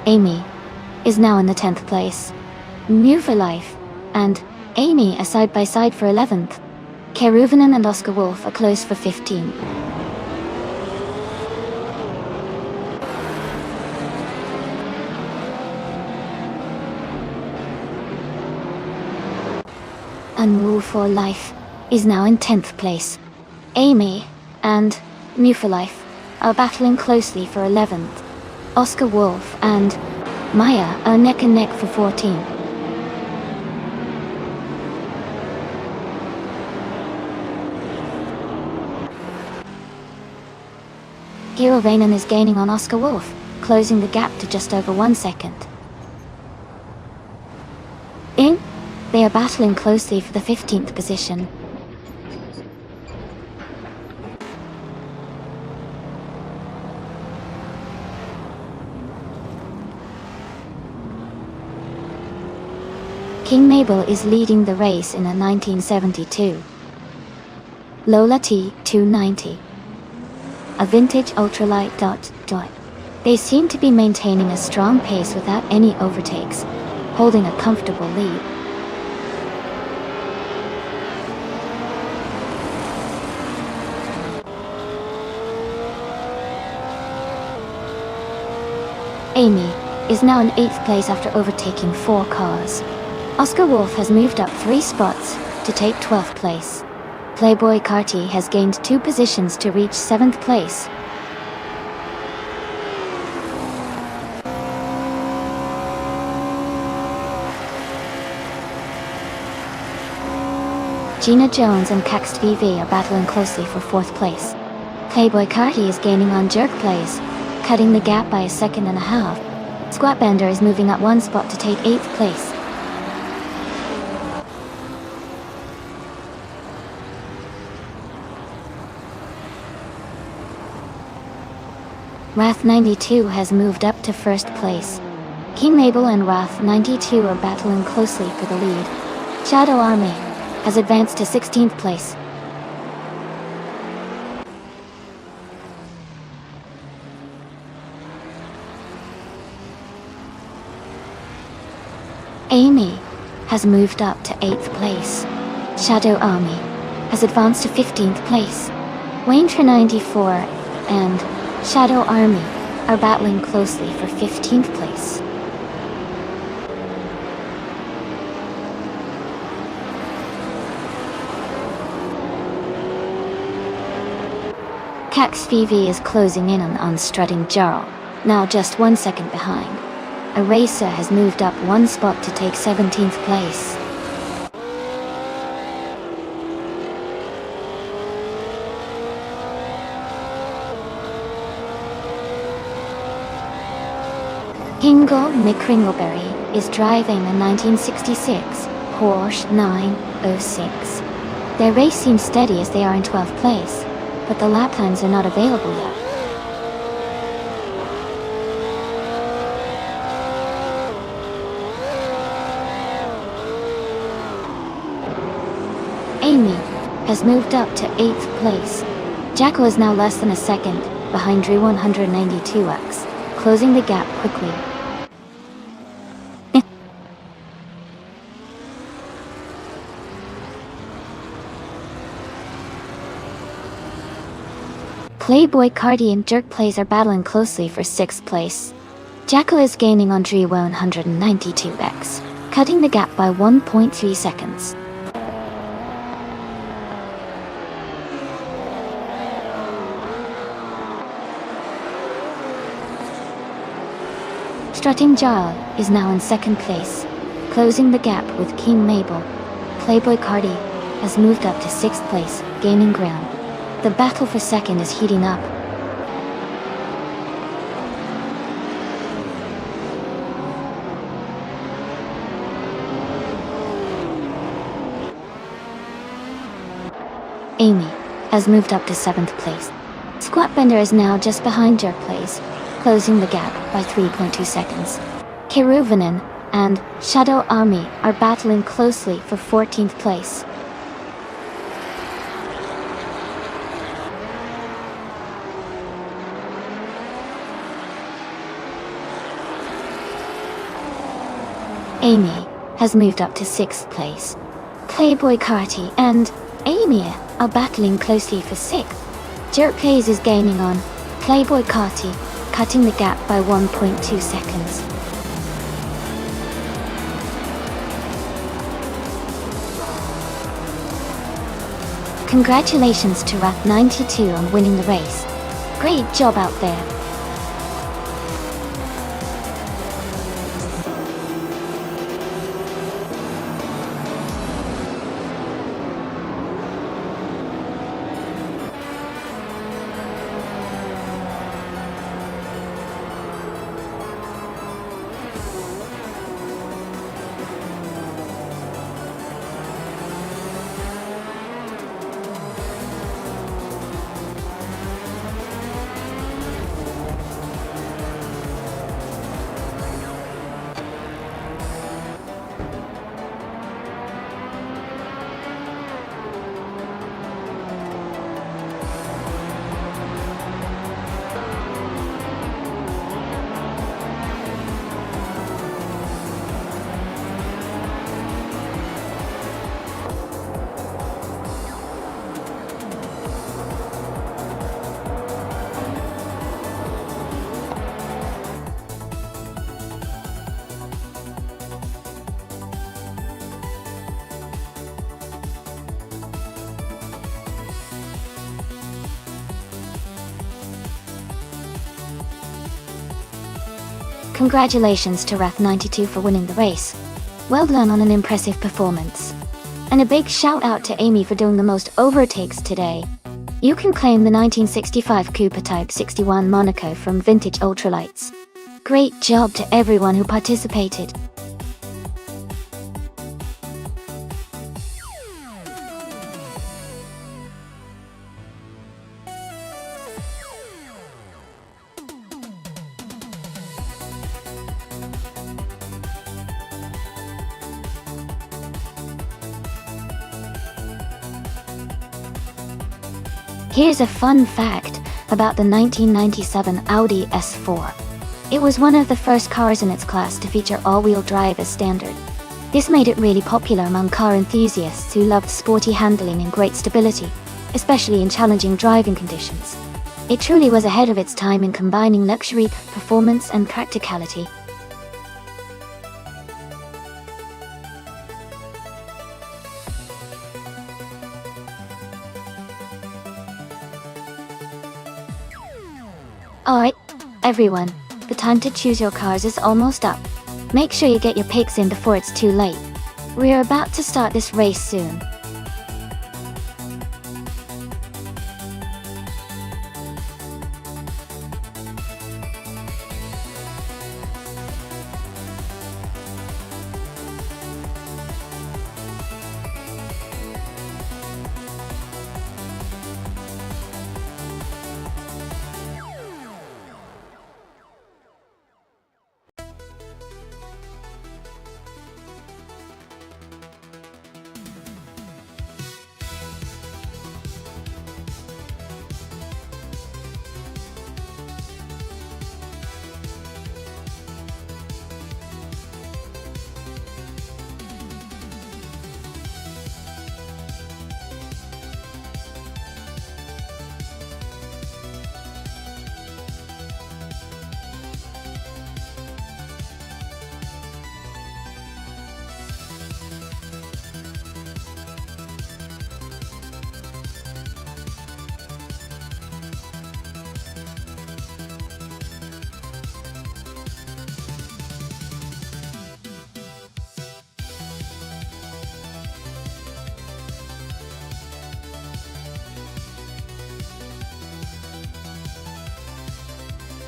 Amy is now in the 10th place. New for Life and Amy are side by side for 11th. Keruvanen and Oscar Wolf are close for 15th. Unrule for Life is now in 10th place. Amy and Mew for Life are battling closely for 11th. Oscar Wolf and Maya are neck and neck for 14th. Keruvanen is gaining on Oscar Wolf, closing the gap to just over 1 second. They are battling closely for the 15th position. King Mabel is leading the race in a 1972 Lola T290. A vintage ultralight dot. They seem to be maintaining a strong pace without any overtakes, holding a comfortable lead. Amy is now in 8th place after overtaking 4 cars. Oscar Wolf has moved up 3 spots to take 12th place. Playboy Carty has gained 2 positions to reach 7th place. Gina Jones and Caxt VV are battling closely for 4th place. Playboy Carty is gaining on Jerk Plays, cutting the gap by 1.5 seconds. Squat Bender is moving up 1 spot to take 8th place. Wrath 92 has moved up to 1st place. King Mabel and Wrath 92 are battling closely for the lead. Shadow Army has advanced to 16th place. Amy has moved up to 8th place. Shadow Army has advanced to 15th place. Waintra 94 and Shadow Army are battling closely for 15th place. Cax VV is closing in on strutting Jarl, now just 1 second behind. Eraser has moved up 1 spot to take 17th place. Hingle Nick Ringleberry is driving a 1966 Porsche 906. Their race seems steady as they are in 12th place, but the lap times are not available yet. Amy has moved up to 8th place. Jacko is now less than a second behind Drew 192X, closing the gap quickly. Playboy Cardi and Jerk Plays are battling closely for 6th place. Jacko is gaining on Drew 192X, cutting the gap by 1.3 seconds. Strutting Jarl is now in 2nd place, closing the gap with King Mabel. Playboy Cardi has moved up to 6th place, gaining ground. The battle for 2nd is heating up. Amy has moved up to 7th place. Squat Bender is now just behind Jerk Plays, closing the gap by 3.2 seconds. Keruvanen and Shadow Army are battling closely for 14th place. Amy has moved up to 6th place. Playboy Carty and Amy are battling closely for 6th. Jerk Plays is gaining on Playboy Carty, cutting the gap by 1.2 seconds. Congratulations to Wrath 92 on winning the race. Great job out there. Congratulations to Raf92 for winning the race. Well done on an impressive performance. And a big shout out to Amy for doing the most overtakes today. You can claim the 1965 Cooper Type 61 Monaco from Vintage Ultralights. Great job to everyone who participated. Here's a fun fact about the 1997 Audi S4. It was one of the first cars in its class to feature all-wheel drive as standard. This made it really popular among car enthusiasts who loved sporty handling and great stability, especially in challenging driving conditions. It truly was ahead of its time in combining luxury, performance, and practicality. Alright, everyone, the time to choose your cars is almost up. Make sure you get your picks in before it's too late. We're about to start this race soon.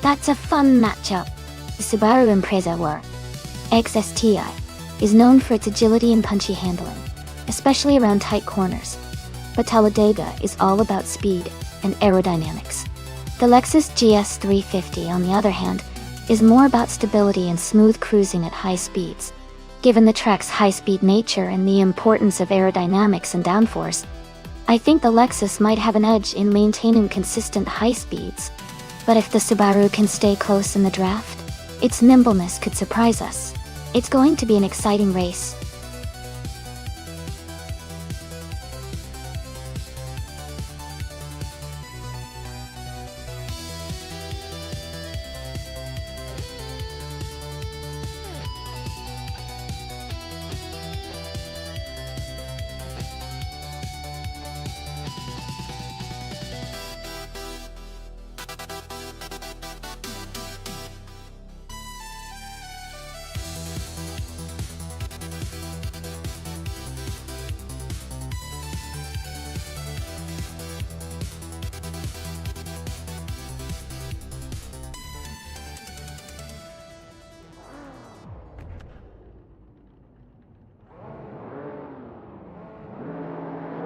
That's a fun matchup. The Subaru Impreza XSTI is known for its agility and punchy handling, especially around tight corners. But Talladega is all about speed and aerodynamics. The Lexus GS350, on the other hand, is more about stability and smooth cruising at high speeds. Given the track's high-speed nature and the importance of aerodynamics and downforce, I think the Lexus might have an edge in maintaining consistent high speeds. But if the Subaru can stay close in the draft, its nimbleness could surprise us. It's going to be an exciting race.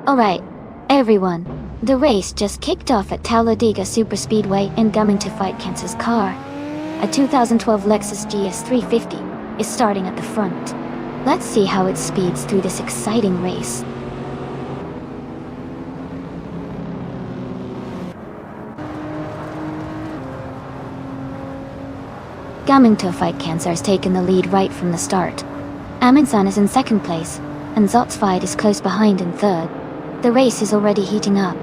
Alright, everyone, the race just kicked off at Talladega Superspeedway and coming to fight Kansas car. A 2012 Lexus GS350 is starting at the front. Let's see how it speeds through this exciting race. Coming to fight Kansas has taken the lead right from the start. Amundsen is in second place, and Zotsfied is close behind in third. The race is already heating up.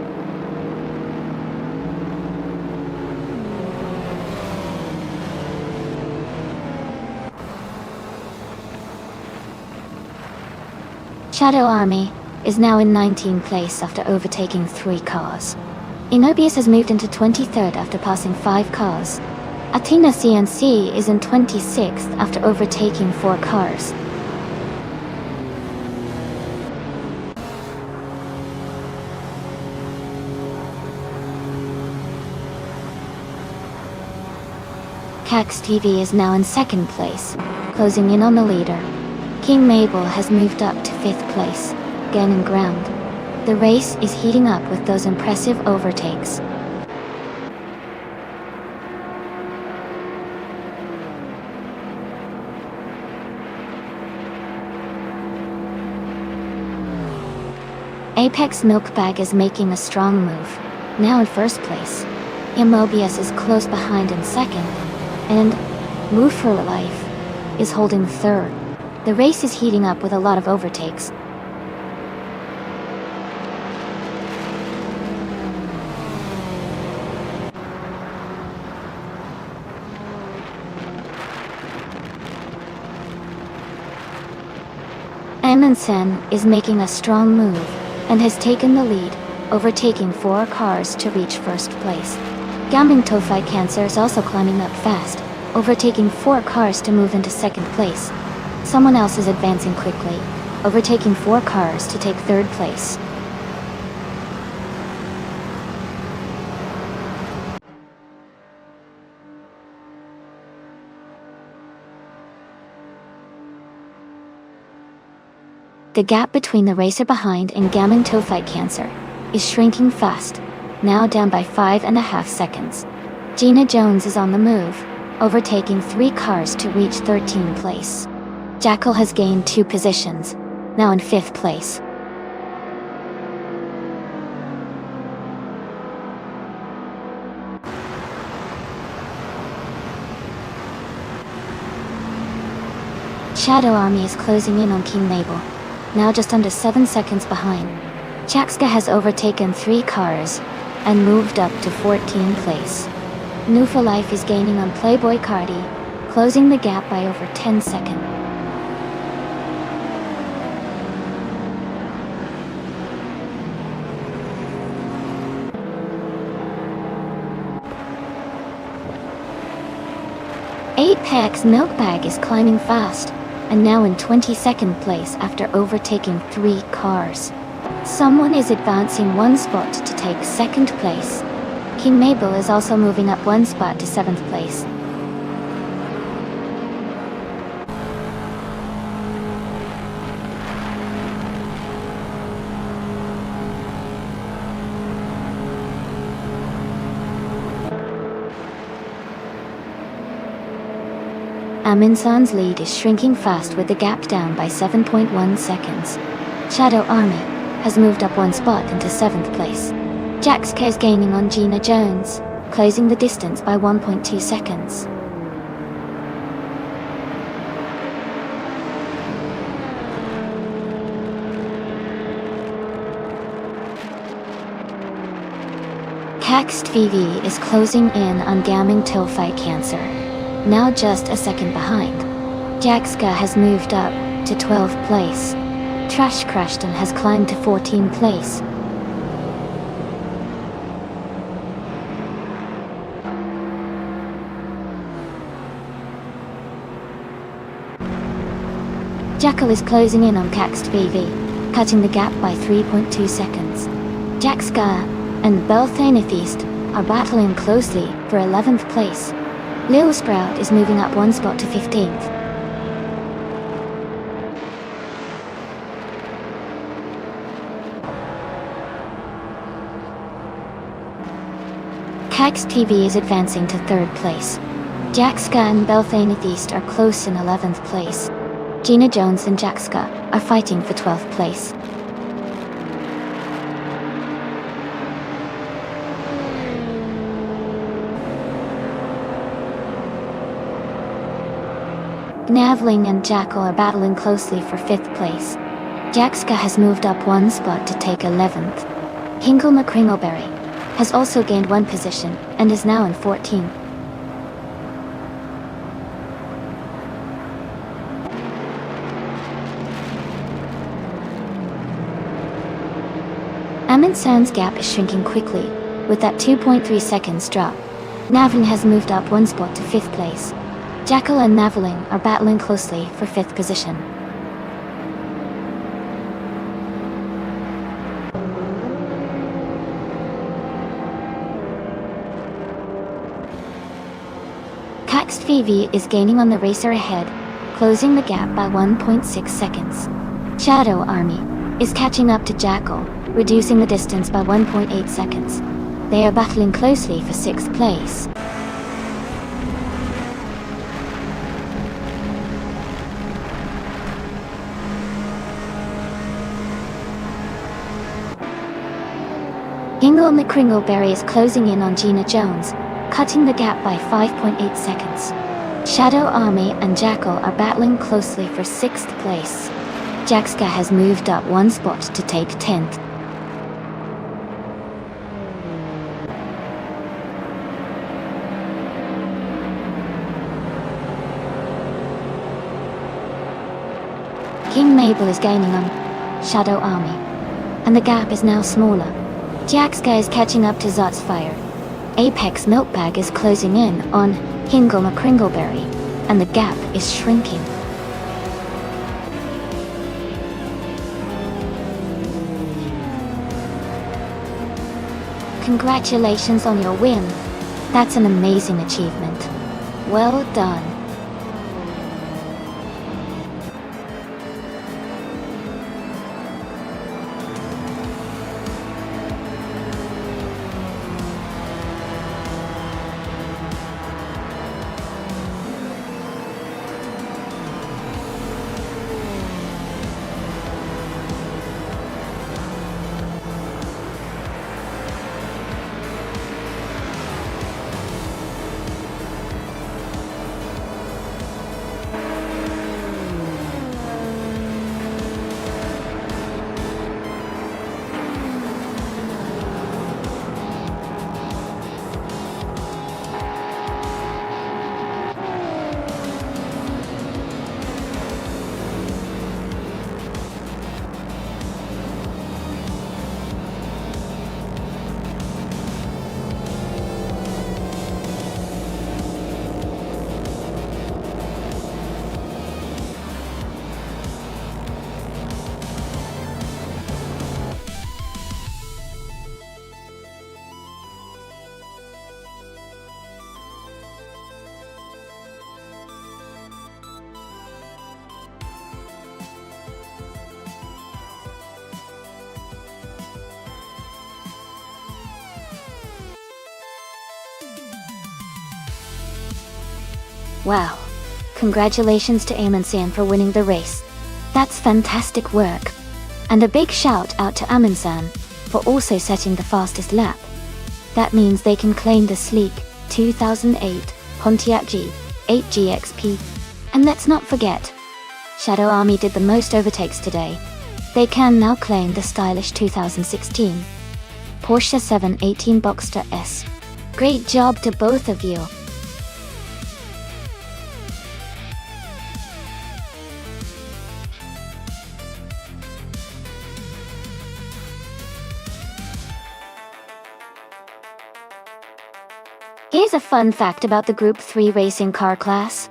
Shadow Army is now in 19th place after overtaking 3 cars. Enobius has moved into 23rd after passing 5 cars. Athena CNC is in 26th after overtaking 4 cars. Cax TV is now in 2nd place, closing in on the leader. King Mabel has moved up to 5th place, gaining ground. The race is heating up with those impressive overtakes. Apex Milkbag is making a strong move, now in 1st place. Immobius is close behind in 2nd, and Move for Life is holding 3rd. The race is heating up with a lot of overtakes. Amundsen is making a strong move and has taken the lead, overtaking 4 cars to reach 1st place. Gambling Tofi Cancer is also climbing up fast, overtaking 4 cars to move into 2nd place. Someone else is advancing quickly, overtaking 4 cars to take 3rd place. The gap between the racer behind and Gaming Tofi Cancer is shrinking fast, now down by 5.5 seconds. Gina Jones is on the move, overtaking 3 cars to reach 13th place. Jackal has gained 2 positions, now in 5th place. Shadow Army is closing in on King Mabel, now just under 7 seconds behind. Jaxka has overtaken 3 cars and moved up to 14th place. New for Life is gaining on Playboy Cardi, closing the gap by over 10 seconds. Apex Milkbag is climbing fast, and now in 22nd place after overtaking 3 cars. Someone is advancing 1 spot to take 2nd place. King Mabel is also moving up 1 spot to 7th place. Amundsen's lead is shrinking fast with the gap down by 7.1 seconds. Shadow Army has moved up 1 spot into 7th place. Jaxka is gaining on Gina Jones, closing the distance by 1.2 seconds. Caxt VV is closing in on Gaming Tofi Cancer, now just a second behind. Jaxka has moved up to 12th place. Trash Crashton has climbed to 14th place. Jackal is closing in on Caxt VV, cutting the gap by 3.2 seconds. Jaxka and Belthanethist are battling closely for 11th place. Lil Sprout is moving up 1 spot to 15th. Cax TV is advancing to 3rd place. Jaxka and Belthanethist are close in 11th place. Gina Jones and Jaxka are fighting for 12th place. Gnavling and Jackal are battling closely for 5th place. Jaxka has moved up 1 spot to take 11th. Hinkle McCringleberry has also gained 1 position and is now in 14th. Amundsen's gap is shrinking quickly, with that 2.3 seconds drop. Navin has moved up one spot to 5th place. Jackal and Naveling are battling closely for 5th position. Caxed Vivi is gaining on the racer ahead, closing the gap by 1.6 seconds. Shadow Army is catching up to Jackal, reducing the distance by 1.8 seconds. They are battling closely for 6th place. Hingle McCringleberry is closing in on Gina Jones, cutting the gap by 5.8 seconds. Shadow Army and Jackal are battling closely for 6th place. Jaxka has moved up one spot to take 10th. King Mabel is gaining on Shadow Army, and the gap is now smaller. Jaxka is catching up to Zotsfire. Apex Milkbag is closing in on Hingle McCringleberry, and the gap is shrinking. Congratulations on your win. That's an amazing achievement. Well done. Wow. Congratulations to Amundsen for winning the race. That's fantastic work. And a big shout out to Amundsen for also setting the fastest lap. That means they can claim the sleek 2008 Pontiac G8 GXP. And let's not forget, Shadow Army did the most overtakes today. They can now claim the stylish 2016 Porsche 718 Boxster S. Great job to both of you. Here's a fun fact about the Group 3 racing car class.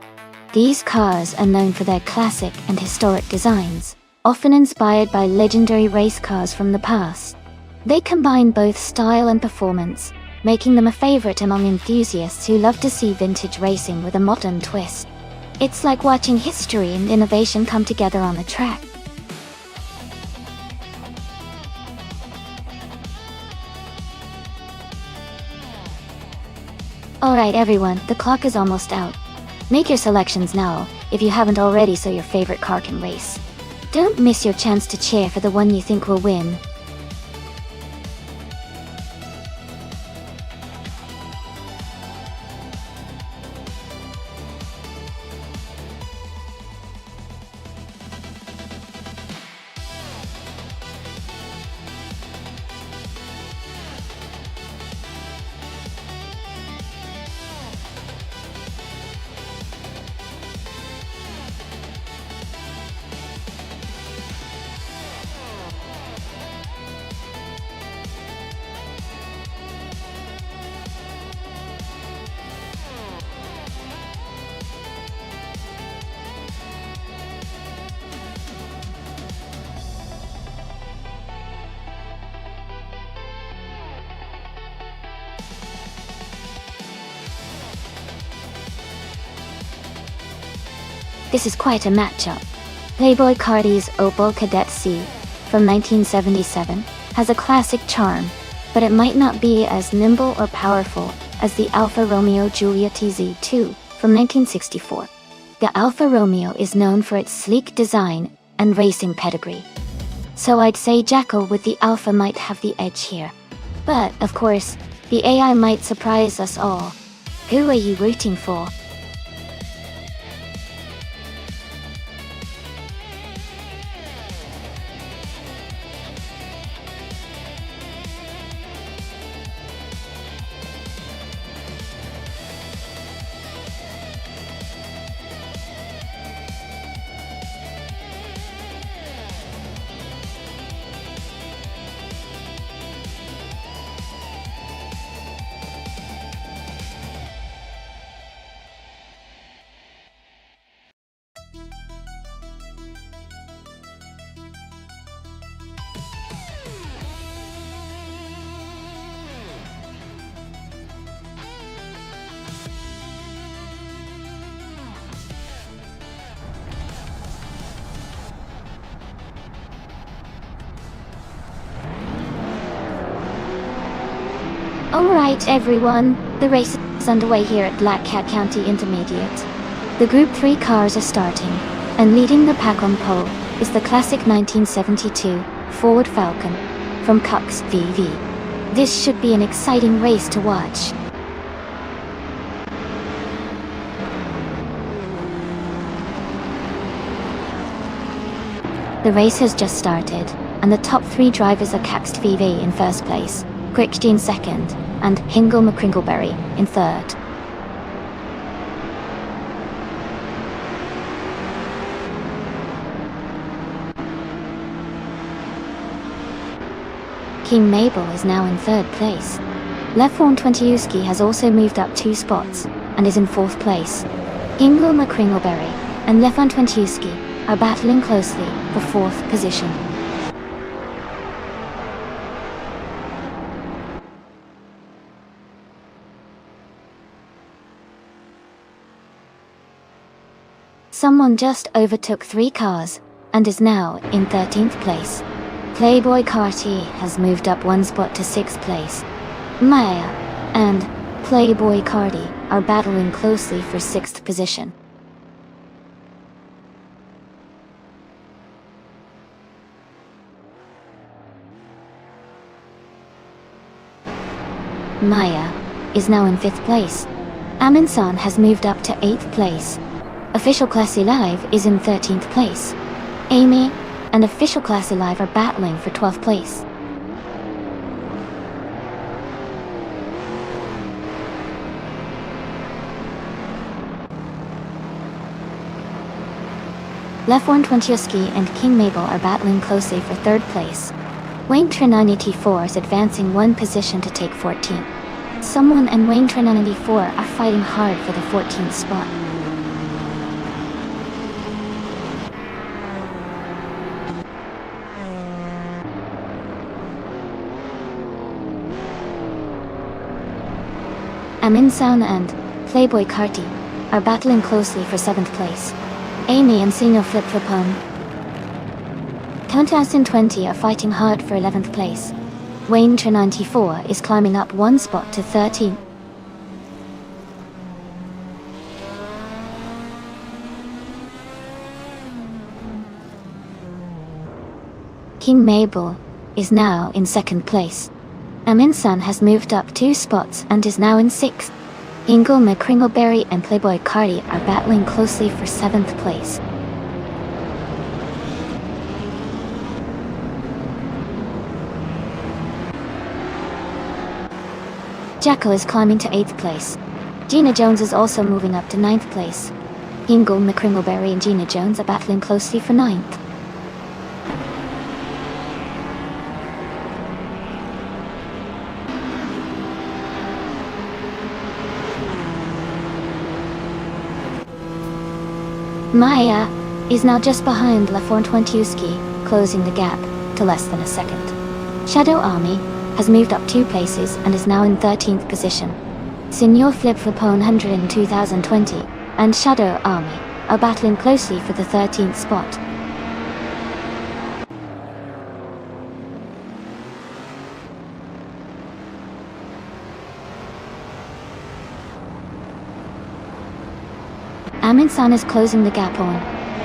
These cars are known for their classic and historic designs, often inspired by legendary race cars from the past. They combine both style and performance, making them a favorite among enthusiasts who love to see vintage racing with a modern twist. It's like watching history and innovation come together on the track. Alright everyone, the clock is almost out. Make your selections now, if you haven't already, so your favorite car can race. Don't miss your chance to cheer for the one you think will win. This is quite a matchup. Playboy Cardi's Opel Kadett C from 1977 has a classic charm, but it might not be as nimble or powerful as the Alfa Romeo Giulia TZ2 from 1964. The Alfa Romeo is known for its sleek design and racing pedigree. So I'd say Jackal with the Alfa might have the edge here. But, of course, the AI might surprise us all. Who are you rooting for? Alright everyone, the race is underway here at Black Cat County Intermediate. The Group 3 cars are starting, and leading the pack on pole is the classic 1972 Ford Falcon from Cox VV. This should be an exciting race to watch. The race has just started, and the top 3 drivers are Cox VV in first place, Quick in second, and Hingle McCringleberry in third. King Mabel is now in third place. Lefon Twentiuski has also moved up 2 spots and is in fourth place. Hingle McCringleberry and Lefon Twentiuski are battling closely for fourth position. Someone just overtook 3 cars and is now in 13th place. Playboy Carti has moved up 1 spot to 6th place. Maya and Playboy Carti are battling closely for 6th position. Maya is now in 5th place. Aminsan has moved up to 8th place. Official Classy Live is in 13th place. Amy and Official Classy Live are battling for 12th place. Lefon Twentiuski and King Mabel are battling closely for 3rd place. Wayne Trinanity4 is advancing 1 position to take 14th. Someone and Wayne Trinanity4 are fighting hard for the 14th spot. Aminsan and Playboy Carti are battling closely for 7th place. Amy and Sino Flip Flipon Countess 20 are fighting hard for 11th place. Wayne 94 is climbing up 1 spot to 13. King Mabel is now in 2nd place. Aminsan has moved up 2 spots and is now in 6th. Ingle McCringleberry and Playboy Carti are battling closely for 7th place. Jackal is climbing to 8th place. Gina Jones is also moving up to 9th place. Ingle McCringleberry and Gina Jones are battling closely for 9th. Maya is now just behind Lefon Twentiuski, closing the gap to less than a second. Shadow Army has moved up 2 places and is now in 13th position. Senor Flip Flipone 100 in 2020 and Shadow Army are battling closely for the 13th spot. Amin-san is closing the gap on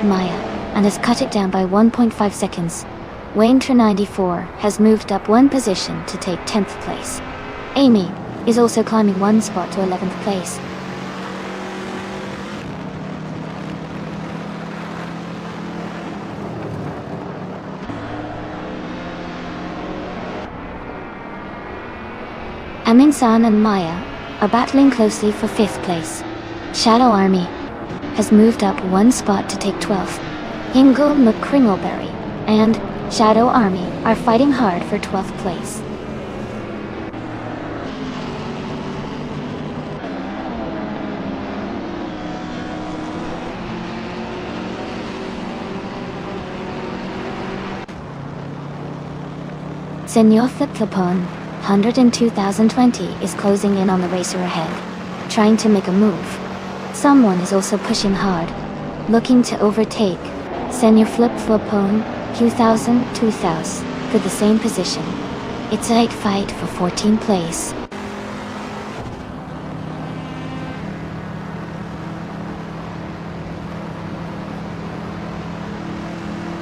Maya and has cut it down by 1.5 seconds. Waintra 94 has moved up one position to take 10th place. Amy is also climbing one spot to 11th place. Amin-san and Maya are battling closely for 5th place. Shadow Army has moved up one spot to take 12th. Hingle McCringleberry and Shadow Army are fighting hard for 12th place. Senor Flip-Flopon 102,020 is closing in on the racer ahead, trying to make a move. Someone is also pushing hard, looking to overtake Senor Flip-Flopon 2000 for the same position. It's a tight fight for 14th place.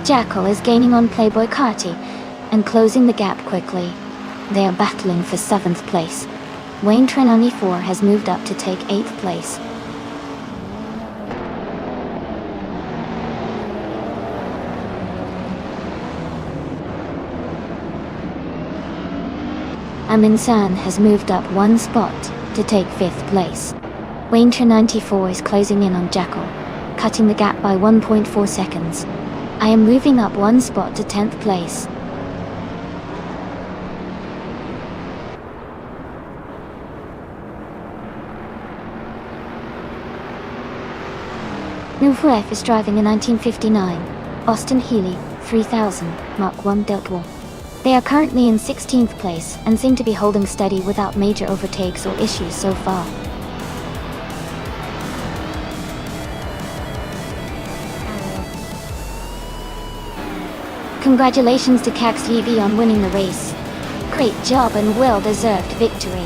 Jackal is gaining on Playboy Carty and closing the gap quickly. They are battling for 7th place. Waintra 94 has moved up to take 8th place. Amin-san has moved up one spot to take 5th place. Waintra 94 is closing in on Jackal, cutting the gap by 1.4 seconds. I am moving up one spot to 10th place. Nufuef is driving a 1959 Austin Healey 3000 Mark 1 Delta. They are currently in 16th place and seem to be holding steady without major overtakes or issues so far. Congratulations to Cax TV on winning the race. Great job and well-deserved victory.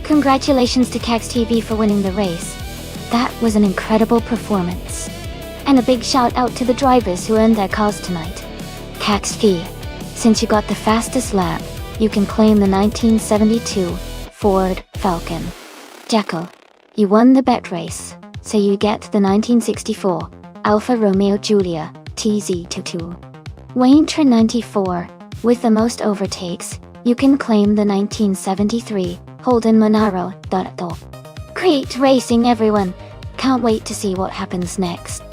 Congratulations to Cax TV for winning the race. That was an incredible performance. And a big shout out to the drivers who earned their cars tonight. Cax V, since you got the fastest lap, you can claim the 1972 Ford Falcon. Jackal, you won the bet race, so you get the 1964 Alfa Romeo Giulia TZ22. Waintra 94, with the most overtakes, you can claim the 1973 Holden Monaro. Great racing, everyone. Can't wait to see what happens next.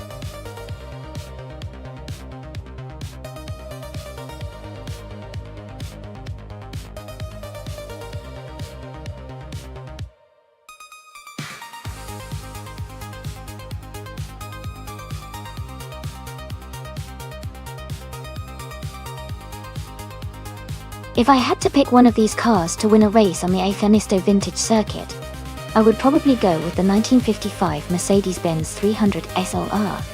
If I had to pick one of these cars to win a race on the Athenisto Vintage Circuit, I would probably go with the 1955 Mercedes-Benz 300 SLR.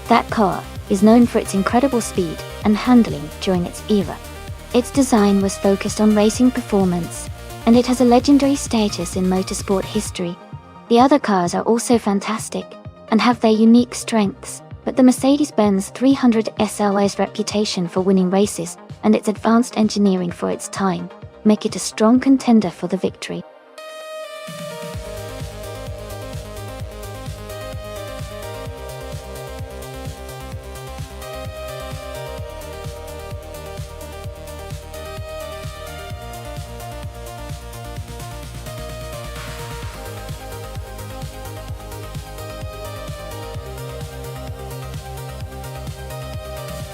That car is known for its incredible speed and handling during its era. Its design was focused on racing performance, and it has a legendary status in motorsport history. The other cars are also fantastic and have their unique strengths, But the Mercedes-Benz 300 SL's reputation for winning races and its advanced engineering for its time make it a strong contender for the victory.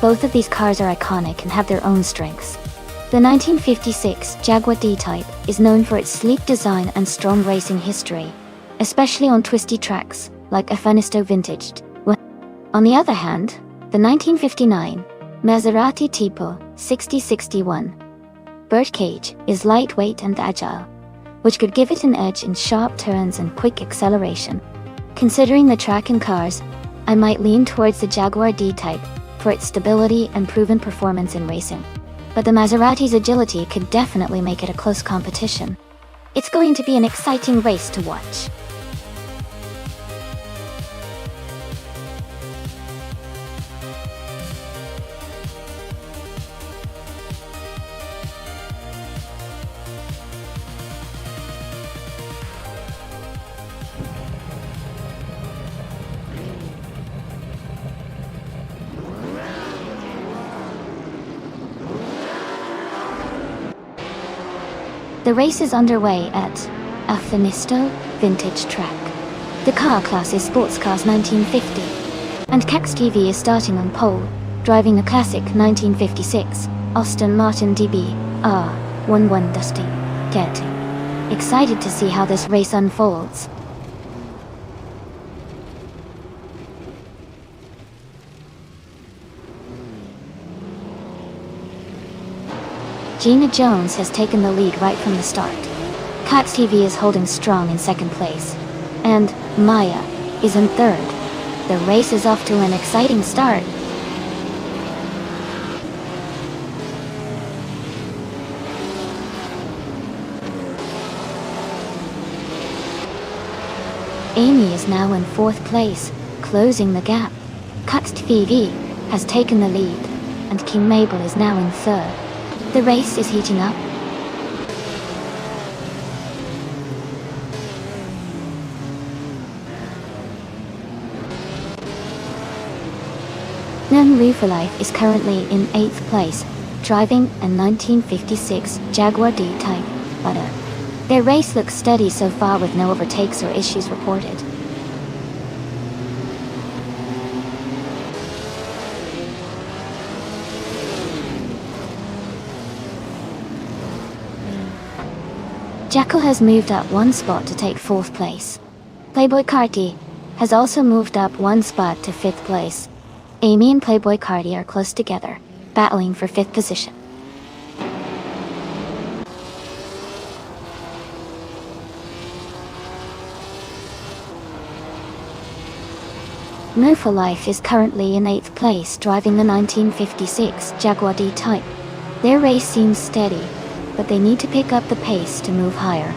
Both of these cars are iconic and have their own strengths. The 1956 Jaguar D-Type is known for its sleek design and strong racing history, especially on twisty tracks like Afanisto Vintaged. On the other hand, the 1959 Maserati Tipo 6061 Birdcage is lightweight and agile, which could give it an edge in sharp turns and quick acceleration. Considering the track and cars, I might lean towards the Jaguar D-Type for its stability and proven performance in racing. But the Maserati's agility could definitely make it a close competition. It's going to be an exciting race to watch. The race is underway at Afanisto Vintage Track. The car class is Sports Cars 1950, and Cax TV is starting on pole, driving the classic 1956 Aston Martin DB R11 Dusty. Getting excited to see how this race unfolds. Gina Jones has taken the lead right from the start. Cax TV is holding strong in second place, and Maya is in third. The race is off to an exciting start. Amy is now in fourth place, closing the gap. Cax TV has taken the lead, and King Mabel is now in third. The race is heating up. Nun for Life is currently in 8th place, driving a 1956 Jaguar D-Type Butter. Their race looks steady so far with no overtakes or issues reported. Jackal has moved up one spot to take 4th place. Playboy Carti has also moved up one spot to 5th place. Amy and Playboy Carti are close together, battling for 5th position. No for Life is currently in 8th place, driving the 1956 Jaguar D-Type. Their race seems steady, but they need to pick up the pace to move higher.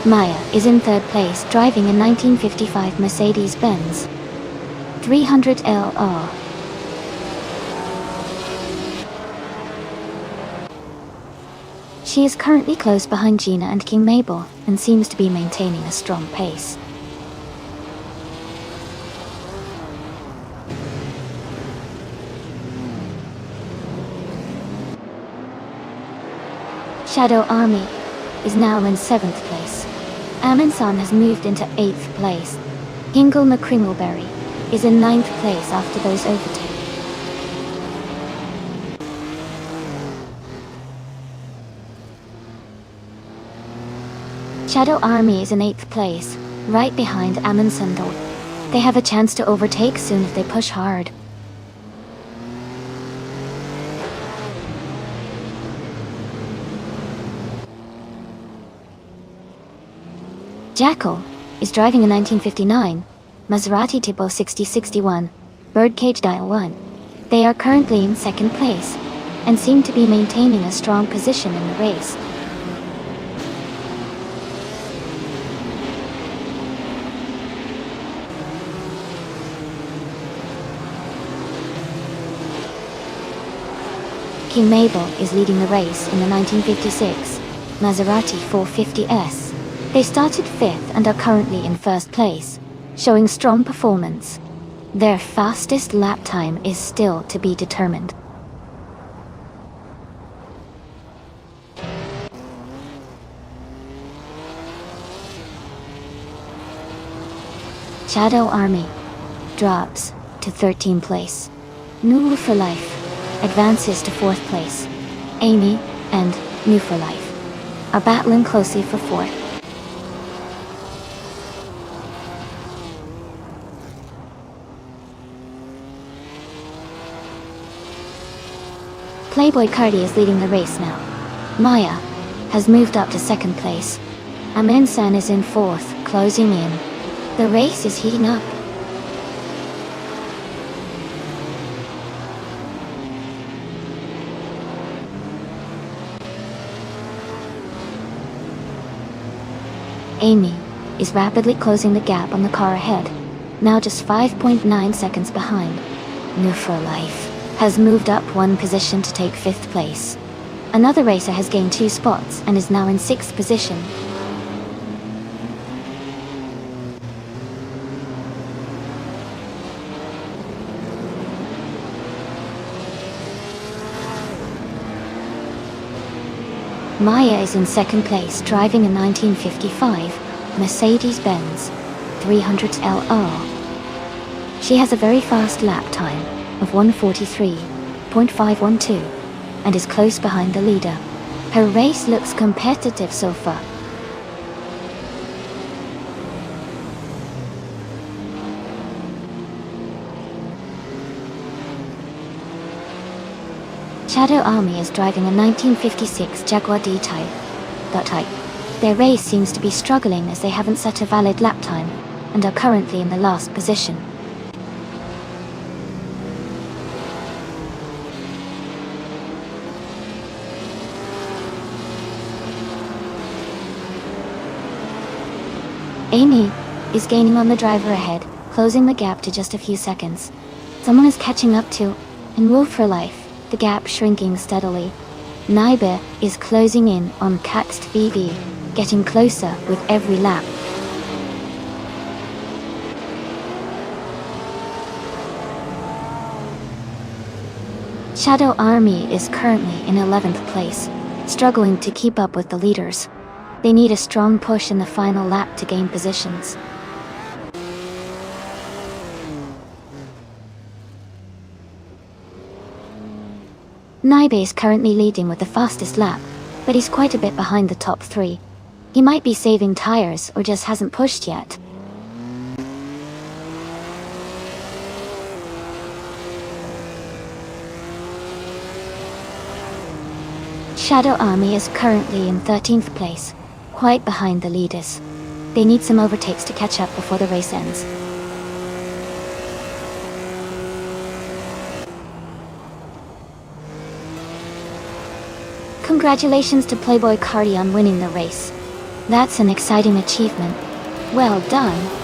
Maya is in 3rd place, driving a 1955 Mercedes-Benz 300 LR. She is currently close behind Gina and King Mabel, and seems to be maintaining a strong pace. Shadow Army is now in 7th place. Amundsen has moved into 8th place. Hingle McCringleberry is in 9th place after those overtakes. Shadow Army is in 8th place, right behind Amundsen though. They have a chance to overtake soon if they push hard. Jackal is driving a 1959 Maserati Tipo 6061 Birdcage Dial 1. They are currently in second place, and seem to be maintaining a strong position in the race. King Mabel is leading the race in the 1956 Maserati 450S. They started 5th and are currently in first place, showing strong performance. Their fastest lap time is still to be determined. Shadow Army drops to 13th place. New for Life advances to 4th place. Amy and New for Life are battling closely for 4th. Playboy Cardi is leading the race now. Maya has moved up to 2nd place. Aminsan is in 4th, closing in. The race is heating up. Amy is rapidly closing the gap on the car ahead, now just 5.9 seconds behind. New for Life has moved up 1 position to take 5th place. Another racer has gained 2 spots and is now in 6th position. Maya is in 2nd place, driving a 1955 Mercedes-Benz 300LR. She has a very fast lap time of 1:43.512 and is close behind the leader. Her race looks competitive so far. Shadow Army is driving a 1956 Jaguar D-Type. Their race seems to be struggling as they haven't set a valid lap time and are currently in the last position. Amy is gaining on the driver ahead, closing the gap to just a few seconds. Someone is catching up to, and Wolf for Life, the gap shrinking steadily. Naibe is closing in on Kaxt VB, getting closer with every lap. Shadow Army is currently in 11th place, struggling to keep up with the leaders. They need a strong push in the final lap to gain positions. Naibe is currently leading with the fastest lap, but he's quite a bit behind the top 3. He might be saving tires or just hasn't pushed yet. Shadow Army is currently in 13th place, quite behind the leaders. They need some overtakes to catch up before the race ends. Congratulations to Playboy Cardi on winning the race. That's an exciting achievement. Well done.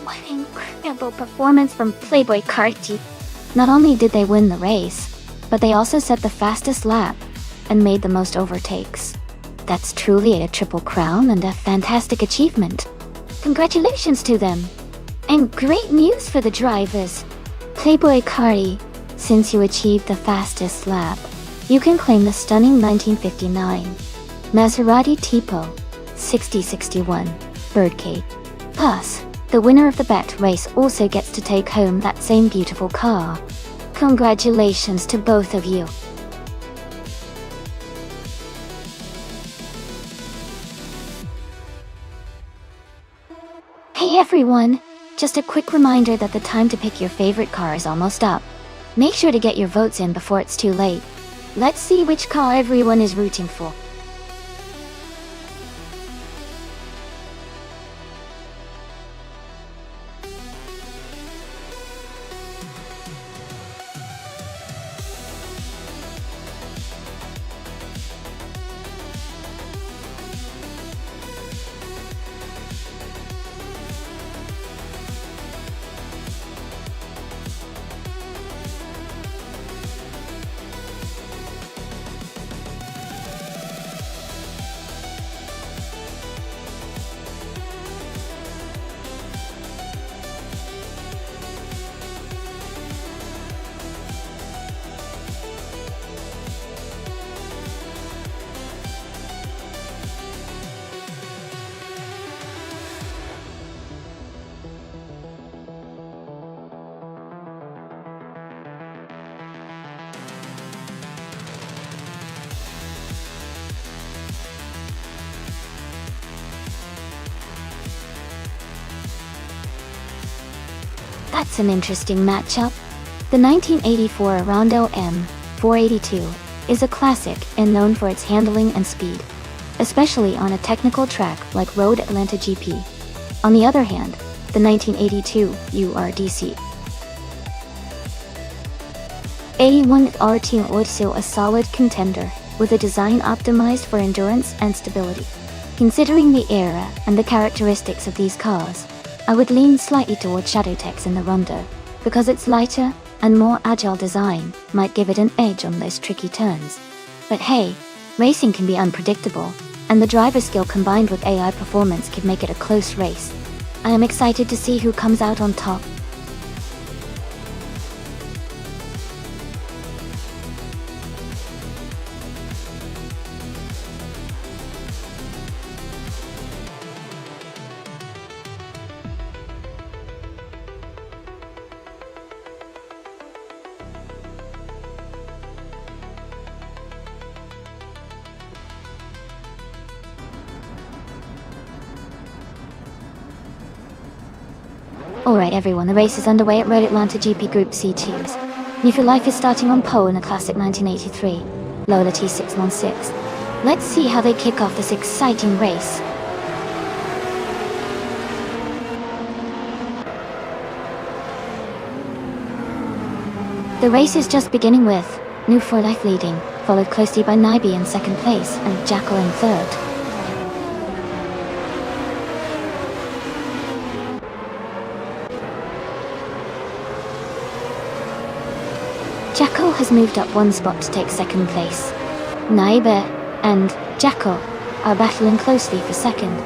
what an incredible performance from Playboy Carti. Not only did they win the race, but they also set the fastest lap and made the most overtakes. That's truly a triple crown and a fantastic achievement. Congratulations to them! And great news for the drivers. Playboy Carti, since you achieved the fastest lap, you can claim the stunning 1959 Maserati Tipo 6061 Birdcage. Plus, the winner of the bet race also gets to take home that same beautiful car. Congratulations to both of you. Hey everyone! Just a quick reminder that the time to pick your favorite car is almost up. Make sure to get your votes in before it's too late. Let's see which car everyone is rooting for. That's an interesting matchup. The 1984 Rondo M482 is a classic and known for its handling and speed, especially on a technical track like Road Atlanta GP. On the other hand, the 1982 URDC 81 RT is also a solid contender, with a design optimized for endurance and stability. Considering the era and the characteristics of these cars, I would lean slightly toward Shadowtex in the Rondo, because its lighter and more agile design might give it an edge on those tricky turns. But hey, racing can be unpredictable, and the driver skill combined with AI performance could make it a close race. I am excited to see who comes out on top. Alright everyone, the race is underway at Road Atlanta GP Group C2s. New for Life is starting on pole in a classic 1983 Lola T616. Let's see how they kick off this exciting race. The race is just beginning with New for Life leading, followed closely by Naibi in second place and Jackal in third. Jackal has moved up one spot to take second place. Naibe and Jackal are battling closely for second.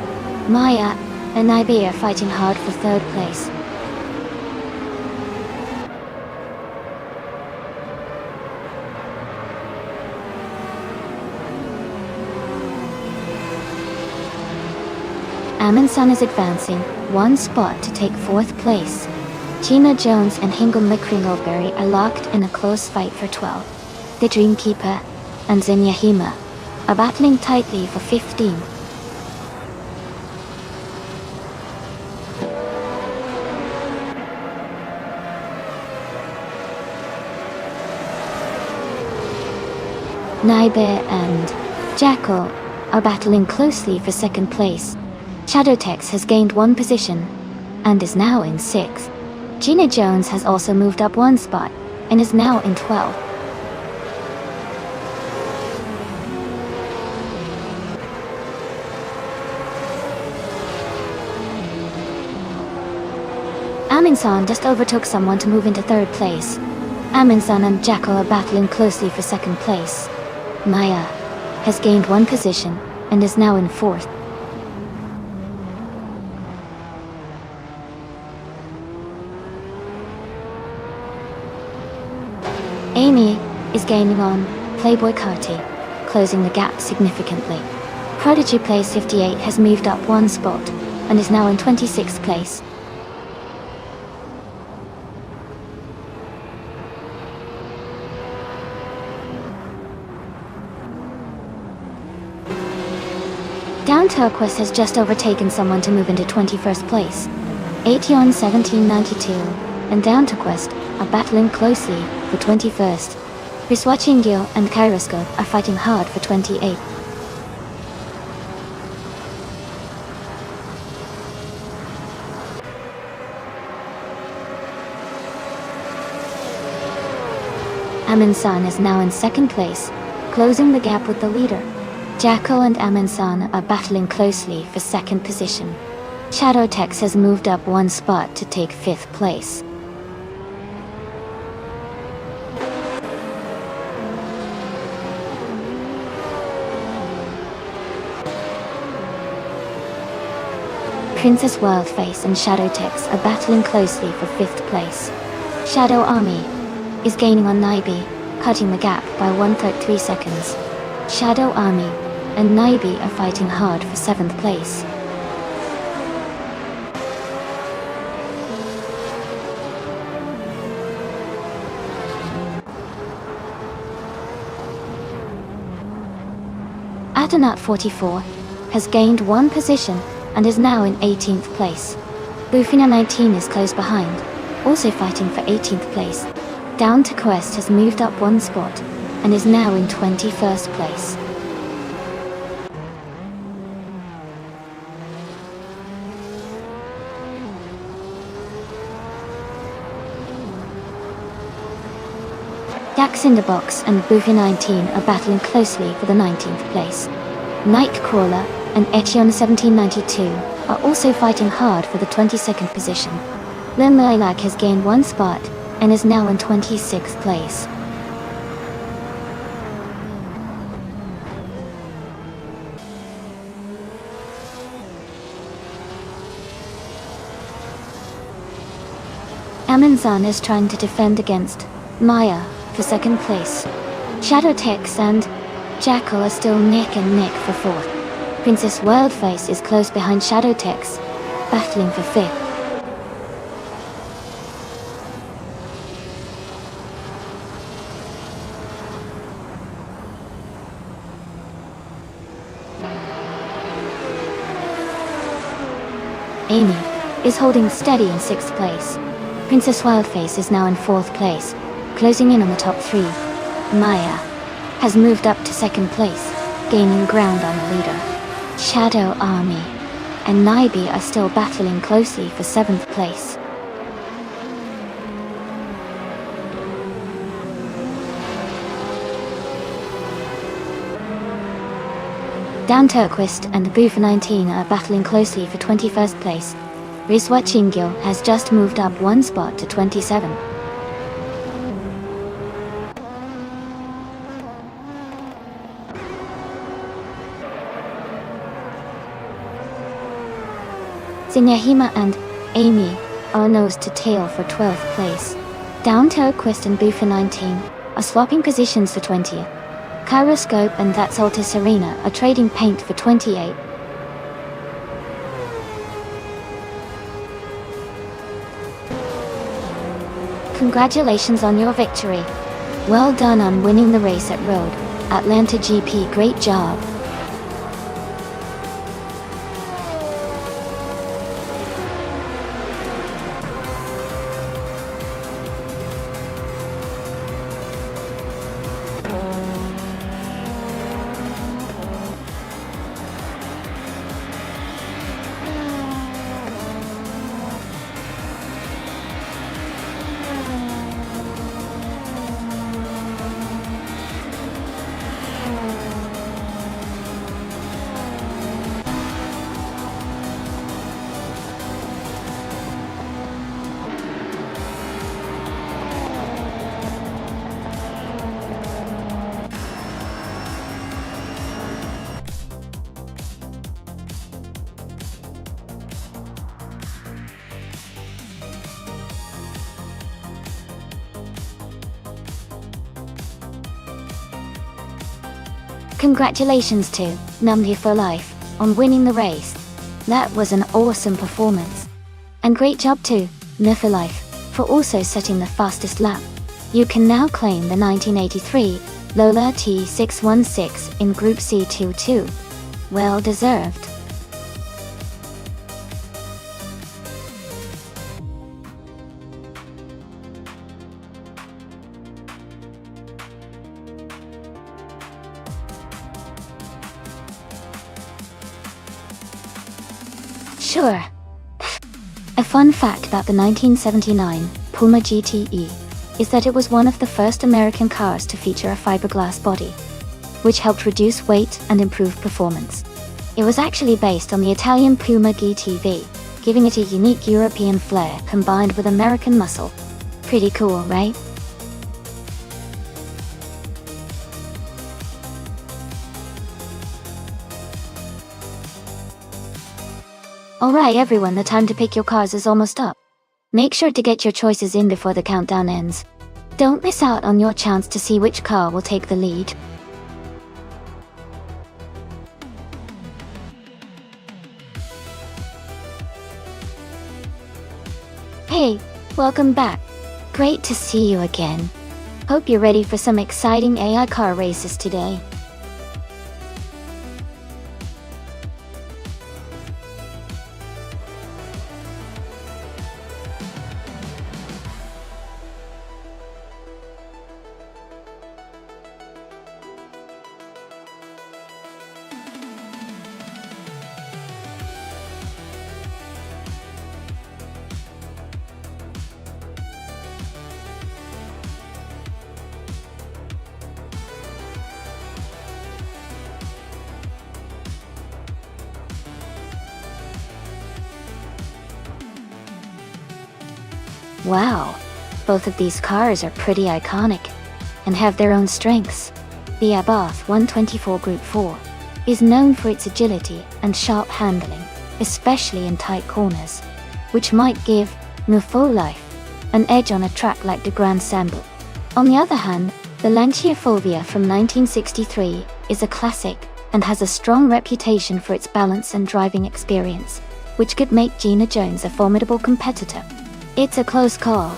Maya and Naibe are fighting hard for third place. Amansan is advancing one spot to take fourth place. Gina Jones and Hingam McCringleberry are locked in a close fight for 12. The Dreamkeeper and Zenyahima are battling tightly for 15. Naibe and Jackal are battling closely for second place. Shadowtex has gained one position and is now in 6th. Gina Jones has also moved up one spot and is now in 12th. Amin-san just overtook someone to move into third place. Amin-san and Jackal are battling closely for second place. Maya has gained one position and is now in fourth. Amy is gaining on Playboy Carti, closing the gap significantly. Prodigy Place 58 has moved up one spot and is now in 26th place. Down Turquoise has just overtaken someone to move into 21st place. Aetion 1792 and Down Turquoise are battling closely for 21st. Riswachingyo and Kairoskop are fighting hard for 28th. Amin-san is now in second place, closing the gap with the leader. Jackal and Amin-san are battling closely for second position. Shadow Tex has moved up one spot to take fifth place. Princess Wildface and Shadow Tex are battling closely for fifth place. Shadow Army is gaining on Naibi, cutting the gap by 1.3 seconds. Shadow Army and Naibi are fighting hard for 7th place. Atanat 44 has gained one position and is now in 18th place. Bufina 19 is close behind, also fighting for 18th place. Down to Quest has moved up one spot and is now in 21st place. Yak Cinderbox and Buffy 19 are battling closely for the 19th place. Nightcrawler and Aetion 1792 are also fighting hard for the 22nd position. Lin Lilac has gained one spot and is now in 26th place. Amin-san is trying to defend against Maya for second place. Shadow Tex and Jackal are still neck and neck for fourth. Princess Wildface is close behind Shadow Tex, battling for fifth. Amy is holding steady in 6th place. Princess Wildface is now in 4th place, closing in on the top 3. Maya has moved up to 2nd place, gaining ground on the leader. Shadow Army and Naibi are still battling closely for 7th place. Dan Turquist and Boof 19 are battling closely for 21st place. Riswa Chingil has just moved up one spot to 27. Zinyahima and Amy are nose to tail for 12th place. Down Turquist and Boof 19 are swapping positions for 20th. Kyroscope and That's Alta Serena are trading paint for 28. Congratulations on your victory. Well done on winning the race at Road Atlanta GP. Great job. Congratulations to Number for Life on winning the race. That was an awesome performance. And great job to Number for Life for also setting the fastest lap. You can now claim the 1983 Lola T616 in Group C22. Well deserved. Sure. A fun fact about the 1979 Puma GTE is that it was one of the first American cars to feature a fiberglass body, which helped reduce weight and improve performance. It was actually based on the Italian Puma GTV, giving it a unique European flair combined with American muscle. Pretty cool, right? Alright everyone, the time to pick your cars is almost up. Make sure to get your choices in before the countdown ends. Don't miss out on your chance to see which car will take the lead. Hey, welcome back. Great to see you again. Hope you're ready for some exciting AI car races today. Wow, both of these cars are pretty iconic and have their own strengths. The Abarth 124 Group 4 is known for its agility and sharp handling, especially in tight corners, which might give Nufo Life an edge on a track like the Grand Sample. On the other hand, the Lancia Fulvia from 1963 is a classic and has a strong reputation for its balance and driving experience, which could make Gina Jones a formidable competitor. It's a close call,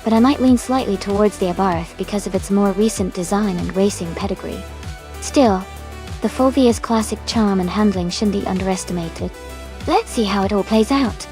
but I might lean slightly towards the Abarth because of its more recent design and racing pedigree. Still, the Fulvia's classic charm and handling shouldn't be underestimated. Let's see how it all plays out.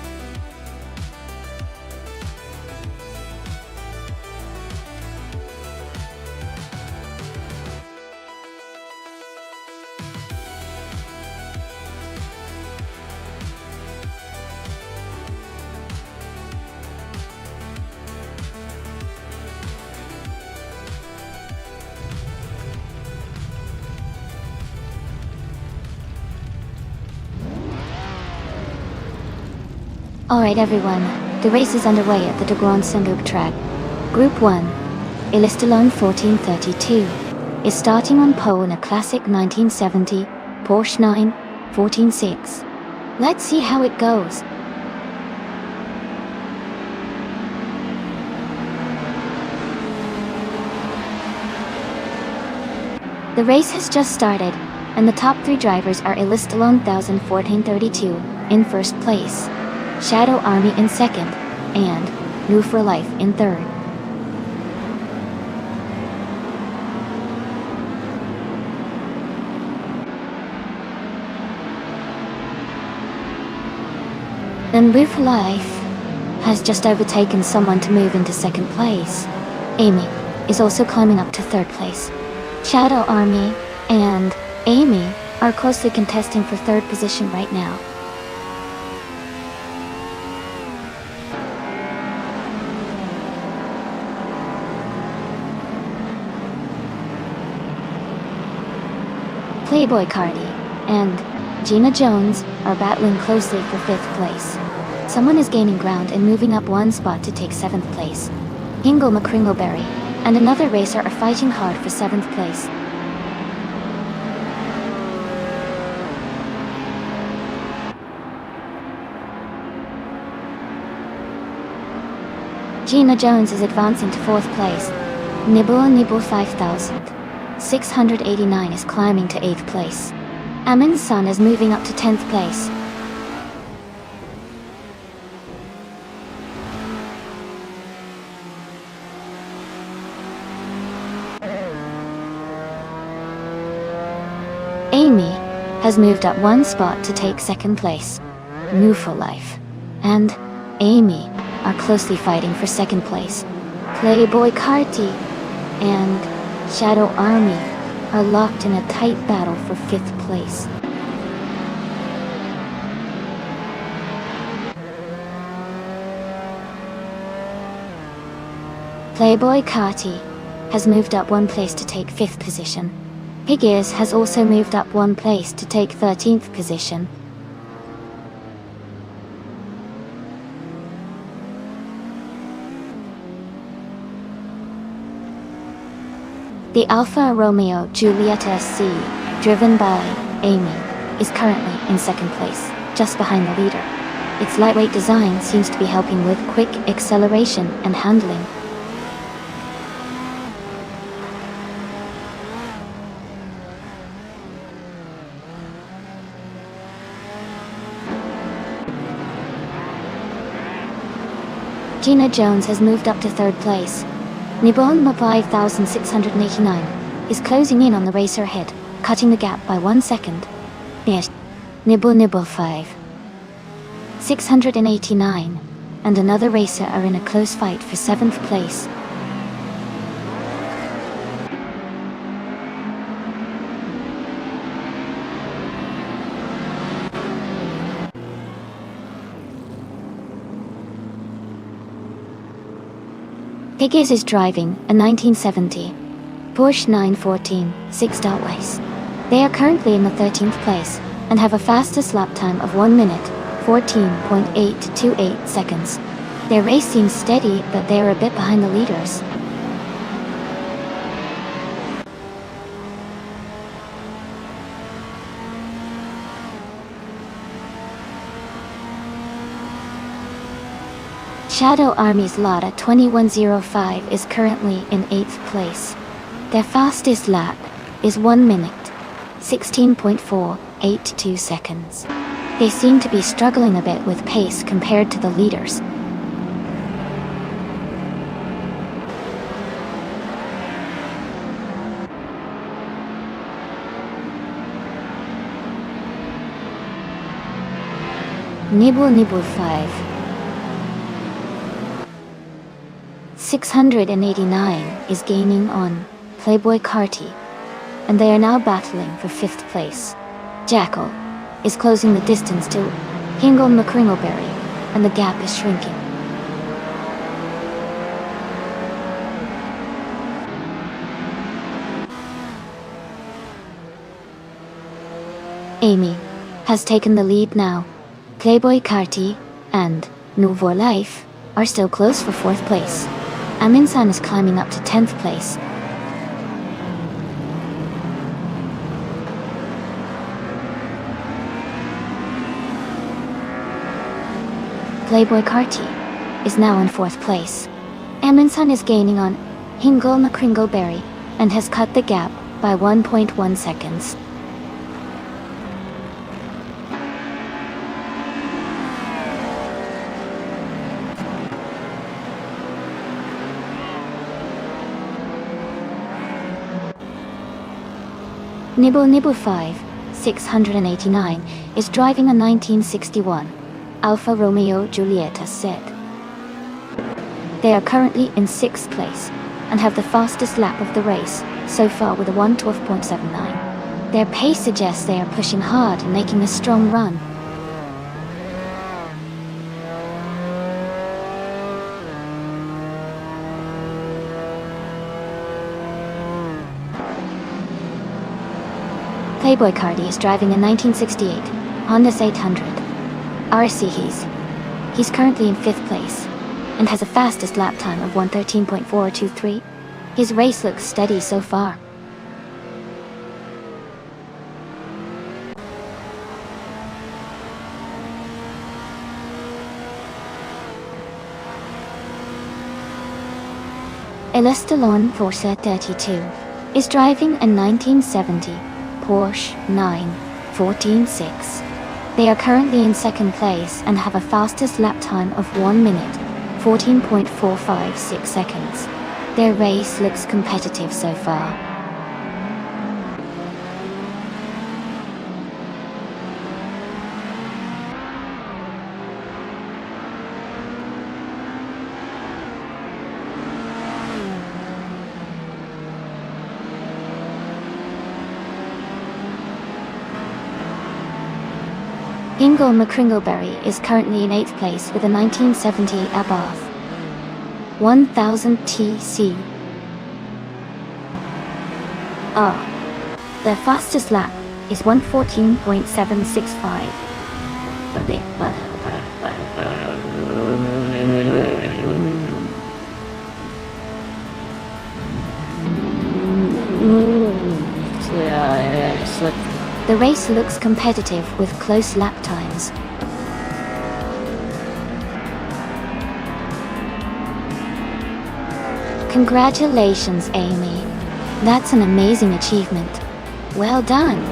Alright everyone, the race is underway at the Grand Sample track. Group 1, Elistalone 1432, is starting on pole in a classic 1970 Porsche 914-6. Let's see how it goes. The race has just started, and the top 3 drivers are Elistalone 1432 in first place, Shadow Army in second, and New for Life in third. And New for Life has just overtaken someone to move into second place. Amy is also climbing up to third place. Shadow Army and Amy are closely contesting for third position right now. Playboy Cardi and Gina Jones are battling closely for 5th place. Someone is gaining ground and moving up 1 spot to take 7th place. Hingle McCringleberry and another racer are fighting hard for 7th place. Gina Jones is advancing to 4th place. Nibble 5000. 689 is climbing to 8th place. Amin's son is moving up to 10th place. Amy has moved up one spot to take 2nd place. New for Life and Amy are closely fighting for 2nd place. Playboy Carti and Shadow Army are locked in a tight battle for 5th place. Playboy Carti has moved up one place to take 5th position. Higgins has also moved up one place to take 13th position. The Alfa Romeo Giulietta SC, driven by Amy, is currently in 2nd place, just behind the leader. Its lightweight design seems to be helping with quick acceleration and handling. Gina Jones has moved up to 3rd place. Nibon 5689 is closing in on the racer ahead, cutting the gap by 1 second. Yes, Nibble 5. 689 and another racer are in a close fight for 7th place. Higgins is driving a 1970 Porsche 914 6.Ways. They are currently in the 13th place and have a fastest lap time of 1 minute, 14.828 seconds. Their race seems steady, but they are a bit behind the leaders. Shadow Army's Lada 2105 is currently in 8th place. Their fastest lap is 1 minute, 16.482 seconds. They seem to be struggling a bit with pace compared to the leaders. Nibble 5. 689 is gaining on Playboy Carti, and they are now battling for 5th place. Jackal is closing the distance to Hingle McCringleberry, and the gap is shrinking. Amy has taken the lead now. Playboy Carti and Nouveau Life are still close for 4th place. Aminsan is climbing up to 10th place. Playboy Carti is now in 4th place. Aminsan is gaining on Hingle McCringleberry and has cut the gap by 1.1 seconds. Nibble 5, 689 is driving a 1961 Alfa Romeo Giulietta SC. They are currently in 6th place and have the fastest lap of the race so far with a 1:12.79. Their pace suggests they are pushing hard and making a strong run. Playboy Carti is driving a 1968 Honda 800 RC. He's currently in 5th place and has a fastest lap time of 1:13.423. His race looks steady so far. Elestalon Forza 32 is driving a 1970 Porsche 914-6. They are currently in second place and have a fastest lap time of 1 minute, 14.456 seconds. Their race looks competitive so far. Ingle McCringleberry is currently in 8th place with a 1970 Abarth 1000 TC. Their fastest lap is 1:14.765. The race looks competitive with close lap times. Congratulations, Amy. That's an amazing achievement. Well done.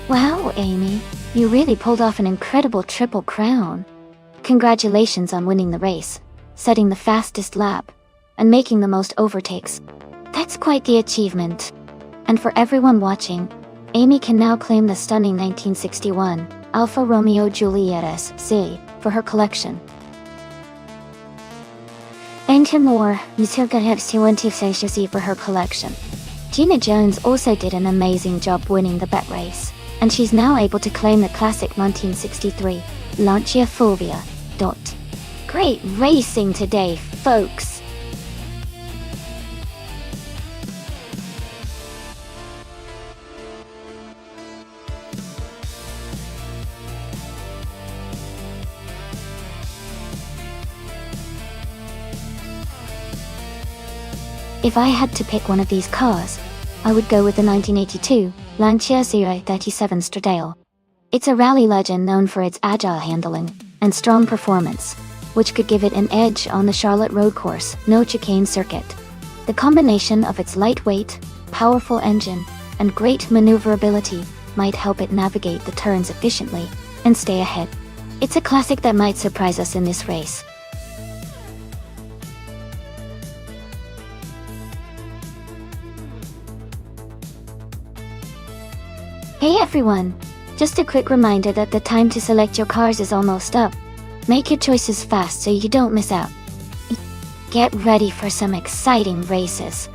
Wow, Amy, you really pulled off an incredible triple crown. Congratulations on winning the race, setting the fastest lap, and making the most overtakes. That's quite the achievement. And for everyone watching, Amy can now claim the stunning 1961 Alfa Romeo Juliet SC for her collection. And more, you still can have C126 for her collection. Gina Jones also did an amazing job winning the bet race, and she's now able to claim the classic 1963 Lancia Fulvia. Great racing today, folks! If I had to pick one of these cars, I would go with the 1982 Lancia 037 Stradale. It's a rally legend known for its agile handling and strong performance, which could give it an edge on the Charlotte road course, no chicane circuit. The combination of its lightweight, powerful engine, and great maneuverability might help it navigate the turns efficiently and stay ahead. It's a classic that might surprise us in this race. Hey everyone! Just a quick reminder that the time to select your cars is almost up. Make your choices fast so you don't miss out. Get ready for some exciting races.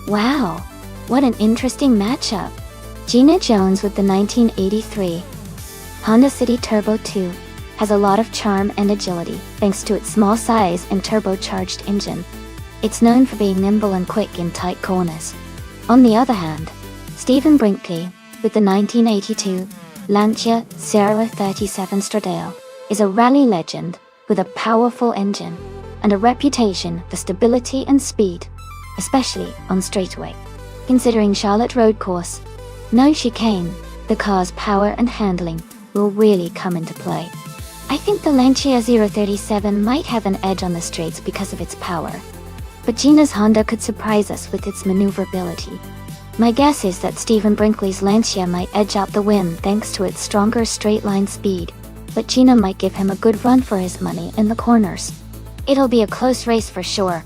Wow, what an interesting matchup. Gina Jones with the 1983 Honda City Turbo 2 has a lot of charm and agility thanks to its small size and turbocharged engine. It's known for being nimble and quick in tight corners. On the other hand, Stephen Brinkley with the 1982 Lancia 037 Stradale is a rally legend with a powerful engine and a reputation for stability and speed, especially on straightaway. Considering Charlotte road course, no chicane, the car's power and handling will really come into play. I think the Lancia 037 might have an edge on the straights because of its power, but Gina's Honda could surprise us with its maneuverability. My guess is that Stephen Brinkley's Lancia might edge out the win thanks to its stronger straight-line speed, but Gina might give him a good run for his money in the corners. It'll be a close race for sure.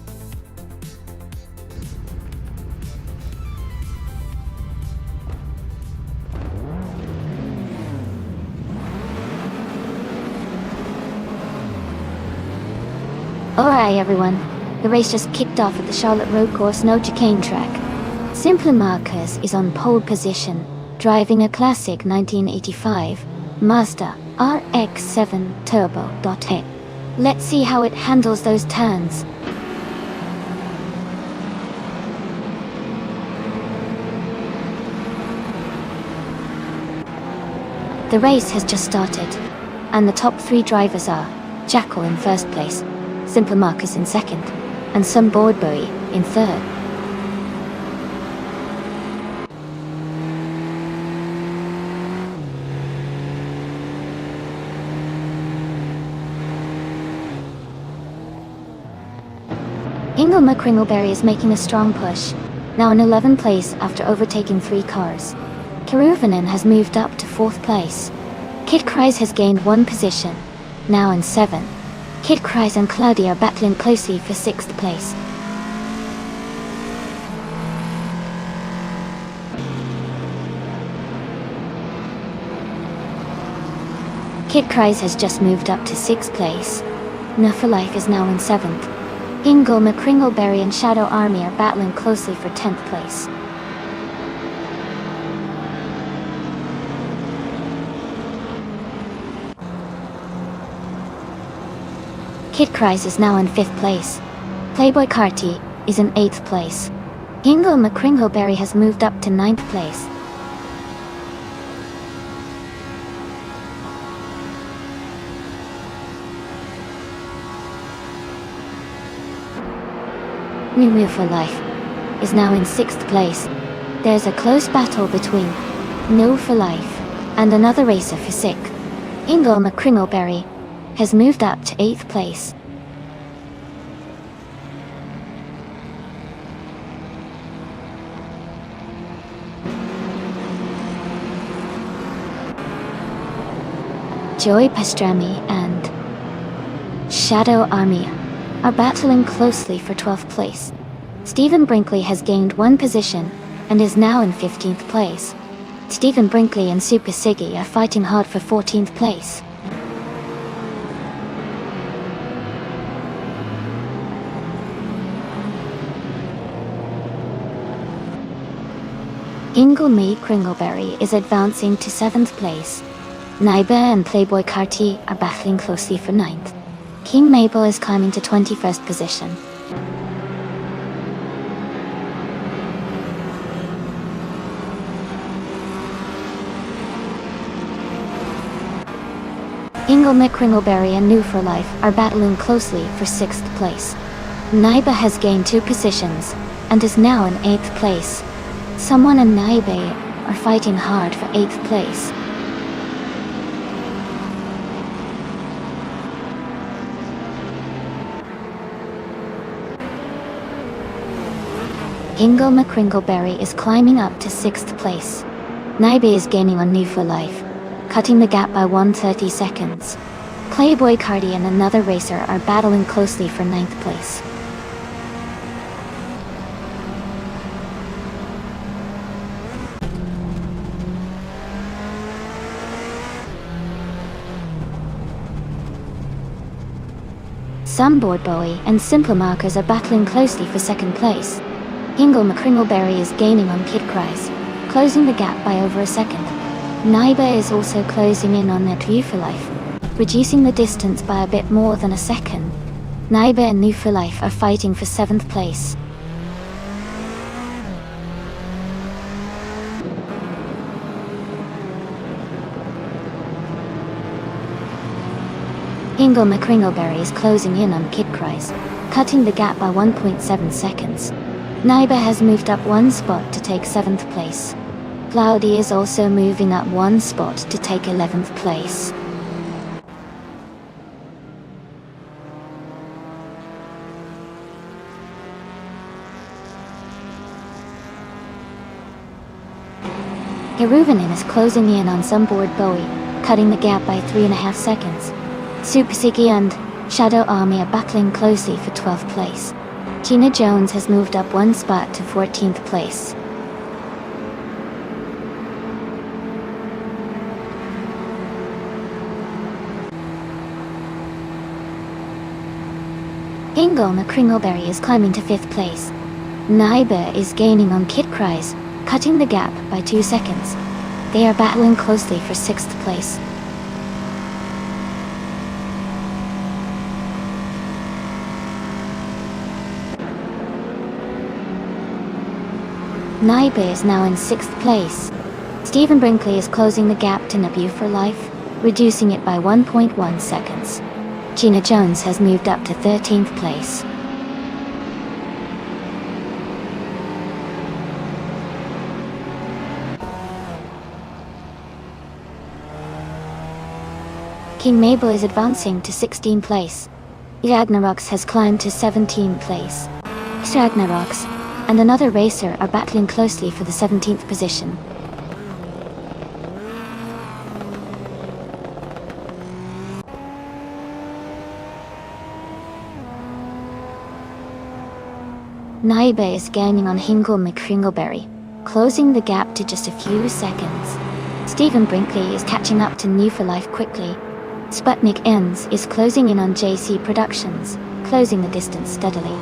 Alright everyone, the race just kicked off at the Charlotte Road Course No Chicane track. Simple Marcus is on pole position, driving a classic 1985 Mazda RX-7 Turbo. Let's see how it handles those turns. The race has just started, and the top 3 drivers are Jackal in first place, Simple Marcus in second, and Sun Boardbury in third. Ingle McCringleberry is making a strong push, now in 11th place after overtaking 3 cars. Kiruvanen has moved up to 4th place. Kid Kreis has gained 1 position, now in 7th. Kid Kreis and Claudia are battling closely for 6th place. Kid Kreis has just moved up to 6th place. Nuffer Life is now in 7th. Ingle McCringleberry and Shadow Army are battling closely for 10th place. Kid Kreis is now in 5th place. Playboy Carty is in 8th place. Ingle McCringleberry has moved up to 9th place. Moo for Life is now in 6th place. There's a close battle between No for Life and another racer for 6th. Ingle McCringleberry has moved up to 8th place. Joey Pastrami and Shadow Army are battling closely for 12th place. Stephen Brinkley has gained 1 position and is now in 15th place. Stephen Brinkley and Super Siggy are fighting hard for 14th place. Ingle McCringleberry is advancing to 7th place. Naiba and Playboy Carty are battling closely for 9th. King Mabel is climbing to 21st position. Ingle McCringleberry and New for Life are battling closely for 6th place. Naiba has gained 2 positions and is now in 8th place. Someone and Naiba are fighting hard for 8th place. Ingle McCringleberry is climbing up to 6th place. Naibe is gaining on New for Life, cutting the gap by 130 seconds. Playboy Cardi and another racer are battling closely for 9th place. Some Board Bowie and Simple Markers are battling closely for 2nd place. Ingle McCringleberry is gaining on Kid Kreis, closing the gap by over a second. Naiba is also closing in on Net View for Life, reducing the distance by a bit more than a second. Naiba and New for Life are fighting for 7th place. Ingle McCringleberry is closing in on Kid Kreis, cutting the gap by 1.7 seconds. Naiba has moved up 1 spot to take 7th place. Cloudy is also moving up one spot to take 11th place. Hiruvinen is closing in on Sunboard Bowie, cutting the gap by 3.5 seconds. Supasiki and Shadow Army are battling closely for 12th place. Gina Jones has moved up one spot to 14th place. Ingle McCringleberry is climbing to 5th place. Naiba is gaining on Kid Cries, cutting the gap by 2 seconds. They are battling closely for 6th place. Naiba is now in 6th place. Stephen Brinkley is closing the gap to Nabu for Life, reducing it by 1.1 seconds. Gina Jones has moved up to 13th place. King Mabel is advancing to 16th place. Ragnarox has climbed to 17th place. Ragnarox and another racer are battling closely for the 17th position. Naiba is gaining on Hingle McCringleberry, closing the gap to just a few seconds. Stephen Brinkley is catching up to New for Life quickly. Sputnik Ends is closing in on JC Productions, closing the distance steadily.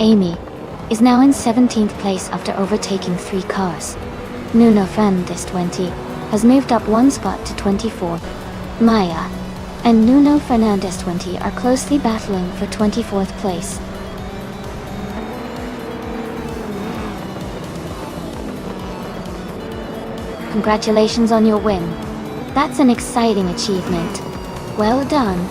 Amy is now in 17th place after overtaking 3 cars. Nuno Fernandes 20 has moved up one spot to 24th. Maya and Nuno Fernandes 20 are closely battling for 24th place. Congratulations on your win. That's an exciting achievement. Well done.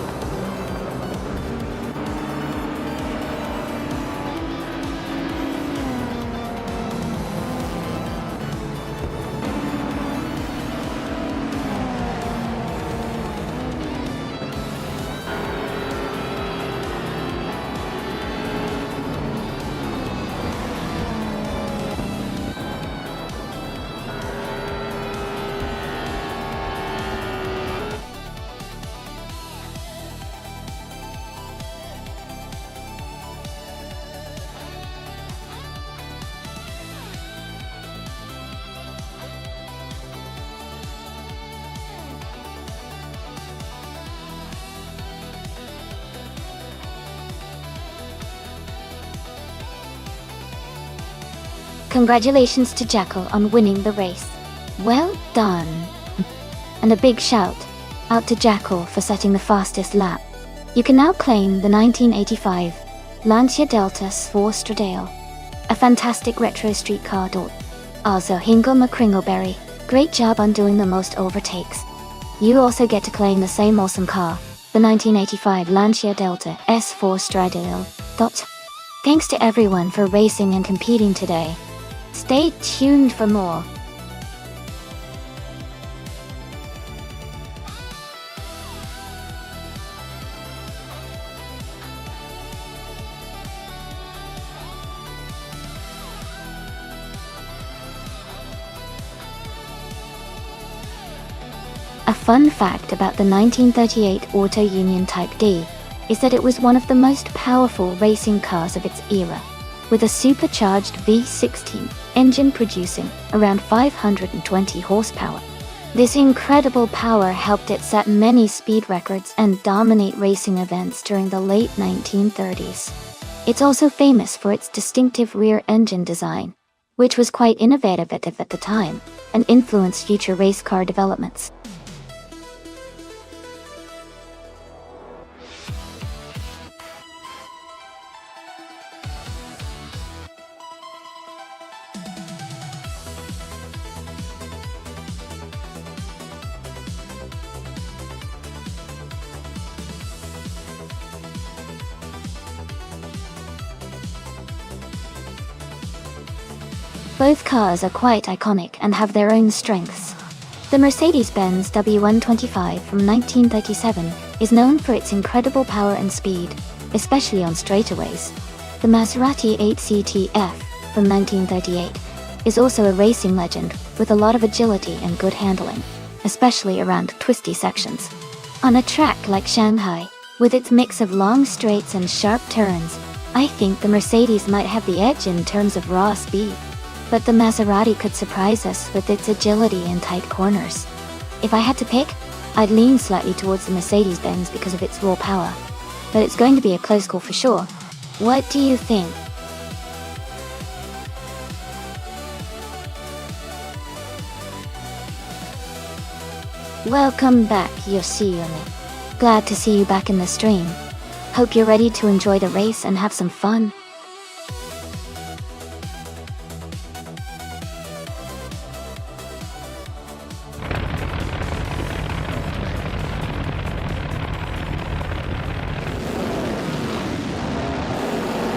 Congratulations to Jackal on winning the race. Well done. And a big shout out to Jackal for setting the fastest lap. You can now claim the 1985 Lancia Delta 4 Stradale, a fantastic retro street car. Also Hingle McCringleberry, great job on doing the most overtakes. You also get to claim the same awesome car, the 1985 Lancia Delta S4 Stradale. Thanks to everyone for racing and competing today. Stay tuned for more. A fun fact about the 1938 Auto Union Type D is that it was one of the most powerful racing cars of its era, with a supercharged V16 engine producing around 520 horsepower. This incredible power helped it set many speed records and dominate racing events during the late 1930s. It's also famous for its distinctive rear engine design, which was quite innovative at the time, and influenced future race car developments. Both cars are quite iconic and have their own strengths. The Mercedes-Benz W125 from 1937 is known for its incredible power and speed, especially on straightaways. The Maserati 8CTF from 1938 is also a racing legend with a lot of agility and good handling, especially around twisty sections. On a track like Shanghai, with its mix of long straights and sharp turns, I think the Mercedes might have the edge in terms of raw speed. But the Maserati could surprise us with its agility in tight corners. If I had to pick, I'd lean slightly towards the Mercedes-Benz because of its raw power. But it's going to be a close call for sure. What do you think? Welcome back, Yoshiyumi. Glad to see you back in the stream. Hope you're ready to enjoy the race and have some fun.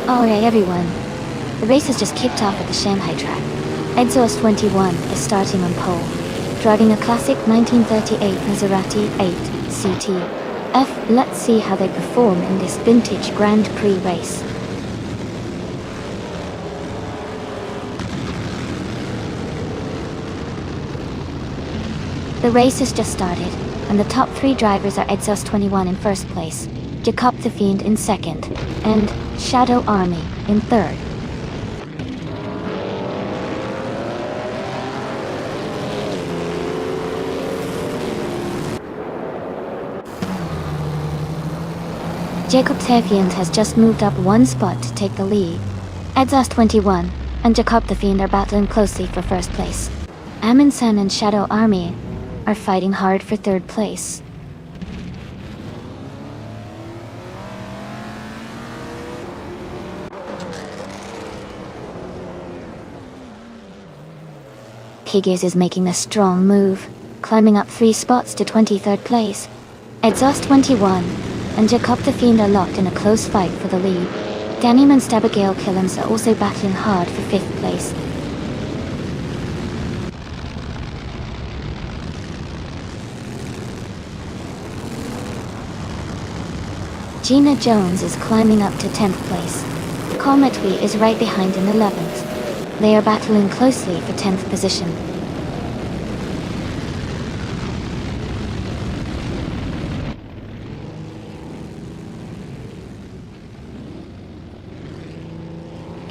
Alright everyone, the race has just kicked off at the Shanghai track. Exhaust 21 is starting on pole, driving a classic 1938 Maserati 8CTF. Let's see how they perform in this vintage Grand Prix race. The race has just started, and the top 3 drivers are Exhaust 21 in first place, Jacob the Fiend in second, and Shadow Army in third. Jacob the Fiend has just moved up 1 spot to take the lead. Exhaust 21 and Jacob the Fiend are battling closely for first place. Amundsen and Shadow Army are fighting hard for third place. Higgins is making a strong move, climbing up 3 spots to 23rd place. Exhaust 21 and Jacob the Fiend are locked in a close fight for the lead. Danim and Abigail Killams are also battling hard for 5th place. Gina Jones is climbing up to 10th place. Cometry is right behind in 11th. They are battling closely for 10th position.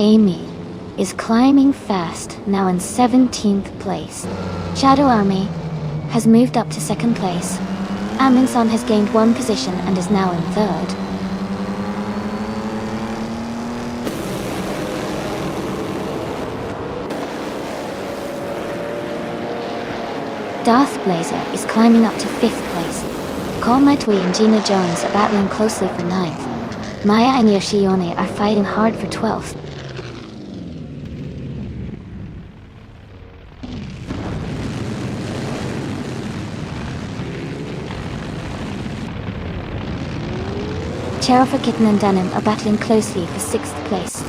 Amy is climbing fast, now in 17th place. Shadow Army has moved up to 2nd place. Amundsen has gained 1 position and is now in 3rd. Darth Blazer is climbing up to 5th place. Cometry and Gina Jones are battling closely for 9th. Maya and Yoshione are fighting hard for 12th. Cheroffer Kitten and Dunham are battling closely for 6th place.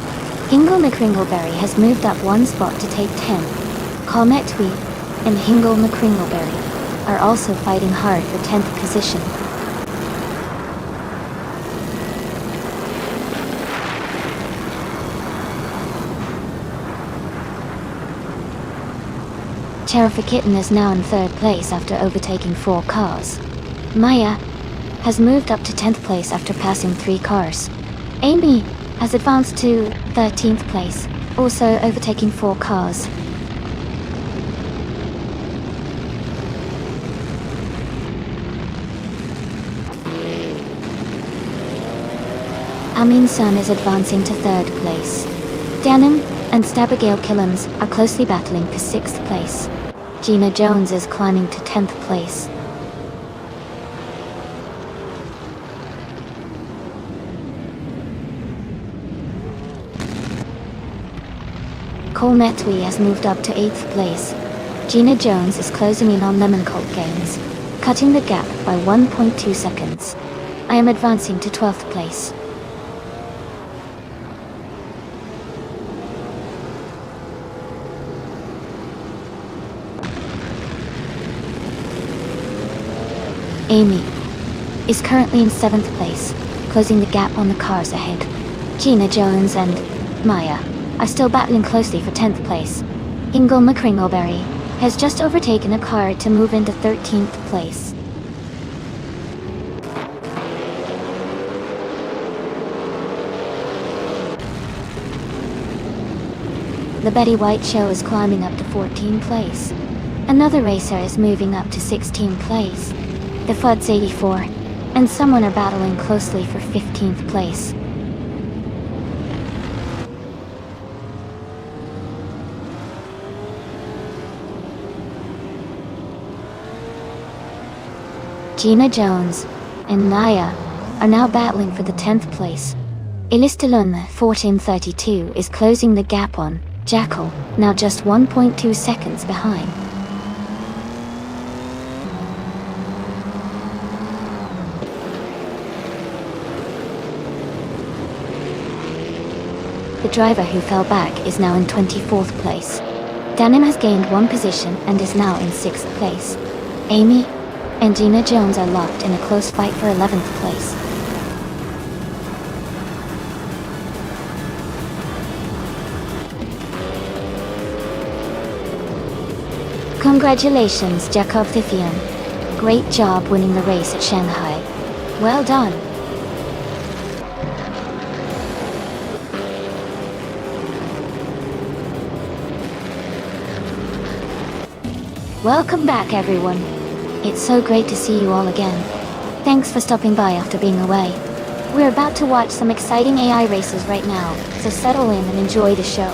Hingle McCringleberry has moved up 1 spot to take 10. Cometry and Hingle McCringleberry are also fighting hard for 10th position. Cheroffer Kitten is now in 3rd place after overtaking 4 cars. Maya has moved up to 10th place after passing 3 cars. Amy has advanced to 13th place, also overtaking 4 cars. Amundsen is advancing to 3rd place. Danim and Abigail Killams are closely battling for 6th place. Gina Jones is climbing to 10th place. Cometry has moved up to 8th place. Gina Jones is closing in on Lemon Colt Games, cutting the gap by 1.2 seconds. I am advancing to 12th place. Amy is currently in 7th place, closing the gap on the cars ahead. Gina Jones and Maya are still battling closely for 10th place. Ingle McCringleberry has just overtaken a car to move into 13th place. The Betty White Show is climbing up to 14th place. Another racer is moving up to 16th place. The Fuds 84 and someone are battling closely for 15th place. Gina Jones and Naya are now battling for the 10th place. Elistalon 1432 is closing the gap on Jackal, now just 1.2 seconds behind. The driver who fell back is now in 24th place. Danim has gained 1 position and is now in 6th place. Amy and Gina Jones are locked in a close fight for 11th place. Congratulations, Jakob Thiffian. Great job winning the race at Shanghai. Well done. Welcome back, everyone. It's so great to see you all again. Thanks for stopping by after being away. We're about to watch some exciting AI races right now, so settle in and enjoy the show.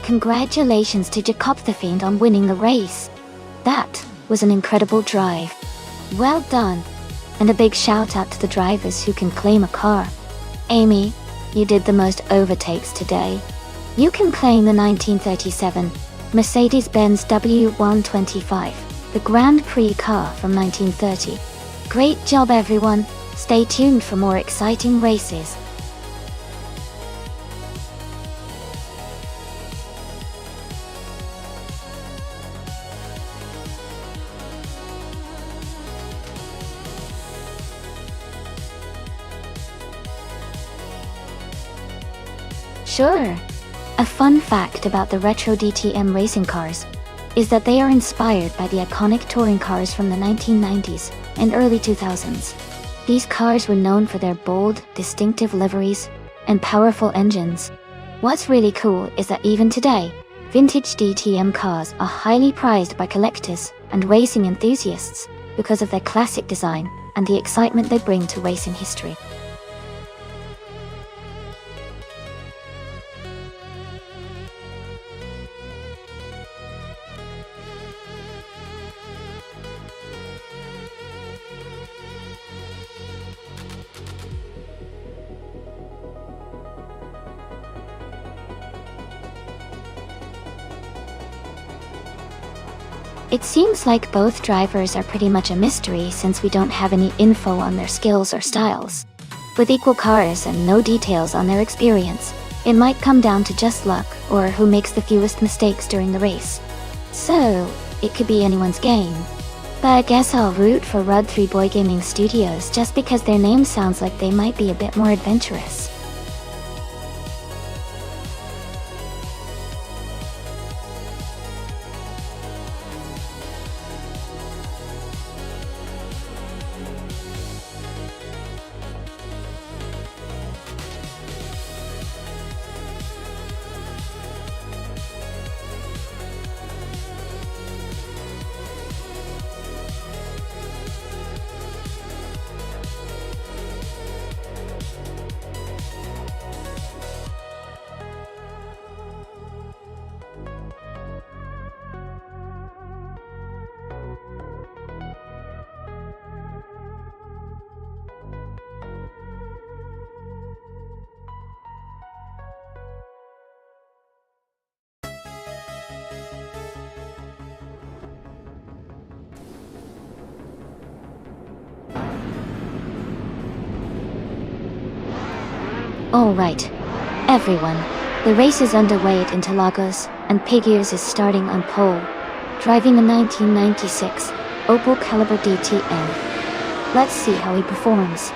Congratulations to Jakob the Fiend on winning the race. That was an incredible drive. Well done. And a big shout out to the drivers who can claim a car. Amy, you did the most overtakes today. You can claim the 1937 Mercedes-Benz W125, the Grand Prix car from 1930. Great job, everyone. Stay tuned for more exciting races. Sure. A fun fact about the retro DTM racing cars is that they are inspired by the iconic touring cars from the 1990s and early 2000s. These cars were known for their bold, distinctive liveries and powerful engines. What's really cool is that even today, vintage DTM cars are highly prized by collectors and racing enthusiasts because of their classic design and the excitement they bring to racing history. It seems like both drivers are pretty much a mystery since we don't have any info on their skills or styles. With equal cars and no details on their experience, it might come down to just luck or who makes the fewest mistakes during the race. So, it could be anyone's game. But I guess I'll root for Rud 3 Boy Gaming Studios just because their name sounds like they might be a bit more adventurous. Alright, everyone, the race is underway at Interlagos, and Pigues is starting on pole, driving a 1996 Opel Caliber DTM. Let's see how he performs.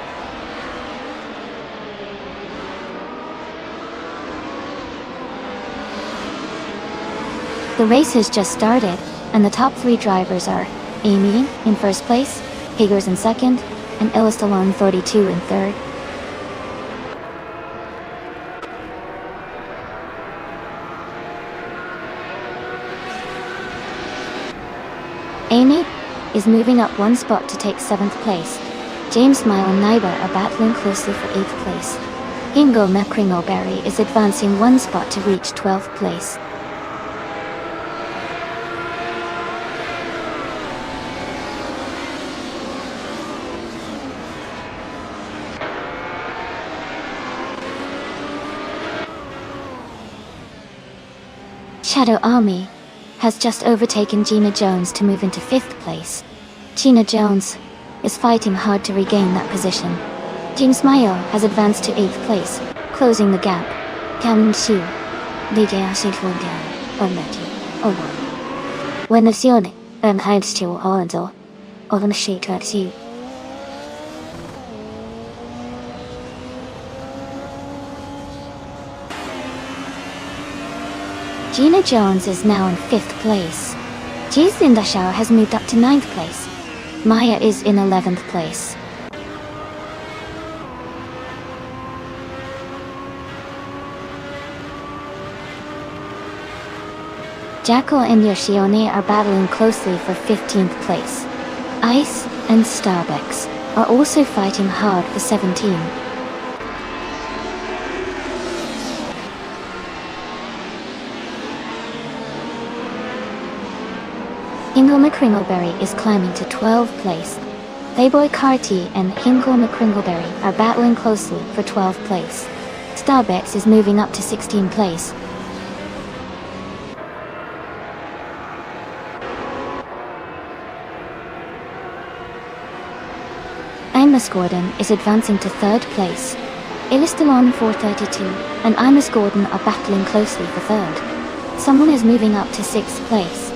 The race has just started, and the top three drivers are Amy in first place, Pigues in second, and Elistalon 32 in third. Amy is moving up one spot to take 7th place. James Smile and Naiba are battling closely for 8th place. Ingo Mekringleberry is advancing one spot to reach 12th place. Shadow Army has just overtaken Gina Jones to move into 5th place. Gina Jones is fighting hard to regain that position. James Mayo has advanced to 8th place, closing the gap. Cameron Xu, Lidia Sigfundian, Onmeti, Owan. Wenazione, Heidstill Orando, Ovan Sheet at Xu. Gina Jones is now in 5th place. Jiz Lindashao has moved up to 9th place. Maya is in 11th place. Jackal and Yoshione are battling closely for 15th place. Ice and Starbucks are also fighting hard for 17. Hingle McCringleberry is climbing to 12th place. Playboy Carty and Hingle McCringleberry are battling closely for 12th place. Starbex is moving up to 16th place. Imus Gordon is advancing to 3rd place. Elistalon 432 and Imus Gordon are battling closely for 3rd. Someone is moving up to 6th place.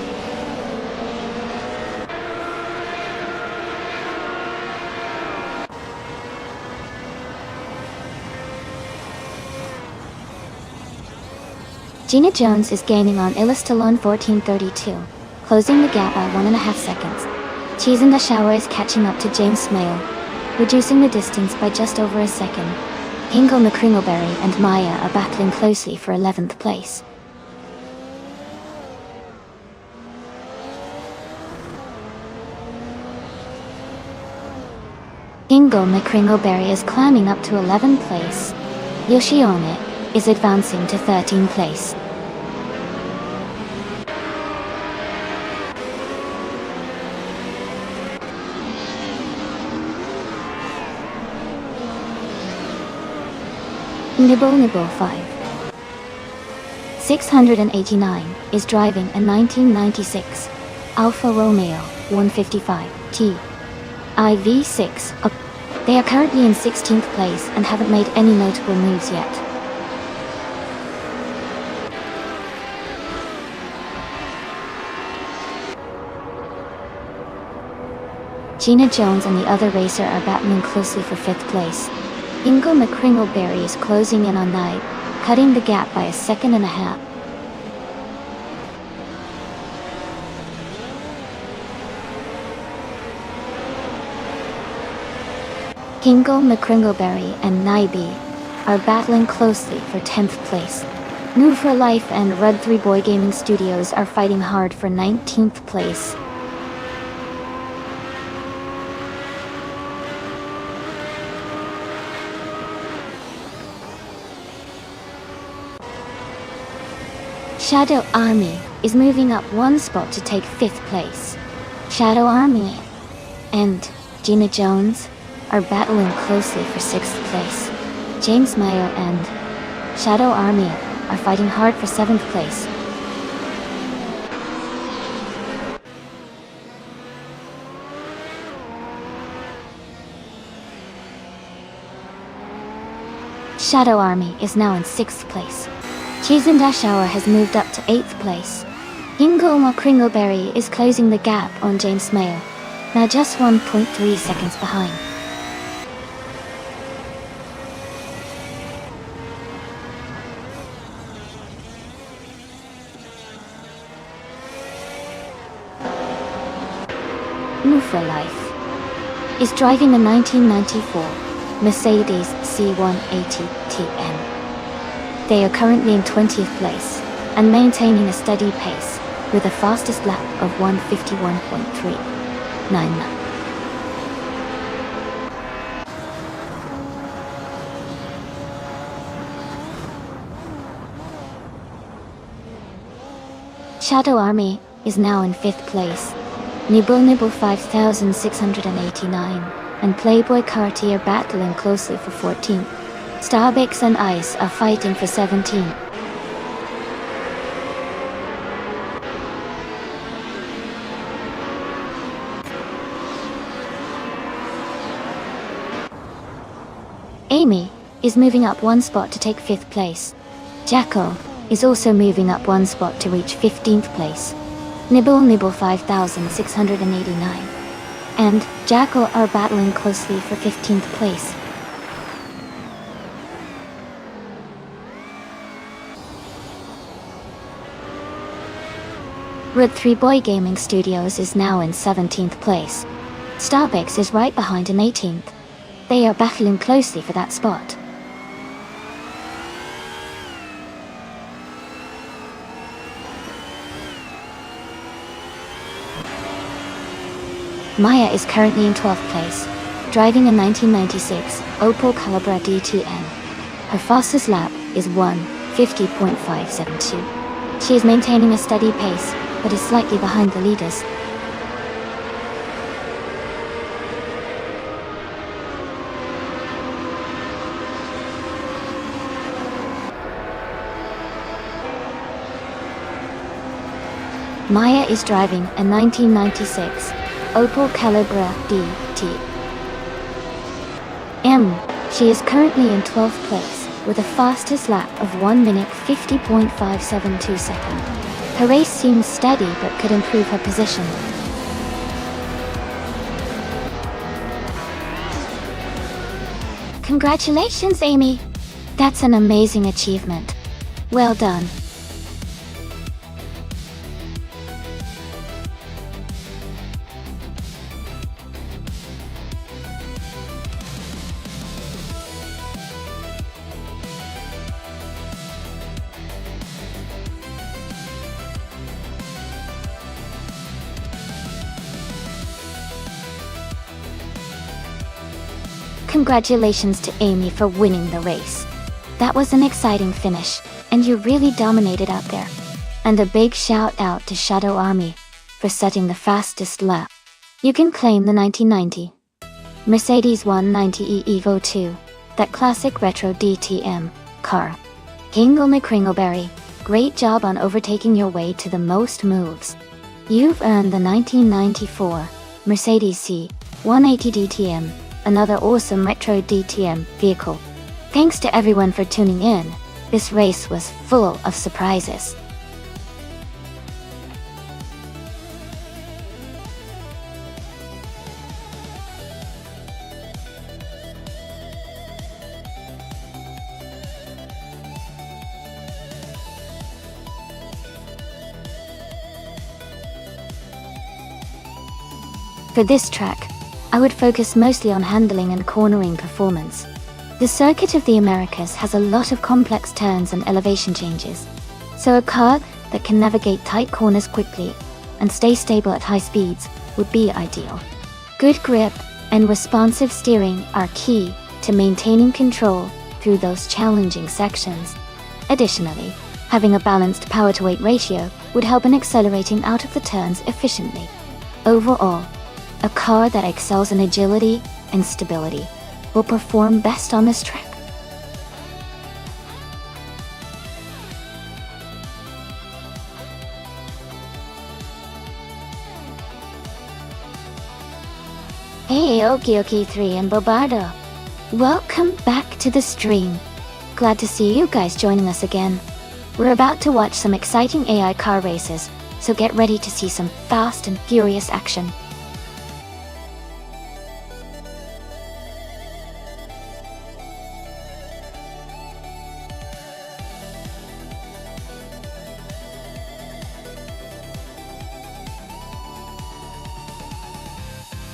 Gina Jones is gaining on Elistalon 1432, closing the gap by 1.5 seconds. Cheese in the Shower is catching up to James Smale. reducing the distance by just over a second. Hingle McCringleberry and Maya are battling closely for 11th place. Hingle McCringleberry is climbing up to 11th place. Yoshione is advancing to 13th place. Nibble Nibble 5. 689 is driving a 1996 Alfa Romeo 155T IV6. They are currently in 16th place and haven't made any notable moves yet. Gina Jones and the other racer are battling closely for 5th place. Hingle McCringleberry is closing in on Nye, cutting the gap by a second and a half. Hingle McCringleberry and Nyeby are battling closely for 10th place. New for Life and Rud 3 Boy Gaming Studios are fighting hard for 19th place. Shadow Army is moving up one spot to take 5th place. Shadow Army and Gina Jones are battling closely for 6th place. James Mayo and Shadow Army are fighting hard for 7th place. Shadow Army is now in 6th place. Cheese and Dash Hour has moved up to 8th place. Hingle McCringleberry is closing the gap on James Mayo, now just 1.3 seconds behind. New for Life is driving a 1994 Mercedes C180 TM. They are currently in 20th place and maintaining a steady pace with a fastest lap of 151.39. Shadow Army is now in 5th place. Nibble Nibble 5689 and Playboy Carty are battling closely for 14th. Starbix and Ice are fighting for 17. Amy is moving up one spot to take 5th place. Jackal is also moving up one spot to reach 15th place. Nibble Nibble 5689 and Jackal are battling closely for 15th place. Rud 3 Boy Gaming Studios is now in 17th place. Starbix is right behind in 18th. They are battling closely for that spot. Maya is currently in 12th place, driving a 1996 Opel Calibra DTM. Her fastest lap is 1:50.572. She is maintaining a steady pace, but is slightly behind the leaders. Maya is driving a 1996 Opel Calibra DTM. She is currently in 12th place with a fastest lap of 1:50.572 seconds. Her race seems steady but could improve her position. Congratulations, Amy! That's an amazing achievement. Well done. Congratulations to Amy for winning the race. That was an exciting finish, and you really dominated out there. And a big shout out to Shadow Army for setting the fastest lap. You can claim the 1990 Mercedes 190e Evo 2, that classic retro DTM car. Hingle McCringleberry, great job on overtaking your way to the most moves. You've earned the 1994 Mercedes C 180 DTM, another awesome retro DTM vehicle. Thanks to everyone for tuning in. This race was full of surprises. For this track, I would focus mostly on handling and cornering performance. The Circuit of the Americas has a lot of complex turns and elevation changes, so a car that can navigate tight corners quickly and stay stable at high speeds would be ideal. Good grip and responsive steering are key to maintaining control through those challenging sections. Additionally, having a balanced power-to-weight ratio would help in accelerating out of the turns efficiently. Overall, a car that excels in agility and stability will perform best on this track. Hey Okie3 and Bobardo, welcome back to the stream. Glad to see you guys joining us again. We're about to watch some exciting AI car races, so get ready to see some fast and furious action.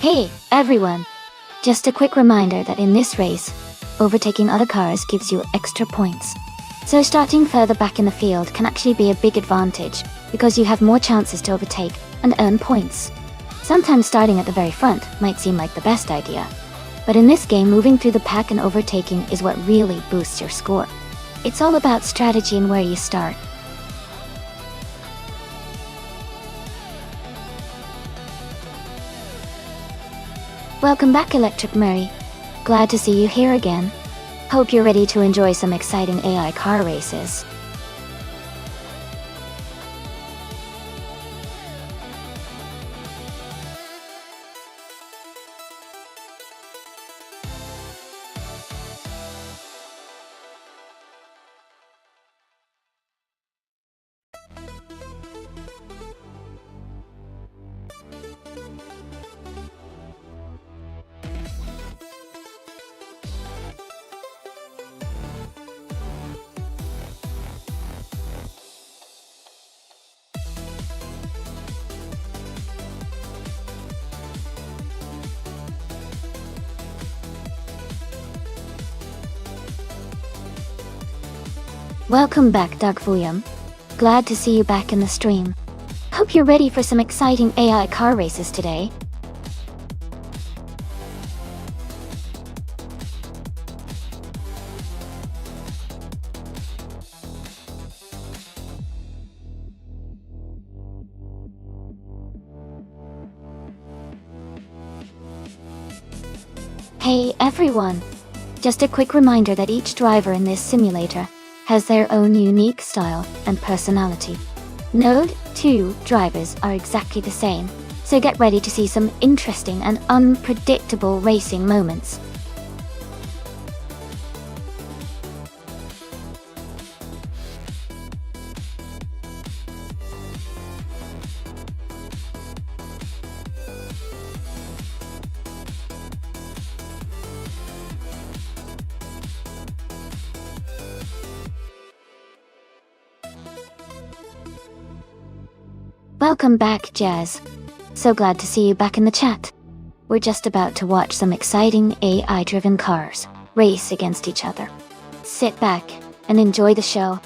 Hey, everyone! Just a quick reminder that in this race, overtaking other cars gives you extra points. So starting further back in the field can actually be a big advantage because you have more chances to overtake and earn points. Sometimes starting at the very front might seem like the best idea, but in this game moving through the pack and overtaking is what really boosts your score. It's all about strategy and where you start. Welcome back, Electric Murray. Glad to see you here again. Hope you're ready to enjoy some exciting AI car races. Welcome back, Doug Fuyam. Glad to see you back in the stream. Hope you're ready for some exciting AI car races today. Hey everyone! Just a quick reminder that each driver in this simulator has their own unique style and personality. No two drivers are exactly the same, so get ready to see some interesting and unpredictable racing moments. Welcome back, Jazz. So glad to see you back in the chat. We're just about to watch some exciting AI-driven cars race against each other. Sit back and enjoy the show.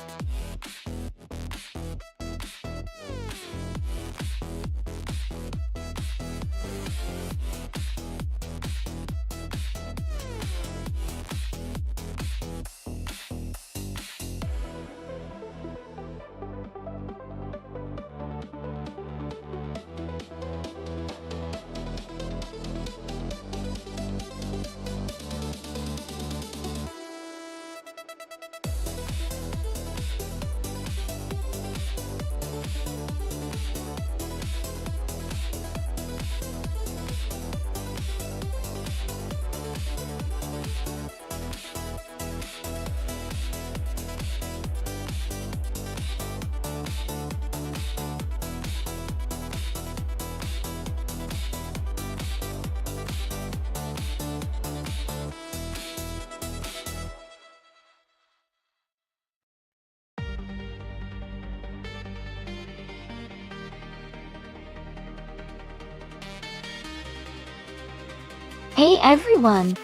Hey everyone!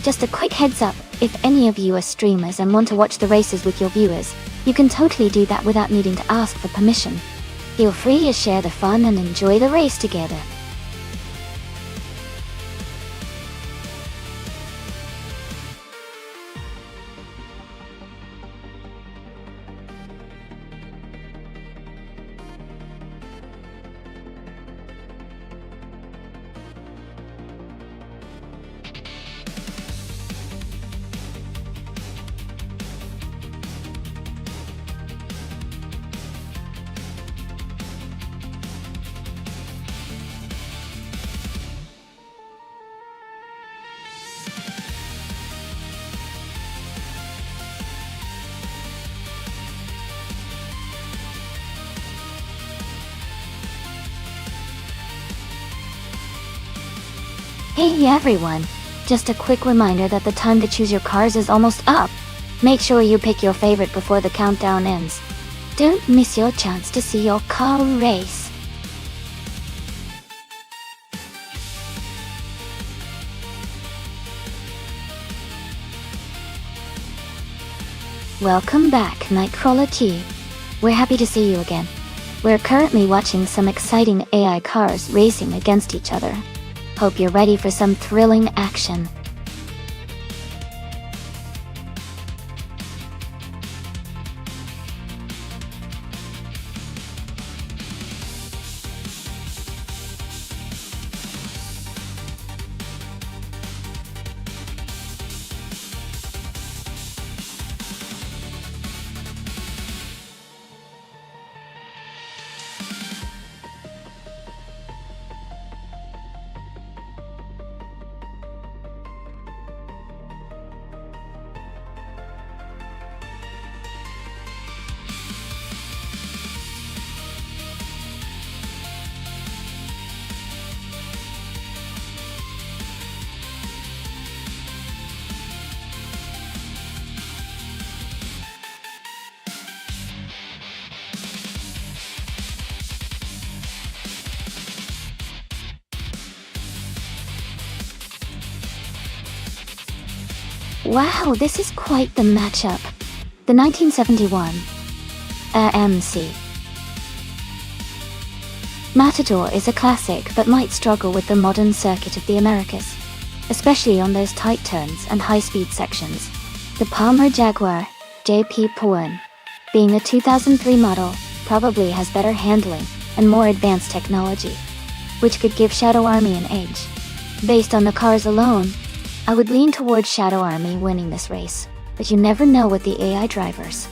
Just a quick heads up, if any of you are streamers and want to watch the races with your viewers, you can totally do that without needing to ask for permission. Feel free to share the fun and enjoy the race together. Hey everyone! Just a quick reminder that the time to choose your cars is almost up. Make sure you pick your favorite before the countdown ends. Don't miss your chance to see your car race. Welcome back, Nightcrawler T. We're happy to see you again. We're currently watching some exciting AI cars racing against each other. Hope you're ready for some thrilling action. Wow, this is quite the matchup. The 1971 AMC Matador is a classic but might struggle with the modern circuit of the Americas, especially on those tight turns and high-speed sections. The Palmer Jaguar JP-1, being a 2003 model, probably has better handling and more advanced technology, which could give Shadow Army an edge. Based on the cars alone, I would lean towards Shadow Army winning this race, but you never know with the AI drivers.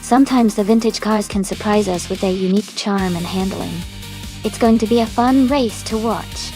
Sometimes the vintage cars can surprise us with their unique charm and handling. It's going to be a fun race to watch.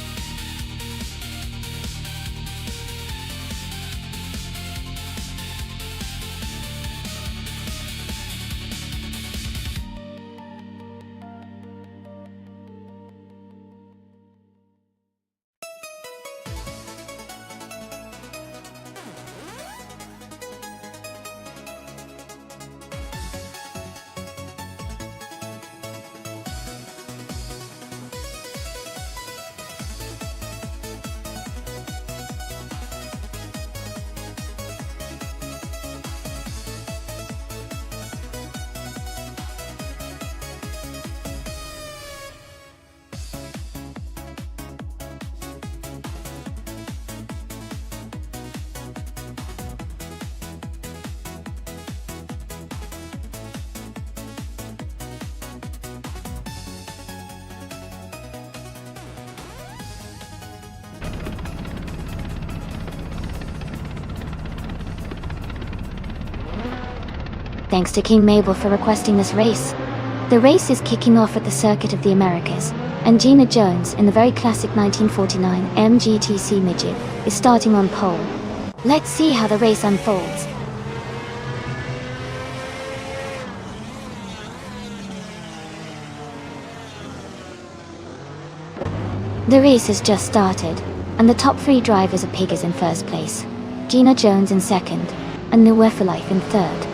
Thanks to King Mabel for requesting this race. The race is kicking off at the Circuit of the Americas, and Gina Jones, in the very classic 1949 MGTC midget, is starting on pole. Let's see how the race unfolds. The race has just started, and the top three drivers are Piggers in first place, Gina Jones in second, and Nuefalife in third.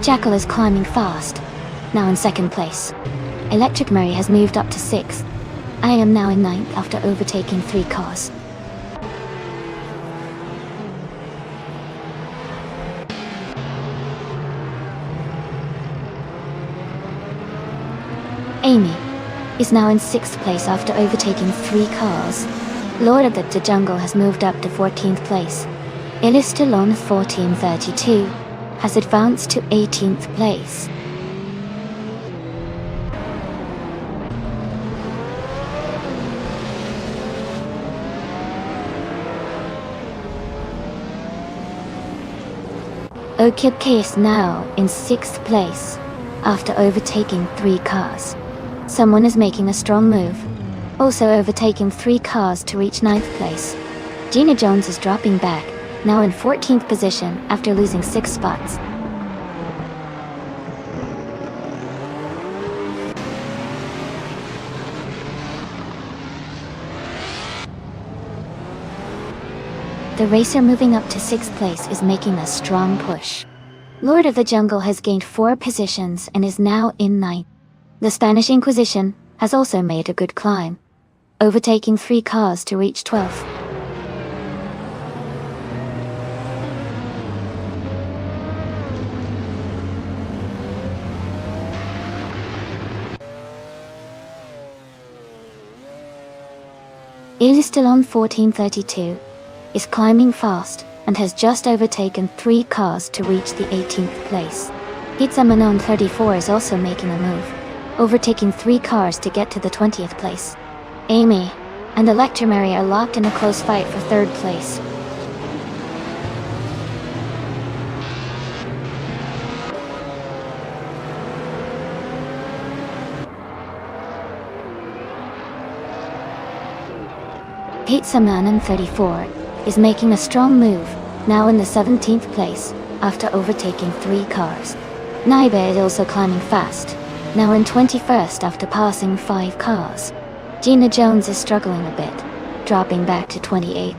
Jackal is climbing fast, now in second place. Electric Mary has moved up to 6th. I am now in 9th after overtaking 3 cars. Amy is now in 6th place after overtaking 3 cars. Lord of the Jungle has moved up to 14th place. Illistalon 1432 has advanced to 18th place. Okip is now in 6th place after overtaking 3 cars. Someone is making a strong move, also overtaking 3 cars to reach 9th place. Gina Jones is dropping back, now in 14th position after losing 6 spots. The racer moving up to 6th place is making a strong push. Lord of the Jungle has gained 4 positions and is now in 9th. The Spanish Inquisition has also made a good climb, overtaking 3 cars to reach 12th. Illistalon 1432 is climbing fast and has just overtaken 3 cars to reach the 18th place. Pizza Manon 34 is also making a move, overtaking 3 cars to get to the 20th place. Amy and Electromary are locked in a close fight for 3rd place. Pizza Manon 34 is making a strong move, now in the 17th place after overtaking 3 cars. Naibe is also climbing fast, now in 21st after passing 5 cars. Gina Jones is struggling a bit, dropping back to 28th.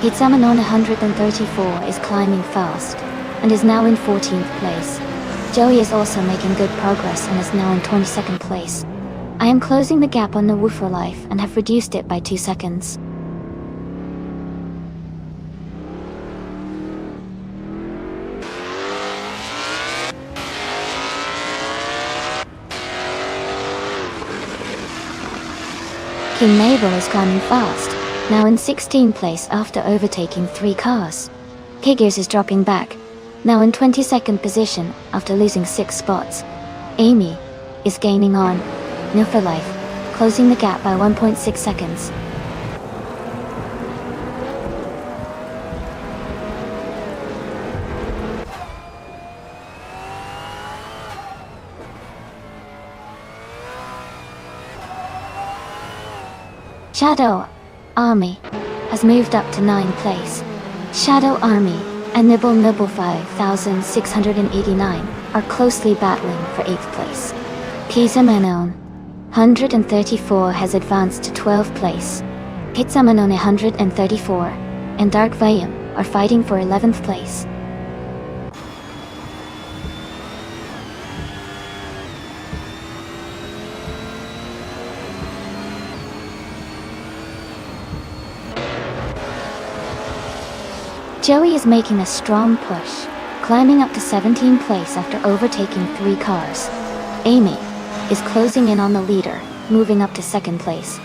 Pizza Manon 134 is climbing fast and is now in 14th place. Joey is also making good progress and is now in 22nd place. I am closing the gap on the Woofer Life and have reduced it by 2 seconds. King Mabel is climbing fast, now in 16th place after overtaking 3 cars. Kiggers is dropping back, now in 22nd position after losing 6 spots. Amy is gaining on Woofer Life, closing the gap by 1.6 seconds. Shadow Army has moved up to 9th place. Shadow Army and Nibble 5689 are closely battling for 8th place. Pizza Manon 134 has advanced to 12th place. Pizza Manon 134 and Dark Vayam are fighting for 11th place. Joey is making a strong push, climbing up to 17th place after overtaking 3 cars. Amy is closing in on the leader, moving up to 2nd place.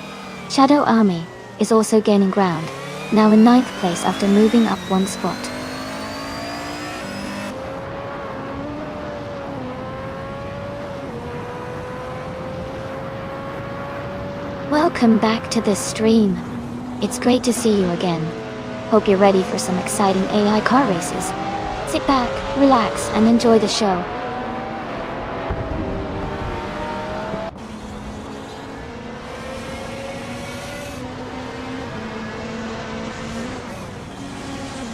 Shadow Army is also gaining ground, now in 9th place after moving up 1 spot. Welcome back to this stream. It's great to see you again. Hope you're ready for some exciting AI car races. Sit back, relax, and enjoy the show.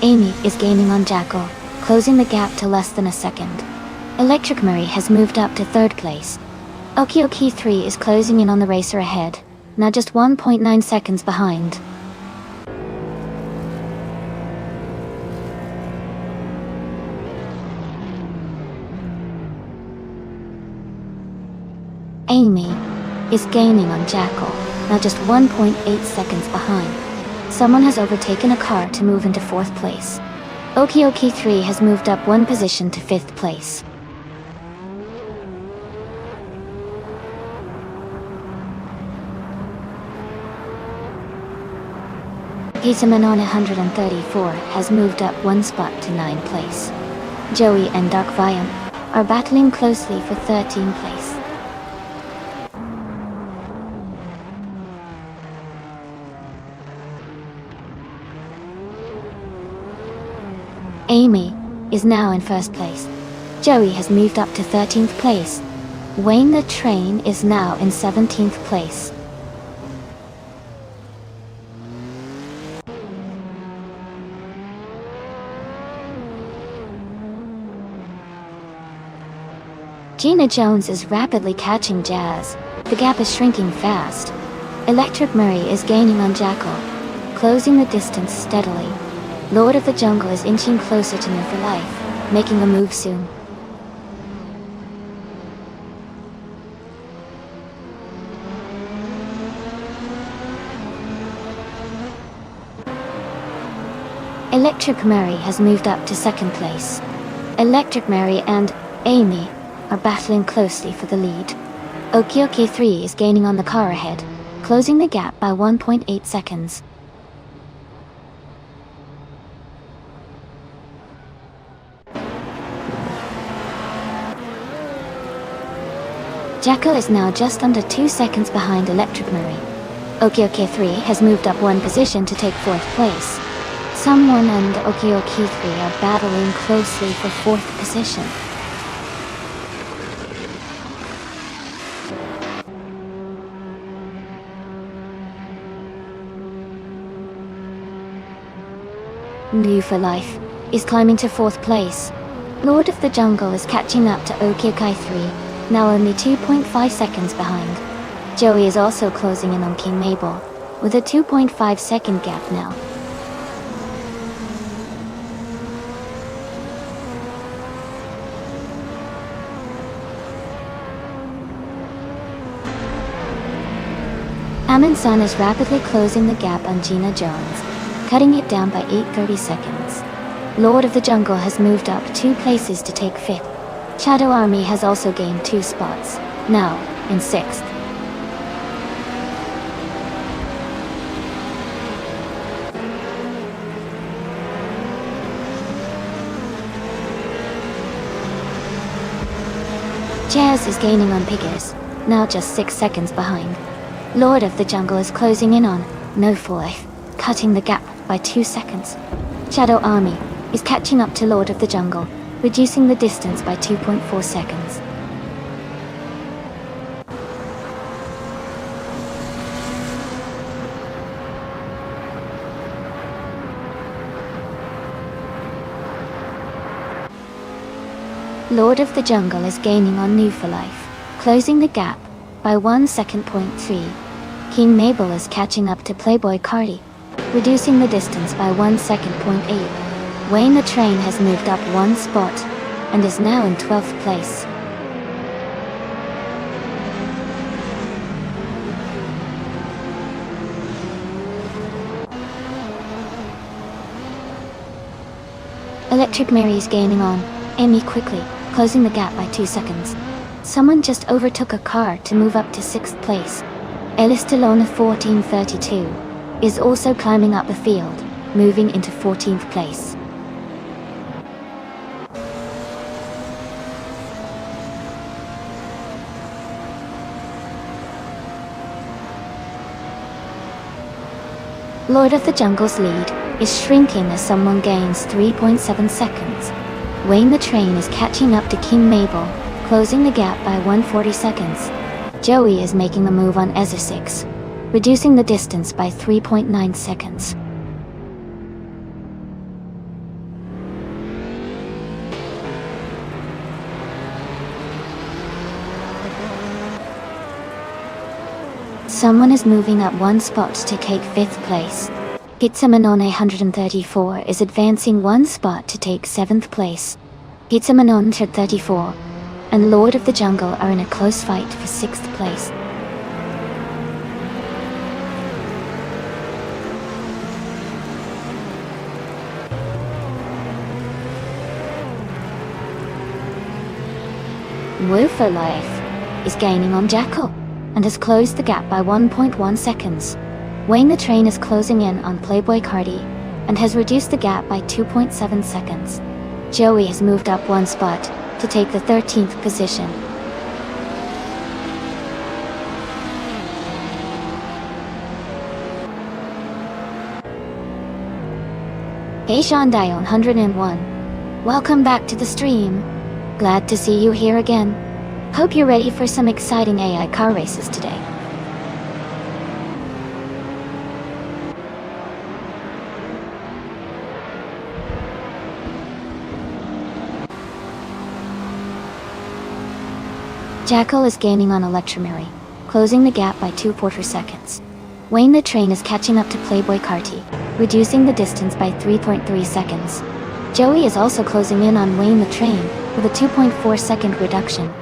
Amy is gaining on Jackal, closing the gap to less than a second. Electric Murray has moved up to 3rd place. Okioki 3 is closing in on the racer ahead, now just 1.9 seconds behind. Amy is gaining on Jackal, now just 1.8 seconds behind. Someone has overtaken a car to move into 4th place. Okie 3 has moved up 1 position to 5th place. Peterman on 134 has moved up 1 spot to 9th place. Joey and Dark Viam are battling closely for 13th place. Amy is now in 1st place. Joey has moved up to 13th place. Wayne the Train is now in 17th place. Gina Jones is rapidly catching Jazz. The gap is shrinking fast. Electric Murray is gaining on Jackal, closing the distance steadily. Lord of the Jungle is inching closer to New for Life, making a move soon. Electric Murray has moved up to 2nd place. Electric Murray and Amy are battling closely for the lead. Okie 3 is gaining on the car ahead, closing the gap by 1.8 seconds. Jackal is now just under 2 seconds behind Electric Murray. Okie 3 has moved up 1 position to take 4th place. Someone and Okie 3 are battling closely for 4th position. New for Life is climbing to 4th place. Lord of the Jungle is catching up to Okie 3, now only 2.5 seconds behind. Joey is also closing in on King Mabel, with a 2.5 second gap now. Amin Sun is rapidly closing the gap on Gina Jones, cutting it down by 8.30 seconds. Lord of the Jungle has moved up 2 places to take 5th. Shadow Army has also gained 2 spots, now in 6th. Jazz is gaining on Piggers, now just 6 seconds behind. Lord of the Jungle is closing in on No for Life, cutting the gap by 2 seconds. Shadow Army is catching up to Lord of the Jungle, reducing the distance by 2.4 seconds. Lord of the Jungle is gaining on New for Life, closing the gap by 1 second. 3. King Mabel is catching up to Playboy Cardi, reducing the distance by 1 second. 8. Wayne the Train has moved up 1 spot and is now in 12th place. Electric Mary is gaining on Amy quickly, closing the gap by 2 seconds. Someone just overtook a car to move up to 6th place. Ellis Delona 1432 is also climbing up the field, moving into 14th place. Lord of the Jungle's lead is shrinking as someone gains 3.7 seconds. Wayne the Train is catching up to King Mabel, closing the gap by 140 seconds. Joey is making the move on Ezra 6, reducing the distance by 3.9 seconds. someone is moving up one spot to take 5th place. Pizzamanon 134 is advancing one spot to take 7th place. Pizzamanon 34 and Lord of the Jungle are in a close fight for 6th place. Woofer Life is gaining on Jackal and has closed the gap by 1.1 seconds. Wayne the Train is closing in on Playboy Cardi and has reduced the gap by 2.7 seconds. Joey has moved up one spot to take the 13th position. Hey Sean Dion 101. Welcome back to the stream. Glad to see you here again. Hope you're ready for some exciting AI car races today. Jackal is gaining on Electromary, closing the gap by 2/4 seconds. Wayne the Train is catching up to Playboy Carti, reducing the distance by 3.3 seconds. Joey is also closing in on Wayne the Train with a 2.4 second reduction.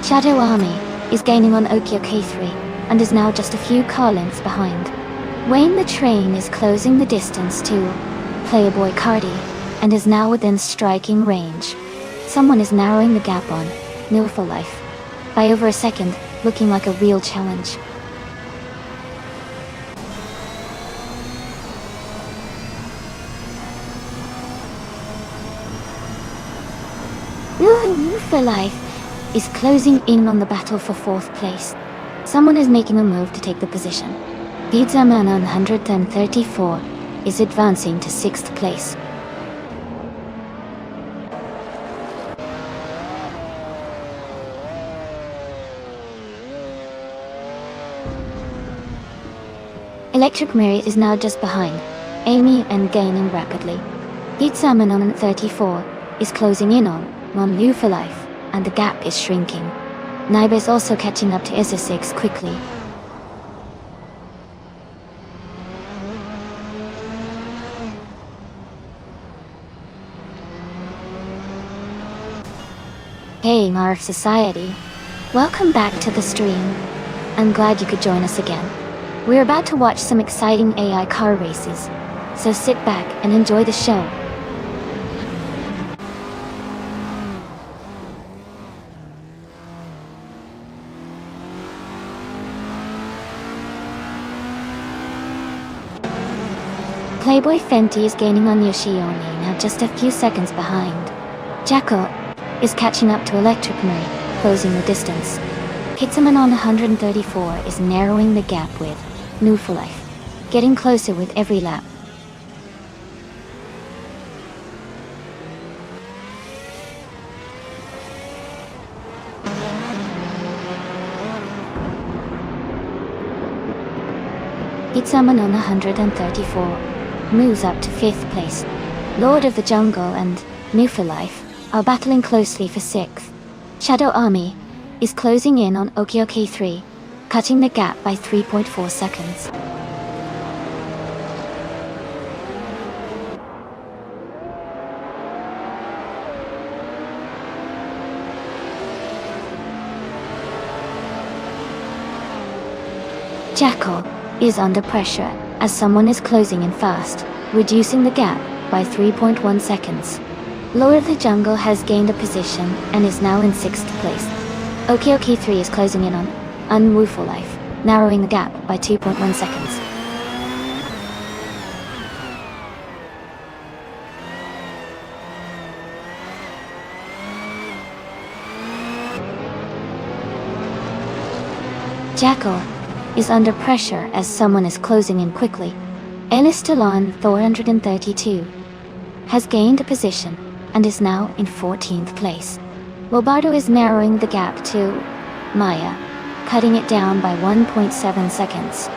Shadow Army is gaining on Okio K3 and is now just a few car lengths behind. Wayne the Train is closing the distance to Playboy Cardi and is now within striking range. Someone is narrowing the gap on New for Life by over a second, looking like a real challenge. New for Life is closing in on the battle for 4th place. Someone is making a move to take the position. Pizza Man 134 is advancing to 6th place. Electric Mary is now just behind Amy and gaining rapidly. Pizza Man 34 is closing in on New for Life, and the gap is shrinking. Naiba is also catching up to Izza 6 quickly. Hey Marv Society, welcome back to the stream. I'm glad you could join us again. We're about to watch some exciting AI car races, so sit back and enjoy the show. Playboy Fenty is gaining on Yoshioni, now just a few seconds behind. Jackal is catching up to Electric Mary, closing the distance. Pizzaman 134 is narrowing the gap with New for Life, getting closer with every lap. Pizzaman 134 moves up to 5th place. Lord of the Jungle and New for Life are battling closely for 6th. Shadow Army is closing in on Okio K3, cutting the gap by 3.4 seconds. Jackal is under pressure as someone is closing in fast, reducing the gap by 3.1 seconds. Lord of the Jungle has gained a position and is now in 6th place. Okio K3 is closing in on Unwoo for Life, narrowing the gap by 2.1 seconds. Jackal is under pressure as someone is closing in quickly. Elistalon 432 has gained a position and is now in 14th place. Lobardo is narrowing the gap to Maya, cutting it down by 1.7 seconds.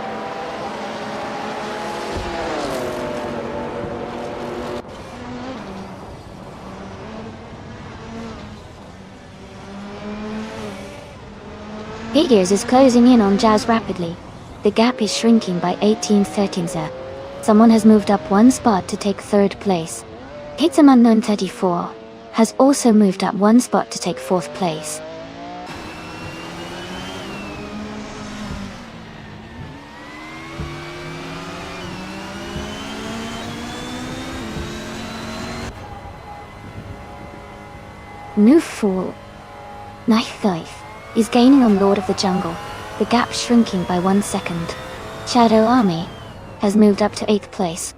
Gears is closing in on Jazz rapidly. The gap is shrinking by 18 seconds. Someone has moved up one spot to take third place. Some Unknown 34 has also moved up one spot to take fourth place. New Fool Knife is gaining on Lord of the Jungle, the gap shrinking by 1 second. Shadow Army has moved up to 8th place.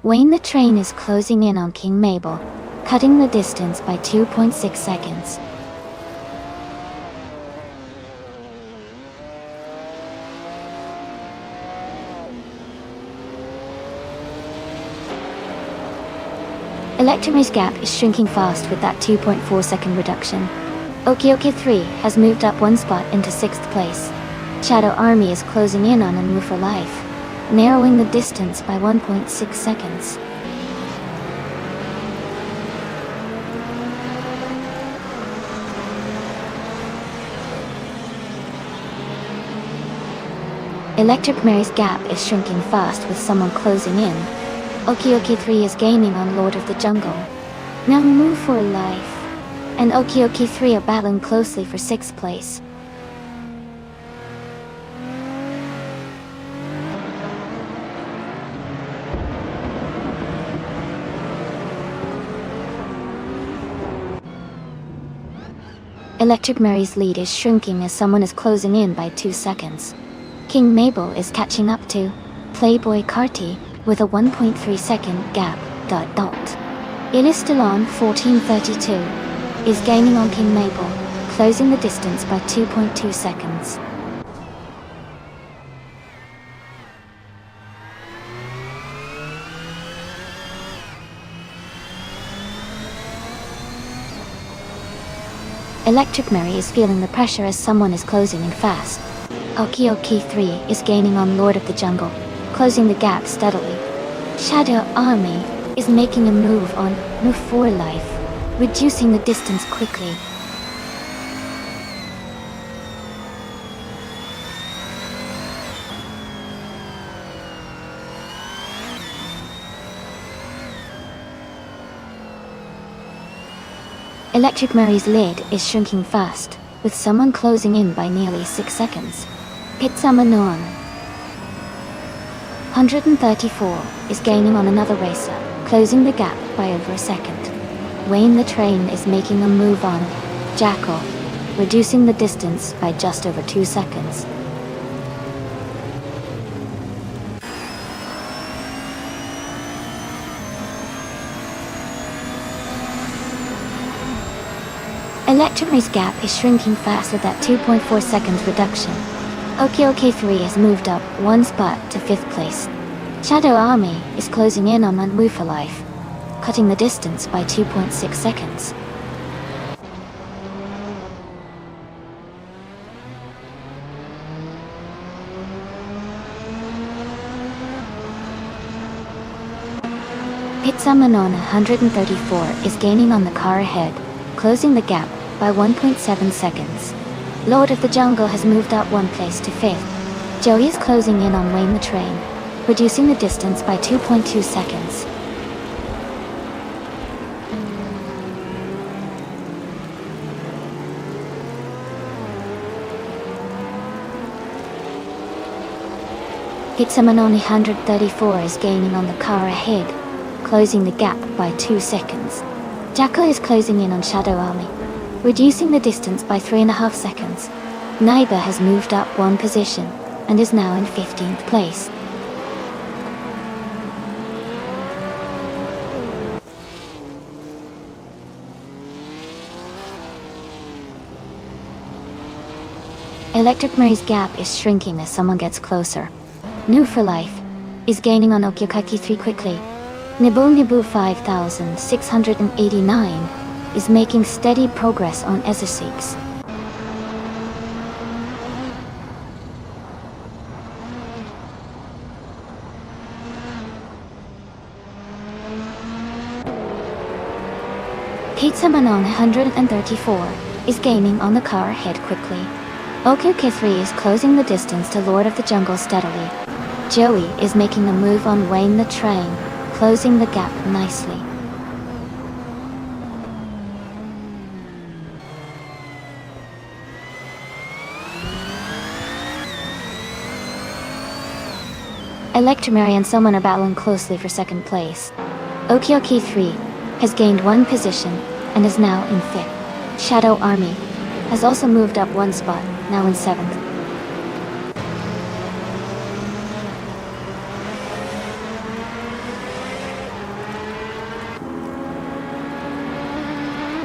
Wayne the Train is closing in on King Mabel, cutting the distance by 2.6 seconds. Electroma's gap is shrinking fast with that 2.4 second reduction. Okioki 3 has moved up one spot into 6th place. Shadow Army is closing in on Anu for Life, narrowing the distance by 1.6 seconds. Electric Mary's gap is shrinking fast with someone closing in. Okioki 3 is gaining on Lord of the Jungle. Now Move for Life and Okioki 3 are battling closely for 6th place. Electric Mary's lead is shrinking as someone is closing in by 2 seconds. King Mabel is catching up to Playboy Carti with a 1.3 second gap. It is still on 1432, is gaining on King Mabel, closing the distance by 2.2 seconds. Electric Mary is feeling the pressure as someone is closing in fast. Okioki 3 is gaining on Lord of the Jungle, closing the gap steadily. Shadow Army is making a move on Move for Life, reducing the distance quickly. Electric Mary's lead is shrinking fast, with someone closing in by nearly 6 seconds. Pitsamanon 134 is gaining on another racer, closing the gap by over a second. Wayne the Train is making a move on Jackal, reducing the distance by just over 2 seconds. Electric Mary's gap is shrinking fast with that 2.4 seconds reduction. Okioki 3 has moved up one spot to 5th place. Shadow Army is closing in on Move for Life, cutting the distance by 2.6 seconds. Pitsamanon 134 is gaining on the car ahead, closing the gap by 1.7 seconds. Lord of the Jungle has moved up one place to 5th. Joey is closing in on Wayne the Train, reducing the distance by 2.2 seconds. Hitsamanoni 134 is gaining on the car ahead, closing the gap by 2 seconds. Jackal is closing in on Shadow Army, reducing the distance by 3.5 seconds. Naiba has moved up one position and is now in 15th place. Electric Mary's gap is shrinking as someone gets closer. New for Life is gaining on Okioki 3 quickly. Nibu 5689 is making steady progress on Essex. Pizza Manon 134 is gaining on the car ahead quickly. OK3 is closing the distance to Lord of the Jungle steadily. Joey is making a move on Wayne the Train, closing the gap nicely. Electromary and someone are battling closely for second place. OK3 has gained one position and is now in 5th. Shadow Army has also moved up one spot, now in 7th.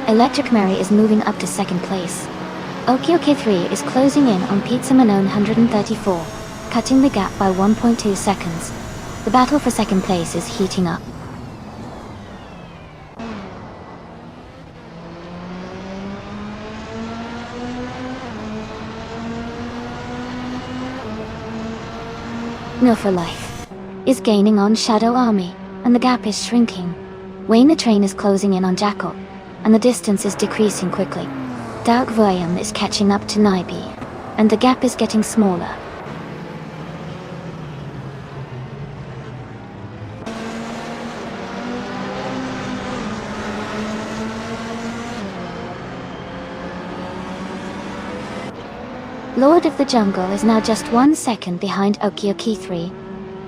Electric Mary is moving up to second place. OK3 is closing in on Pizza Manon 134, cutting the gap by 1.2 seconds. The battle for second place is heating up. No for Life is gaining on Shadow Army, and the gap is shrinking. Wayne the Train is closing in on Jackal, and the distance is decreasing quickly. Dark William is catching up to Nibi, and the gap is getting smaller. Lord of the Jungle is now just 1 second behind OK3.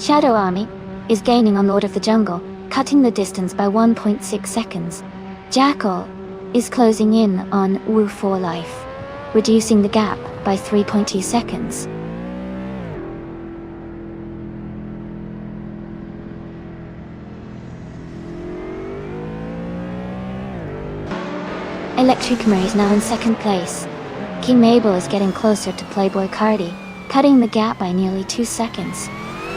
Shadow Army is gaining on Lord of the Jungle, cutting the distance by 1.6 seconds. Jackal is closing in on Wu for Life, reducing the gap by 3.2 seconds. Electric Mary is now in second place. King Mabel is getting closer to Playboy Cardi, cutting the gap by nearly 2 seconds.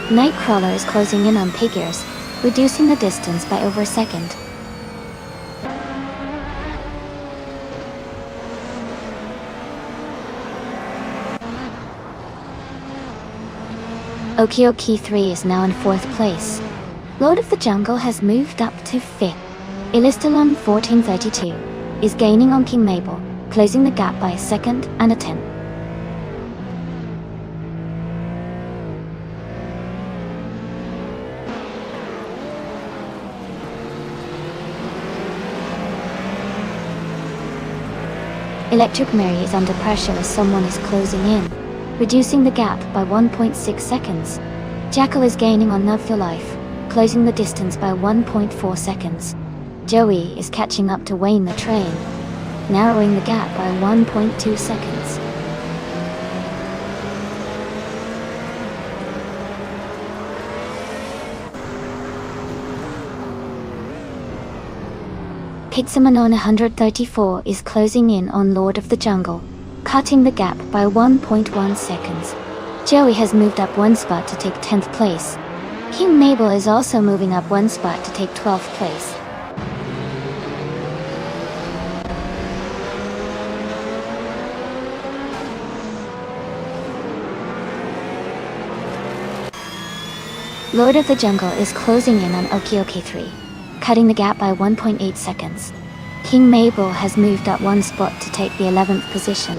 Nightcrawler is closing in on Piggears, reducing the distance by over a second. OK3 is now in 4th place. Lord of the Jungle has moved up to 5th. Elistalon 1432 is gaining on King Mabel, closing the gap by a second and a tenth. Electric Mary is under pressure as someone is closing in, reducing the gap by 1.6 seconds. Jackal is gaining on Love for Life, closing the distance by 1.4 seconds. Joey is catching up to Wayne the Train, narrowing the gap by 1.2 seconds. Pizza Manon 134 is closing in on Lord of the Jungle, cutting the gap by 1.1 seconds. Joey has moved up one spot to take 10th place. King Mabel is also moving up one spot to take 12th place. Lord of the Jungle is closing in on OK3, cutting the gap by 1.8 seconds. King Mabel has moved up one spot to take the 11th position.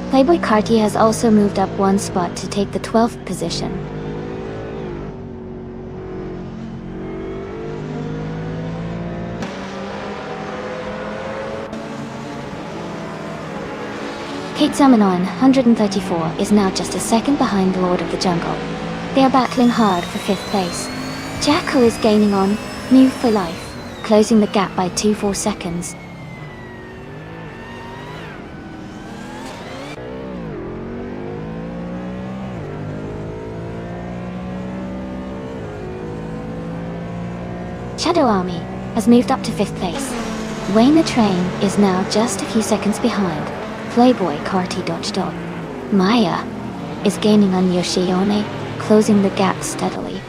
Playboy Carti has also moved up one spot to take the 12th position. Kate Zamanon 134 is now just a second behind Lord of the Jungle. They are battling hard for 5th place. Jackal is gaining on New for Life, closing the gap by 2.4 seconds. Shadow Army has moved up to 5th place. Wayne the Train is now just a few seconds behind Playboy Carti Dodge. Maya is gaining on Yoshione, closing the gap steadily.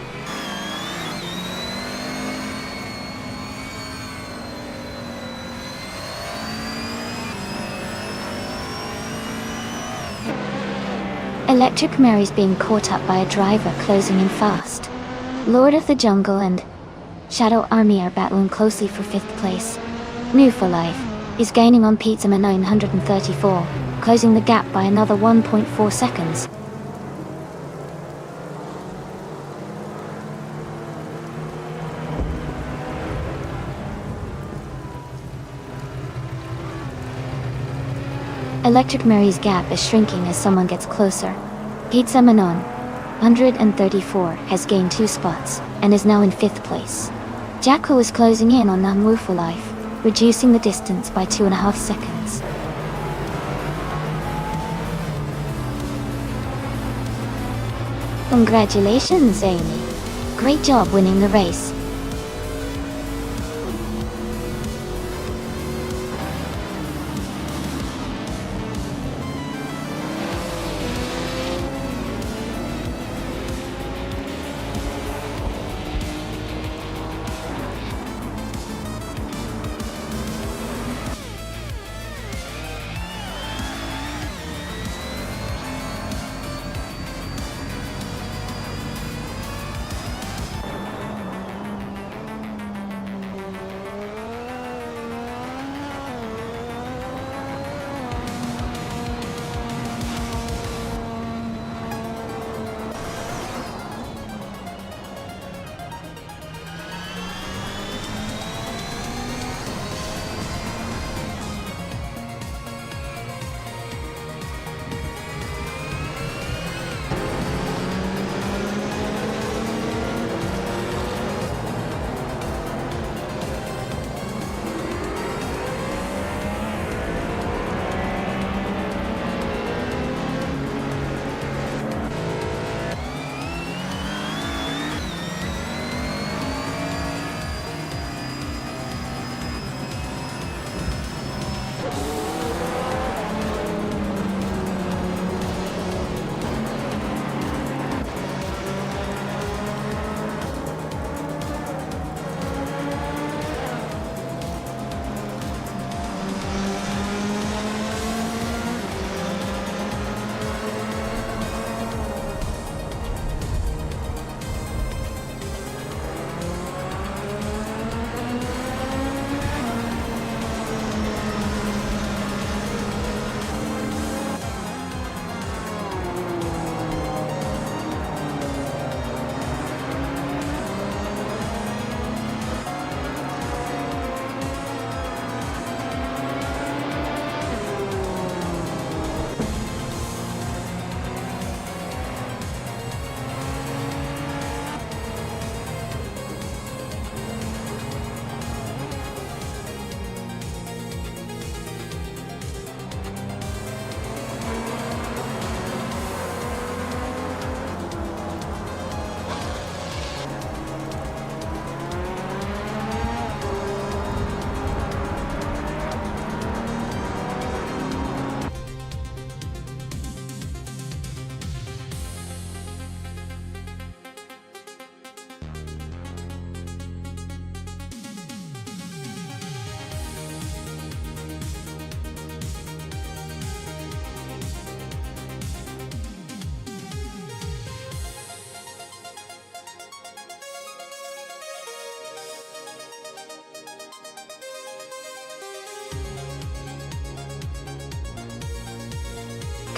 Electric Mary's being caught up by a driver closing in fast. Lord of the Jungle and Shadow Army are battling closely for 5th place. New for Life is gaining on Pizza Man 934, closing the gap by another 1.4 seconds. Electric Mary's gap is shrinking as someone gets closer. Pizza Manon, 134, has gained 2 spots, and is now in 5th place. Jacko is closing in on Namwu for life, reducing the distance by 2.5 seconds. Congratulations, Amy. Great job winning the race.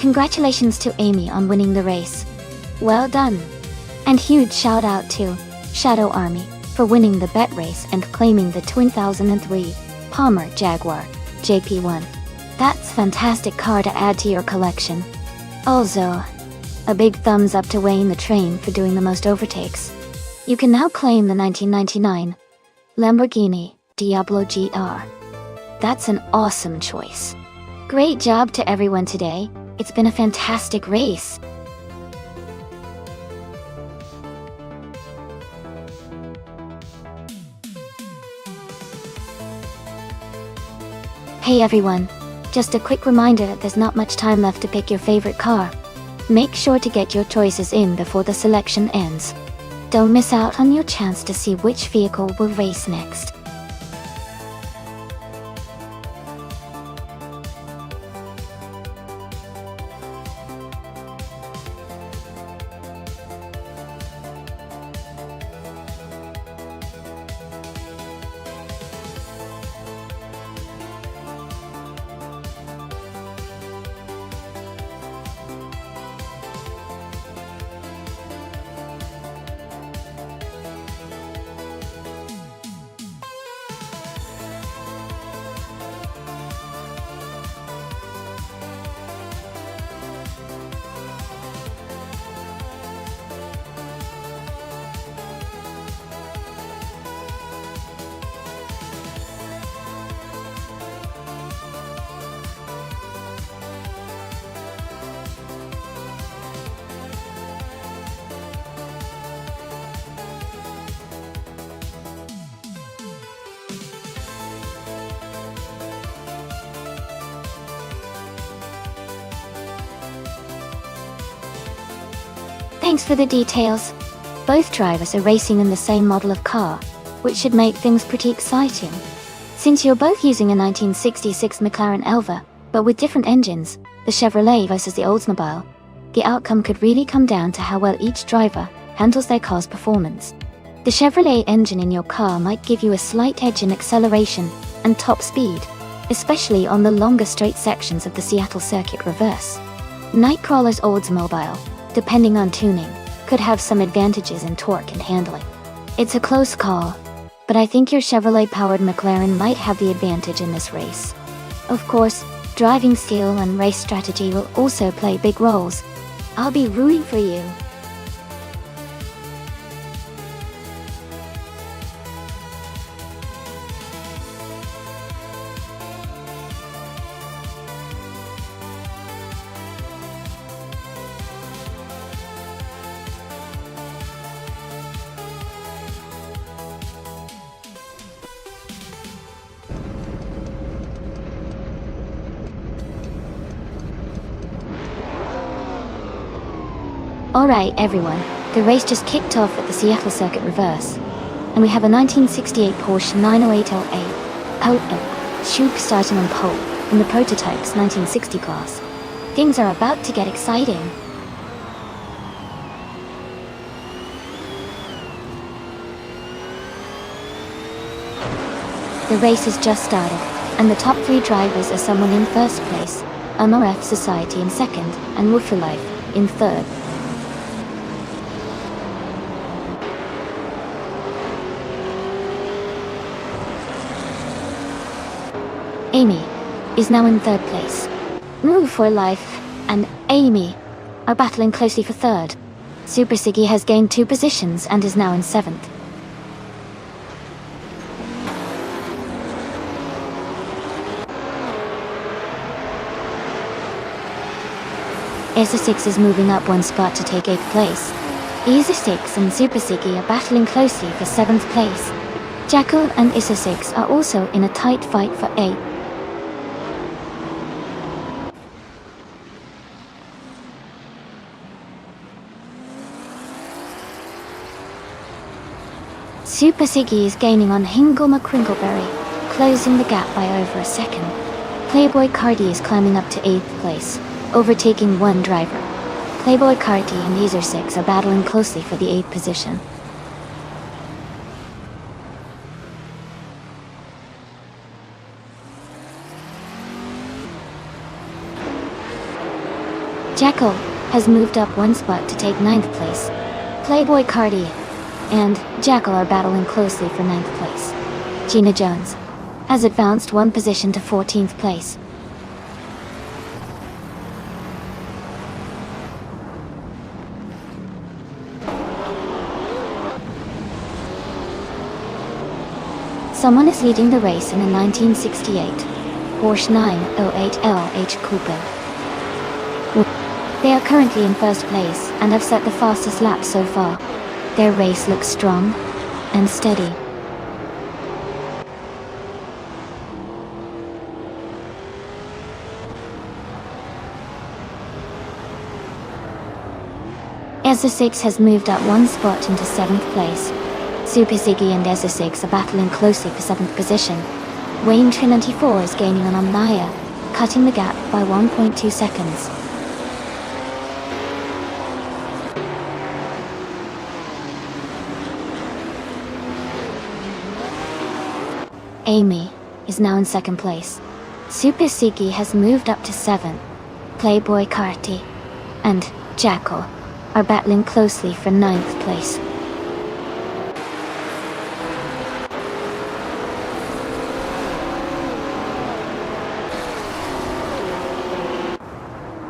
Congratulations to Amy on winning the race. Well done. And huge shout out to Shadow Army for winning the bet race and claiming the 2003 Palmer Jaguar JP1. That's fantastic car to add to your collection. Also, a big thumbs up to Wayne the Train for doing the most overtakes. You can now claim the 1999 Lamborghini Diablo GR. That's an awesome choice. Great job to everyone today. It's been a fantastic race. Hey everyone, just a quick reminder that there's not much time left to pick your favorite car. Make sure to get your choices in before the selection ends. Don't miss out on your chance to see which vehicle will race next. Thanks for the details. Both drivers are racing in the same model of car, which should make things pretty exciting. Since you're both using a 1966 McLaren Elva, but with different engines, the Chevrolet versus the Oldsmobile, the outcome could really come down to how well each driver handles their car's performance. The Chevrolet engine in your car might give you a slight edge in acceleration and top speed, especially on the longer straight sections of the Seattle Circuit reverse. Nightcrawler's Oldsmobile, depending on tuning, could have some advantages in torque and handling. It's a close call, but I think your Chevrolet-powered McLaren might have the advantage in this race. Of course, driving skill and race strategy will also play big roles. I'll be rooting for you. Alright everyone, the race just kicked off at the Seattle Circuit reverse, and we have a 1968 Porsche 908LA Coupe starting on pole in the prototype's 1960 class. Things are about to get exciting. The race has just started, and the top 3 drivers are someone in first place, MRF Society in second, and Woofer Life in third. Amy is now in third place. Move for Life and Amy are battling closely for third. Super Siggy has gained 2 positions and is now in 7th. ESA6 is moving up 1 spot to take 8th place. ESA6 and Super Siggy are battling closely for 7th place. Jackal and ESA6 are also in a tight fight for 8th. Super Siggy is gaining on Hingle McCrinkleberry, closing the gap by over a second. Playboy Cardi is climbing up to 8th place, overtaking 1 driver. Playboy Cardi and ESA6 are battling closely for the 8th position. Jackal has moved up 1 spot to take 9th place. Playboy Cardi and Jackal are battling closely for 9th place. Gina Jones has advanced 1 position to 14th place. Someone is leading the race in a 1968 Porsche 908LH Coupe. They are currently in first place and have set the fastest lap so far. Their race looks strong and steady. ESA6 has moved up 1 spot into 7th place. Super Ziggy and ESA6 are battling closely for 7th position. Wayne Trinity 4 is gaining on Omnia, cutting the gap by 1.2 seconds. Amy is now in 2nd place. Super Ziggy has moved up to 7th. Playboy Carti and Jackal are battling closely for 9th place.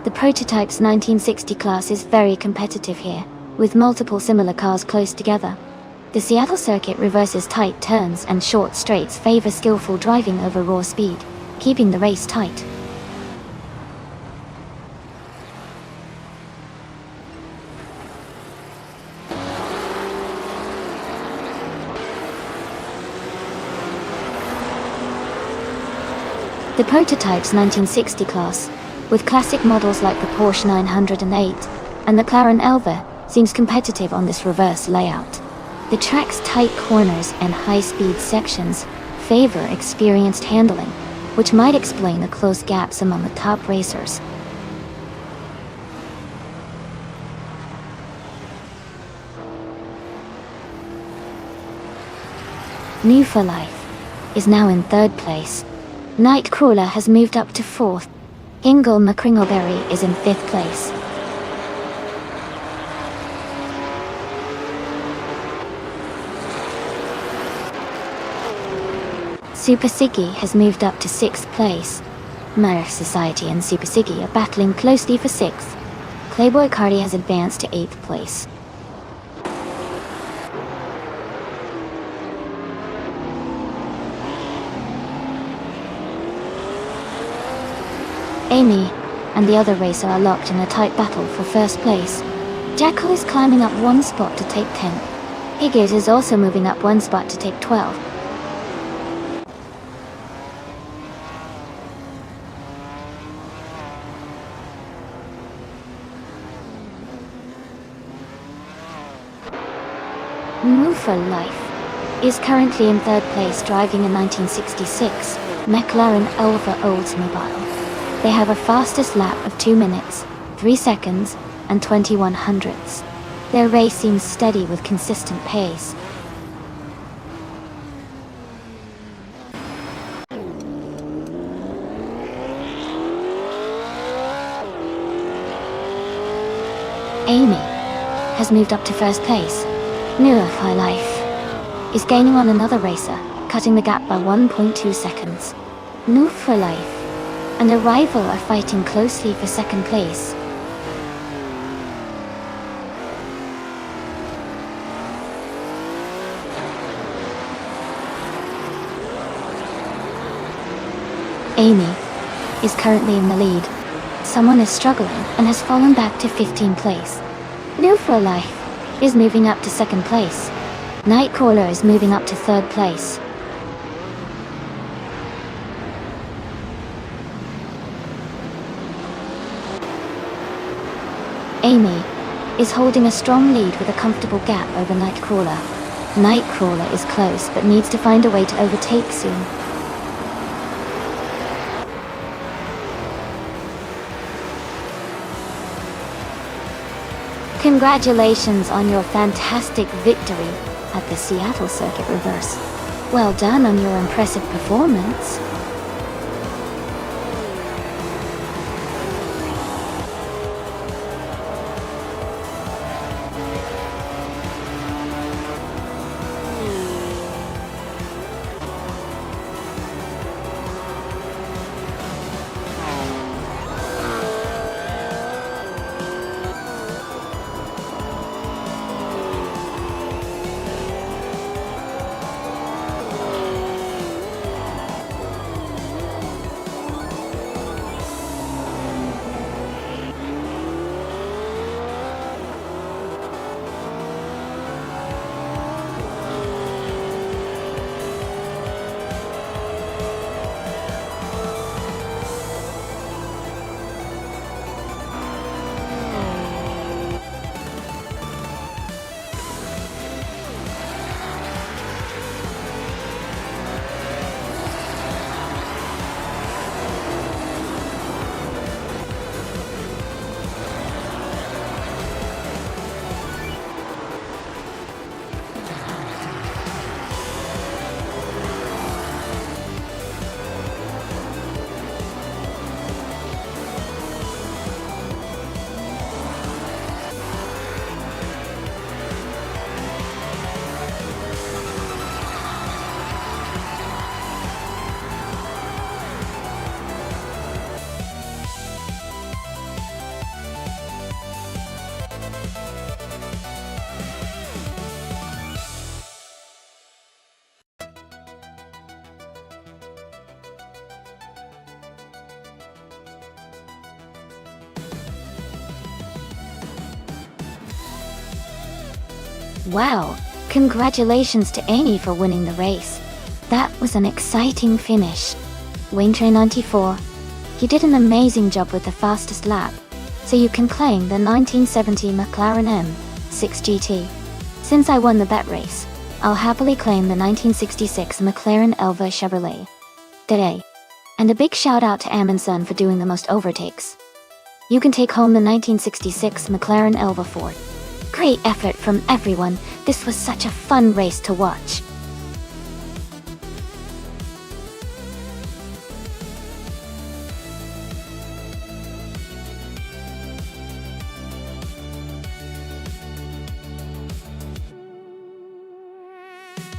The prototype's 1960 class is very competitive here, with multiple similar cars close together. The Seattle Circuit reverses tight turns and short straights favor skillful driving over raw speed, keeping the race tight. The prototype's 1960 class, with classic models like the Porsche 908 and the McLaren Elva, seems competitive on this reverse layout. The track's tight corners and high-speed sections favor experienced handling, which might explain the close gaps among the top racers. New for Life is now in 3rd place. Nightcrawler has moved up to 4th. Ingle McCringleberry is in 5th place. Super Siggy has moved up to 6th place. Mirror Society and Super Siggy are battling closely for 6th. Playboy Cardi has advanced to 8th place. Amy and the other racer are locked in a tight battle for 1st place. Jackal is climbing up 1 spot to take 10th. Higgins is also moving up 1 spot to take 12th. Move for Life is currently in 3rd place, driving a 1966 McLaren Ultra Oldsmobile. They have a fastest lap of 2 minutes, 3 seconds, and 21 hundredths. Their race seems steady with consistent pace. Amy has moved up to 1st place. Newer for Life is gaining on another racer, cutting the gap by 1.2 seconds. New for Life and a rival are fighting closely for 2nd place. Amy is currently in the lead. Someone is struggling and has fallen back to 15th place. New for Life is moving up to 2nd place. Nightcrawler is moving up to 3rd place. Amy is holding a strong lead with a comfortable gap over Nightcrawler. Nightcrawler is close but needs to find a way to overtake soon. Congratulations on your fantastic victory at the Seattle Circuit Reverse. Well done on your impressive performance. Wow, congratulations to Amy for winning the race. That was an exciting finish. Waynetrain94, you did an amazing job with the fastest lap, so you can claim the 1970 McLaren M 6 GT. Since I won the bet race, I'll happily claim the 1966 McLaren Elva Chevrolet today. And a big shout out to Amundsen for doing the most overtakes. You can take home the 1966 McLaren Elva Ford. Great effort from everyone. This was such a fun race to watch.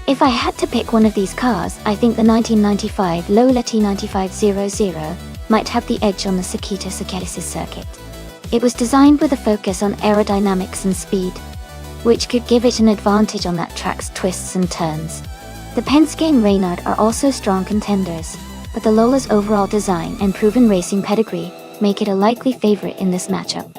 If I had to pick one of these cars, I think the 1995 Lola T9500 might have the edge on the Sakita Saketisis circuit. It was designed with a focus on aerodynamics and speed, which could give it an advantage on that track's twists and turns. The Penske and Reynard are also strong contenders, but the Lola's overall design and proven racing pedigree make it a likely favorite in this matchup.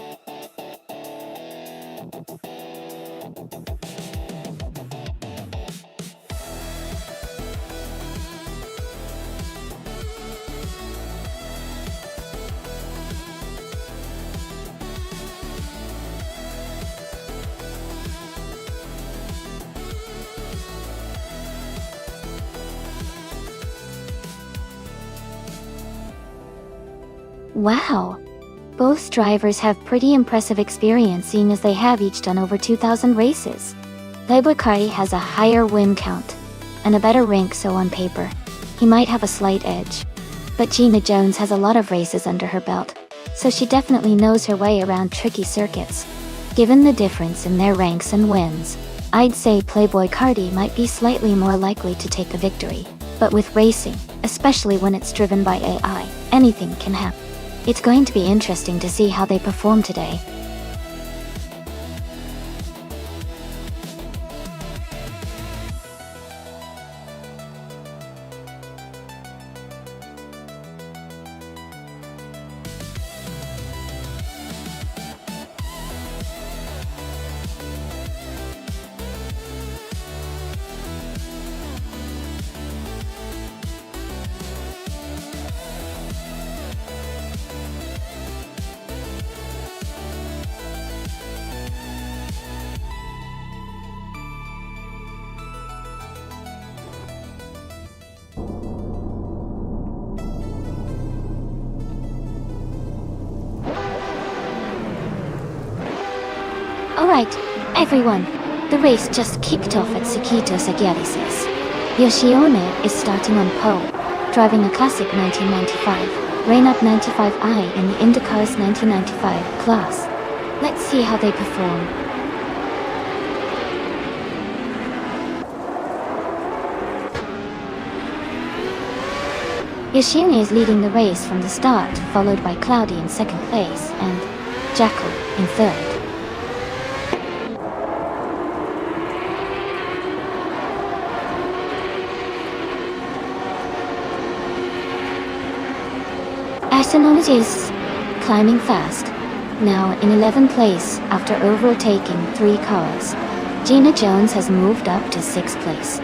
Wow! Both drivers have pretty impressive experience, seeing as they have each done over 2,000 races. Playboy Cardi has a higher win count and a better rank, so on paper, he might have a slight edge. But Gina Jones has a lot of races under her belt, so she definitely knows her way around tricky circuits. Given the difference in their ranks and wins, I'd say Playboy Cardi might be slightly more likely to take the victory. But with racing, especially when it's driven by AI, anything can happen. It's going to be interesting to see how they perform today. Alright, everyone, the race just kicked off at Sakita Saketisis. Yoshione is starting on pole, driving a classic 1995 Reynard 95i in the IndyCar's 1995 class. Let's see how they perform. Yoshione is leading the race from the start, followed by Cloudy in second place and Jackal in third. Arsenal is climbing fast, now in 11th place after overtaking 3 cars. Gina Jones has moved up to 6th place.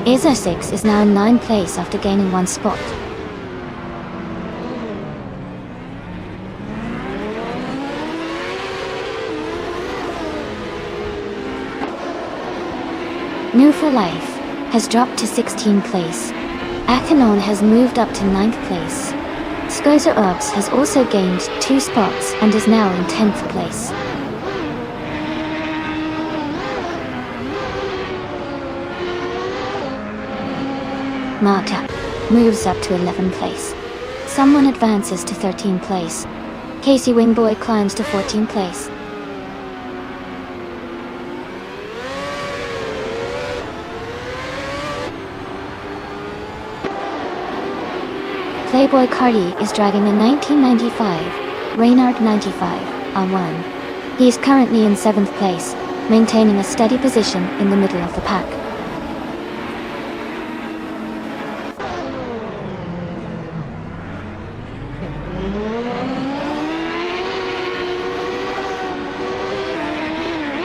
Isa 6 is now in 9th place after gaining 1 spot. New for Life has dropped to 16th place. Akanon has moved up to 9th place. Skoza Orbs has also gained 2 spots and is now in 10th place. Marta moves up to 11th place. Someone advances to 13th place. Casey Wingboy climbs to 14th place. Playboy Cardi is driving a 1995 Reynard 95 R1. He is currently in 7th place, maintaining a steady position in the middle of the pack.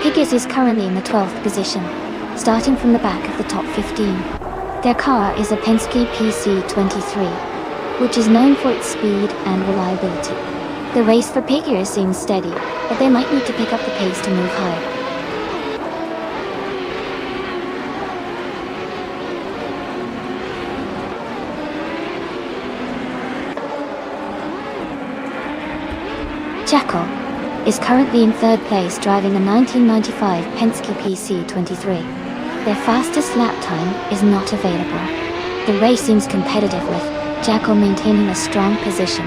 Piggis is currently in the 12th position, starting from the back of the top 15. Their car is a Penske PC23. Which is known for its speed and reliability. The race for Piggers seems steady, but they might need to pick up the pace to move higher. Jackal is currently in third place driving a 1995 Penske PC23. Their fastest lap time is not available. The race seems competitive with Jackal maintaining a strong position.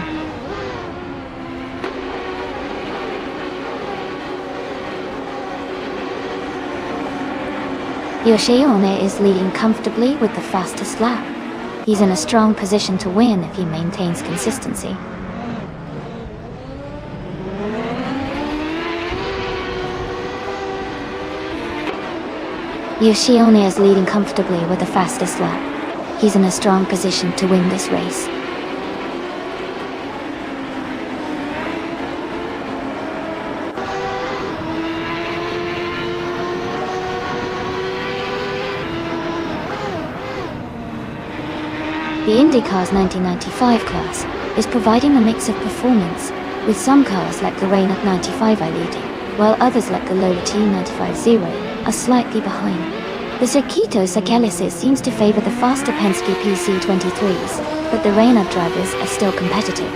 Yoshione is leading comfortably with the fastest lap. He's in a strong position to win if he maintains consistency. Yoshione is leading comfortably with the fastest lap. He's in a strong position to win this race. The IndyCar's 1995 class is providing a mix of performance, with some cars like the Reynard 95 leading, while others like the Lola T95-0 are slightly behind. The Circuito Saquelices seems to favor the faster Penske PC23s, but the Reynard drivers are still competitive.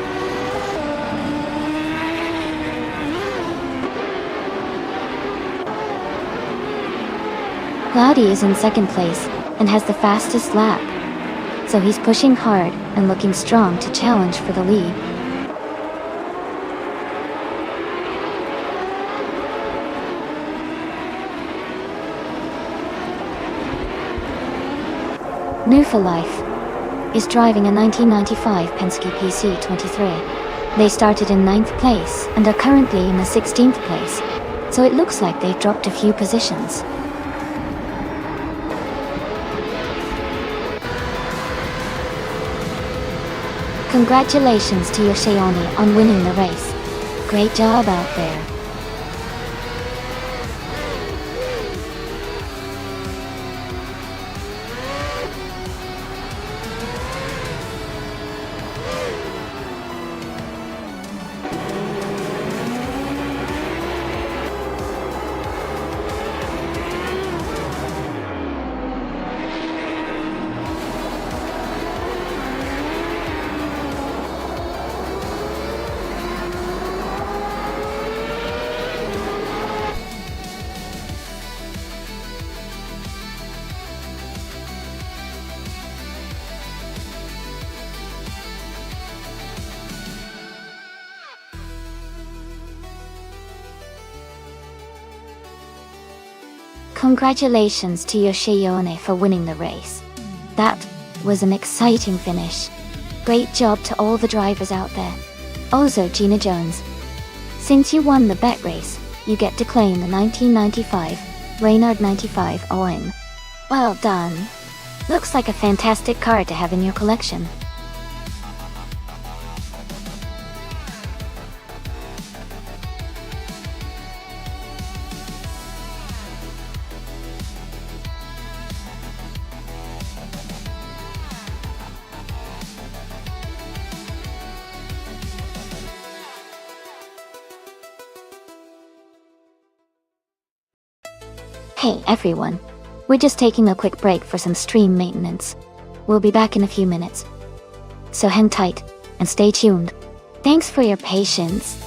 Cloudy is in second place and has the fastest lap, so he's pushing hard and looking strong to challenge for the lead. New for Life is driving a 1995 Penske PC23. They started in 9th place and are currently in the 16th place, so it looks like they've dropped a few positions. Congratulations to Yoshione on winning the race. Great job out there. Congratulations to Yoshione for winning the race. That was an exciting finish. Great job to all the drivers out there. Also Gina Jones. Since you won the bet race, you get to claim the 1995 Reynard 95 OM. Well done. Looks like a fantastic car to have in your collection. Hey everyone, we're just taking a quick break for some stream maintenance. We'll be back in a few minutes. So hang tight and stay tuned. Thanks for your patience.